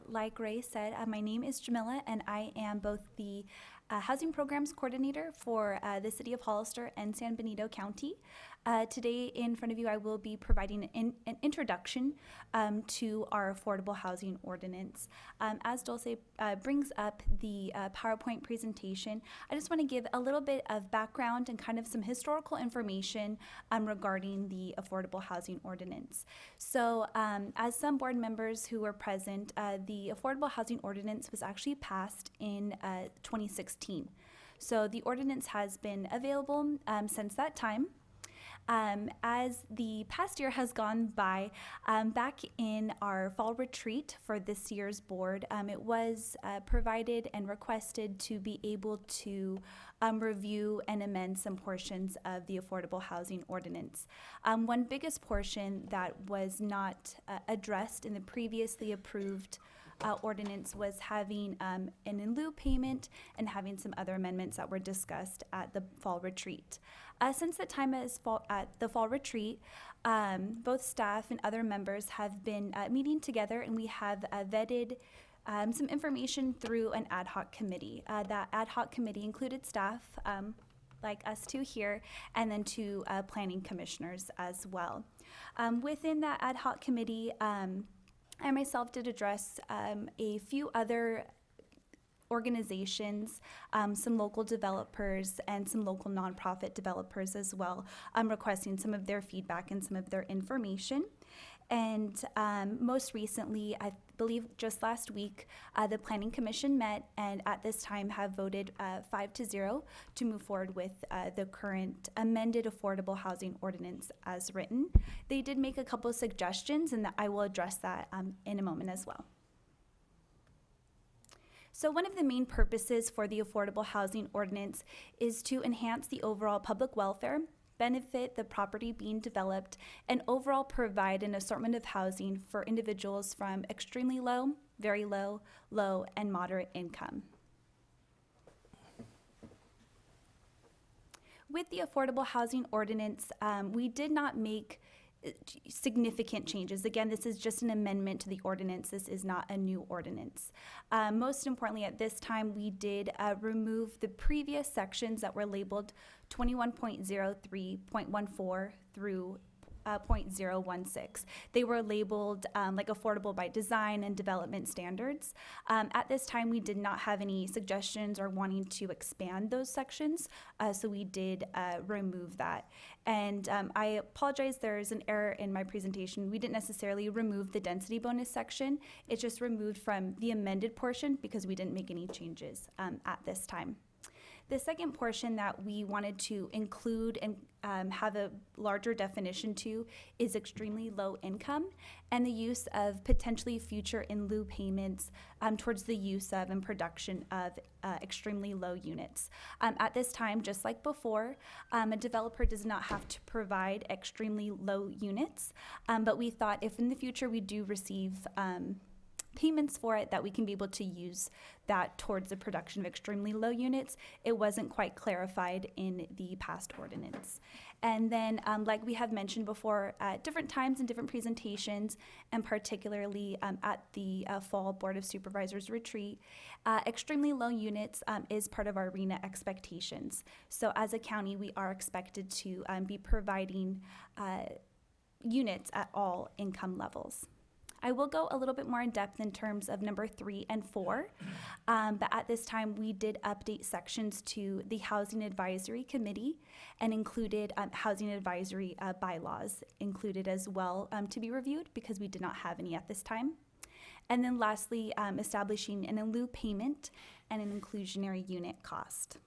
P: Like Ray said, my name is Jamila, and I am both the Housing Programs Coordinator for the City of Hollister and San Benito County. Today in front of you, I will be providing an introduction to our affordable housing ordinance. As Dulce brings up the PowerPoint presentation, I just want to give a little bit of background and kind of some historical information regarding the affordable housing ordinance. So as some board members who were present, the affordable housing ordinance was actually passed in 2016. So the ordinance has been available since that time. As the past year has gone by, back in our fall retreat for this year's board, it was provided and requested to be able to review and amend some portions of the affordable housing ordinance. One biggest portion that was not addressed in the previously approved ordinance was having an in lieu payment and having some other amendments that were discussed at the fall retreat. Since the time at the fall retreat, both staff and other members have been meeting together, and we have vetted some information through an ad hoc committee. That ad hoc committee included staff like us two here, and then two planning commissioners as well. Within that ad hoc committee, I myself did address a few other organizations, some local developers, and some local nonprofit developers as well, requesting some of their feedback and some of their information. And most recently, I believe just last week, the Planning Commission met and at this time have voted 5-0 to move forward with the current amended affordable housing ordinance as written. They did make a couple of suggestions, and I will address that in a moment as well. So one of the main purposes for the affordable housing ordinance is to enhance the overall public welfare, benefit the property being developed, and overall provide an assortment of housing for individuals from extremely low, very low, low, and moderate income. With the affordable housing ordinance, we did not make significant changes. Again, this is just an amendment to the ordinance. This is not a new ordinance. Most importantly, at this time, we did remove the previous sections that were labeled 21.03.14 through .016. They were labeled like affordable by design and development standards. At this time, we did not have any suggestions or wanting to expand those sections, so we did remove that. And I apologize, there's an error in my presentation. We didn't necessarily remove the density bonus section. It's just removed from the amended portion because we didn't make any changes at this time. The second portion that we wanted to include and have a larger definition to is extremely low income and the use of potentially future in lieu payments towards the use of and production of extremely low units. At this time, just like before, a developer does not have to provide extremely low units, but we thought if in the future we do receive payments for it, that we can be able to use that towards the production of extremely low units. It wasn't quite clarified in the past ordinance. And then, like we have mentioned before, at different times in different presentations, and particularly at the Fall Board of Supervisors retreat, extremely low units is part of our RENA expectations. So as a county, we are expected to be providing units at all income levels. I will go a little bit more in depth in terms of number 3 and 4, but at this time we did update sections to the Housing Advisory Committee and included housing advisory bylaws included as well to be reviewed because we did not have any at this time. And then lastly, establishing an in lieu payment and an inclusionary unit cost.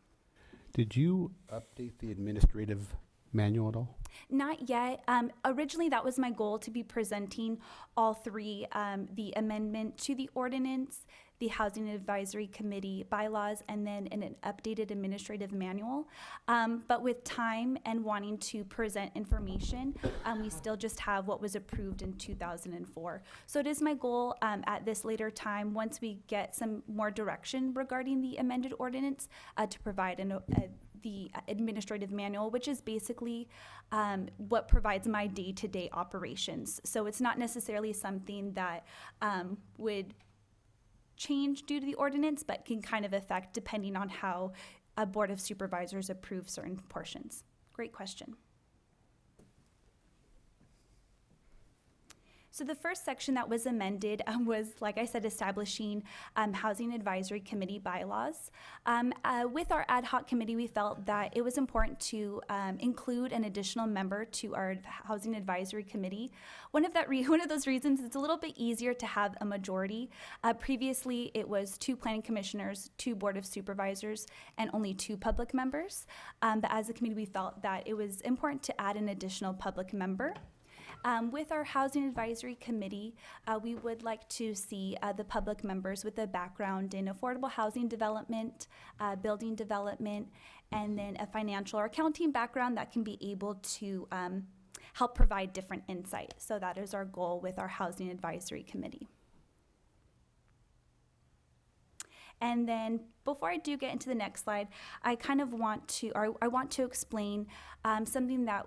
A: Did you update the administrative manual at all?
P: Not yet. Originally, that was my goal, to be presenting all three, the amendment to the ordinance, the Housing Advisory Committee bylaws, and then an updated administrative manual. But with time and wanting to present information, we still just have what was approved in 2004. So it is my goal at this later time, once we get some more direction regarding the amended ordinance, to provide the administrative manual, which is basically what provides my day-to-day operations. So it's not necessarily something that would change due to the ordinance, but can kind of affect depending on how a Board of Supervisors approves certain portions. Great question. So the first section that was amended was, like I said, establishing Housing Advisory Committee bylaws. With our ad hoc committee, we felt that it was important to include an additional member to our Housing Advisory Committee. One of those reasons, it's a little bit easier to have a majority. Previously, it was 2 planning commissioners, 2 Board of Supervisors, and only 2 public members. But as a committee, we felt that it was important to add an additional public member. With our Housing Advisory Committee, we would like to see the public members with a background in affordable housing development, building development, and then a financial or accounting background that can be able to help provide different insight. So that is our goal with our Housing Advisory Committee. And then before I do get into the next slide, I want to explain something that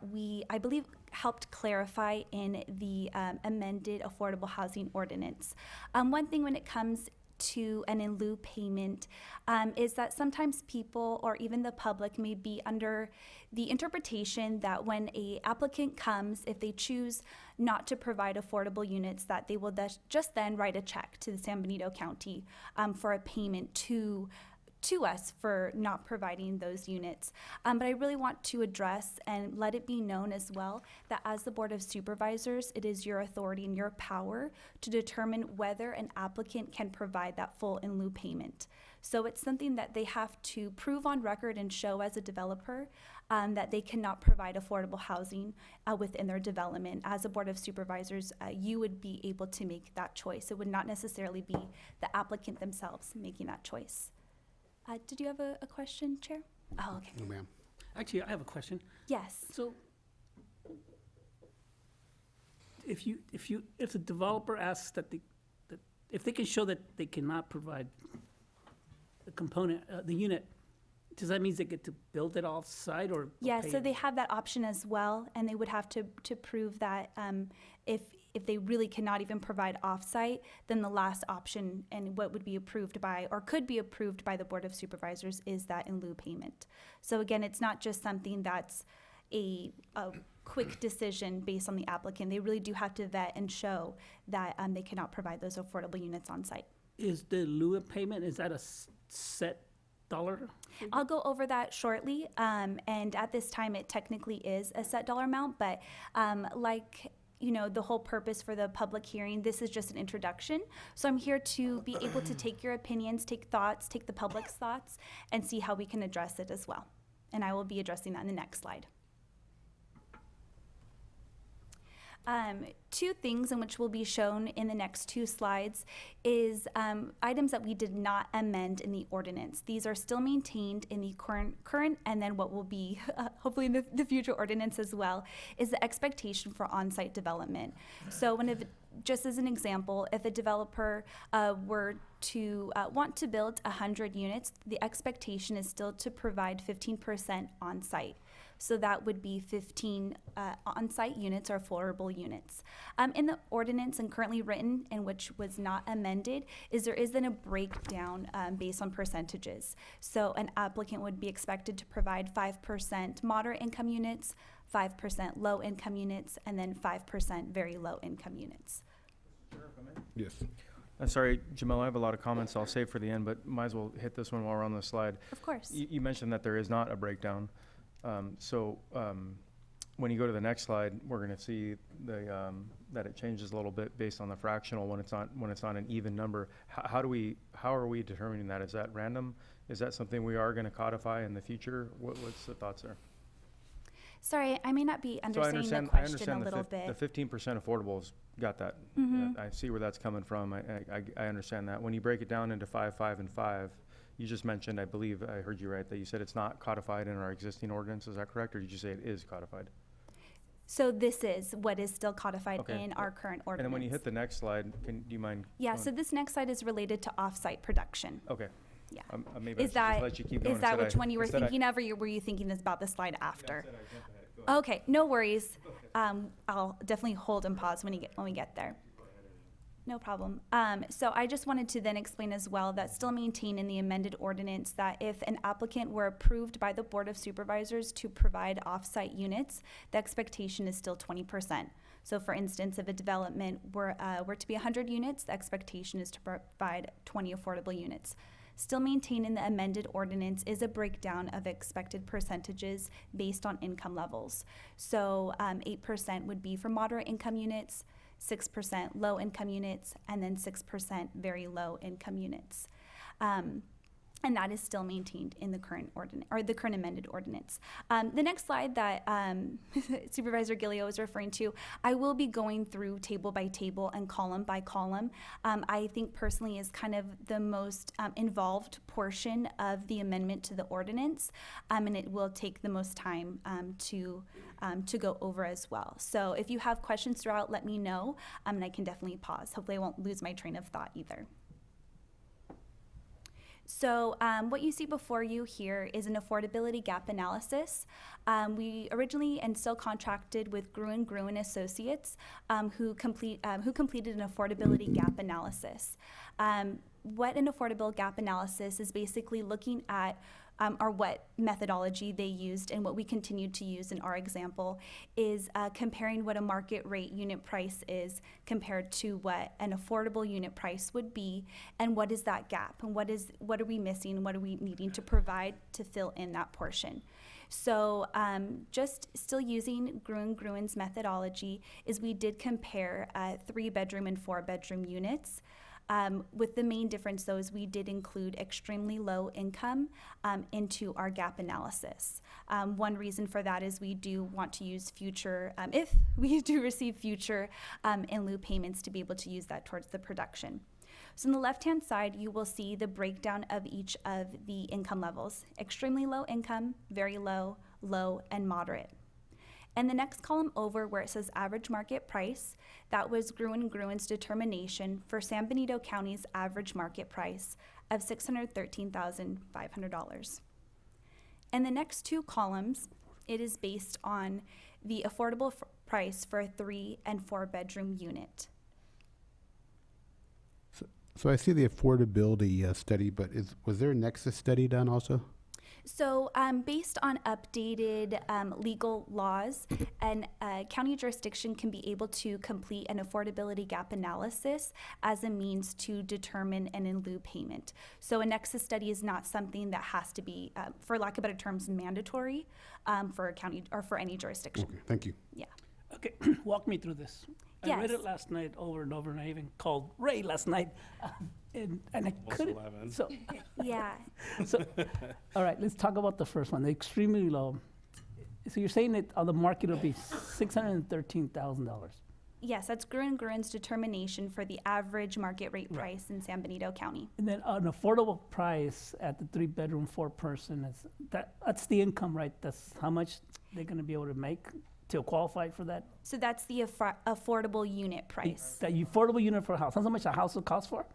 P: I believe helped clarify in the amended affordable housing ordinance. One thing when it comes to an in lieu payment is that sometimes people or even the public may be under the interpretation that when a applicant comes, if they choose not to provide affordable units, that they will just then write a check to the San Benito County for a payment to us for not providing those units. But I really want to address and let it be known as well that as the Board of Supervisors, it is your authority and your power to determine whether an applicant can provide that full in lieu payment. So it's something that they have to prove on record and show as a developer that they cannot provide affordable housing within their development. As a Board of Supervisors, you would be able to make that choice. It would not necessarily be the applicant themselves making that choice. Did you have a question, Chair? Oh, okay.
A: No, ma'am.
C: Actually, I have a question.
P: Yes.
C: So, if the developer asks that if they can show that they cannot provide the component, the unit, does that mean they get to build it off-site or?
P: Yeah,
C: pay
P: so
C: it?
P: they have that option as well, and they would have to prove that if they really cannot even provide off-site, then the last option and what would be approved by or could be approved by the Board of Supervisors is that in lieu payment. So again, it's not just something that's a quick decision based on the applicant. They really do have to vet and show that they cannot provide those affordable units on site.
C: Is the lieu of payment, is that a set dollar?
P: I'll go over that shortly, and at this time it technically is a set dollar amount, but the whole purpose for the public hearing, this is just an introduction. So I'm here to be able to take your opinions, take the public's thoughts, and see how we can address it as well. And I will be addressing that in the next slide. 2 things in which will be shown in the next 2 slides is items that we did not amend in the ordinance. These are still maintained in the current and then what will be hopefully in the future ordinance as well is the expectation for on-site development. So just as an example, if a developer were to want to build 100 units, the expectation is still to provide 15% on-site. So that would be 15 on-site units or affordable units. In the ordinance and currently written, and which was not amended, there is then a breakdown based on percentages. So an applicant would be expected to provide 5% moderate income units, 5% low income units, and then 5% very low income units.
A: Yes.
L: Sorry, Jamel, I have a lot of comments I'll save for the end, but might as well hit this one while we're on the slide.
P: Of course.
L: You mentioned that there is not a breakdown. When you go to the next slide, we're gonna see that it changes a little bit based on the fractional when it's on an even number. How are we determining that? Is that random? Is that something we are gonna codify in the future? What's the thoughts there?
P: Sorry, I may not be
L: So I
P: understanding the
L: I
P: question a
L: understand
P: little
L: the
P: bit.
L: 15% affordables, got that.
P: Mhm.
L: I see where that's coming from. I understand that. When you break it down into 5, 5, and 5, you just mentioned, I believe I heard you right, that you said it's not codified in our existing ordinance. Is that correct? Or did you say it is codified?
P: So this is what is still codified
L: Okay.
P: in our current
L: And then when you
P: ordinance.
L: hit the next slide, do you mind?
P: Yeah,
L: going-
P: so this next slide is related to off-site production.
L: Okay.
P: Yeah.
L: Maybe I
P: Is
L: should just
P: that,
L: let you keep going.
P: is that
L: Instead
P: which
L: I-
P: one you were
L: instead I-
P: thinking of, or were you thinking this about the slide after?
L: Instead I jumped ahead. Go ahead.
P: Okay, no worries. I'll definitely hold and pause when we get there. No problem. So I just wanted to then explain as well that still maintain in the amended ordinance that if an applicant were approved by the Board of Supervisors to provide off-site units, the expectation is still 20%. So for instance, if a development were to be 100 units, the expectation is to provide 20 affordable units. Still maintained in the amended ordinance is a breakdown of expected percentages based on income levels. So 8% would be for moderate income units, 6% low income units, and then 6% very low income units. And that is still maintained in the current ordinance, or the current amended ordinance. The next slide that Supervisor Gillio is referring to, I will be going through table by table and column by column. I think personally is kind of the most involved portion of the amendment to the ordinance, and it will take the most time to go over as well. So if you have questions throughout, let me know, and I can definitely pause. Hopefully I won't lose my train of thought either. So what you see before you here is an affordability gap analysis. We originally and still contracted with Gruen Associates, who completed an affordability gap analysis. What an affordable gap analysis is basically looking at or what methodology they used and what we continued to use in our example is comparing what a market rate unit price is compared to what an affordable unit price would be, and what is that gap, and what are we missing, what are we needing to provide to fill in that portion. So just still using Gruen's methodology is we did compare 3-bedroom and 4-bedroom units. With the main difference, though, is we did include extremely low income into our gap analysis. One reason for that is we do want to use future, if we do receive future in lieu payments, to be able to use that towards the production. So on the left-hand side, you will see the breakdown of each of the income levels: extremely low income, very low, low, and moderate. And the next column over where it says average market price, that was Gruen's determination for San Benito County's average market price of $613,500. And the next two columns, it is based on the affordable price for a 3- and 4-bedroom unit.
A: So I see the affordability study, but was there a nexus study done also?
P: So based on updated legal laws, and county jurisdiction can be able to complete an affordability gap analysis as a means to determine an in lieu payment. So a nexus study is not something that has to be, for lack of better terms, mandatory for a county or for any jurisdiction.
A: Okay, thank you.
P: Yeah.
C: Okay, walk me through this. I read
P: Yes.
C: it last night over and over, and I even called Ray last night, and I couldn't.
D: 11.
C: So,
P: Yeah.
C: so, all right, let's talk about the first one, the extremely low. So you're saying that on the market it'll be $613,000.
P: Yes, that's Gruen's determination for the average market rate price in San Benito County.
C: And then an affordable price at the 3-bedroom, 4-person, that's the income, right? That's how much they're gonna be able to make to qualify for that?
P: So that's the affordable unit price.
C: The affordable unit for a house. That's how much a house will cost for?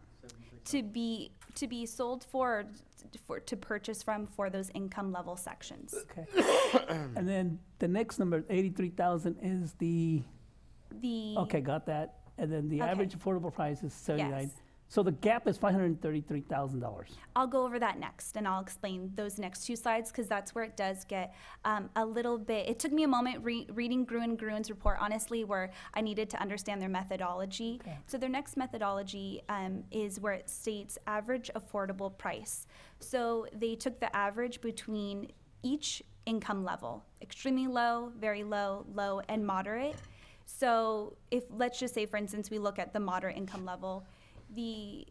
P: To be sold for to purchase from for those income level sections.
C: Okay. And then the next number, 83,000, is the.
P: The.
C: Okay, got that. And then the
P: Okay.
C: average affordable price is 79.
P: Yes.
C: So the gap is $533,000.
P: I'll go over that next, and I'll explain those next two slides, because that's where it does get a little bit, it took me a moment reading Gruen's report, honestly, where I needed to understand their methodology.
C: Okay.
P: So their next methodology is where it states average affordable price. So they took the average between each income level, extremely low, very low, low, and moderate. So if, let's just say, for instance, we look at the moderate income level, the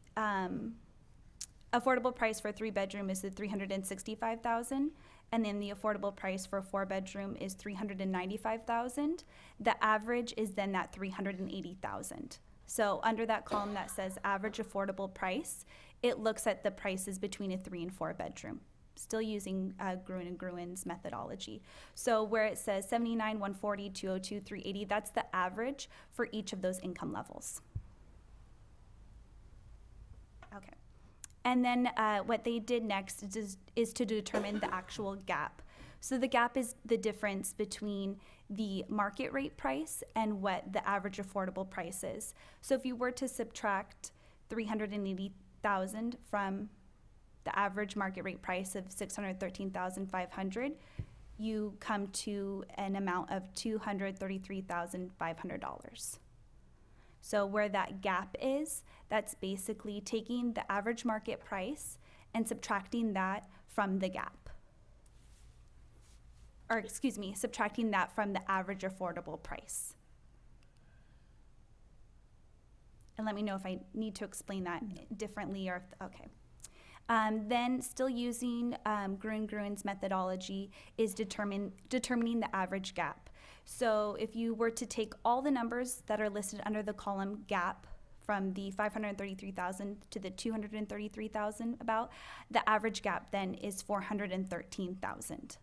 P: affordable price for a 3-bedroom is the $365,000, and then the affordable price for a 4-bedroom is $395,000. The average is then that $380,000. So under that column that says average affordable price, it looks at the prices between a 3 and 4-bedroom. Still using Gruen's methodology. So where it says 79, 140, 202, 380, that's the average for each of those income levels. Okay. And then what they did next is to determine the actual gap. So the gap is the difference between the market rate price and what the average affordable price is. So if you were to subtract $380,000 from the average market rate price of $613,500, you come to an amount of $233,500. So where that gap is, that's basically taking the average market price and subtracting that from the gap. Or excuse me, subtracting that from the average affordable price. And let me know if I need to explain that differently or if, okay. Then still using Gruen's methodology is determining the average gap. So if you were to take all the numbers that are listed under the column gap from the 533,000 to the 233,000 about, the average gap then is 413,000.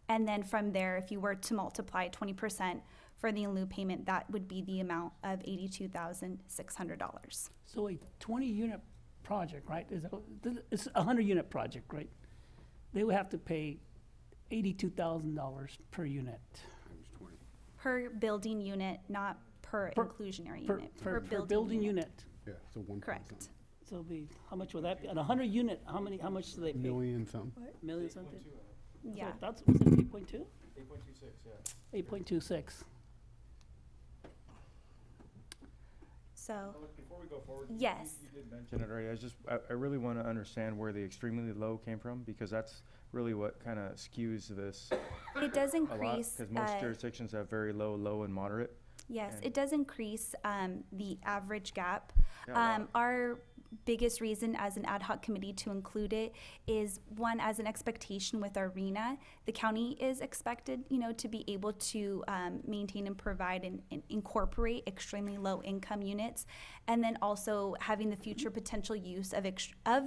P: And then from there, if you were to multiply 20% for the in lieu payment, that would be the amount of $82,600.
C: So a 20-unit project, right? It's a 100-unit project, right? They would have to pay $82,000 per unit.
P: Per building unit, not per inclusionary unit.
C: Per building unit.
A: Yeah, so 1.
P: Correct.
C: So it'll be, how much would that be? On a 100-unit, how much do they pay?
A: Million something.
C: Million something?
P: Yeah.
C: So that's, was it 8.2?
L: 8.26, yeah.
C: 8.26.
P: So,
L: Before we go forward,
P: yes.
L: you did mention it already. I really want to understand where the extremely low came from, because that's really what kind of skews this
P: It does
L: a lot,
P: increase.
L: because most jurisdictions have very low, low, and moderate.
P: Yes,
L: and-
P: it does increase the average gap.
L: Yeah, a lot.
P: Our biggest reason as an ad hoc committee to include it is, one, as an expectation with our RENA, the county is expected, to be able to maintain and provide and incorporate extremely low income units, and then also having the future potential use of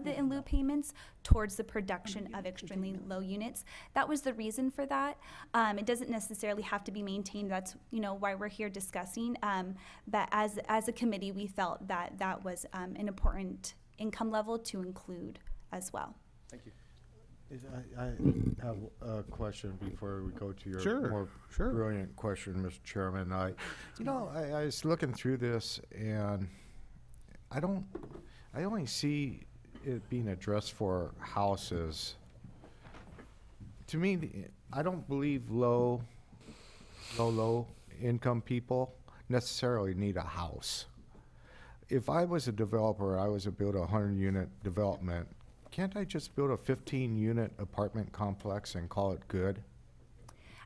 P: the in lieu payments towards the production of extremely low units. That was the reason for that. It doesn't necessarily have to be maintained. That's why we're here discussing. But as a committee, we felt that that was an important income level to include as well.
L: Thank you.
G: I have a question before we go to your
A: Sure,
G: more
A: sure.
G: brilliant question, Mr. Chairman. I was looking through this, and I only see it being addressed for houses. To me, I don't believe low income people necessarily need a house. If I was a developer, I was to build a 100-unit development, can't I just build a 15-unit apartment complex and call it good?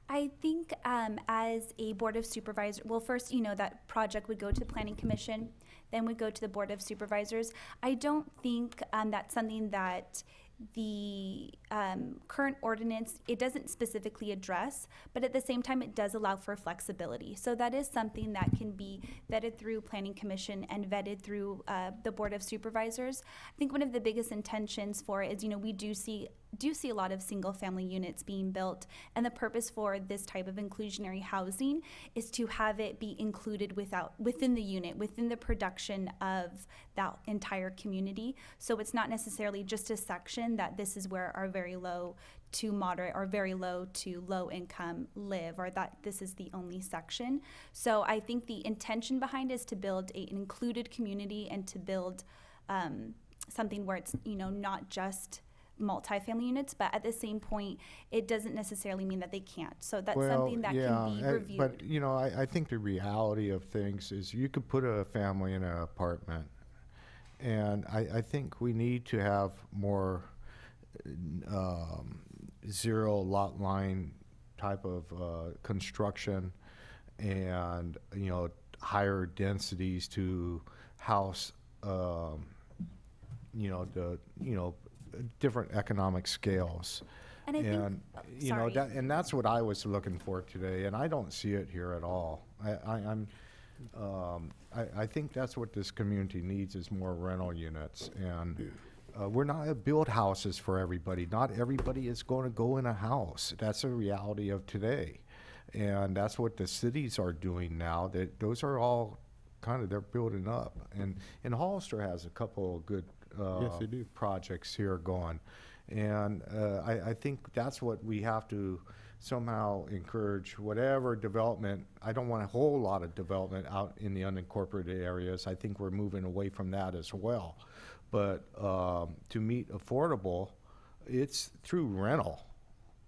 P: I think as a Board of Supervisors, well, first, that project would go to the Planning Commission, then would go to the Board of Supervisors. I don't think that's something that the current ordinance, it doesn't specifically address, but at the same time, it does allow for flexibility. So that is something that can be vetted through Planning Commission and vetted through the Board of Supervisors. I think one of the biggest intentions for it is, we do see a lot of single-family units being built, and the purpose for this type of inclusionary housing is to have it be included within the unit, within the production of that entire community. So it's not necessarily just a section that this is where our very low to moderate or very low to low income live, or that this is the only section. So I think the intention behind is to build an included community and to build something where it's, you know, not just multifamily units, but at the same point, it doesn't necessarily mean that they can't. So that's something that can be reviewed.
G: But, you know, I think the reality of things is you could put a family in an apartment, and I think we need to have more zero lot line type of construction, and, you know, higher densities to house, you know, different economic scales.
P: And I think,
G: you know,
P: sorry.
G: and that's what I was looking for today, and I don't see it here at all. I think that's what this community needs, is more rental units. And we're not gonna build houses for everybody. Not everybody is going to go in a house. That's a reality of today. And that's what the cities are doing now. That those are all kind of, they're building up. And Hollister has a couple of good
A: Yes, they do.
G: projects here going. And I think that's what we have to somehow encourage, whatever development. I don't want a whole lot of development out in the unincorporated areas. I think we're moving away from that as well. But to meet affordable, it's through rental.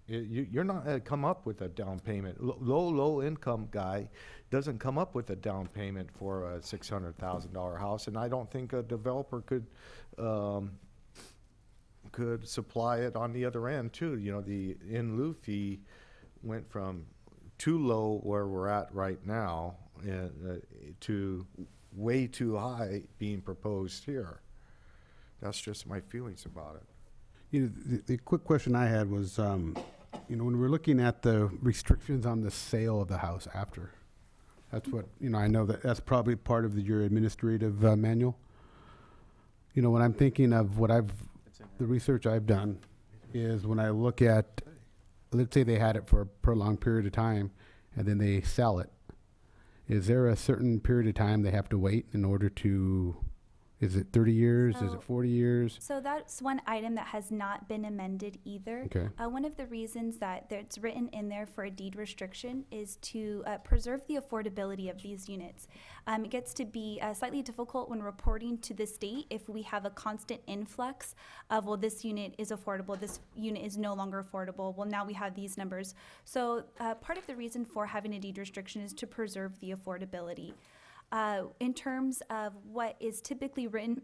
G: You're not going to come up with a down payment. Low income guy doesn't come up with a down payment for a $600,000 house, and I don't think a developer could supply it on the other end too. You know, the in lieu fee went from too low where we're at right now to way too high being proposed here. That's just my feelings about it.
A: You know, the quick question I had was, you know, when we're looking at the restrictions on the sale of the house after, that's what, you know, I know that that's probably part of your administrative manual. You know, when I'm thinking of the research I've done is when I look at, let's say they had it for a prolonged period of time and then they sell it. Is there a certain period of time they have to wait in order to, is it 30 years? Is it 40 years?
P: So that's one item that has not been amended either.
A: Okay.
P: One of the reasons that it's written in there for a deed restriction is to preserve the affordability of these units. It gets to be slightly difficult when reporting to the state if we have a constant influx of, well, this unit is affordable, this unit is no longer affordable, well, now we have these numbers. So part of the reason for having a deed restriction is to preserve the affordability. In terms of what is typically written,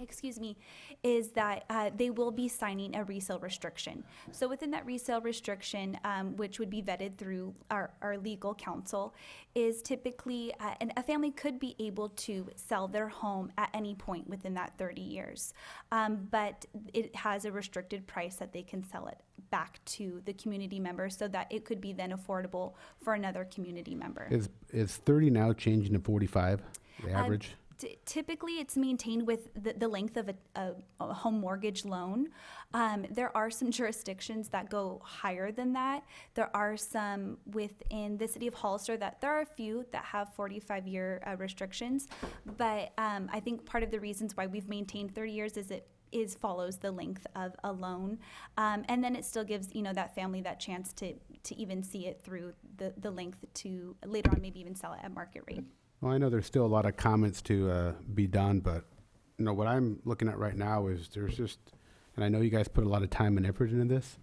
P: excuse me, is that they will be signing a resale restriction. So within that resale restriction, which would be vetted through our legal counsel, is typically, and a family could be able to sell their home at any point within that 30 years. But it has a restricted price that they can sell it back to the community member so that it could be then affordable for another community member.
A: Is 30 now changing to 45, the average?
P: Typically, it's maintained with the length of a home mortgage loan. There are some jurisdictions that go higher than that. There are some within the city of Hollister that there are a few that have 45-year restrictions. But I think part of the reasons why we've maintained 30 years is follows the length of a loan. And then it still gives, you know, that family that chance to even see it through the length to later on maybe even sell it at market rate.
A: Well, I know there's still a lot of comments to be done, but you know what I'm looking at right now is there's just, and I know you guys put a lot of time and effort into this,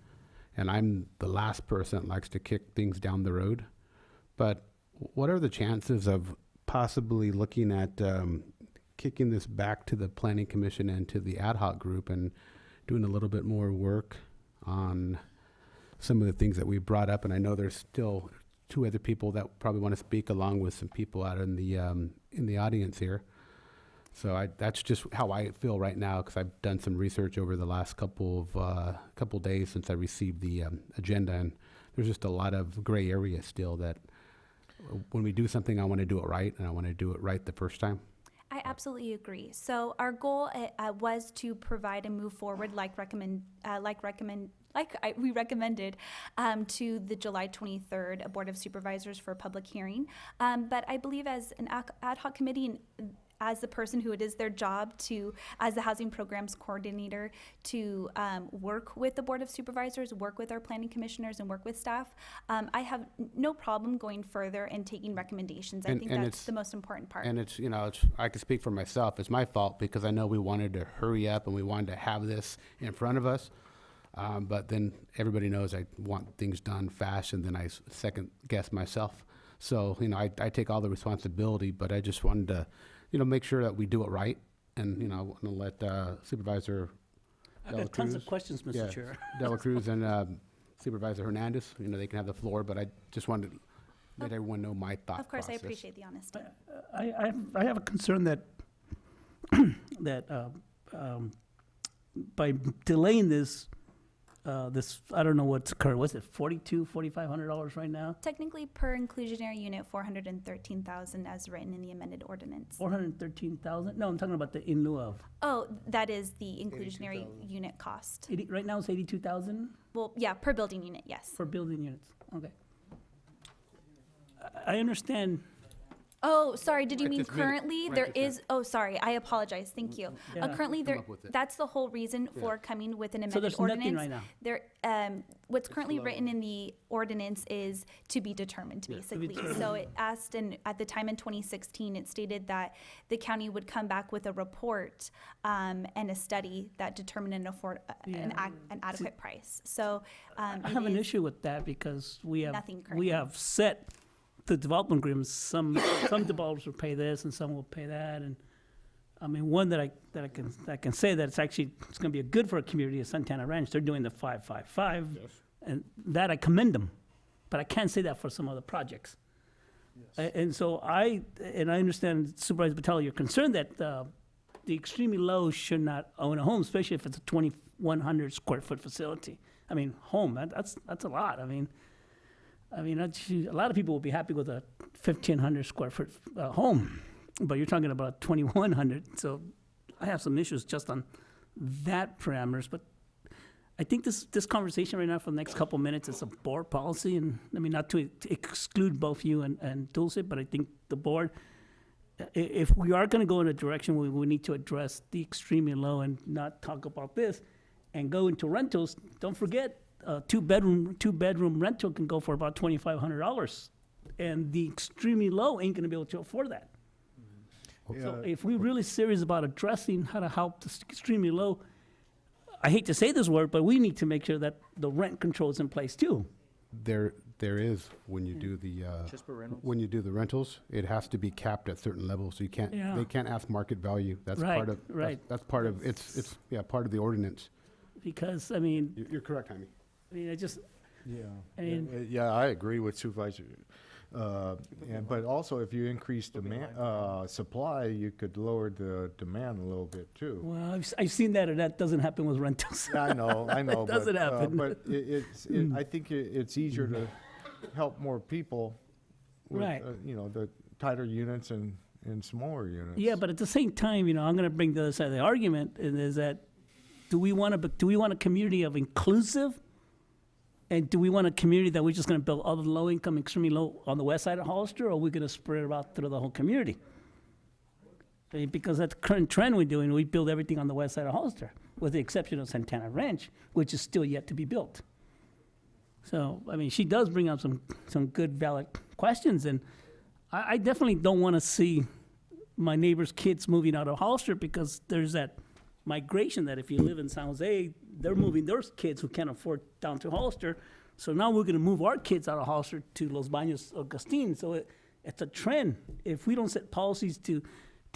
A: and I'm the last person that likes to kick things down the road. But what are the chances of possibly looking at kicking this back to the Planning Commission and to the ad hoc group and doing a little bit more work on some of the things that we brought up? And I know there's still two other people that probably want to speak, along with some people out in the audience here. So that's just how I feel right now, because I've done some research over the last couple days since I received the agenda, and there's just a lot of gray area still that when we do something, I want to do it right, and I want to do it right the first time.
P: I absolutely agree. So our goal was to provide and move forward we recommended to the July 23rd Board of Supervisors for public hearing. But I believe as an ad hoc committee, as the person who it is their job to, as the housing programs coordinator, to work with the Board of Supervisors, work with our planning commissioners, and work with staff. I have no problem going further and taking recommendations. I think that's
A: it's-
P: the most important part.
A: And it's, I can speak for myself, it's my fault because I know we wanted to hurry up and we wanted to have this in front of us. But then everybody knows I want things done fast and then I second guess myself. So, I take all the responsibility, but I just wanted to, make sure that we do it right. And, I want to let Supervisor
C: I've got tons of questions, Mr. Chair.
A: Dela Cruz and Supervisor Hernandez, they can have the floor, but I just wanted to let everyone know my thought
P: Of course, I
A: process.
P: appreciate the honesty.
C: I have a concern that, by delaying this, I don't know what's occurred, was it $4,500 right now?
P: Technically, per inclusionary unit, 413,000 as written in the amended ordinance.
C: 413,000? No, I'm talking about the in lieu of.
P: Oh, that is the inclusionary unit cost.
C: Right now it's 82,000
P: Well, yeah, per building unit, yes.
C: for building units, okay. I understand.
P: Oh, sorry, did you
A: I
P: mean
A: just made it
P: currently?
A: right
P: There
A: just now.
P: is, oh, sorry, I apologize, thank you.
C: Yeah.
P: Currently,
A: Come
P: there,
A: up with it.
P: that's the whole reason for coming with an
C: So
P: amended
C: there's
P: ordinance.
C: nothing right now?
P: There, what's currently written in the ordinance is to be determined, basically. So it asked, and at the time in 2016, it stated that the county would come back with a report and a study that determined an adequate price. So
C: I
P: it
C: have an
P: is-
C: issue with that because we
P: Nothing
C: we
P: currently.
C: have set the development agreements. Some developers will pay this and some will pay that. And I mean, one that I can say that it's going to be good for a community is Santana Ranch. They're doing the 555, and that I commend them. But I can't say that for some other projects. And so I understand, Supervisor Patel, you're concerned that the extremely low should not own a home, especially if it's a 2,100 square foot facility. I mean, home, that's a lot. I mean, a lot of people will be happy with a 1,500 square foot home, but you're talking about 2,100. So I have some issues just on that parameters. But I think this conversation right now for the next couple minutes is a board policy, and I mean not to exclude both you and Dulce, but I think the board, if we are going to go in a direction where we need to address the extremely low and not talk about this, and go into rentals, don't forget. Two bedroom rental can go for about $2,500, and the extremely low ain't gonna be able to afford that. So if we're really serious about addressing how to help the extremely low, I hate to say this word, but we need to make sure that the rent control is in place too.
A: There is, when you do the,
L: Just for rentals?
A: when you do the rentals, it has to be capped at certain levels, so you can't,
C: Yeah.
A: they can't ask market value. That's
C: Right,
A: part of,
C: right.
A: that's part of, it's part of the ordinance.
C: Because, I mean,
A: You're correct, Jaime.
G: Yeah, I agree with Supervisor. But also, if you increase demand, supply, you could lower the demand a little bit too.
C: well, I've seen that, and that doesn't happen with rentals.
G: Yeah, I know.
C: It doesn't happen.
G: But I think it's easier to help more people with,
C: Right.
G: The tighter units and smaller units.
C: Yeah, but at the same time, I'm going to bring the other side of the argument, and is that do we want a community of inclusive, and do we want a community that we're just going to build all the low income, extremely low on the west side of Hollister, or are we going to spread it out through the whole community? I mean, because that's the current trend we're doing. We build everything on the west side of Hollister, with the exception of Santana Ranch, which is still yet to be built. So, I mean, she does bring up some good, valid questions, and I definitely don't want to see my neighbor's kids moving out of Hollister, because there's that migration that if you live in San Jose, they're moving their kids who can't afford down to Hollister. So now we're going to move our kids out of Hollister to Los Baños, Augustine. So it's a trend. If we don't set policies to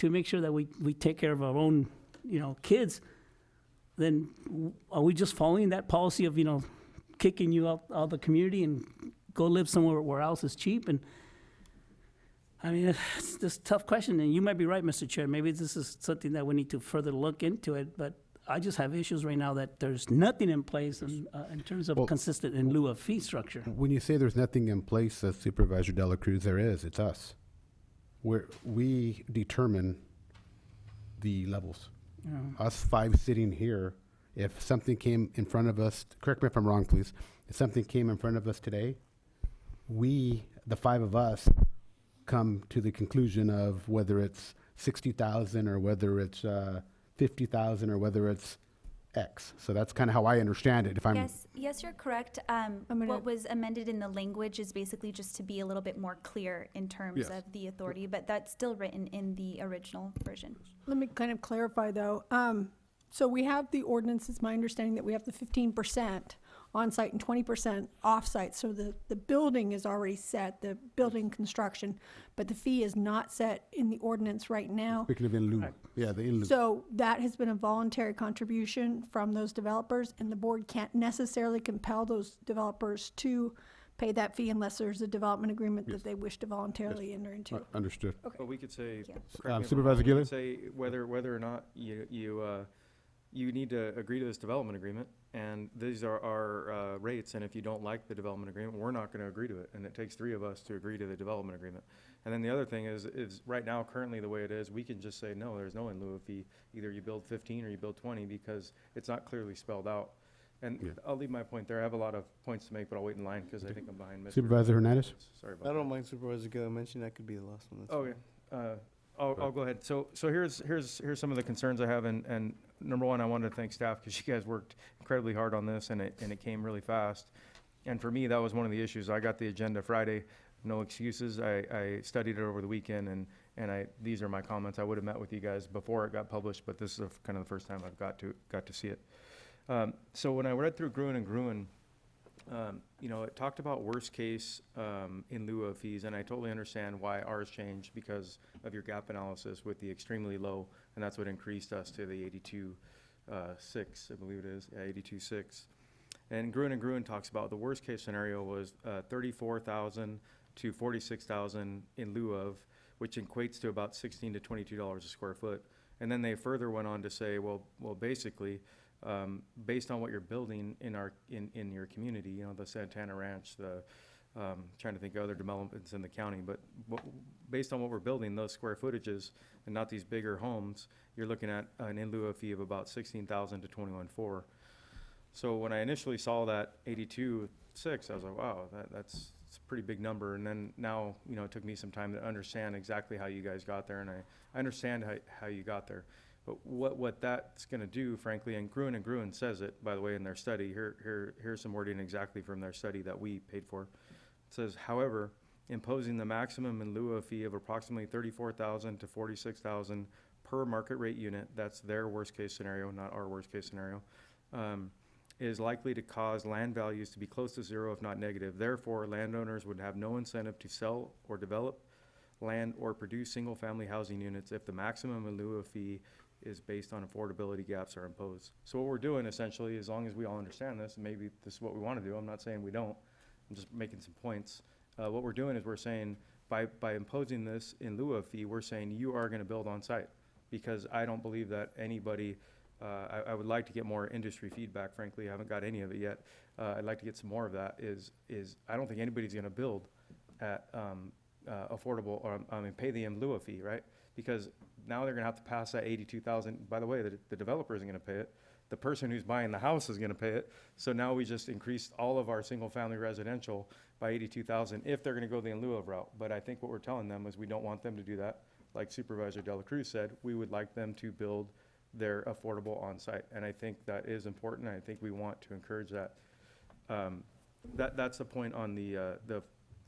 C: make sure that we take care of our own, kids, then are we just following that policy of, kicking you out of the community and go live somewhere where else is cheap? And I mean, it's this tough question, and you might be right, Mr. Chair. Maybe this is something that we need to further look into it, but I just have issues right now that there's nothing in place in terms of consistent in lieu of fee structure.
A: When you say there's nothing in place, Supervisor Dela Cruz, there is. It's us. We determine the levels. Us five sitting here, if something came in front of us, correct me if I'm wrong, please. If something came in front of us today, the five of us, come to the conclusion of whether it's 60,000 or whether it's 50,000 or whether it's X. So that's kind of how I understand it. If I'm
P: Yes, you're correct. What was amended in the language is basically just to be a little bit more clear in terms
A: Yes.
P: of the authority, but that's still written in the original version.
J: Let me kind of clarify though. So we have the ordinance, it's my understanding that we have the 15% on-site and 20% off-site. So the building is already set, the building construction, but the fee is not set in the ordinance right now.
A: speaking of in lieu, yeah, the in lieu.
J: So that has been a voluntary contribution from those developers, and the board can't necessarily compel those developers to pay that fee unless there's a development agreement that they wish to voluntarily enter into.
A: Understood.
J: Okay.
L: But we could say,
J: Thank you.
L: correct me if I'm
A: Supervisor
L: wrong, we
A: Gillard?
L: could say whether or not you need to agree to this development agreement, and these are our rates, and if you don't like the development agreement, we're not gonna agree to it, and it takes 3 of us to agree to the development agreement. And then the other thing is right now, currently the way it is, we can just say, no, there's no in lieu of fee. Either you build 15 or you build 20, because it's not clearly spelled out. And I'll leave my point there. I have a lot of points to make, but I'll wait in line, because I think I'm behind Mr.
A: Supervisor Hernandez?
L: Sorry about
M: I
L: that.
M: don't mind Supervisor Gil mentioning that could be the last one. That's
L: Okay,
M: fine.
L: I'll go ahead. So here's some of the concerns I have, and number one, I wanted to thank staff, because you guys worked incredibly hard on this, and it came really fast. And for me, that was one of the issues. I got the agenda Friday, no excuses. I studied it over the weekend, and these are my comments. I would have met with you guys before it got published, but this is kind of the first time I've got to see it. So when I read through Gruen and Gruen, it talked about worst case in lieu of fees, and I totally understand why ours changed because of your gap analysis with the extremely low, and that's what increased us to the 82.6, I believe it is, 82.6. And Gruen and Gruen talks about the worst case scenario was 34,000 to 46,000 in lieu of, which equates to about $16 to $22 a square foot. And then they further went on to say, well, basically, based on what you're building in your community, the Santana Ranch, trying to think of other developments in the county, but based on what we're building, those square footages and not these bigger homes, you're looking at an in lieu of fee of about 16,000 to 21.4. So when I initially saw that 82.6, I was like, wow, that's a pretty big number. And then now, it took me some time to understand exactly how you guys got there, and I understand how you got there. But what that's going to do, frankly, and Gruen says it, by the way, in their study. Here's some wording exactly from their study that we paid for. It says, however, imposing the maximum in lieu of fee of approximately 34,000 to 46,000 per market rate unit, that's their worst case scenario, not our worst case scenario, is likely to cause land values to be close to zero, if not negative. Therefore, landowners would have no incentive to sell or develop land or produce single-family housing units if the maximum in lieu of fee is based on affordability gaps are imposed. So what we're doing essentially, as long as we all understand this, and maybe this is what we want to do, I'm not saying we don't, I'm just making some points. What we're doing is we're saying by imposing this in lieu of fee, we're saying you are going to build on site, because I don't believe that anybody, I would like to get more industry feedback, frankly. I haven't got any of it yet. I'd like to get some more of that, is I don't think anybody's going to build at affordable, or pay the in lieu of fee, right? Because now they're going to have to pass that 82,000. By the way, the developer isn't going to pay it. The person who's buying the house is going to pay it. So now we just increased all of our single-family residential by 82,000 if they're going to go the in lieu of route. But I think what we're telling them is we don't want them to do that. Like Supervisor Dela Cruz said, we would like them to build their affordable on-site. And I think that is important. I think we want to encourage that. That's the point on the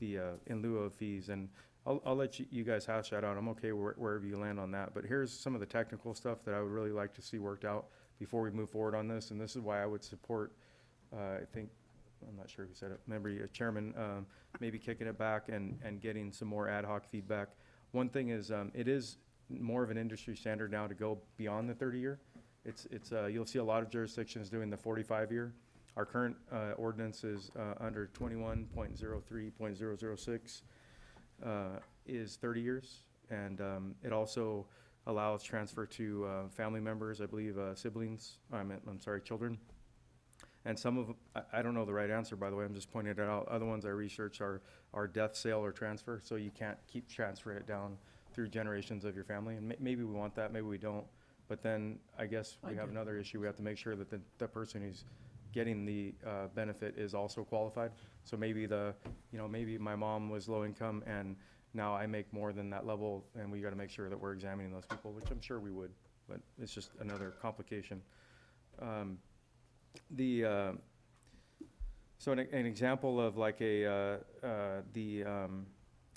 L: in lieu of fees. And I'll let you guys hash that out. I'm okay wherever you land on that. But here's some of the technical stuff that I would really like to see worked out before we move forward on this. And this is why I would support, I think, I'm not sure who said it, remember Chairman, maybe kicking it back and getting some more ad hoc feedback. One thing is, it is more of an industry standard now to go beyond the 30-year. You'll see a lot of jurisdictions doing the 45-year. Our current ordinance is under 21.03.006 is 30 years, and it also allows transfer to family members, I believe, siblings, children. And some of them, I don't know the right answer, by the way, I'm just pointing it out. Other ones I researched are death, sale, or transfer, so you can't keep transferring it down through generations of your family. And maybe we want that, maybe we don't. But then I guess we have another issue. We have to make sure that the person who's getting the benefit is also qualified. So maybe maybe my mom was low income and now I make more than that level, and we gotta make sure that we're examining those people, which I'm sure we would, but it's just another complication. So an example of like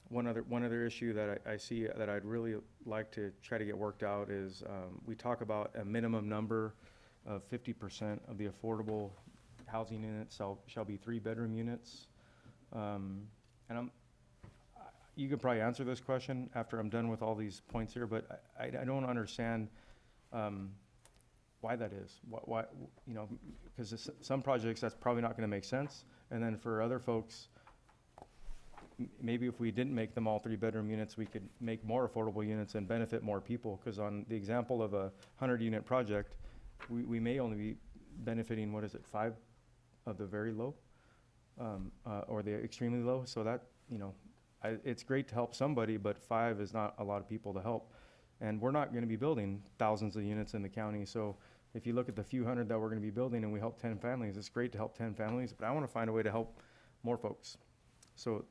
L: one other issue that I see that I'd really like to try to get worked out is, we talk about a minimum number of 50% of the affordable housing units shall be 3-bedroom units. And you could probably answer this question after I'm done with all these points here, but I don't understand why that is. Why, you know, because some projects that's probably not going to make sense, and then for other folks, maybe if we didn't make them all 3-bedroom units, we could make more affordable units and benefit more people. Because on the example of a 100-unit project, we may only be benefiting, 5 of the very low, or the extremely low. So that, you know, it's great to help somebody, but 5 is not a lot of people to help. And we're not going to be building thousands of units in the county. So if you look at the few hundred that we're going to be building and we help 10 families, it's great to help 10 families, but I want to find a way to help more folks. So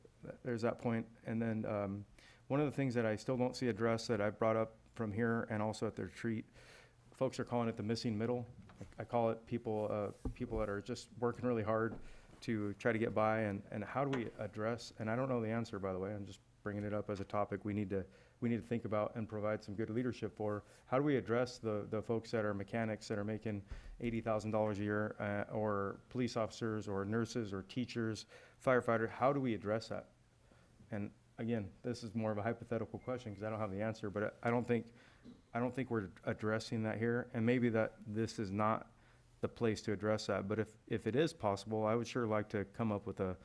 L: there's that point. And then one of the things that I still don't see addressed that I've brought up from here and also at the retreat, folks are calling it the missing middle. I call it people that are just working really hard to try to get by, and how do we address, and I don't know the answer, by the way, I'm just bringing it up as a topic we need to think about and provide some good leadership for. How do we address the folks that are mechanics that are making $80,000 a year, or police officers or nurses or teachers, firefighters? How do we address that? And again, this is more of a hypothetical question because I don't have the answer, but I don't think we're addressing that here, and maybe that this is not the place to address that. But if it is possible, I would sure like to come up with a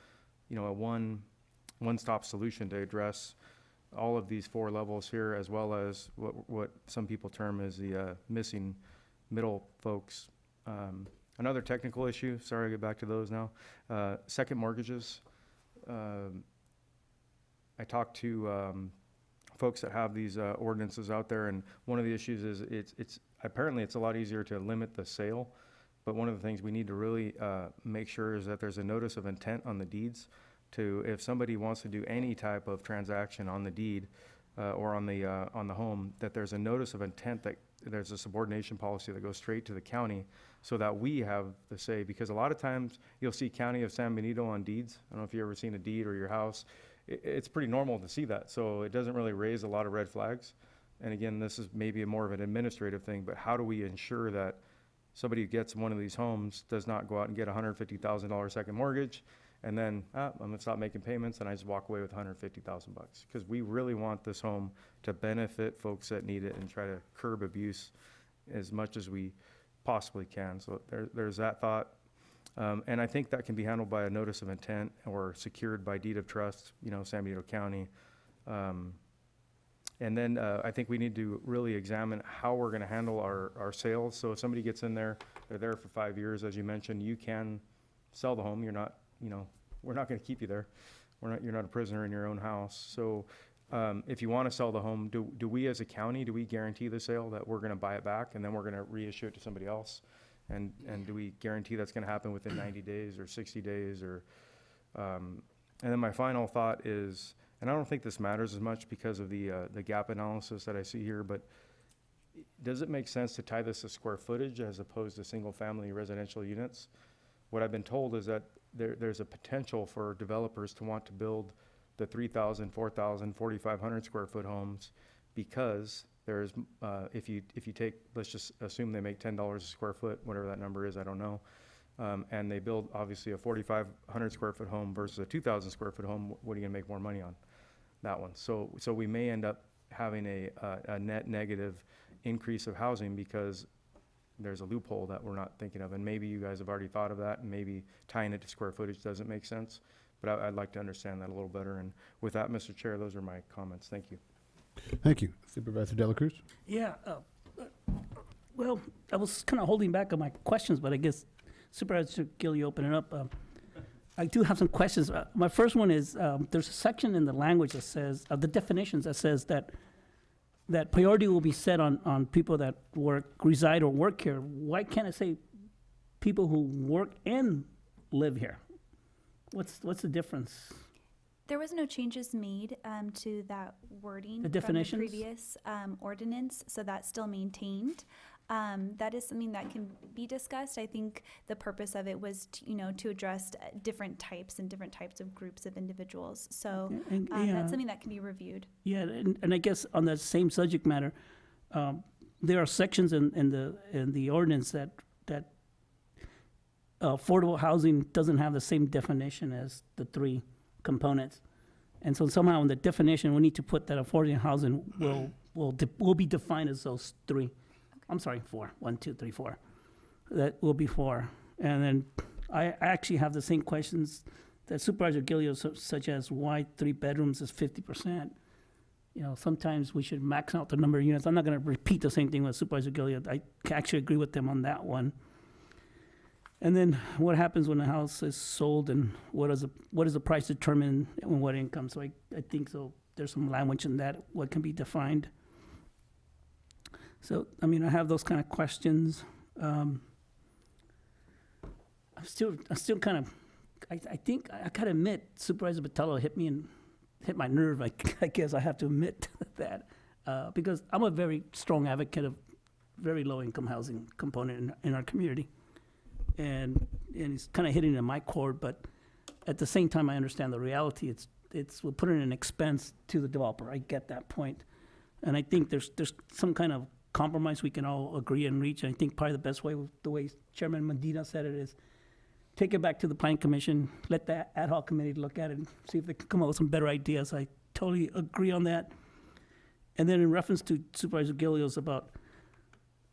L: one-stop solution to address all of these 4 levels here, as well as what some people term as the missing middle folks. Another technical issue, sorry, I'll get back to those now. Second mortgages. I talked to folks that have these ordinances out there, and one of the issues is it's apparently it's a lot easier to limit the sale, but one of the things we need to really make sure is that there's a notice of intent on the deeds to, if somebody wants to do any type of transaction on the deed or on the home, that there's a notice of intent, that there's a subordination policy that goes straight to the county so that we have the say. Because a lot of times you'll see County of San Benito on deeds. I don't know if you've ever seen a deed or your house. It's pretty normal to see that, so it doesn't really raise a lot of red flags. And again, this is maybe more of an administrative thing, but how do we ensure that somebody who gets one of these homes does not go out and get a $150,000 second mortgage, and then I'm gonna stop making payments and I just walk away with $150,000? Because we really want this home to benefit folks that need it and try to curb abuse as much as we possibly can. So there's that thought. And I think that can be handled by a notice of intent or secured by deed of trust, San Benito County. And then I think we need to really examine how we're going to handle our sales. So if somebody gets in there, they're there for 5 years, as you mentioned, you can sell the home. You're not, we're not going to keep you there. You're not a prisoner in your own house. So if you want to sell the home, do we as a county, do we guarantee the sale that we're going to buy it back and then we're going to reissue it to somebody else? And do we guarantee that's going to happen within 90 days or 60 days? And then my final thought is, and I don't think this matters as much because of the gap analysis that I see here, but does it make sense to tie this to square footage as opposed to single-family residential units? What I've been told is that there's a potential for developers to want to build the 3,000, 4,000, 4,500 square foot homes because there's, if you take, let's just assume they make $10 a square foot, whatever that number is, I don't know. And they build obviously a 4,500 square foot home versus a 2,000 square foot home. What are you gonna make more money on? That one. So we may end up having a net negative increase of housing because there's a loophole that we're not thinking of. And maybe you guys have already thought of that, and maybe tying it to square footage doesn't make sense. But I'd like to understand that a little better. And with that, Mr. Chair, those are my comments. Thank you.
A: Thank you. Supervisor De La Cruz?
C: Yeah, well, I was kind of holding back on my questions, but I guess Supervisor Gill, you open it up. I do have some questions. My first one is, there's a section in the language that says, the definitions that says that priority will be set on people that reside or work here. Why can't it say people who work and live here? What's the difference?
P: There was no changes made to that wording
C: The
P: from
C: definitions?
P: the previous ordinance, so that's still maintained. That is something that can be discussed. I think the purpose of it was, to address different types and different types of groups of individuals. So
C: Okay, and, yeah.
P: that's something that can be reviewed.
C: Yeah, and I guess on that same subject matter, there are sections in the ordinance that affordable housing doesn't have the same definition as the three components. And so somehow in the definition, we need to put that affordable housing will be defined as those three. I'm sorry, 4. 1, 2, 3, 4. That will be 4. And then I actually have the same questions that Supervisor Gilio, such as why 3 bedrooms is 50%. Sometimes we should max out the number of units. I'm not going to repeat the same thing with Supervisor Gilio. I actually agree with them on that one. And then what happens when the house is sold, and what is the price determined and what income? So I think so. There's some language in that, what can be defined. So, I have those kind of questions. I'm still kind of, I think, I gotta admit, Supervisor Botello hit my nerve. I guess I have to admit that, because I'm a very strong advocate of very low-income housing component in our community. And it's kind of hitting in my chord, but at the same time, I understand the reality. We're putting an expense to the developer. I get that point. And I think there's some kind of compromise we can all agree and reach. And I think probably the best way, the way Chairman Medina said it, is take it back to the Planning Commission, let the ad hoc committee look at it and see if they can come up with some better ideas. I totally agree on that. And then in reference to Supervisor Gilio's about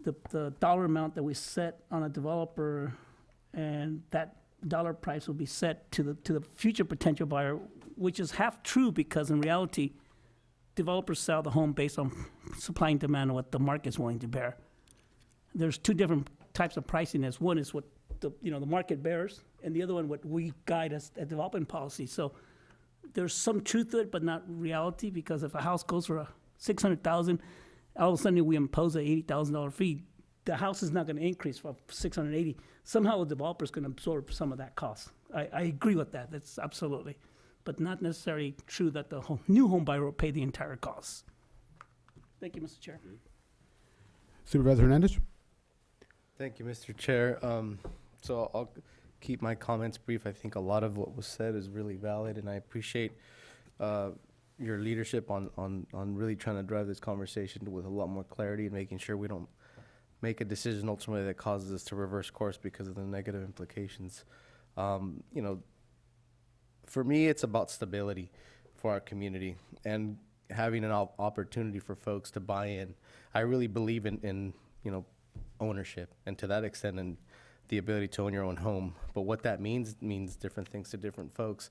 C: the dollar amount that we set on a developer, and that dollar price will be set to the future potential buyer, which is half true, because in reality, developers sell the home based on supply and demand and what the market's willing to bear. There's 2 different types of pricing. As one is what the market bears, and the other one what we guide as a development policy. So there's some truth to it, but not reality, because if a house goes for $600,000, all of a sudden we impose a $80,000 fee, the house is not going to increase for $680,000. Somehow the developer's going to absorb some of that cost. I agree with that. That's absolutely. But not necessarily true that the new home buyer will pay the entire cost. Thank you, Mr. Chair.
A: Supervisor Hernandez?
S: Thank you, Mr. Chair. So I'll keep my comments brief. I think a lot of what was said is really valid, and I appreciate your leadership on really trying to drive this conversation with a lot more clarity and making sure we don't make a decision ultimately that causes us to reverse course because of the negative implications. For me, it's about stability for our community and having an opportunity for folks to buy in. I really believe in ownership, and to that extent, in the ability to own your own home. But what that means different things to different folks.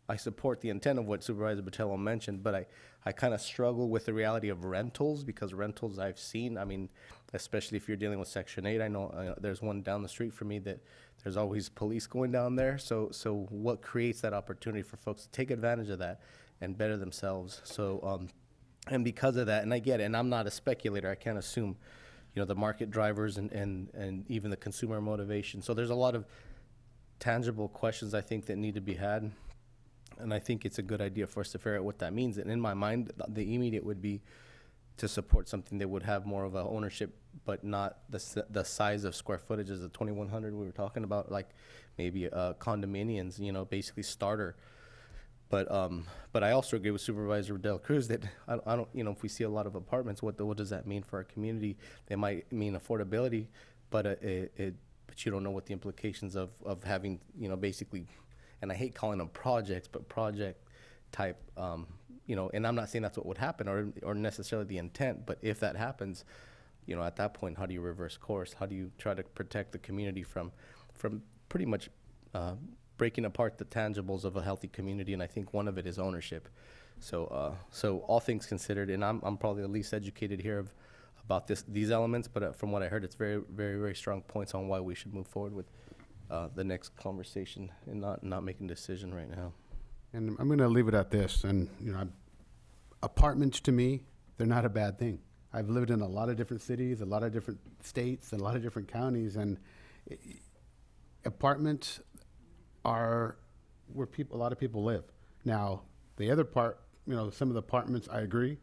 S: I support the intent of what Supervisor Botello mentioned, but I kind of struggle with the reality of rentals, because rentals I've seen, especially if you're dealing with Section 8, I know there's one down the street for me that there's always police going down there. So what creates that opportunity for folks to take advantage of that and better themselves? So, and because of that, and I get it, and I'm not a speculator, I can't assume, the market drivers and even the consumer motivation. So there's a lot of tangible questions I think that need to be had. And I think it's a good idea for us to figure out what that means. And in my mind, the immediate would be to support something that would have more of a ownership, but not the size of square footage as the 2,100 we were talking about, like maybe condominiums, basically starter. But I also agree with Supervisor Del Cruz that I don't, if we see a lot of apartments, what does that mean for our community? It might mean affordability, but but you don't know what the implications of having, basically. And I hate calling them projects, but project type, and I'm not saying that's what would happen or necessarily the intent, but if that happens, at that point, how do you reverse course? How do you try to protect the community from pretty much breaking apart the tangibles of a healthy community? And I think one of it is ownership. So all things considered, and I'm probably the least educated here about these elements, but from what I heard, it's very, very, very strong points on why we should move forward with the next conversation and not making a decision right now.
A: And I'm going to leave it at this. And, apartments to me, they're not a bad thing. I've lived in a lot of different cities, a lot of different states, and a lot of different counties. And apartments are where a lot of people live. Now, the other part, some of the apartments, I agree.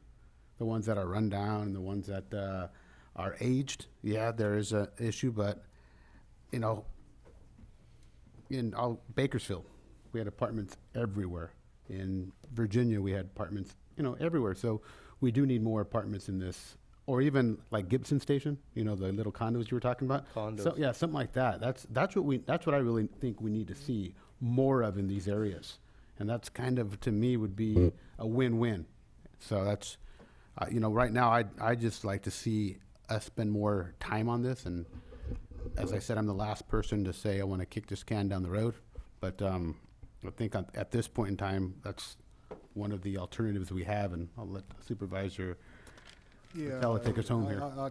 A: The ones that are run down and the ones that are aged, yeah, there is a issue. But in Bakersfield, we had apartments everywhere. In Virginia, we had apartments, everywhere. So we do need more apartments in this, or even like Gibson Station, the little condos you were talking about.
S: Condos.
A: So yeah, something like that. That's what I really think we need to see more of in these areas, and that's kind of, to me, would be a win-win. So that's, right now I just like to see us spend more time on this. And as I said, I'm the last person to say I want to kick this can down the road, but I think at this point in time, that's one of the alternatives we have, and I'll let Supervisor Tell take us home here.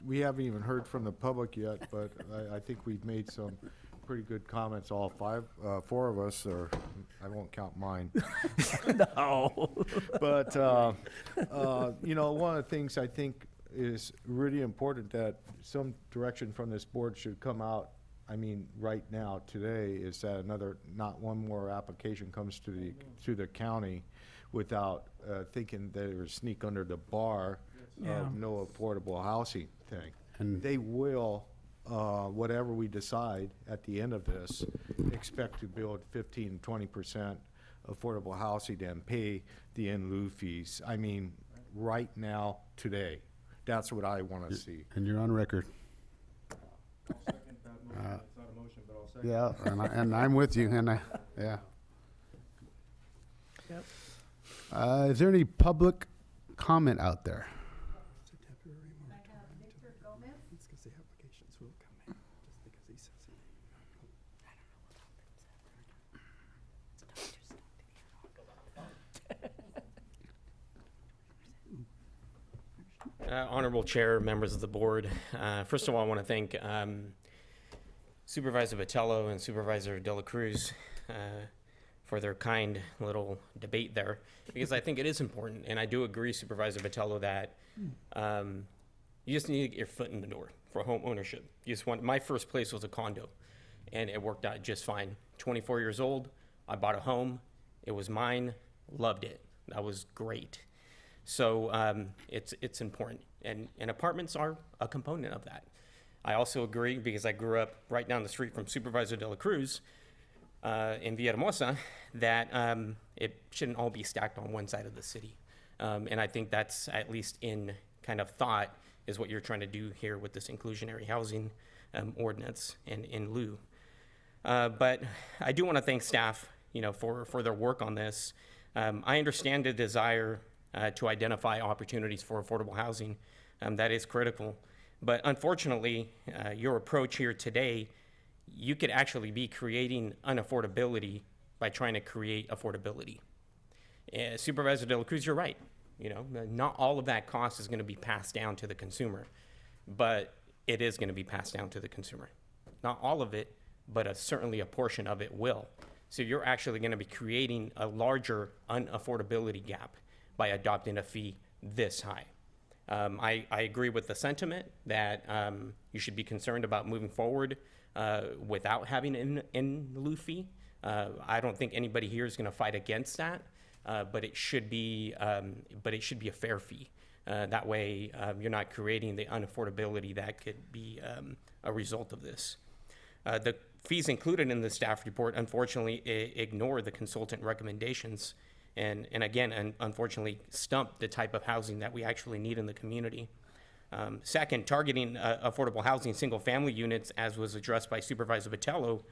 G: We haven't even heard from the public yet, but I think we've made some pretty good comments, all four of us, or I won't count mine.
S: No.
G: But, one of the things I think is really important that some direction from this board should come out, right now, today, is that not one more application comes to the county without thinking that it would sneak under the bar of no affordable housing thing.
A: And
G: they will, whatever we decide at the end of this, expect to build 15-20% affordable housing and pay the in lieu fees. Right now, today. That's what I want to see.
A: And you're on record.
L: I'll second that motion. It's not a motion, but I'll second.
A: Yeah, and I'm with you, and yeah.
C: Yep.
A: Is there any public comment out there?
N: Honorable Chair, members of the board, first of all, I want to thank Supervisor Botello and Supervisor De La Cruz for their kind little debate there, because I think it is important, and I do agree, Supervisor Botello, that you just need to get your foot in the door for home ownership. My first place was a condo, and it worked out just fine. 24 years old, I bought a home, it was mine, loved it, that was great. So it's important, and apartments are a component of that. I also agree, because I grew up right down the street from Supervisor De La Cruz in Villahermosa, that it shouldn't all be stacked on one side of the city. And I think that's, at least in kind of thought, is what you're trying to do here with this inclusionary housing ordinance and in lieu. But I do want to thank staff, for their work on this. I understand the desire to identify opportunities for affordable housing. That is critical. But unfortunately, your approach here today, you could actually be creating unaffordability by trying to create affordability. Supervisor De La Cruz, you're right. Not all of that cost is going to be passed down to the consumer, but it is going to be passed down to the consumer. Not all of it, but certainly a portion of it will. So you're actually going to be creating a larger unaffordability gap by adopting a fee this high. I agree with the sentiment that you should be concerned about moving forward without having an in lieu fee. I don't think anybody here is going to fight against that, but it should be a fair fee. That way, you're not creating the unaffordability that could be a result of this. The fees included in the staff report, unfortunately, ignore the consultant recommendations. And again, unfortunately, stump the type of housing that we actually need in the community. Second, targeting affordable housing single-family units, as was addressed by Supervisor Botello,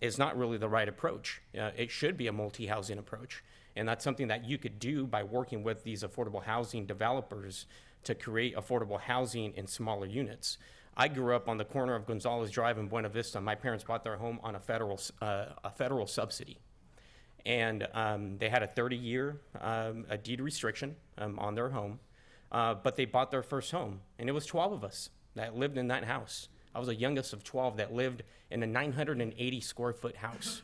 N: is not really the right approach. It should be a multi-housing approach, and that's something that you could do by working with these affordable housing developers to create affordable housing in smaller units. I grew up on the corner of Gonzalez Drive in Buena Vista. My parents bought their home on a federal subsidy. And they had a 30-year a deed restriction on their home, but they bought their first home, and it was 12 of us that lived in that house. I was the youngest of 12 that lived in a 980 square foot house.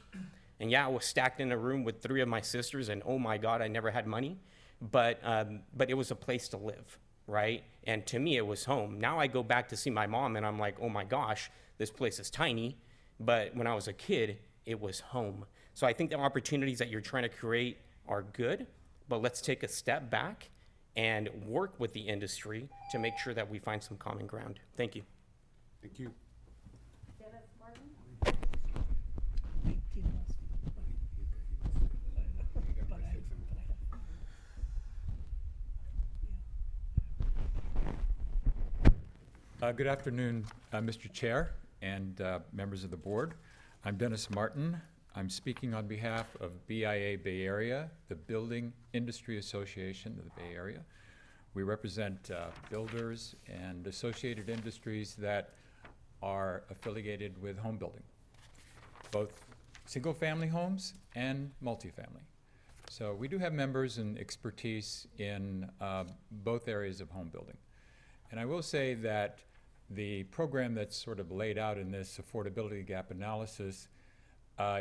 N: And yeah, I was stacked in a room with 3 of my sisters, and oh my God, I never had money, but it was a place to live, right? And to me, it was home. Now I go back to see my mom, and I'm like, oh my gosh, this place is tiny, but when I was a kid, it was home. So I think the opportunities that you're trying to create are good, but let's take a step back and work with the industry to make sure that we find some common ground. Thank you.
A: Thank you.
Q: Good afternoon, Mr. Chair and members of the board. I'm Dennis Martin. I'm speaking on behalf of BIA Bay Area, the Building Industry Association of the Bay Area. We represent builders and associated industries that are affiliated with home building, both single-family homes and multifamily. So we do have members and expertise in both areas of home building. And I will say that the program that's sort of laid out in this affordability gap analysis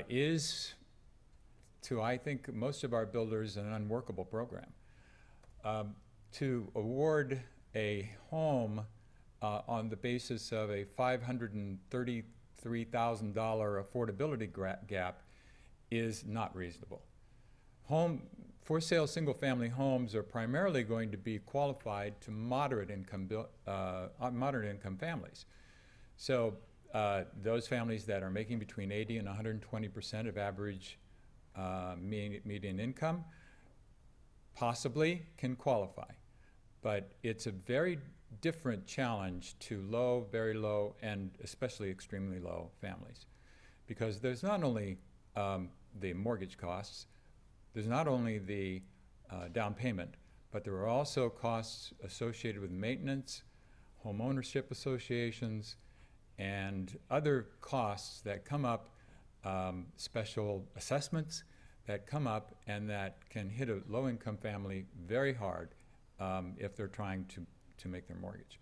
Q: is, to I think most of our builders, an unworkable program. To award a home on the basis of a $533,000 affordability gap is not reasonable. For sale single-family homes are primarily going to be qualified to moderate income families. So those families that are making between 80 and 120% of average median income possibly can qualify. But it's a very different challenge to low, very low, and especially extremely low families. Because there's not only the mortgage costs, there's not only the down payment, but there are also costs associated with maintenance, home ownership associations, and other costs that come up, special assessments that come up and that can hit a low-income family very hard if they're trying to make their mortgage.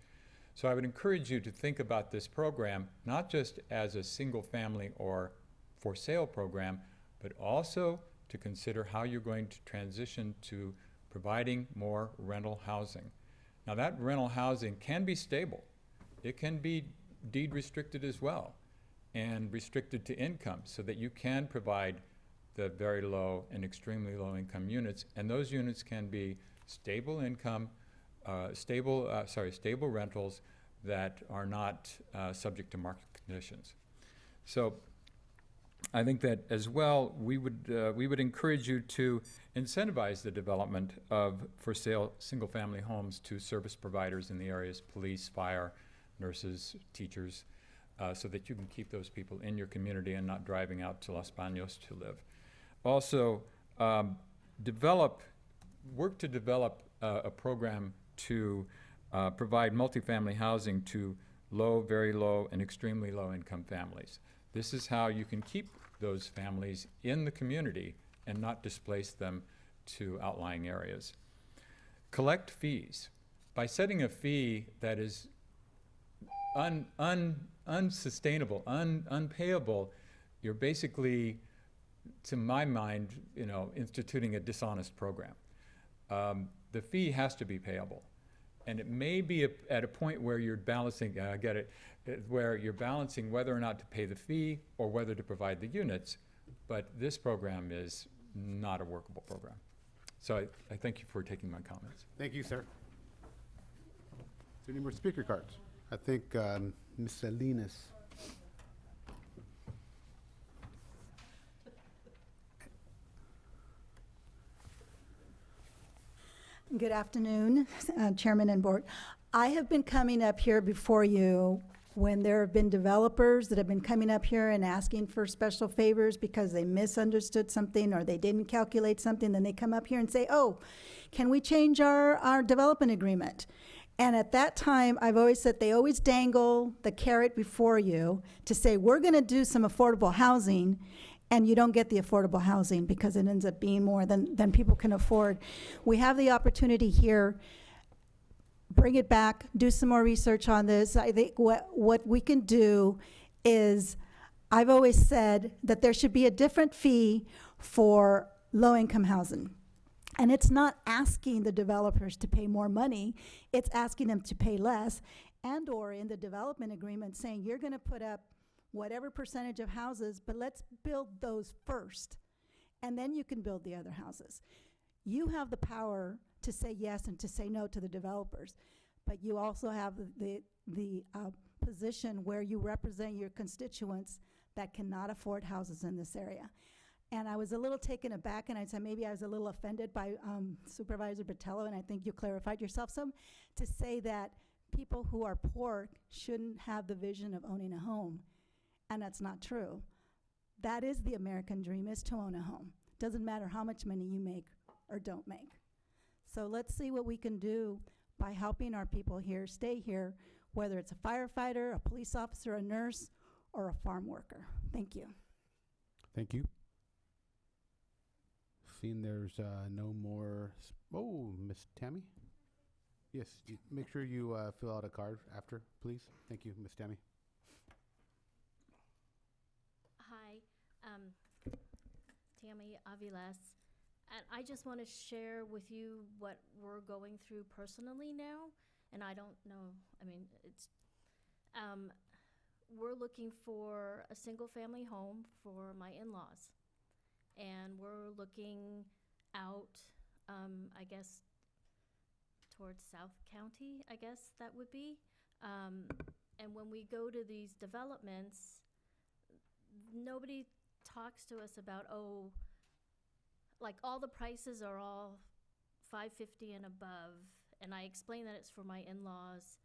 Q: So I would encourage you to think about this program not just as a single-family or for sale program, but also to consider how you're going to transition to providing more rental housing. Now that rental housing can be stable. It can be deed restricted as well and restricted to income so that you can provide the very low and extremely low income units, and those units can be stable income, stable rentals that are not subject to market conditions. So I think that as well, we would encourage you to incentivize the development of for sale single-family homes to service providers in the areas, police, fire, nurses, teachers, so that you can keep those people in your community and not driving out to Los Baños to live. Also, work to develop a program to provide multifamily housing to low, very low, and extremely low income families. This is how you can keep those families in the community and not displace them to outlying areas. Collect fees. By setting a fee that is unsustainable, unpayable, you're basically, to my mind, instituting a dishonest program. The fee has to be payable. And it may be at a point where you're balancing, where you're balancing whether or not to pay the fee or whether to provide the units, but this program is not a workable program. So I thank you for taking my comments.
A: Thank you, sir. Is there any more speaker cards? I think Ms. Salinas.
F: Good afternoon, Chairman and Board. I have been coming up here before you when there have been developers that have been coming up here and asking for special favors because they misunderstood something or they didn't calculate something, then they come up here and say, oh, can we change our development agreement? And at that time, I've always said they always dangle the carrot before you to say, we're gonna do some affordable housing, and you don't get the affordable housing because it ends up being more than people can afford. We have the opportunity here, bring it back, do some more research on this. I think what we can do is, I've always said that there should be a different fee for low-income housing. And it's not asking the developers to pay more money, it's asking them to pay less, and or in the development agreement saying you're gonna put up whatever percentage of houses, but let's build those first and then you can build the other houses. You have the power to say yes and to say no to the developers, but you also have the position where you represent your constituents that cannot afford houses in this area. And I was a little taken aback, and I'd say maybe I was a little offended by Supervisor Botello, and I think you clarified yourself some, to say that people who are poor shouldn't have the vision of owning a home. And that's not true. That is the American dream, is to own a home. Doesn't matter how much money you make or don't make. So let's see what we can do by helping our people here stay here, whether it's a firefighter, a police officer, a nurse, or a farm worker. Thank you.
A: Thank you. Seeing there's no more. Oh, Miss Tammy? Yes, make sure you fill out a card after, please. Thank you, Miss Tammy.
R: Hi, Tammy Aviles, and I just want to share with you what we're going through personally now. And I don't know, I mean, it's, we're looking for a single-family home for my in-laws. And we're looking out, I guess, towards South County, I guess that would be. And when we go to these developments, nobody talks to us about, oh, like all the prices are all $550 and above. And I explain that it's for my in-laws.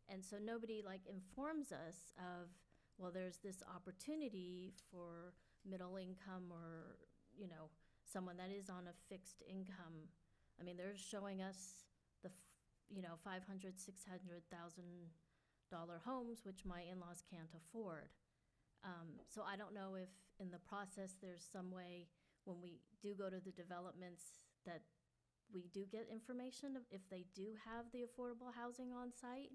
R: And so nobody like informs us of, well, there's this opportunity for middle income or, you know, someone that is on a fixed income. I mean, they're showing us the, you know, $500,000, $600,000 homes, which my in-laws can't afford. So I don't know if in the process there's some way when we do go to the developments that we do get information of if they do have the affordable housing on site.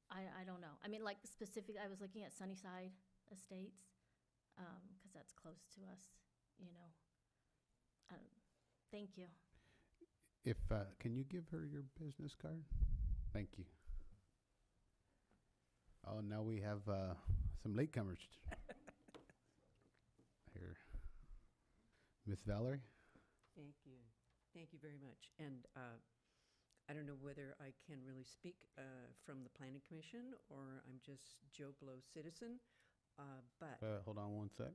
R: I don't know. I mean, like specific, I was looking at Sunnyside Estates, because that's close to us, you know. Thank you.
A: If can you give her your business card? Thank you. Oh, now we have some latecomers here. Miss Valerie?
U: Thank you. Thank you very much. And I don't know whether I can really speak from the Planning Commission or I'm just Joe Blow citizen, but.
A: Hold on one sec.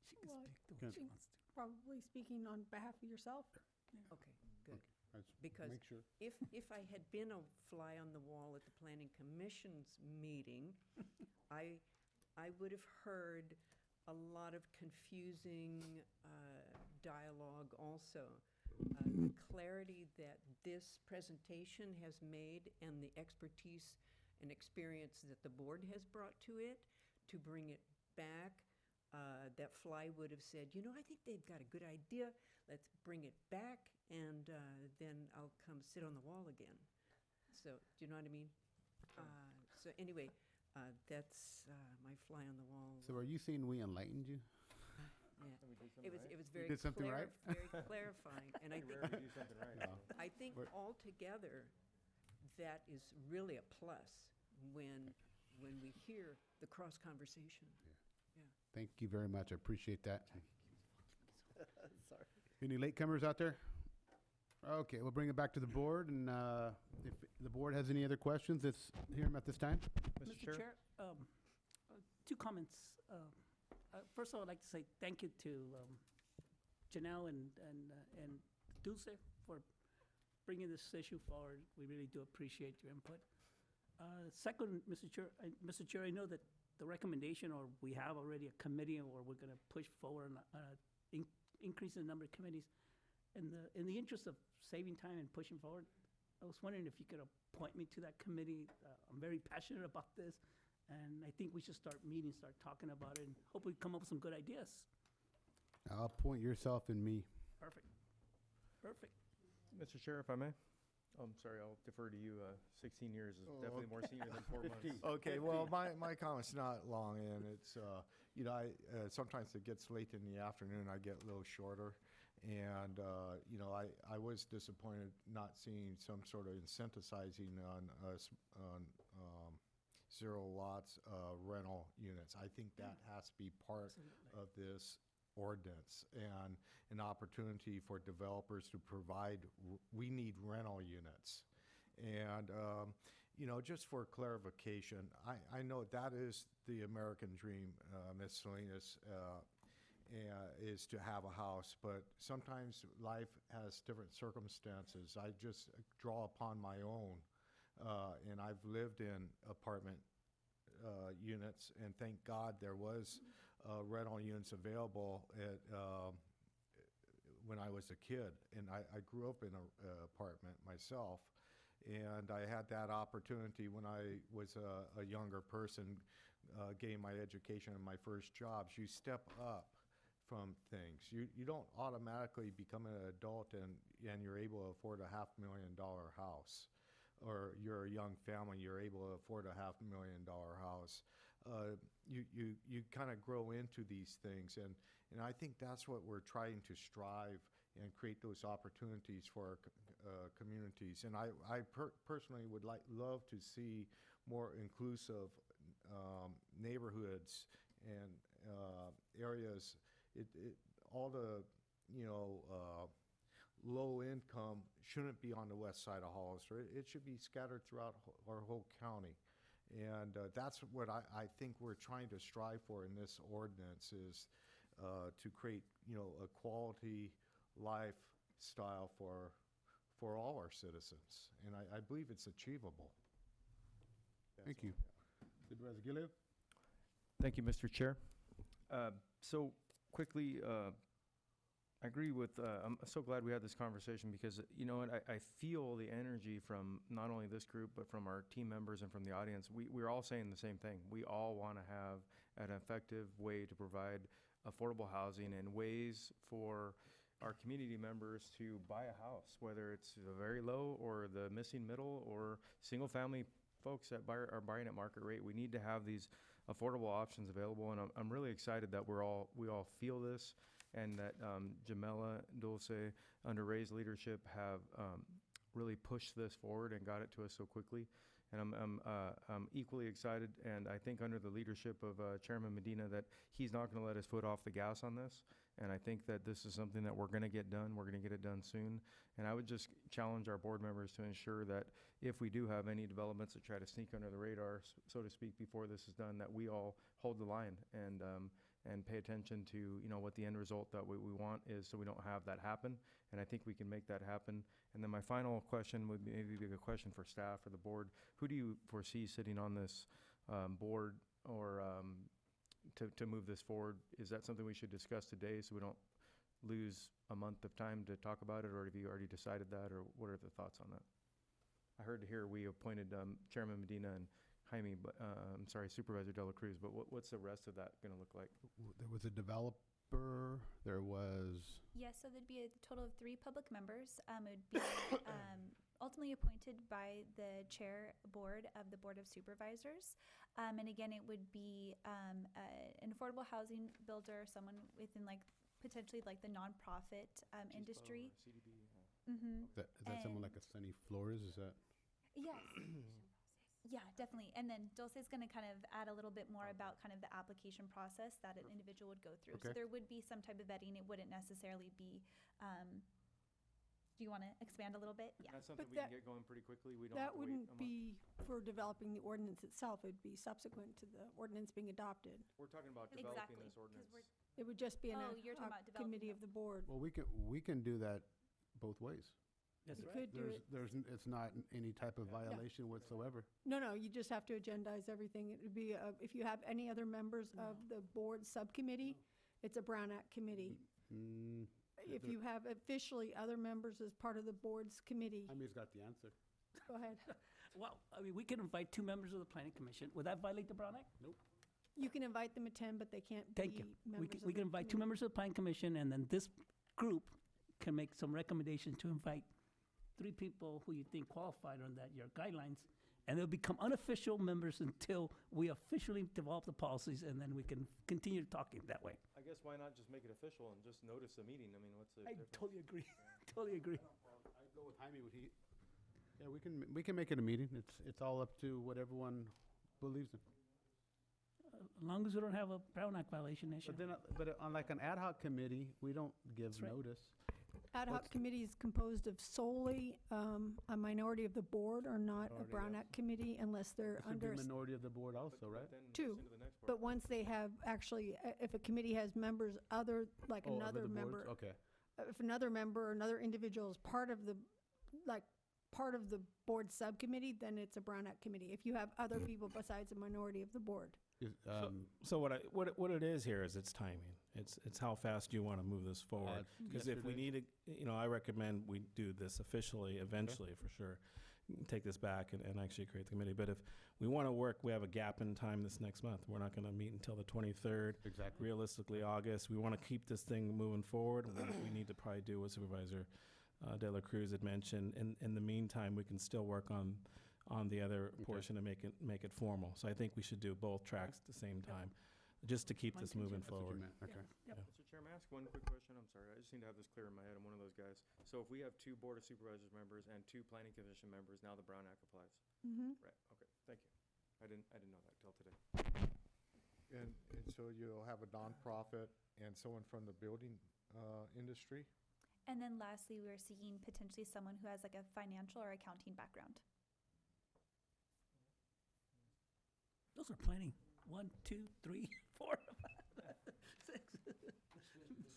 J: She can speak the way she wants to. Probably speaking on behalf of yourself. Yeah.
U: Okay, good.
A: Let's
U: Because
A: make sure.
U: if I had been a fly on the wall at the Planning Commission's meeting, I would have heard a lot of confusing dialogue also. The clarity that this presentation has made and the expertise and experience that the board has brought to it to bring it back, that Fly would have said, you know, I think they've got a good idea. Let's bring it back, and then I'll come sit on the wall again. So, do you know what I mean? So anyway, that's my fly on the wall.
A: So are you saying we enlightened you?
U: Yeah, it was very
A: did something right?
U: very clarifying, and I think
L: Rarely do something right.
A: No.
U: I think altogether that is really a plus when we hear the cross conversation. Yeah.
A: Thank you very much. I appreciate that.
M: Sorry.
A: Any latecomers out there? Okay, we'll bring it back to the board, and if the board has any other questions, let's hear them at this time.
C: Mr. Chair, two comments. First of all, I'd like to say thank you to Janelle and Dulce for bringing this issue forward. We really do appreciate your input. Second, Mr. Chair, I know that the recommendation, or we have already a committee, or we're going to push forward on increasing the number of committees. In the interest of saving time and pushing forward, I was wondering if you could appoint me to that committee. I'm very passionate about this, and I think we should start meeting, start talking about it, and hopefully come up with some good ideas.
A: I'll point yourself and me.
C: Perfect. Perfect.
L: Mr. Chair, if I may? I'm sorry, I'll defer to you. 16 years is definitely more senior than 4 months.
G: Okay, well, my comment's not long, and it's, you know, I sometimes it gets late in the afternoon, I get a little shorter. And, you know, I was disappointed not seeing some sort of incentivizing on zero lots rental units. I think that has to be part of this ordinance and an opportunity for developers to provide, we need rental units. And, just for clarification, I know that is the American dream, Ms. Salinas, is to have a house, but sometimes life has different circumstances. I just draw upon my own, and I've lived in apartment units, and thank God there was rental units available when I was a kid. And I grew up in an apartment myself, and I had that opportunity when I was a younger person, getting my education and my first jobs. You step up from things. You don't automatically become an adult and you're able to afford a $500,000 house, or you're a young family, you're able to afford a $500,000 house. You kind of grow into these things, and I think that's what we're trying to strive and create those opportunities for our communities. And I personally would love to see more inclusive neighborhoods and areas. All the low income shouldn't be on the west side of Hollister. It should be scattered throughout our whole county. And that's what I think we're trying to strive for in this ordinance, is to create a quality lifestyle for all our citizens. And I believe it's achievable.
A: Thank you. Supervisor Gilliam?
L: Thank you, Mr. Chair. So quickly, I agree with, I'm so glad we had this conversation, because, I feel the energy from not only this group, but from our team members and from the audience. We're all saying the same thing. We all want to have an effective way to provide affordable housing and ways for our community members to buy a house, whether it's the very low or the missing middle or single family folks that are buying at market rate. We need to have these affordable options available, and I'm really excited that we all feel this, and that Jamela, Dulce, under Ray's leadership, have really pushed this forward and got it to us so quickly. And I'm equally excited, and I think under the leadership of Chairman Medina, that he's not going to let his foot off the gas on this. And I think that this is something that we're going to get done. We're going to get it done soon. And I would just challenge our board members to ensure that if we do have any developments that try to sneak under the radar, so to speak, before this is done, that we all hold the line and pay attention to what the end result that we want is, so we don't have that happen. And I think we can make that happen. And then my final question would maybe be a question for staff or the board. Who do you foresee sitting on this board, or to move this forward? Is that something we should discuss today, so we don't lose a month of time to talk about it, or have you already decided that, or what are the thoughts on that? I heard here we appointed Chairman Medina and Jaime, but Supervisor De La Cruz, but what's the rest of that going to look like?
A: There was a developer, there was...
P: Yes, so there'd be a total of 3 public members. It would be ultimately appointed by the chair board of the Board of Supervisors. And again, it would be an affordable housing builder, someone within potentially the nonprofit industry.
A: Is that someone like a Sunny Flores? Is that?
P: Yes. Yeah, definitely. And then Dulce is going to kind of add a little bit more about kind of the application process that an individual would go through. So there would be some type of vetting. It wouldn't necessarily be, do you want to expand a little bit? Yeah.
L: That's something we can get going pretty quickly. We don't
J: That
L: have to wait a
J: wouldn't
L: month.
J: be for developing the ordinance itself. It'd be subsequent to the ordinance being adopted.
L: We're talking about developing
P: Exactly,
L: this
P: 'cause
L: ordinance.
J: It would just be an
P: Oh, you're talking about developing
J: committee of the board.
A: Well, we can do that both ways.
C: That's
J: You
C: right.
J: could do it.
A: It's not any type of violation whatsoever.
J: No, you just have to agendize everything. It would be, if you have any other members of the board subcommittee, it's a Brown Act committee. If you have officially other members as part of the board's committee,
A: Jaime's got the answer.
J: go ahead.
C: Well, I mean, we can invite 2 members of the planning commission. Would that violate the Brown Act?
A: Nope.
J: You can invite them to attend, but they can't be
C: Thank you.
J: members of
C: We can
J: the
C: invite 2
J: committee.
C: members of the planning commission, and then this group can make some recommendations to invite 3 people who you think qualified on your guidelines, and they'll become unofficial members until we officially develop the policies, and then we can continue talking that way.
L: I guess why not just make it official and just notice the meeting? I mean, what's the
C: I
L: difference?
C: totally agree. Totally agree.
A: I'd go with Jaime. Yeah, we can make it a meeting. It's all up to what everyone believes in.
C: As long as we don't have a Brown Act violation issue.
A: But on like an ad hoc committee, we don't give
C: That's right.
A: notice.
J: Ad hoc committee is composed of solely a minority of the board or not a Brown Act committee unless they're
A: It could be
J: under
A: minority of the board also, right?
J: two. But once they have actually, if a committee has members other, like
A: Oh, of
J: another
A: the boards?
J: member,
A: Okay.
J: if another member or another individual is part of the, like, part of the board subcommittee, then it's a Brown Act committee. If you have other people besides a minority of the board.
D: So what it is here is it's timing. It's how fast you want to move this forward. Because if we need to, I recommend we do this officially, eventually, for sure. Take this back and actually create the committee. But if we want to work, we have a gap in time this next month. We're not going to meet until the 23rd.
A: Exactly.
D: Realistically, August. We want to keep this thing moving forward. What we need to probably do what Supervisor De La Cruz had mentioned. In the meantime, we can still work on the other portion and make it formal. So I think we should do both tracks at the same time, just to keep this moving forward.
A: Okay.
D: Yeah.
L: Mr. Chairman, ask one quick question. I'm sorry, I just need to have this clear in my head. I'm one of those guys. So if we have 2 Board of Supervisors members and 2 Planning Commission members, now the Brown Act applies?
J: Mm-hmm.
L: Right, okay, thank you. I didn't know that till today.
G: And so you'll have a nonprofit and someone from the building industry?
P: And then lastly, we're seeking potentially someone who has like a financial or accounting background.
C: Those are plenty. 1, 2, 3, 4, 5, 6.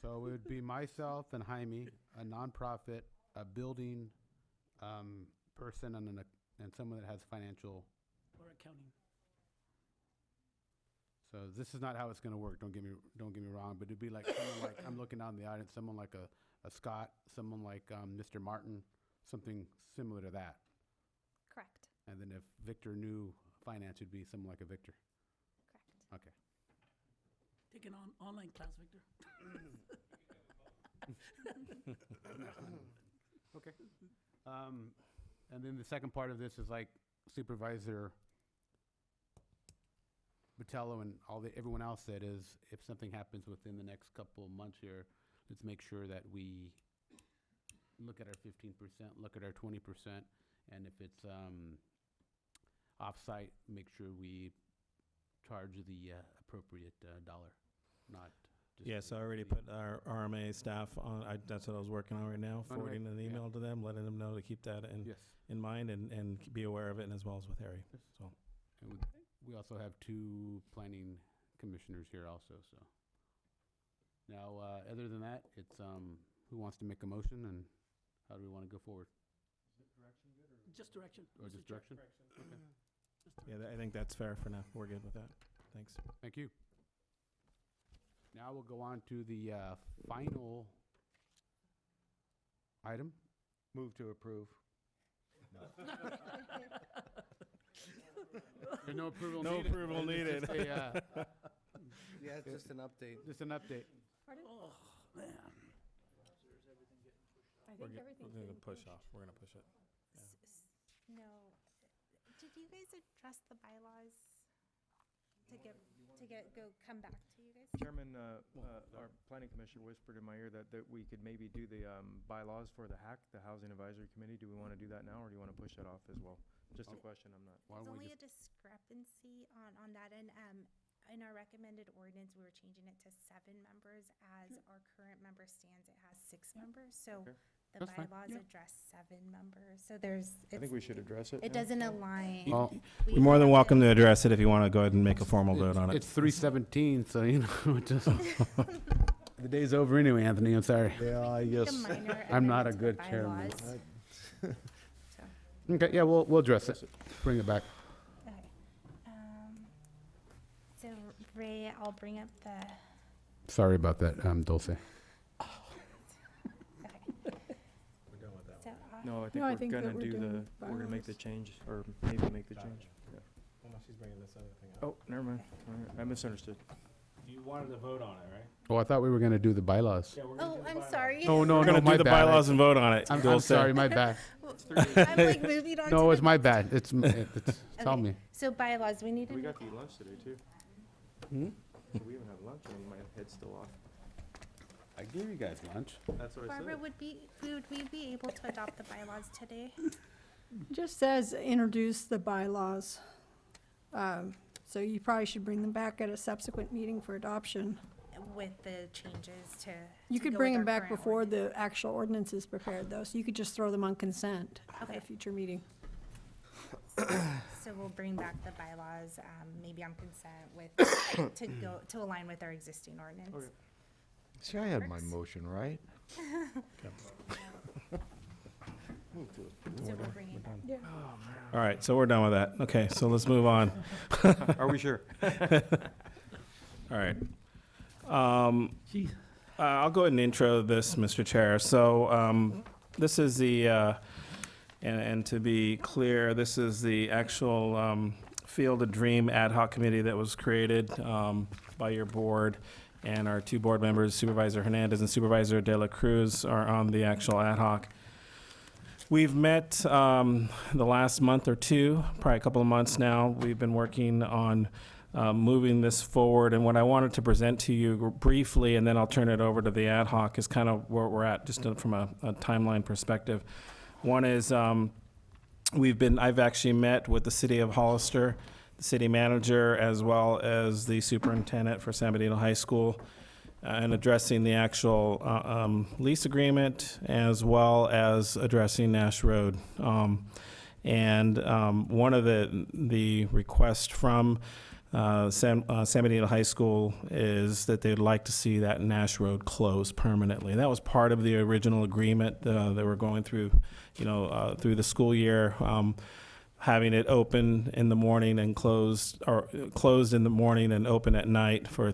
A: So it would be myself and Jaime, a nonprofit, a building person, and someone that has financial.
C: Or accounting.
A: So this is not how it's going to work. Don't get me wrong, but it'd be like someone like I'm looking out in the audience, someone like a Scott, someone like Mr. Martin, something similar to that.
P: Correct.
A: And then if Victor knew finance, it'd be someone like a Victor.
P: Correct.
A: Okay.
C: Take an online class, Victor.
A: Okay. And then the second part of this is like Supervisor Botello and everyone else said is, if something happens within the next couple of months here, let's make sure that we look at our 15%, look at our 20%, and if it's off-site, make sure we charge the appropriate dollar, not just.
D: Yes, I already put our RMA staff on, that's what I was working on right now,
A: On right-
D: forwarding an email to them, letting them know to keep that
A: Yes.
D: in mind and be aware of it, and as well as with Harry, so.
A: And we also have 2 planning commissioners here also, so. Now, other than that, it's, who wants to make a motion and how do we want to go forward?
C: Just direction.
A: Or
C: Mr.
A: just
C: Chair.
A: direction? Okay.
D: Yeah, I think that's fair for now. We're good with that. Thanks.
A: Thank you. Now we'll go on to the final item.
G: Move to approve.
A: There's no approval
D: No
A: needed.
D: approval
A: It's
D: needed.
A: just a,
M: Yeah, it's just an update.
A: just an update.
C: Oh, man.
B: I
D: We're
B: think
D: go-
B: everything's
D: We're
B: getting
D: gonna push
B: pushed.
D: off. We're gonna push it.
K: No. Did you guys address the bylaws come back to you guys?
L: Chairman, our planning commission whispered in my ear that we could maybe do the bylaws for the HAC, the Housing Advisory Committee. Do we want to do that now, or do you want to push that off as well? Just a question, I'm not.
A: Why
K: There's
A: don't we
K: only a
A: just,
K: discrepancy on that, and in our recommended ordinance, we were changing it to 7 members. As our current member stands, it has 6 members, so
L: Okay.
K: the
A: That's fine.
K: bylaws address 7 members, so there's.
L: I think we should address it.
K: It
L: yeah.
K: doesn't align.
A: Well,
D: You're more than welcome to address it if you want to go ahead and make a formal vote on it.
A: it's 3:17, so you know, just the day's over anyway, Anthony. I'm sorry.
G: Yeah, I
K: Make
G: guess.
K: a minor
A: I'm not a
K: amendment to the
A: good chairman.
K: bylaws.
A: Okay, yeah, we'll address it. Bring it back.
K: Okay. So Ray, I'll bring up the.
A: Sorry about that, Dulce.
K: Okay.
D: We're done with that.
K: So,
L: No, I think
J: No, I
L: we're
J: think that
L: gonna
J: we're
L: do
J: doing
L: we're gonna make the
J: bylaws.
L: change, or maybe make the change. Yeah.
D: Well, no, she's bringing this other thing up.
L: Oh, never mind. All right, I misunderstood.
D: You wanted to vote on it, right?
A: Oh, I thought we were gonna do the bylaws.
D: Yeah, we're
K: Oh, I'm sorry.
A: No,
D: We're gonna
A: my
D: do the
A: bad.
D: bylaws and vote on it.
A: I'm
D: Dulce.
A: sorry, my bad.
K: I'm like moving on.
A: No,
K: to
A: it's my bad. It's tell
K: Okay.
A: me.
K: So bylaws, we need to.
L: We got to eat lunch today too.
A: Hmm?
L: So we haven't had lunch, and my head's still off.
A: I gave you guys lunch.
L: That's what I
K: Barbara,
L: said.
K: would we be able to adopt the bylaws today?
J: Just says introduce the bylaws. So you probably should bring them back at a subsequent meeting for adoption.
K: With the changes to.
J: You
K: to
J: could
K: go
J: bring
K: with
J: them
K: our
J: back
K: current
J: before the actual ordinance is prepared, though, so you could just throw them on consent at
K: Okay.
J: a future meeting.
K: So we'll bring back the bylaws, maybe on consent with, to align with our existing ordinance.
G: See, I had my motion right.
K: So we'll bring it back.
J: Yeah.
D: All right, so we're done with that. Okay, so let's move on.
L: Are we sure?
D: All right. I'll go ahead and intro this, Mr. Chair. So this is the, and to be clear, this is the actual Field of Dream Ad Hoc Committee that was created by your board. And our two board members, Supervisor Hernandez and Supervisor De La Cruz, are on the actual ad hoc. We've met the last month or two, probably a couple of months now. We've been working on moving this forward. And what I wanted to present to you briefly, and then I'll turn it over to the ad hoc, is kind of where we're at, just from a timeline perspective. One is I've actually met with the city of Hollister, the city manager, as well as the superintendent for San Benito High School, and addressing the actual lease agreement, as well as addressing Nash Road. And one of the requests from San Benito High School is that they'd like to see that Nash Road closed permanently. That was part of the original agreement that we're going through, through the school year. Having it open in the morning and closed, or closed in the morning and open at night for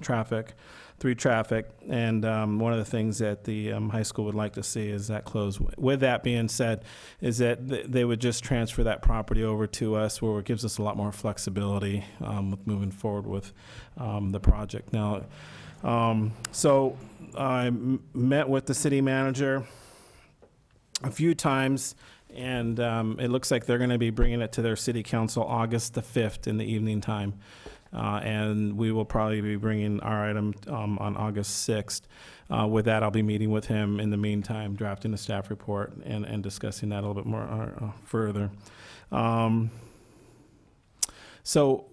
D: traffic, through traffic. And one of the things that the high school would like to see is that closed. With that being said, is that they would just transfer that property over to us, where it gives us a lot more flexibility with moving forward with the project. Now, so I met with the city manager a few times. And it looks like they're going to be bringing it to their city council August the 5th in the evening time. And we will probably be bringing our item on August 6th. With that, I'll be meeting with him in the meantime, drafting a staff report and discussing that a little bit more further. So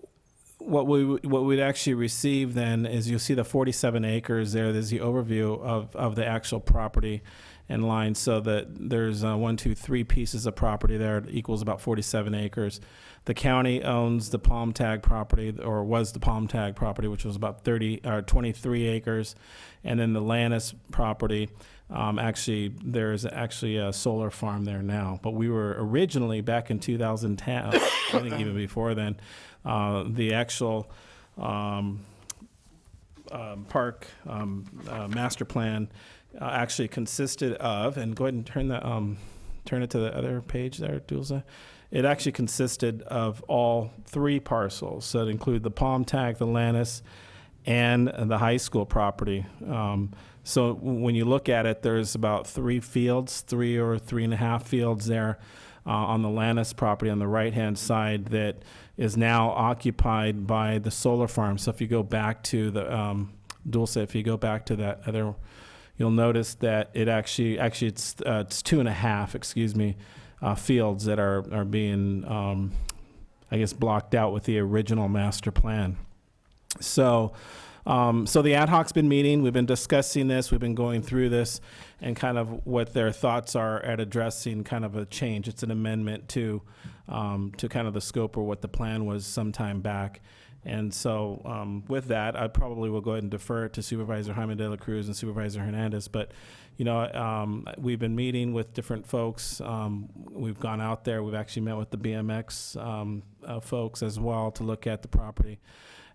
D: what we'd actually receive then is, you'll see the 47 acres there. There's the overview of the actual property and line, so that there's 3 pieces of property there. It equals about 47 acres. The county owns the Palm Tag property, or was the Palm Tag property, which was about 23 acres. And then the Lannis property, there's actually a solar farm there now. But we were originally, back in 2010, I think even before then, the actual park master plan actually consisted of, and go ahead and turn it to the other page there, Dulce. It actually consisted of all 3 parcels. So it included the Palm Tag, the Lannis, and the high school property. So when you look at it, there's about 3 fields, 3 or 3.5 fields there on the Lannis property on the right-hand side that is now occupied by the solar farm. So if you go back to the, Dulce, if you go back to that other, you'll notice that it actually it's 2.5, fields that are being, blocked out with the original master plan. So, so the ad hoc's been meeting. We've been discussing this. We've been going through this, and kind of what their thoughts are at addressing kind of a change. It's an amendment to kind of the scope or what the plan was sometime back. And so with that, I probably will go ahead and defer it to Supervisor Jaime De La Cruz and Supervisor Hernandez. But, we've been meeting with different folks. We've gone out there. We've actually met with the BMX folks as well to look at the property.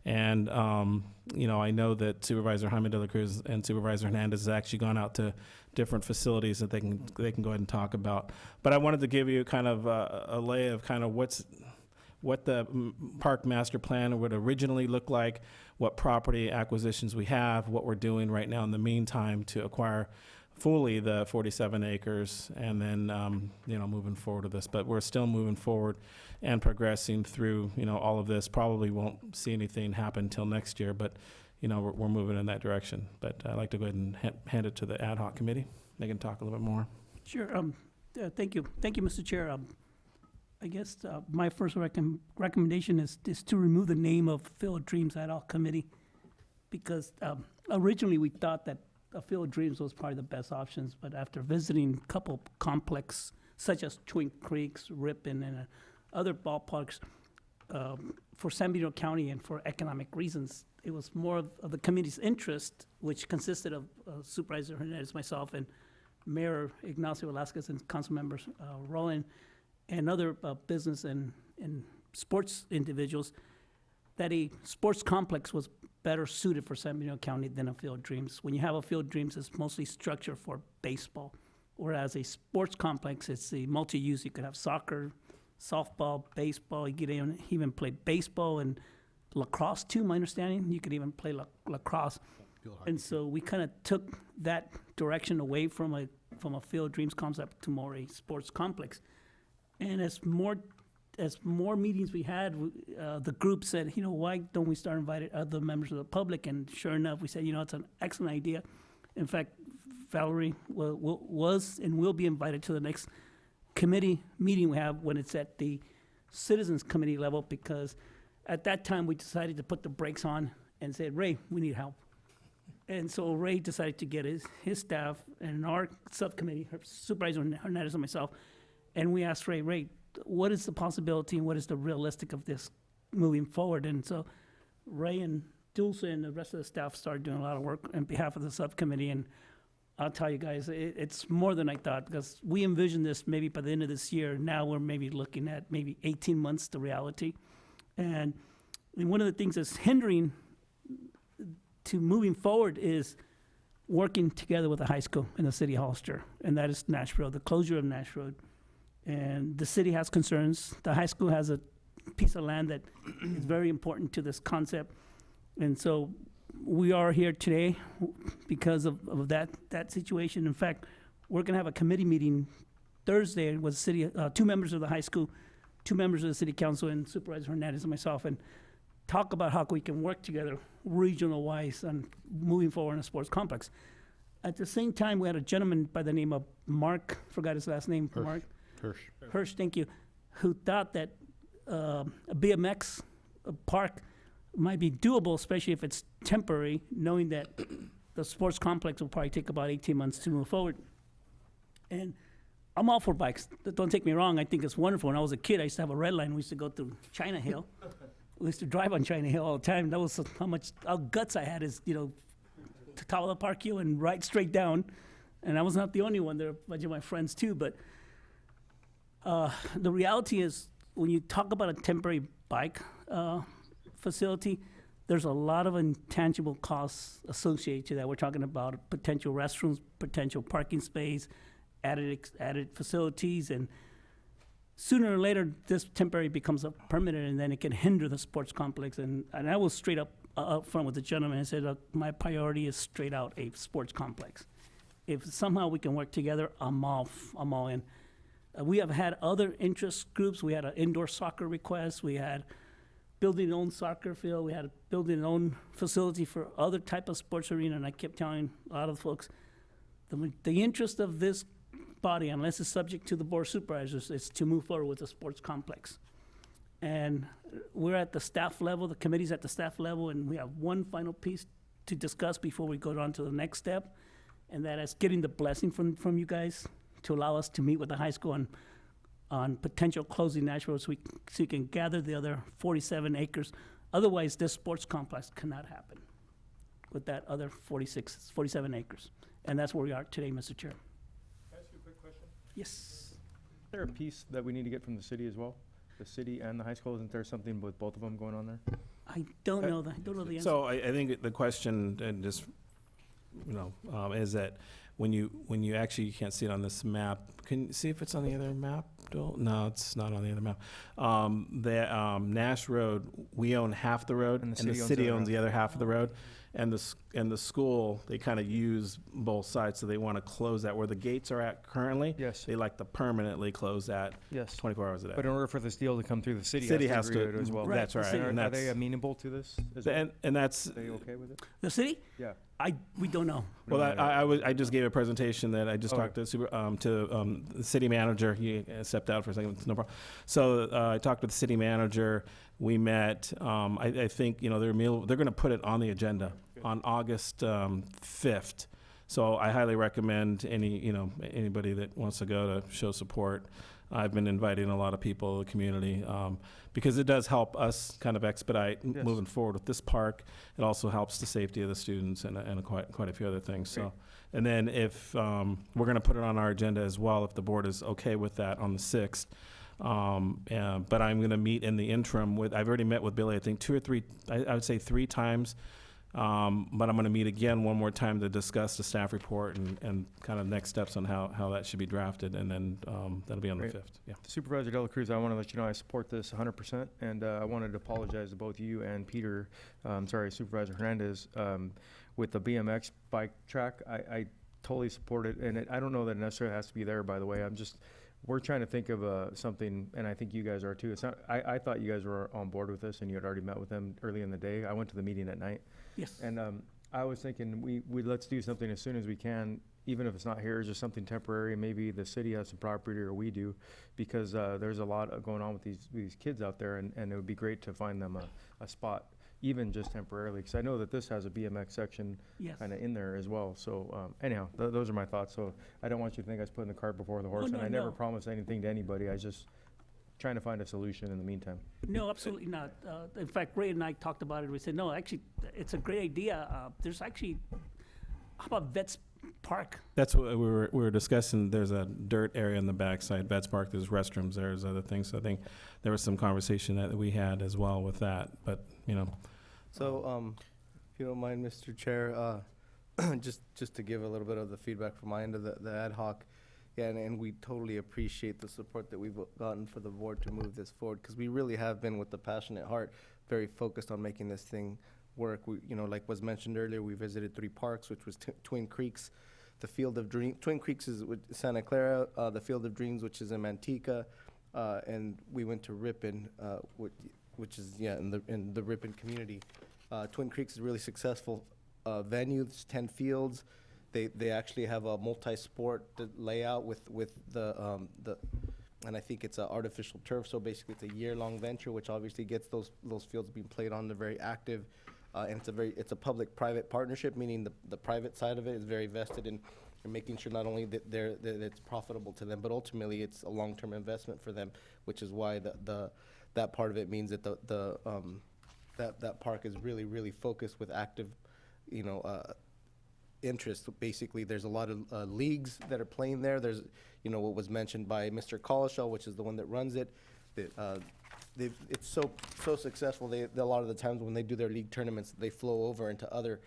D: And, I know that Supervisor Jaime De La Cruz and Supervisor Hernandez has actually gone out to different facilities that they can go ahead and talk about. But I wanted to give you kind of a lay of kind of what the park master plan would originally look like, what property acquisitions we have, what we're doing right now in the meantime to acquire fully the 47 acres, and then, moving forward with this. But we're still moving forward and progressing through, all of this. Probably won't see anything happen till next year, but, we're moving in that direction. But I'd like to go ahead and hand it to the ad hoc committee. They can talk a little bit more.
C: Sure. Thank you. Thank you, Mr. Chair. I guess my first recommendation is to remove the name of Field of Dreams ad hoc committee, because originally we thought that a Field of Dreams was probably the best options, but after visiting a couple complex such as Twin Creeks, Ripon, and other ballparks for San Benito County and for economic reasons, it was more of the committee's interest, which consisted of Supervisor Hernandez, myself, and Mayor Ignacio Velasquez, and council members Roland, and other business and sports individuals, that a sports complex was better suited for San Benito County than a Field of Dreams. When you have a Field of Dreams, it's mostly structured for baseball, whereas a sports complex, it's a multi-use. You could have soccer, softball, baseball. You could even play baseball and lacrosse too, my understanding. You could even play lacrosse. And so we kind of took that direction away from a Field of Dreams concept to more a sports complex. And as more meetings we had, the group said, why don't we start inviting other members of the public? And sure enough, we said, it's an excellent idea. In fact, Valerie was and will be invited to the next committee meeting we have when it's at the Citizens Committee level, because at that time we decided to put the brakes on and said, Ray, we need help. And so Ray decided to get his staff and our subcommittee, Supervisor Hernandez and myself, and we asked Ray, what is the possibility and what is the realistic of this moving forward? And so Ray and Dulce and the rest of the staff started doing a lot of work on behalf of the subcommittee, and I'll tell you guys, it's more than I thought, because we envisioned this maybe by the end of this year. Now we're maybe looking at maybe 18 months to reality. And one of the things that's hindering to moving forward is working together with the high school and the city of Hollister, and that is Nash Road, the closure of Nash Road. And the city has concerns. The high school has a piece of land that is very important to this concept. And so we are here today because of that situation. In fact, we're going to have a committee meeting Thursday with two members of the high school, 2 members of the city council, and Supervisor Hernandez and myself, and talk about how we can work together regional-wise on moving forward in a sports complex. At the same time, we had a gentleman by the name of Mark, forgot his last name, Mark? Hirsch, thank you, who thought that a BMX park might be doable, especially if it's temporary, knowing that the sports complex will probably take about 18 months to move forward. And I'm all for bikes. Don't take me wrong. I think it's wonderful. When I was a kid, I used to have a red line. We used to go through China Hill. We used to drive on China Hill all the time. That was how guts I had, is, to top of the park hill and ride straight down. And I was not the only one. There were a bunch of my friends too. But the reality is, when you talk about a temporary bike facility, there's a lot of intangible costs associated to that. We're talking about potential restrooms, potential parking space, added facilities, and sooner or later, this temporary becomes a permanent, and then it can hinder the sports complex. And I was straight up front with the gentleman and said, my priority is straight out a sports complex. If somehow we can work together, I'm all in. We have had other interest groups. We had an indoor soccer request. We had building our own soccer field. We had building our own facility for other type of sports arena. And I kept telling a lot of folks, the interest of this body, unless it's subject to the board of supervisors, is to move forward with the sports complex. And we're at the staff level, the committee's at the staff level, and we have one final piece to discuss before we go on to the next step, and that is getting the blessing from you guys to allow us to meet with the high school on potential closing Nash Road, so you can gather the other 47 acres. Otherwise, this sports complex cannot happen with that other 47 acres. And that's where we are today, Mr. Chair.
L: Can I ask you a quick question?
C: Yes.
L: Is there a piece that we need to get from the city as well? The city and the high school, isn't there something with both of them going on there?
C: I don't know the answer.
D: So I think the question, and just, is that when you actually, you can't see it on this map. Can you see if it's on the other map? No, it's not on the other map. Nash Road, we own half the road, and the city owns the other half of the road. and the school, they kind of use both sides, so they want to close that where the gates are at currently.
L: Yes.
D: They like to permanently close that.
L: Yes.
D: 24 hours a day.
L: But in order for this deal to come through, the city
D: City
L: has
D: has
L: to agree
D: to-
L: to it as well.
D: Right, that's
L: The
D: right,
L: city-
D: and
L: Are they
D: that's-
L: amenable to this as well?
D: And that's,
L: Are they okay with it?
C: The city?
L: Yeah.
C: We don't know.
D: well, I just gave a presentation that I just
L: Okay.
D: talked to the city manager. He stepped out for a second. No problem. So I talked to the city manager. We met. I think they're going to put it on the agenda on August 5th. So I highly recommend anybody that wants to go to show support. I've been inviting a lot of people in the community because it does help us kind of expedite
L: Yes.
D: moving forward with this park. It also helps the safety of the students and quite a few other things. So, and then if we're going to put it on our agenda as well, if the board is okay with that on the 6th. But I'm going to meet in the interim I've already met with Billy, I think 2 or 3, I would say 3 times. But I'm going to meet again one more time to discuss the staff report and kind of next steps on how that should be drafted. And then that'll be on the
L: Great.
D: 5th. Yeah.
L: Supervisor Dela Cruz, I want to let you know I support this 100%, and I wanted to apologize to both you and Peter, Supervisor Hernandez, with the BMX bike track. I totally support it, and I don't know that it necessarily has to be there, by the way. We're trying to think of something, and I think you guys are too. It's not, I thought you guys were on board with this, and you had already met with them early in the day. I went to the meeting at night.
C: Yes.
L: And I was thinking we let's do something as soon as we can, even if it's not here, it's just something temporary. Maybe the city has some property or we do, because there's a lot going on with these kids out there, and it would be great to find them a spot, even just temporarily, because I know that this has a BMX section
C: Yes.
L: kind of in there as well. So anyhow, those are my thoughts. So I don't want you to think I was putting the cart before the horse,
C: no,
L: and I never
C: no.
L: promised anything to anybody. I just trying to find a solution in the meantime.
C: No, absolutely not. In fact, Ray and I talked about it. We said, no, actually, it's a great idea. There's actually, how about Vets Park?
D: That's what we were discussing. There's a dirt area in the backside. Vets Park, there's restrooms, there's other things. So I think there was some conversation that we had as well with that. But,
M: So, if you don't mind, Mr. Chair, just to give a little bit of the feedback from my end of the ad hoc, yeah, and we totally appreciate the support that we've gotten for the board to move this forward, because we really have been, with a passionate heart, very focused on making this thing work. We, like was mentioned earlier, we visited 3 parks, which was Twin Creeks, the Field of Dreams. Twin Creeks is with Santa Clara, the Field of Dreams, which is in Manteca, and we went to Ripon, which is in the Ripon community. Twin Creeks is a really successful venue. It's 10 fields. They actually have a multi-sport layout with the and I think it's an artificial turf. So basically, it's a year-long venture, which obviously gets those fields being played on. They're very active, and it's a public-private partnership, meaning the private side of it is very vested in making sure not only that it's profitable to them, but ultimately it's a long-term investment for them, which is why that part of it means that that park is really focused with active, interest. Basically, there's a lot of leagues that are playing there. There's, what was mentioned by Mr. Collishaw, which is the one that runs it. That it's so successful. A lot of the times when they do their league tournaments, they flow over into other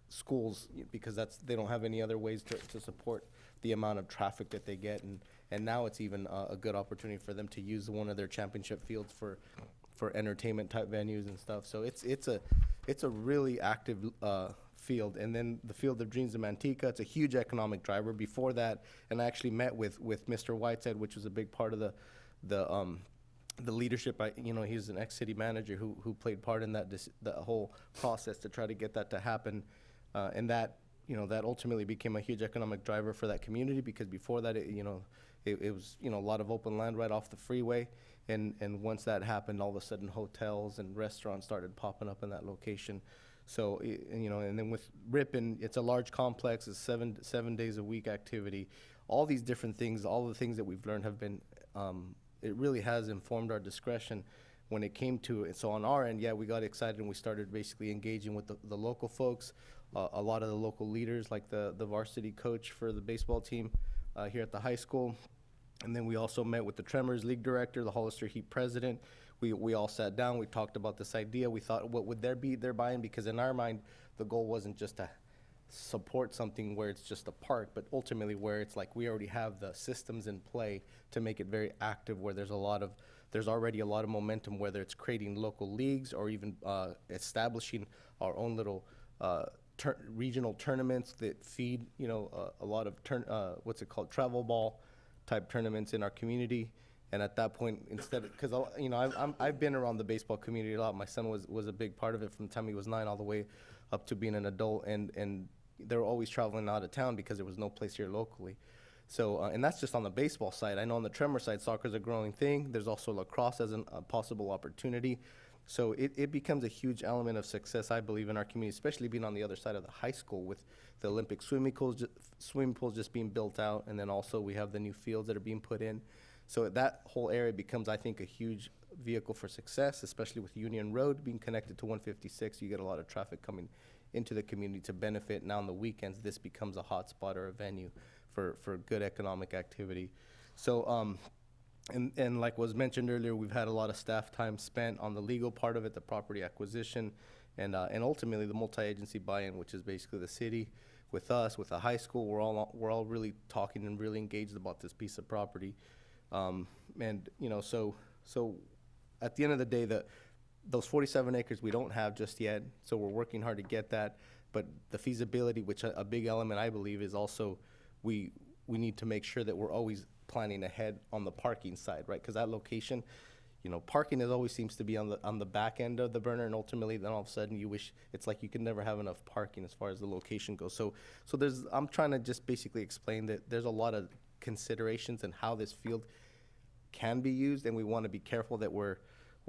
M: schools, because they don't have any other ways to support the amount of traffic that they get. And now it's even a good opportunity for them to use one of their championship fields for entertainment type venues and stuff. So it's a really active field. And then the Field of Dreams in Manteca, it's a huge economic driver. Before that, and I actually met with Mr. Whiteside, which was a big part of the leadership. He's an ex-city manager who played part in that whole process to try to get that to happen, and that ultimately became a huge economic driver for that community, because before that it was a lot of open land right off the freeway, and once that happened, all of a sudden hotels and restaurants started popping up in that location. So and then with Ripon, it's a large complex. It's seven days a week activity. All these different things, all the things that we've learned have been, it really has informed our discretion when it came to it. So on our end, we got excited and we started basically engaging with the local folks, a lot of the local leaders, like the varsity coach for the baseball team here at the high school. And then we also met with the Tremors League director, the Hollister Heat president. We all sat down, we talked about this idea. We thought, what would there be their buy-in? Because in our mind, the goal wasn't just to
S: support something where it's just a park, but ultimately where it's like we already have the systems in play to make it very active, where there's already a lot of momentum, whether it's creating local leagues or even establishing our own little regional tournaments that feed, a lot of what's it called, travel ball type tournaments in our community. And at that point, instead of, because I've been around the baseball community a lot. My son was a big part of it from the time he was 9 all the way up to being an adult, and they were always traveling out of town because there was no place here locally. So, and that's just on the baseball side. I know on the Tremor side, soccer's a growing thing. There's also lacrosse as a possible opportunity. So it becomes a huge element of success, I believe, in our community, especially being on the other side of the high school with the Olympic swimming pools just being built out, and then also we have the new fields that are being put in. So that whole area becomes, I think, a huge vehicle for success, especially with Union Road being connected to 156. You get a lot of traffic coming into the community to benefit. Now on the weekends, this becomes a hot spot or a venue for good economic activity. So, and like was mentioned earlier, we've had a lot of staff time spent on the legal part of it, the property acquisition, and ultimately the multi-agency buy-in, which is basically the city with us, with the high school. We're all really talking and really engaged about this piece of property. And so at the end of the day, those 47 acres we don't have just yet, so we're working hard to get that. But the feasibility, which a big element I believe is also we need to make sure that we're always planning ahead on the parking side, right? Because that location, parking always seems to be on the back end of the burner, and ultimately then all of a sudden you wish it's like you can never have enough parking as far as the location goes. So I'm trying to just basically explain that there's a lot of considerations in how this field can be used, and we want to be careful that we're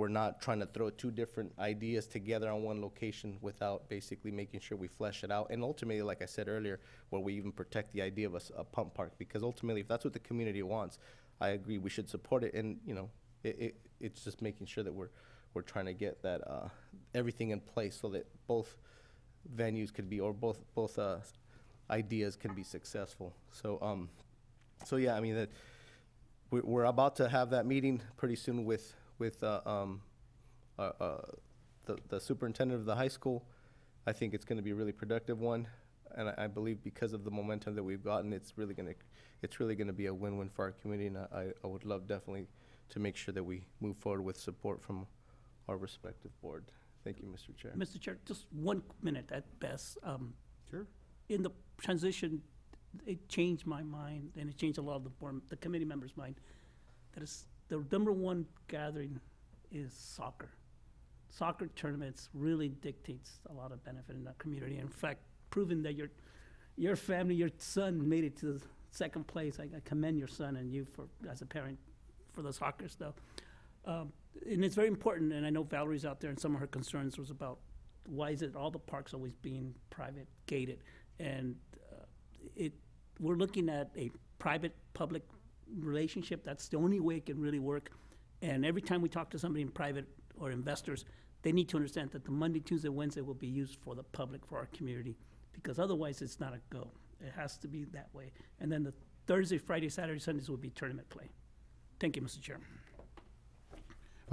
S: not trying to throw two different ideas together on one location without basically making sure we flesh it out. And ultimately, like I said earlier, where we even protect the idea of a pump park, because ultimately, if that's what the community wants, I agree we should support it. And it's just making sure that we're trying to get that everything in place so that both venues could be, or both ideas can be successful. So yeah, I mean that we're about to have that meeting pretty soon with the superintendent of the high school. I think it's going to be a really productive one, and I believe because of the momentum that we've gotten, it's really going to be a win-win for our community. And I would love definitely to make sure that we move forward with support from our respective board. Thank you, Mr. Chair.
C: Mr. Chair, just 1 minute at best.
A: Sure.
C: In the transition, it changed my mind, and it changed a lot of the committee members' mind. That is, the number one gathering is soccer. Soccer tournaments really dictates a lot of benefit in our community. In fact, proving that your family, your son made it to the second place. I commend your son and you as a parent for the soccer stuff. And it's very important, and I know Valerie's out there, and some of her concerns was about why is it all the parks always being private gated? And we're looking at a private-public relationship. That's the only way it can really work. And every time we talk to somebody in private or investors, they need to understand that the Monday, Tuesday, Wednesday will be used for the public, for our community, because otherwise it's not a go. It has to be that way. And then the Thursday, Friday, Saturday, Sundays will be tournament play. Thank you, Mr. Chair.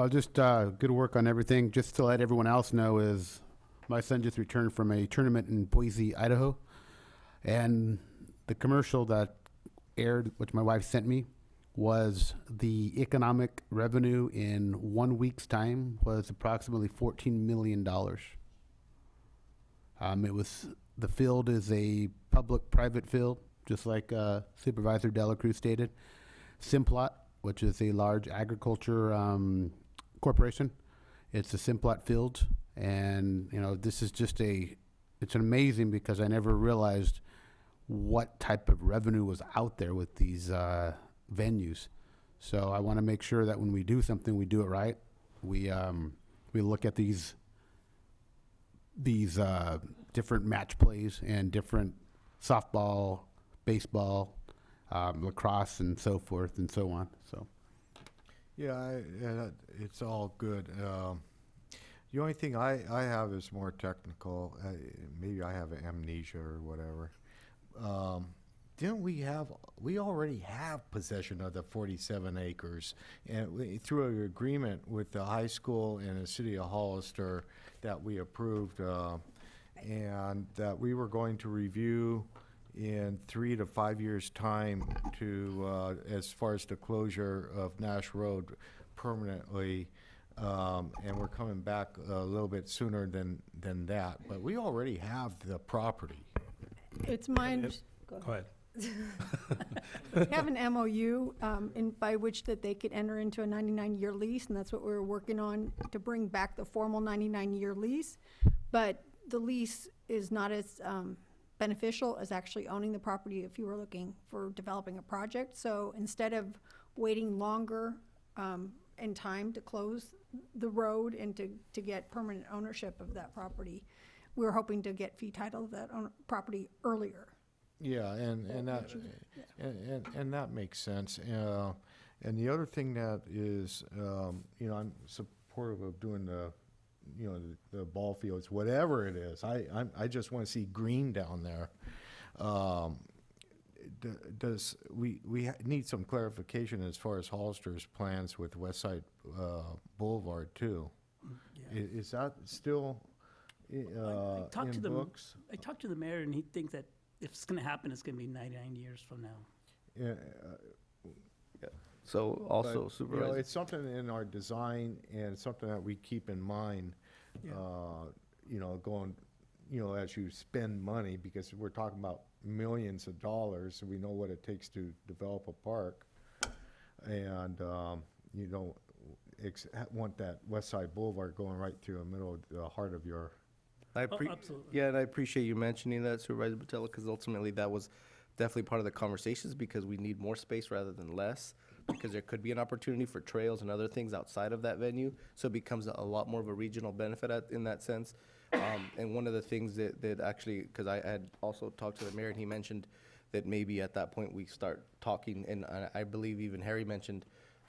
A: Just good work on everything. Just to let everyone else know, is my son just returned from a tournament in Boise, Idaho, and the commercial that aired, which my wife sent me, was the economic revenue in 1 week's time was approximately $14 million. The field is a public-private field, just like Supervisor Dela Cruz stated. Simplot, which is a large agriculture corporation, it's a Simplot field, and this is just it's amazing because I never realized what type of revenue was out there with these venues. So I want to make sure that when we do something, we do it right. We look at these different match plays and different softball, baseball, lacrosse, and so forth and so on. So
G: Yeah, it's all good. The only thing I have is more technical. Maybe I have amnesia or whatever. We already have possession of the 47 acres, and through an agreement with the high school and the city of Hollister that we approved, and that we were going to review in 3 to 5 years' time to, as far as the closure of Nash Road permanently, and we're coming back a little bit sooner than that, but we already have the property.
J: It's mine.
D: Go ahead.
J: We have an MOU by which that they could enter into a 99-year lease, and that's what we're working on, to bring back the formal 99-year lease. But the lease is not as beneficial as actually owning the property if you were looking for developing a project. So instead of waiting longer in time to close the road and to get permanent ownership of that property, we're hoping to get fee title of that property earlier.
G: Yeah, and that makes sense. And the other thing that is, I'm supportive of doing the ball fields, whatever it is. I just want to see green down there. We need some clarification as far as Hollister's plans with West Side Boulevard too. Is that still in books?
C: I talked to the mayor, and he thinks that if it's going to happen, it's going to be 99 years from now.
G: Yeah.
S: So also,
G: But,
S: Supervisor.
G: it's something in our design and something that we keep in mind, going, as you spend money, because we're talking about millions of dollars, so we know what it takes to develop a park. And you don't want that West Side Boulevard going right through the middle of the heart of your.
C: Absolutely.
S: Yeah, and I appreciate you mentioning that, Supervisor Botello, because ultimately that was definitely part of the conversations, because we need more space rather than less, because there could be an opportunity for trails and other things outside of that venue, so it becomes a lot more of a regional benefit in that sense. And one of the things that actually, because I had also talked to the mayor, and he mentioned that maybe at that point we start talking, and I believe even Harry mentioned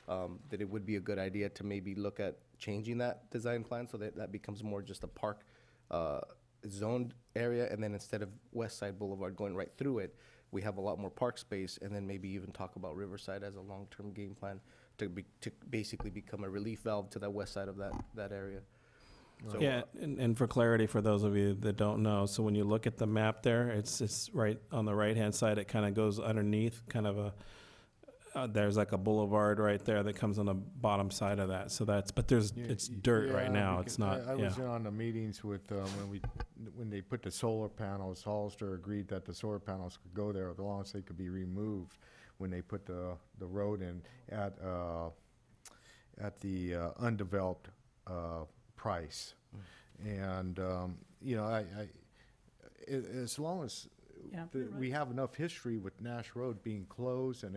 S: that it would be a good idea to maybe look at changing that design plan so that becomes more just a park zoned area, and then instead of West Side Boulevard going right through it, we have a lot more park space, and then maybe even talk about Riverside as a long-term game plan to basically become a relief valve to the west side of that area. So,
D: Yeah, and for clarity, for those of you that don't know, so when you look at the map there, it's right on the right-hand side. It kind of goes underneath, kind of there's like a boulevard right there that comes on the bottom side of that. So but it's dirt right now. It's not.
G: I was in on the meetings with when they put the solar panels. Hollister agreed that the solar panels could go there as long as they could be removed when they put the road in at the undeveloped price. And as long as we have enough history with Nash Road being closed and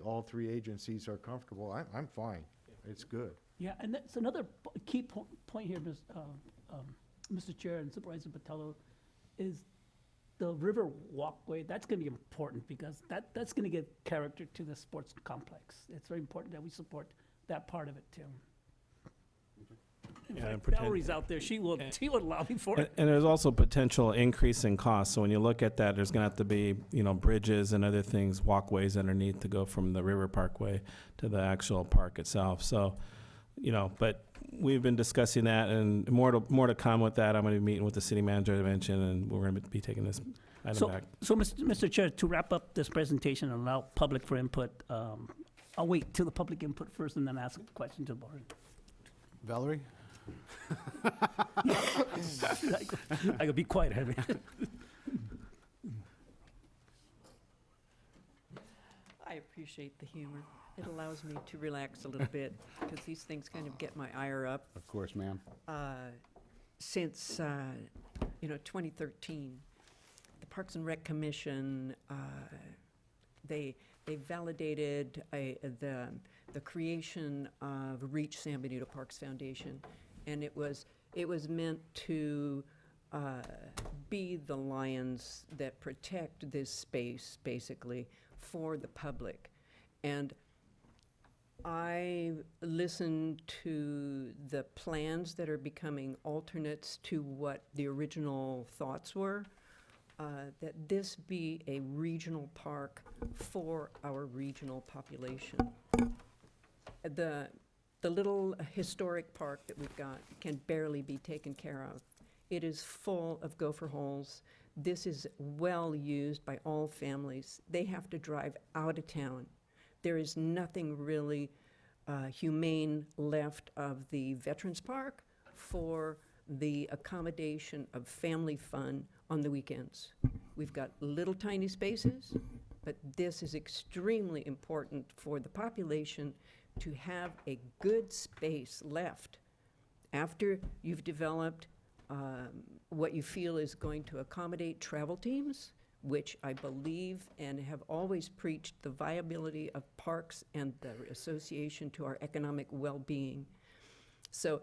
G: all three agencies are comfortable, I'm fine. It's good.
C: Yeah, and that's another key point here, Mr. Chair and Supervisor Botello, is the river walkway. That's going to be important, because that's going to give character to the sports complex. It's very important that we support that part of it too. In fact, Valerie's out there. She will lobby for it.
D: And there's also potential increase in cost. So when you look at that, there's going to have to be, bridges and other things, walkways underneath to go from the River Parkway to the actual park itself. So, but we've been discussing that, and more to come with that. I'm going to be meeting with the city manager, as I mentioned, and we're going to be taking this item back.
C: So, Mr. Chair, to wrap up this presentation and allow public for input, I'll wait till the public input first and then ask a question to the board.
A: Valerie?
C: I could be quiet, Henry.
U: I appreciate the humor. It allows me to relax a little bit, because these things kind of get my ire up.
A: Of course, ma'am.
U: Since 2013, the Parks and Rec Commission, they validated the creation of Reach San Benito Parks Foundation, and it was meant to be the lions that protect this space, basically, for the public. And I listened to the plans that are becoming alternates to what the original thoughts were, that this be a regional park for our regional population. The little historic park that we've got can barely be taken care of. It is full of gopher holes. This is well used by all families. They have to drive out of town. There is nothing really humane left of the Veterans Park for the accommodation of family fun on the weekends. We've got little tiny spaces, but this is extremely important for the population to have a good space left after you've developed what you feel is going to accommodate travel teams, which I believe and have always preached the viability of parks and the association to our economic well-being. So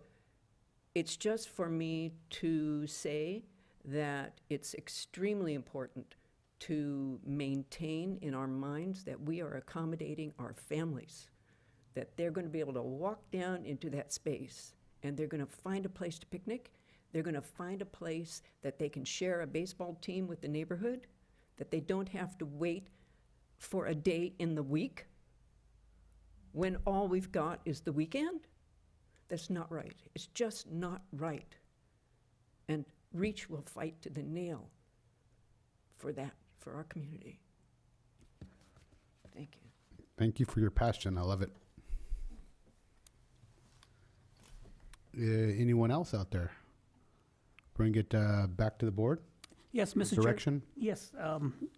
U: it's just for me to say that it's extremely important to maintain in our minds that we are accommodating our families, that they're going to be able to walk down into that space and they're going to find a place to picnic. They're going to find a place that they can share a baseball team with the neighborhood, that they don't have to wait for a day in the week when all we've got is the weekend. That's not right. It's just not right. And Reach will fight to the nail for that, for our community. Thank you.
A: Thank you for your passion. I love it. Anyone else out there? Bring it back to the board?
C: Yes, Mr. Chair.
A: Direction?
C: Yes, I'm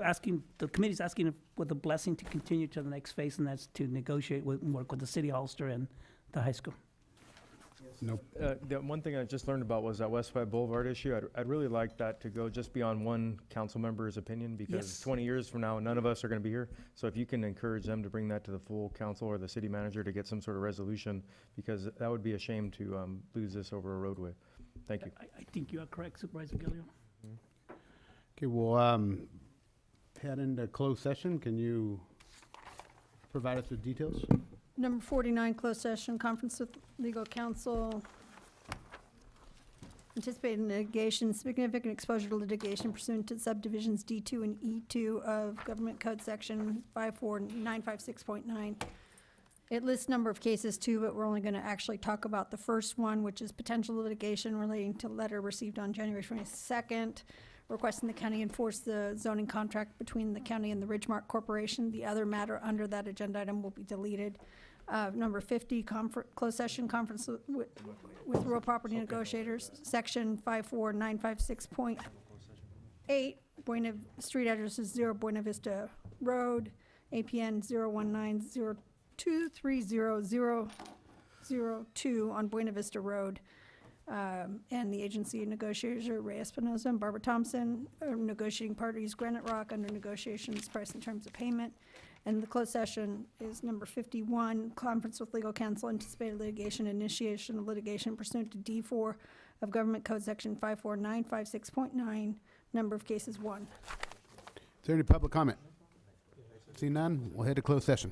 C: asking, the committee's asking if- with a blessing to continue to the next phase, and that's to negotiate with, work with the city of Hollister and the high school.
A: Nope.
L: The one thing I just learned about was that West 5 Boulevard issue. I'd really like that to go just beyond one council member's opinion, because
C: Yes.
L: 20 years from now, none of us are going to be here. So if you can encourage them to bring that to the full council or the city manager to get some sort of resolution, because that would be a shame to lose this over a roadway. Thank you.
C: I think you are correct, Supervisor Gilliam.
A: Okay, we'll head into closed session. Can you provide us with details?
J: Number 49, closed session, conference with legal counsel. Anticipated litigation, significant exposure to litigation pursuant to subdivisions D2 and E2 of Government Code Section 54956.9. It lists number of cases too, but we're only going to actually talk about the first one, which is potential litigation relating to a letter received on January 22nd, requesting the county enforce the zoning contract between the county and the Ridgemark Corporation. The other matter under that agenda item will be deleted. Number 50, closed session conference with real property negotiators, section 54956.8, Buena, street address is 0 Buena Vista Road, APN 01902300002 on Buena Vista Road. And the agency negotiators are Ray Espinoza and Barbara Thompson. Negotiating parties, Granite Rock, under negotiations, price and terms of payment. And the closed session is number 51, conference with legal counsel, anticipated litigation, initiation of litigation pursuant to D4 of Government Code Section 54956.9, number of cases 1.
A: Is there any public comment? See none? We'll head to closed session.